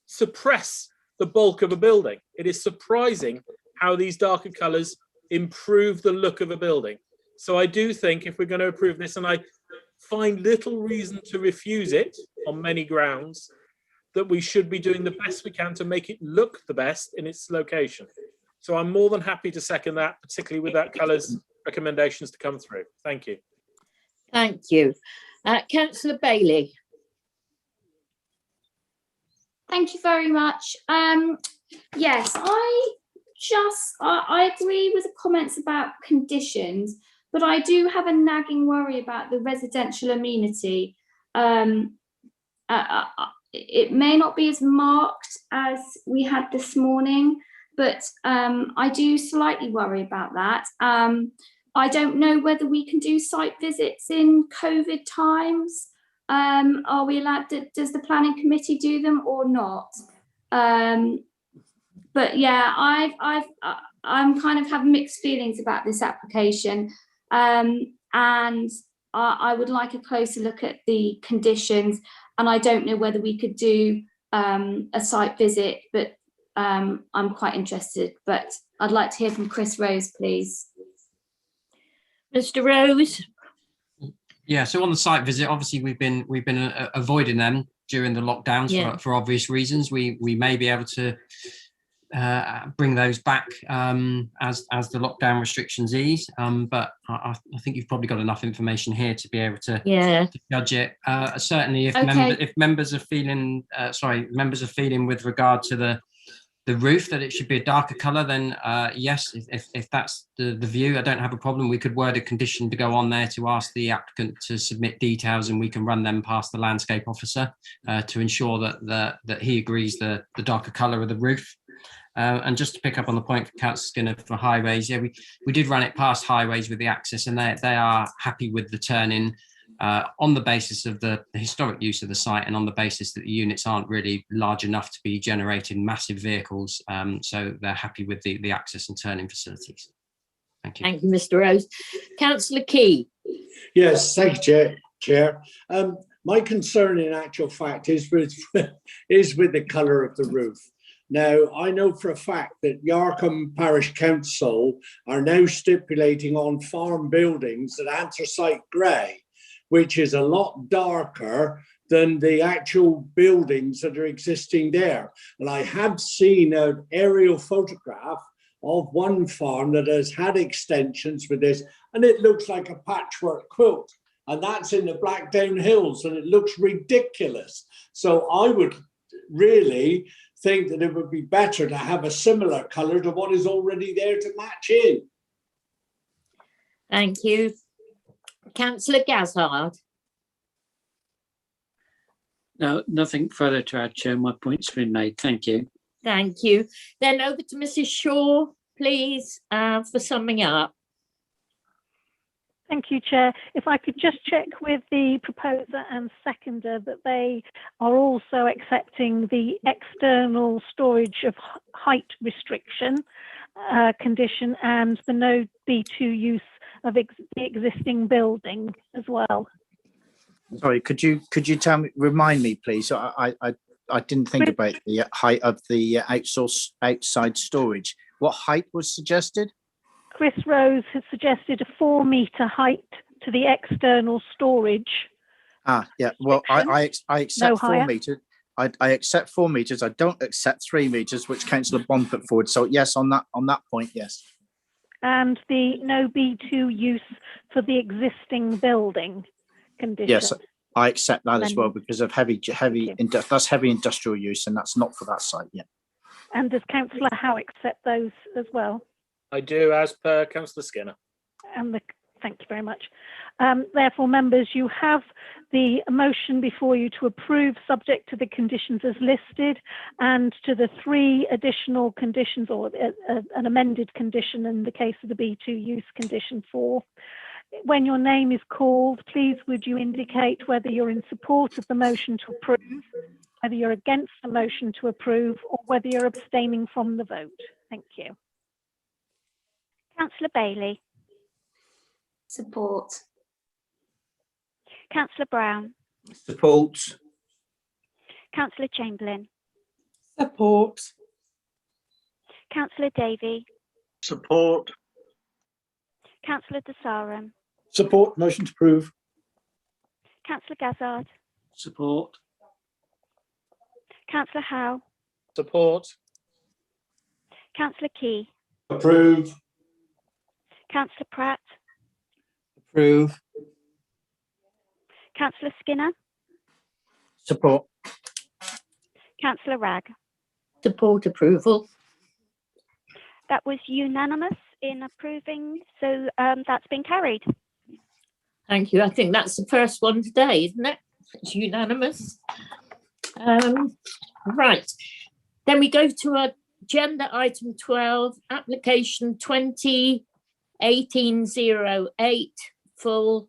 suppress the bulk of a building. It is surprising how these darker colours improve the look of a building. So I do think if we're going to approve this, and I find little reason to refuse it on many grounds, that we should be doing the best we can to make it look the best in its location. So I'm more than happy to second that, particularly with that colours recommendations to come through. Thank you. Thank you. Councillor Bailey. Thank you very much. Yes, I agree with the comments about conditions, but I do have a nagging worry about the residential amenity. It may not be as marked as we had this morning, but I do slightly worry about that. I don't know whether we can do site visits in COVID times. Are we allowed to, does the planning committee do them or not? But yeah, I'm kind of have mixed feelings about this application, and I would like a closer look at the conditions, and I don't know whether we could do a site visit, but I'm quite interested. But I'd like to hear from Chris Rose, please. Mr. Rose. Yeah, so on the site visit, obviously we've been avoiding them during the lockdowns for obvious reasons. We may be able to bring those back as the lockdown restrictions ease, but I think you've probably got enough information here to be able to judge it. Certainly, if members are feeling with regard to the roof that it should be a darker colour, then yes, if that's the view, I don't have a problem. We could word a condition to go on there to ask the applicant to submit details, and we can run them past the landscape officer to ensure that he agrees the darker colour of the roof. And just to pick up on the point for Councillor Skinner for highways, yeah, we did run it past highways with the access, and they are happy with the turn-in on the basis of the historic use of the site, and on the basis that the units aren't really large enough to be generating massive vehicles. So they're happy with the access and turn-in facilities. Thank you. Thank you, Mr. Rose. Councillor Key. Yes, thank you, Chair. My concern in actual fact is with the colour of the roof. Now, I know for a fact that Yarcombe Parish Council are now stipulating on farm buildings that anthracite grey, which is a lot darker than the actual buildings that are existing there. And I have seen an aerial photograph of one farm that has had extensions with this, and it looks like a patchwork quilt. And that's in the Blackdown Hills, and it looks ridiculous. So I would really think that it would be better to have a similar colour to what is already there to match in. Thank you. Councillor Gazard. No, nothing further to add, Chair. My point's been made. Thank you. Thank you. Then over to Mrs. Shaw, please, for summing up. Thank you, Chair. If I could just check with the proposer and seconder that they are also accepting the external storage of height restriction condition and the no B2 use of the existing building as well. Sorry, could you remind me, please? I didn't think about the height of the outside storage. What height was suggested? Chris Rose has suggested a 4-metre height to the external storage. Yeah. Well, I accept No 4 higher. metres. I accept 4 metres. I don't accept 3 metres, which Councillor Bond put forward. So yes, on that point, yes. And the no B2 use for the existing building condition. Yes, I accept that as well because of heavy that's heavy industrial use, and that's not for that site yet. And does Councillor Howe accept those as well? I do, as per Councillor Skinner. And thank you very much. Therefore, members, you have the motion before you to approve subject to the conditions as listed and to the 3 additional conditions, or an amended condition in the case of the B2 use condition 4. When your name is called, please would you indicate whether you're in support of the motion to approve, whether you're against the motion to approve, or whether you're abstaining from the vote. Thank you. Councillor Bailey, Support. Councillor Brown, Support. Councillor Chamberlain, Support. Councillor Davey, Support. Councillor Desarum, Support. Motion to approve. Councillor Gazzard, Support. Councillor Howe, Support. Councillor Key, Approve. Councillor Pratt, Approve. Councillor Skinner, Support. Councillor Ragg. Support approval. That was unanimous in approving, so that's been carried. Thank you. I think that's the first one today, isn't it? It's unanimous. Right. Then we go to agenda item 12, application 2018-08, full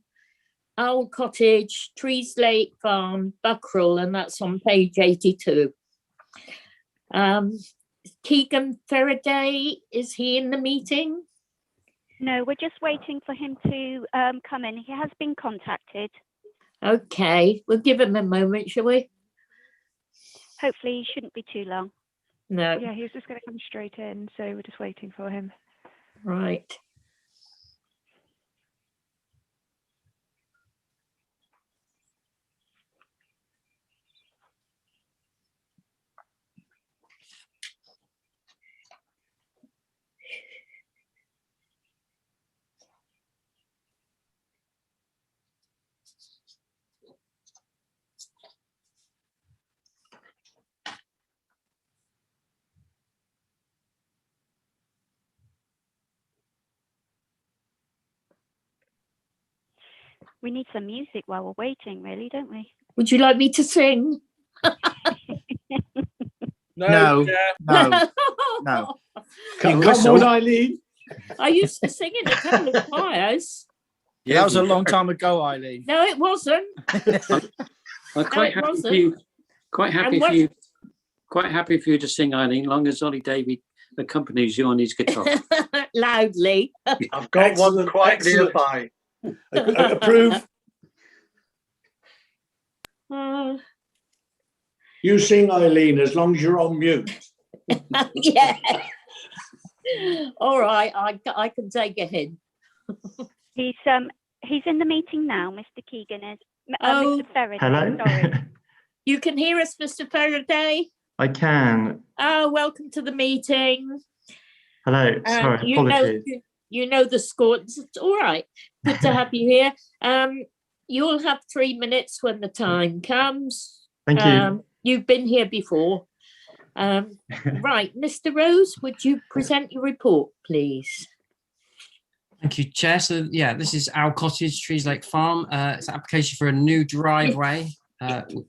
Owl Cottage, Trees Lake Farm, Buckroll, and that's on page 82. Keegan Faraday, is he in the meeting? No, we're just waiting for him to come in. He has been contacted. Okay, we'll give him a moment, shall we? Hopefully, he shouldn't be too long. No. Yeah, he was just going to come straight in, so we're just waiting for him. Right. We need some music while we're waiting, really, don't we? Would you like me to sing? No, Chair. no, no. Come whistle. on, Eileen. I used to sing in a couple of choirs. Yeah, that was a long time ago, Eileen. No, it wasn't. I'm quite it happy for wasn't. you. Quite happy And for what- you. Quite happy for you to sing, Eileen, long as Ollie Davey accompanies you on his guitar. Loudly. I've got one Excellent, quite excellent. nearby. Approve. You sing, Eileen, as long as you're on mute. Yeah. All right, I can take a hint. He's in the meeting now. Mr. Keegan is. Oh. Mr. Faraday. Hello. Sorry. You can hear us, Mr. Faraday? I can. Oh, welcome to the meeting. Hello. Sorry, you know, apologies. you know the score. It's all right. Good to have you here. You'll have 3 minutes when the time comes. Thank you. You've been here before. Right, Mr. Rose, would you present your report, please? Thank you, Chair. So yeah, this is Owl Cottage, Trees Lake Farm. It's an application for a new driveway,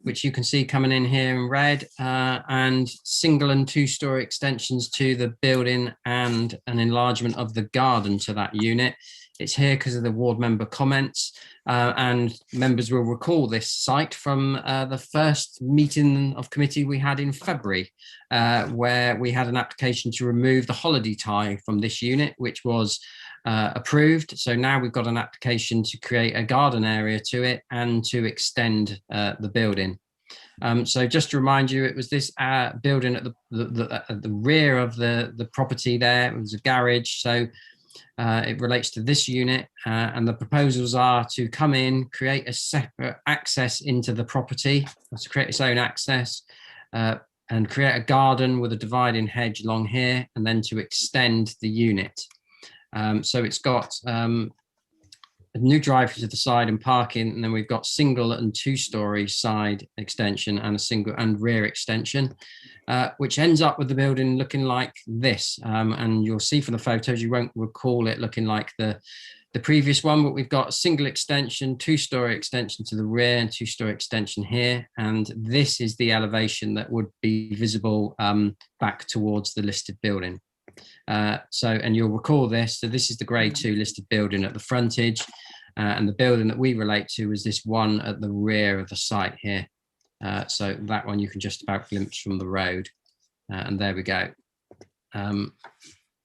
which you can see coming in here in red, and single and two-story extensions to the building and an enlargement of the garden to that unit. It's here because of the ward member comments, and members will recall this site from the first meeting of committee we had in February, where we had an application to remove the holiday tie from this unit, which was approved. So now we've got an application to create a garden area to it and to extend the building. So just to remind you, it was this building at the rear of the property there. It was a garage. So it relates to this unit, and the proposals are to come in, create a separate access into the property, to create its own access, and create a garden with a dividing hedge along here, and then to extend the unit. So it's got a new driveway to the side and parking, and then we've got single and two-story side extension and a single and rear extension, which ends up with the building looking like this. And you'll see from the photos, you won't recall it looking like the previous one, but we've got a single extension, two-story extension to the rear and two-story extension here. And this is the elevation that would be visible back towards the listed building. And you'll recall this, so this is the grade 2 listed building at the frontage, and the building that we relate to is this one at the rear of the site here. So that one you can just about glimpse from the road, and there we go.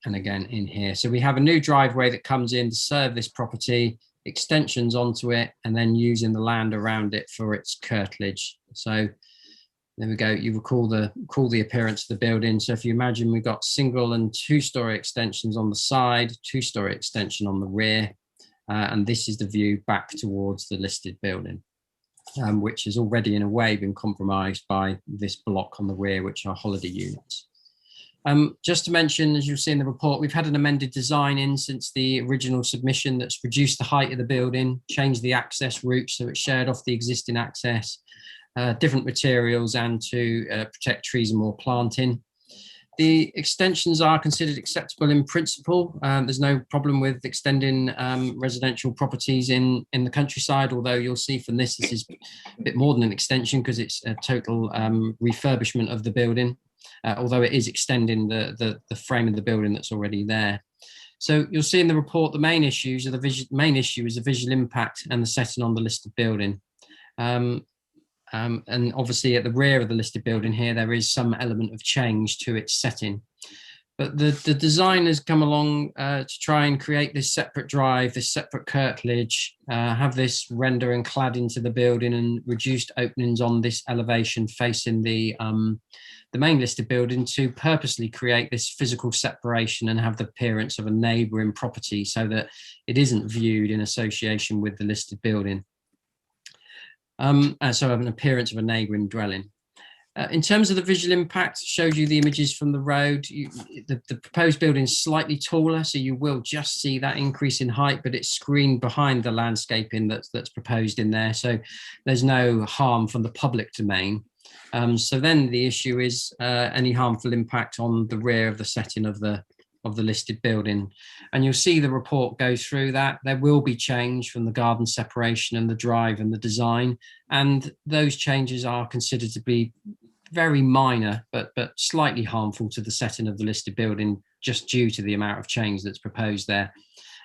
and again in here. So we have a new driveway that comes in to serve this property, extensions onto it, and then using the land around it for its curtilage. So there we go. You recall the appearance of the building. So if you imagine, we've got single and two-story extensions on the side, two-story extension on the rear, and this is the view back towards the listed building, which has already in a way been compromised by this block on the rear, which are holiday units. Just to mention, as you'll see in the report, we've had an amended design in since the original submission that's reduced the height of the building, changed the access route so it's shared off the existing access, different materials, and to protect trees and more planting. The extensions are considered acceptable in principle. There's no problem with extending residential properties in the countryside, although you'll see from this is a bit more than an extension because it's a total refurbishment of the building. Although it is extending the frame of the building that's already there. So you'll see in the report the main issues are main issue is the visual impact and the setting on the listed building. And obviously at the rear of the listed building here, there is some element of change to its setting. But the design has come along to try and create this separate drive, this separate curtilage, have this render and clad into the building and reduced openings on this elevation facing the main listed building to purposely create this physical separation and have the appearance of a neighbouring property so that it isn't viewed in association with the listed building. So have an appearance of a neighbouring dwelling. In terms of the visual impact, shows you the images from the road. The proposed building is slightly taller, so you will just see that increase in height, but it's screened behind the landscaping that's proposed in there. So there's no harm from the public domain. So then the issue is any harmful impact on the rear of the setting of the listed building. And you'll see the report go through that. There will be change from the garden separation and the drive and the design. And those changes are considered to be very minor, but slightly harmful to the setting of the listed building, just due to the amount of change that's proposed there.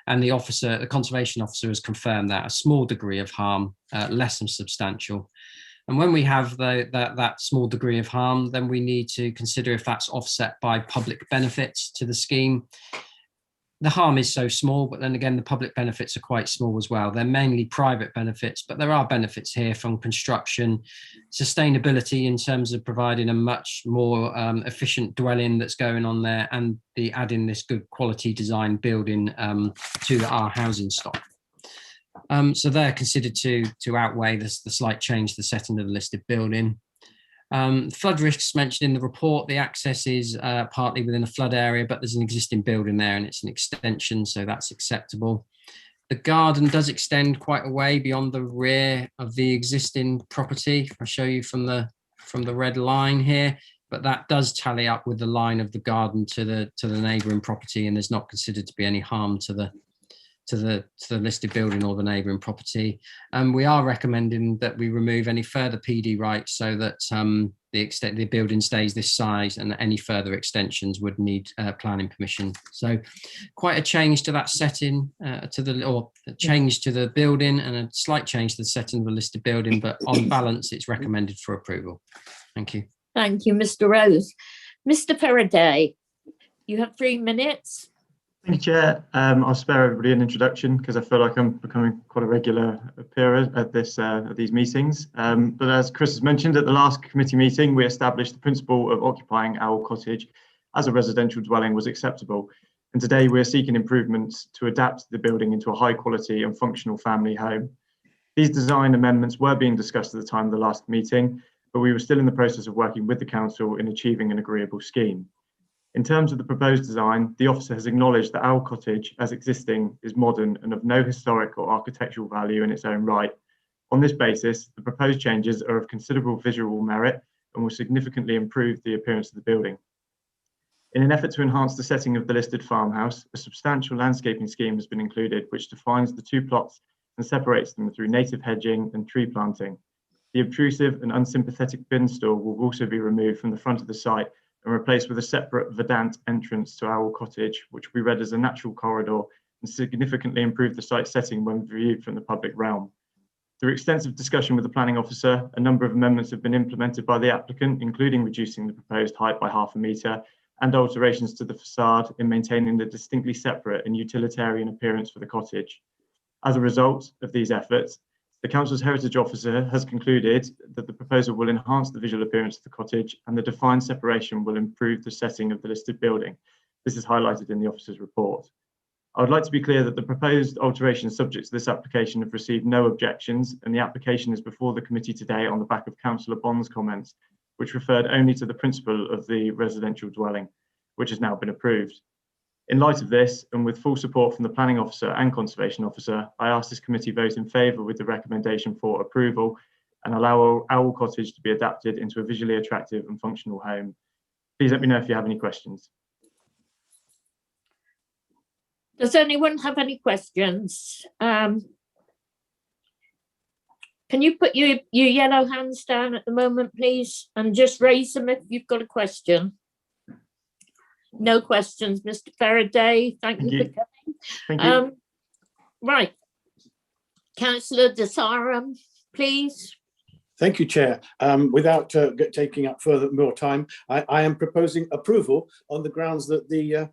And the conservation officer has confirmed that a small degree of harm, less than substantial. And when we have that small degree of harm, then we need to consider if that's offset by public benefits to the scheme. The harm is so small, but then again, the public benefits are quite small as well. They're mainly private benefits, but there are benefits here from construction, sustainability in terms of providing a much more efficient dwelling that's going on there, and the adding this good quality design building to our housing stock. So they're considered to outweigh the slight change to the setting of the listed building. Flood risks mentioned in the report, the access is partly within a flood area, but there's an existing building there and it's an extension, so that's acceptable. The garden does extend quite a way beyond the rear of the existing property. I'll show you from the red line here, but that does tally up with the line of the garden to the neighbouring property, and there's not considered to be any harm to the listed building or the neighbouring property. We are recommending that we remove any further PD rights so that the building stays this size, and that any further extensions would need planning permission. So quite a change to that setting, change to the building, and a slight change to the setting of the listed building, but on balance, it's recommended for approval. Thank you. Thank you, Mr. Rose. Mr. Faraday, you have 3 minutes. Thank you, Chair. I'll spare everybody an introduction because I feel like I'm becoming quite a regular appearer at these meetings. But as Chris has mentioned, at the last committee meeting, we established the principle of occupying Owl Cottage as a residential dwelling was acceptable. And today we're seeking improvements to adapt the building into a high quality and functional family home. These design amendments were being discussed at the time of the last meeting, but we were still in the process of working with the council in achieving an agreeable scheme. In terms of the proposed design, the officer has acknowledged that Owl Cottage, as existing, is modern and of no historic or architectural value in its own right. On this basis, the proposed changes are of considerable visual merit and will significantly improve the appearance of the building. In an effort to enhance the setting of the listed farmhouse, a substantial landscaping scheme has been included, which defines the 2 plots and separates them through native hedging and tree planting. The obtrusive and unsympathetic bin stall will also be removed from the front of the site and replaced with a separate verdant entrance to Owl Cottage, which will be read as a natural corridor and significantly improve the site setting when viewed from the public realm. Through extensive discussion with the planning officer, a number of amendments have been implemented by the applicant, including reducing the proposed height by 0.5 metre, and alterations to the facade in maintaining the distinctly separate and utilitarian appearance for the cottage. As a result of these efforts, the Council's Heritage Officer has concluded that the proposal will enhance the visual appearance of the cottage, and the defined separation will improve the setting of the listed building. This is highlighted in the officer's report. I would like to be clear that the proposed alterations subject to this application have received no objections, and the application is before the committee today on the back of Councillor Bond's comments, which referred only to the principle of the residential dwelling, which has now been approved. In light of this, and with full support from the Planning Officer and Conservation Officer, I ask this committee vote in favour with the recommendation for approval and allow Owl Cottage to be adapted into a visually attractive and functional home. Please let me know if you have any questions. Does anyone have any questions? Can you put your yellow hands down at the moment, please, and just raise them if you've got a question? No questions, Mr. Faraday. Thank you for coming. Thank you. Right, Councillor Desarum, please. Thank you, Chair. Without taking up more time, I am proposing approval on the grounds that the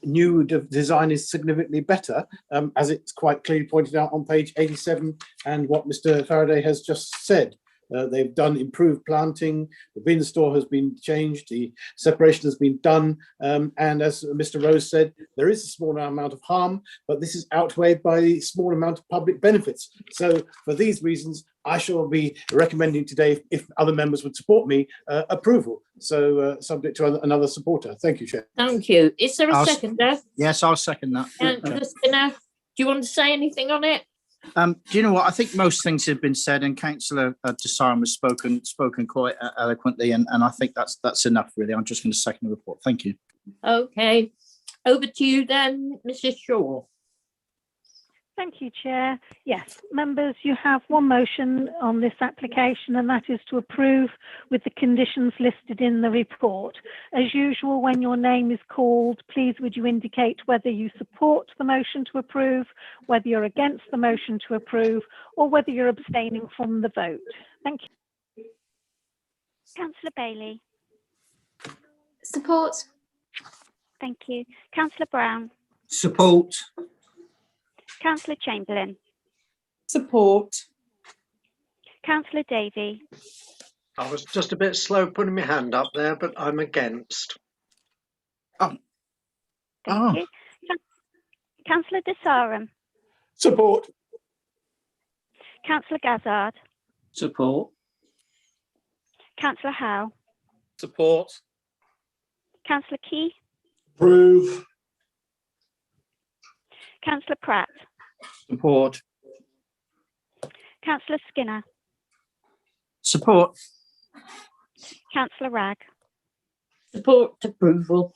new design is significantly better, as it's quite clearly pointed out on page 87, and what Mr. Faraday has just said. They've done improved planting, the bin store has been changed, the separation has been done, and as Mr. Rose said, there is a small amount of harm, but this is outweighed by the small amount of public benefits. So for these reasons, I shall be recommending today, if other members would support me, approval. So subject to another supporter. Thank you, Chair. Thank you. Is there a seconder? Yes, I'll second that. Councillor Skinner, do you want to say anything on it? Do you know what? I think most things have been said, and Councillor Desarum has spoken quite eloquently, and I think that's enough, really. I'm just going to second the report. Thank you. Okay. Over to you then, Mrs. Shaw. Thank you, Chair. Yes, members, you have one motion on this application, and that is to approve with the conditions listed in the report. As usual, when your name is called, please would you indicate whether you support the motion to approve, whether you're against the motion to approve, or whether you're abstaining from the vote. Thank you. Councillor Bailey. Support. Thank you. Councillor Brown. Support. Councillor Chamberlain. Support. Councillor Davey. I was just a bit slow putting my hand up there, but I'm against. Thank you. Councillor Desarum. Support. Councillor Gazzard. Support. Councillor Howe. Support. Councillor Key. Approve. Councillor Pratt. Support. Councillor Skinner. Support. Councillor Ragg. Support approval.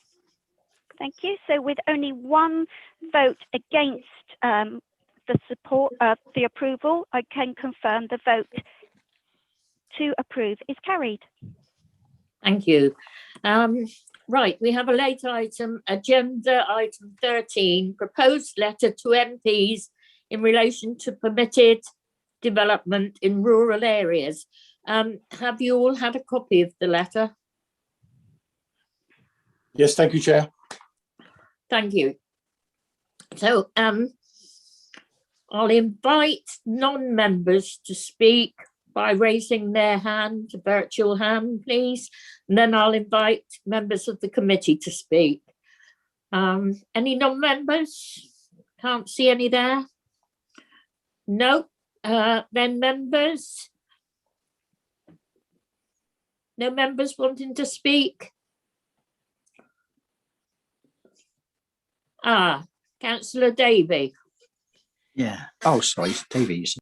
Thank you. So with only one vote against the support of the approval, I can confirm the vote to approve is carried. Thank you. Right, we have a late item, agenda item 13, proposed letter to MPs in relation to permitted development in rural areas. Have you all had a copy of the letter? Yes, thank you, Chair. Thank you. So I'll invite non-members to speak by raising their hand, a virtual hand, please. And then I'll invite members of the committee to speak. Any non-members? Can't see any there. No. Then members? No members wanting to speak? Councillor Davey. Yeah. Oh, sorry, Davies.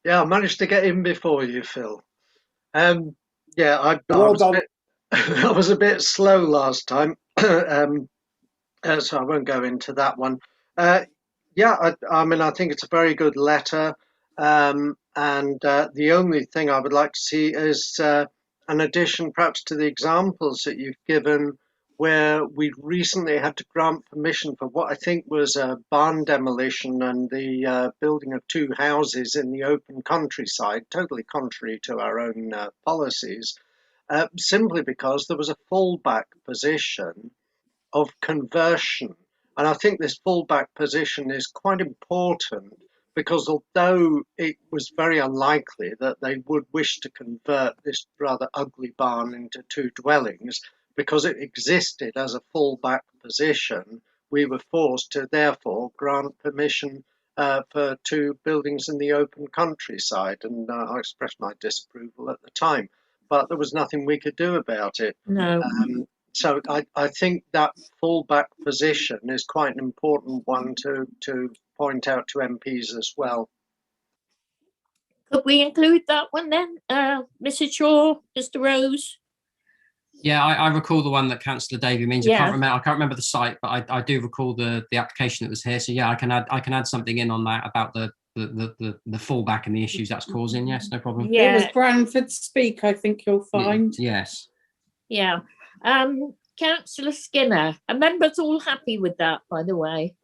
Yeah, I managed to get in before you, Phil. I was a bit slow last time, so I won't go into that one. I mean, I think it's a very good letter, and the only thing I would like to see is an addition perhaps to the examples that you've given, where we recently had to grant permission for what I think was a barn demolition and the building of two houses in the open countryside, totally contrary to our own policies. simply because there was a fallback position of conversion. And I think this fallback position is quite important because although it was very unlikely that they would wish to convert this rather ugly barn into 2 dwellings, because it existed as a fallback position, we were forced to therefore grant permission for 2 buildings in the open countryside. And I expressed my disapproval at the time, but there was nothing we could do about it. No. So I think that fallback position is quite an important one to point out to MPs as well. Could we include that one then, Mrs. Shaw, Mr. Rose? Yeah, I recall the one that Councillor Davey means. Yeah. I can't remember the site, but I do recall the application that was here. So yeah, I can add something in on that about the fallback and the issues that's causing. Yes, no problem. It was Branford Speak, I think you'll find. Yes. Yeah. Councillor Skinner, are members all happy with that, by the way?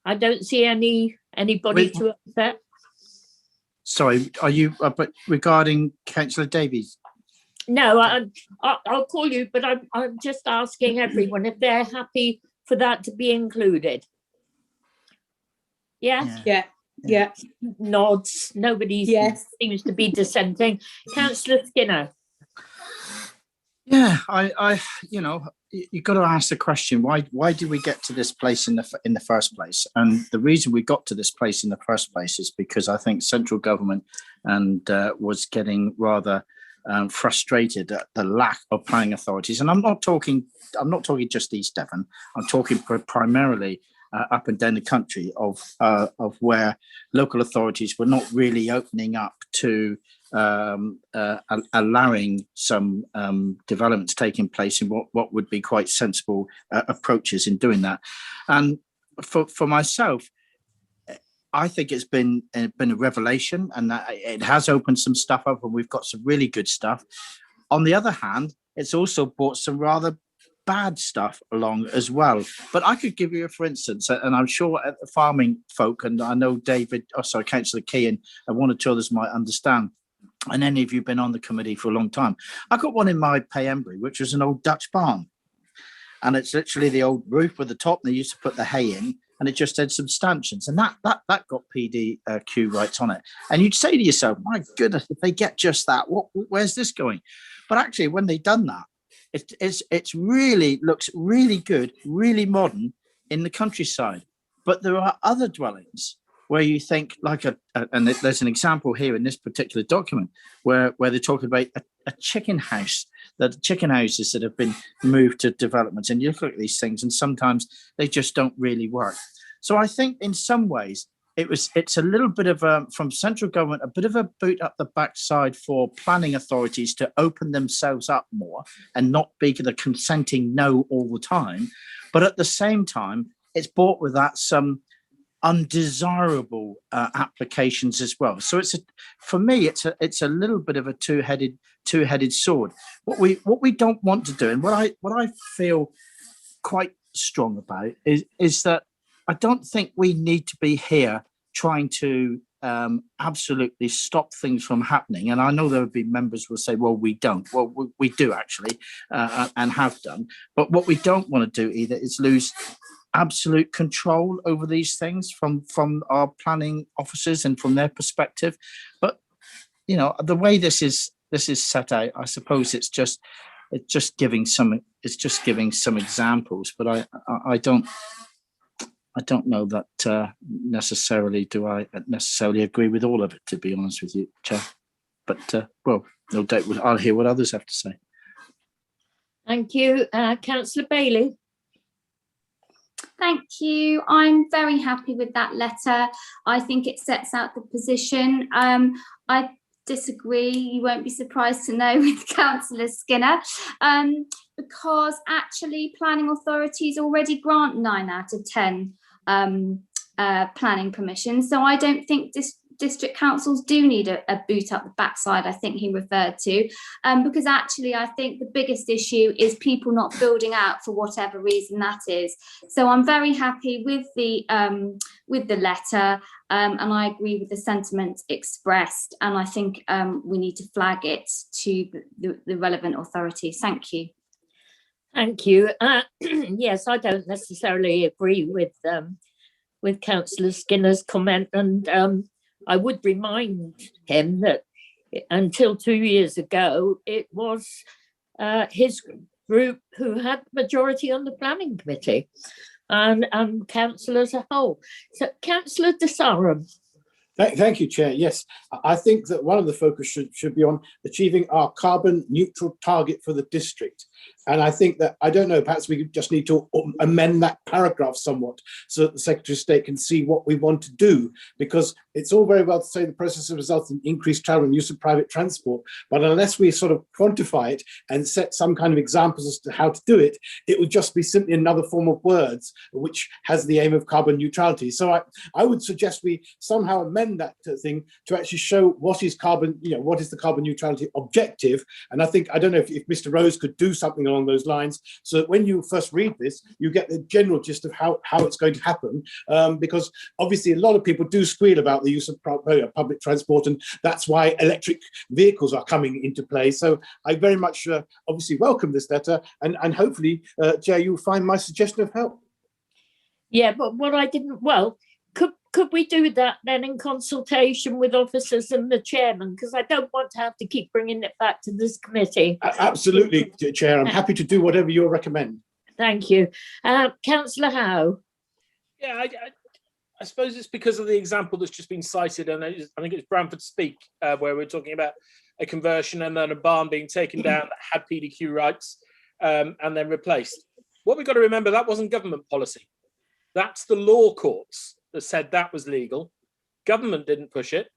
I don't see anybody to upset. Sorry, are you, but regarding Councillor Davies? No, I'll call you, but I'm just asking everyone if they're happy for that to be included. Yes? Yeah. Nods. Nobody seems to be dissenting. Councillor Skinner. Yeah, I you know, you've got to ask the question, why did we get to this place in the first place? And the reason we got to this place in the first place is because I think central government and was getting rather frustrated at the lack of planning authorities. And I'm not talking just East Devon. I'm talking primarily up and down the country of where local authorities were not really opening up to allowing some developments taking place in what would be quite sensible approaches in doing that. And for myself, I think it's been a revelation, and that it has opened some stuff up, and we've got some really good stuff. On the other hand, it's also brought some rather bad stuff along as well. But I could give you, for instance, and I'm sure the farming folk, and I know Councillor Key and one or two others might understand, and any of you have been on the committee for a long time. I got one in my Payembry, which was an old Dutch barn. And it's literally the old roof with the top. They used to put the hay in, and it just had some stanchions. And that got PDQ rights on it. And you'd say to yourself, my goodness, if they get just that, where's this going? But actually, when they've done that, it's really looks really good, really modern in the countryside. But there are other dwellings where you think and there's an example here in this particular document where they're talking about a chicken house, chicken houses that have been moved to developments. And you look at these things and sometimes they just don't really work. So I think in some ways it's a little bit of from central government, a bit of a boot up the backside for planning authorities to open themselves up more and not be the consenting no all the time. But at the same time, it's brought with that some undesirable applications as well. So for me, it's a little bit of a two-headed sword. What we don't want to do, and what I feel quite strong about is that I don't think we need to be here trying to absolutely stop things from happening. And I know there would be members who will say, well, we don't. Well, we do actually, and have done. But what we don't want to do either is lose absolute control over these things from our planning officers and from their perspective. But you know, the way this is set out, I suppose it's just giving some examples. But I don't know that necessarily do I necessarily agree with all of it, to be honest with you, Chair. But well, no doubt I'll hear what others have to say. Thank you, Councillor Bailey. Thank you. I'm very happy with that letter. I think it sets out the position. I disagree. You won't be surprised to know with Councillor Skinner, because actually planning authorities already grant 9 out of 10 planning permissions. So I don't think district councils do need a boot up the backside, I think he referred to, because actually I think the biggest issue is people not building out for whatever reason that is. So I'm very happy with the letter, and I agree with the sentiment expressed, and I think we need to flag it to the relevant authorities. Thank you. Thank you. Yes, I don't necessarily agree with Councillor Skinner's comment, and I would remind him that until 2 years ago, it was his group who had the majority on the planning committee, and council as a whole. So, Councillor De Sarum. Thank you, Chair. Yes, I think that one of the focus should be on achieving our carbon neutral target for the district. And I think that, I don't know, perhaps we just need to amend that paragraph somewhat so that the Secretary of State can see what we want to do, because it's all very well to say the process has resulted in increased travel and use of private transport, but unless we sort of quantify it and set some kind of examples as to how to do it, it would just be simply another form of words which has the aim of carbon neutrality. So I would suggest we somehow amend that thing to actually show what is carbon, what is the carbon neutrality objective. And I think, I don't know if Mr. Rose could do something along those lines, so that when you first read this, you get the general gist of how it's going to happen, because obviously a lot of people do squeal about the use of public transport, and that's why electric vehicles are coming into play. So I very much obviously welcome this letter, and hopefully, Chair, you'll find my suggestion of help. Yeah, but what I didn't, well, could we do that then in consultation with officers and the chairman? Because I don't want to have to keep bringing it back to this committee. Absolutely, Chair. I'm happy to do whatever you recommend. Thank you. Councillor Howe. Yeah, I suppose it's because of the example that's just been cited, and I think it's Bramford Speak, where we're talking about a conversion and then a barn being taken down that had PDQ rights and then replaced. What we've got to remember, that wasn't government policy. That's the law courts that said that was legal. Government didn't push it.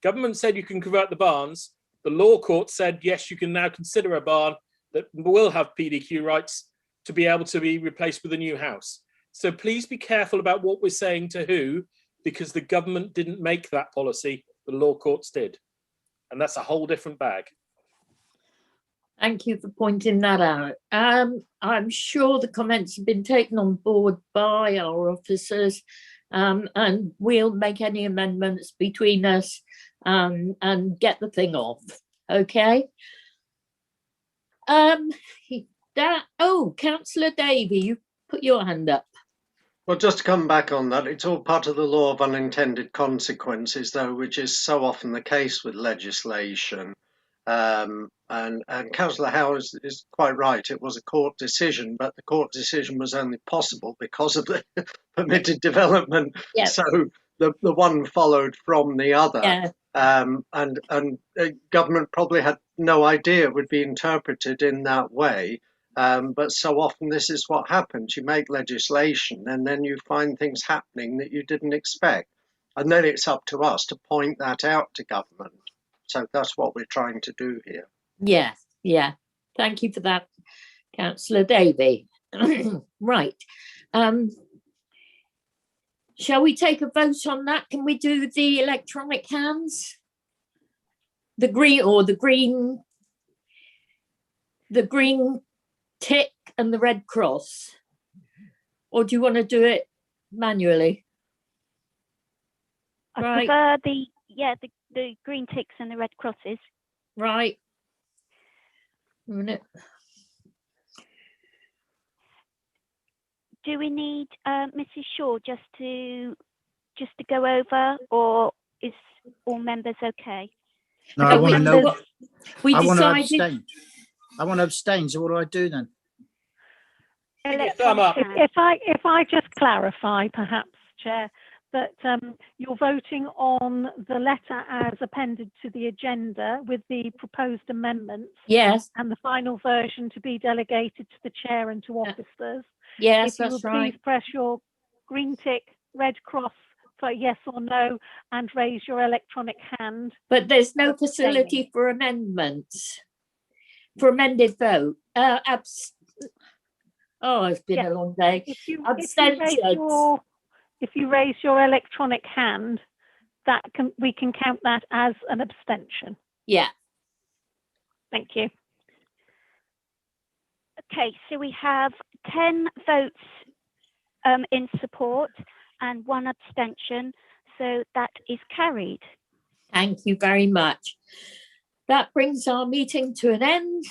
Government said you can convert the barns. The law court said, yes, you can now consider a barn that will have PDQ rights to be able to be replaced with a new house. So please be careful about what we're saying to who, because the government didn't make that policy, the law courts did. And that's a whole different bag. Thank you for pointing that out. I'm sure the comments have been taken on board by our officers, and we'll make any amendments between us and get the thing off. Okay. Councillor Davey, you put your hand up. Well, just to come back on that, it's all part of the law of unintended consequences, though, which is so often the case with legislation. And Councillor Howe is quite right. It was a court decision, but the court decision was only possible because of the permitted development. Yes. So the one followed from the other. Yeah. And government probably had no idea it would be interpreted in that way. But so often this is what happens. You make legislation and then you find things happening that you didn't expect. And then it's up to us to point that out to government. So that's what we're trying to do here. Yeah. Thank you for that, Councillor Davey. Right. Shall we take a vote on that? Can we do the electronic hands? The green tick and the red cross? Or do you want to do it manually? I prefer the green ticks and the red crosses. Right. A minute. Do we need Mrs. Shaw just to go over, or is all members okay? No, I want to know. I want to abstain. I want to abstain. So what do I do then? If I just clarify, perhaps, Chair, that you're voting on the letter as appended to the agenda with the proposed amendments. Yes. And the final version to be delegated to the chair and to officers. Yes, if you that's will right. Please press your green tick, red cross for yes or no, and raise your electronic hand. But there's no facility for amendments, for amended vote. It's been a long day. If you raise your electronic hand, we can count that as an abstention. Yeah. Thank you. Okay, so we have 10 votes in support and 1 abstention, so that is carried. Thank you very much. That brings our meeting to an end.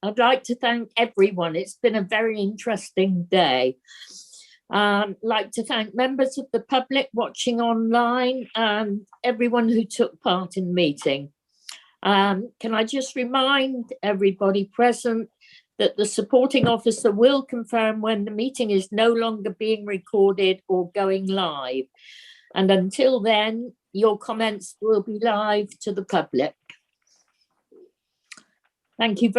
I'd like to thank everyone. It's been a very interesting day. Like to thank members of the public watching online and everyone who took part in the meeting. Can I just remind everybody present that the supporting officer will confirm when the meeting is no longer being recorded or going live. And until then, your comments will be live to the public. Thank you very much.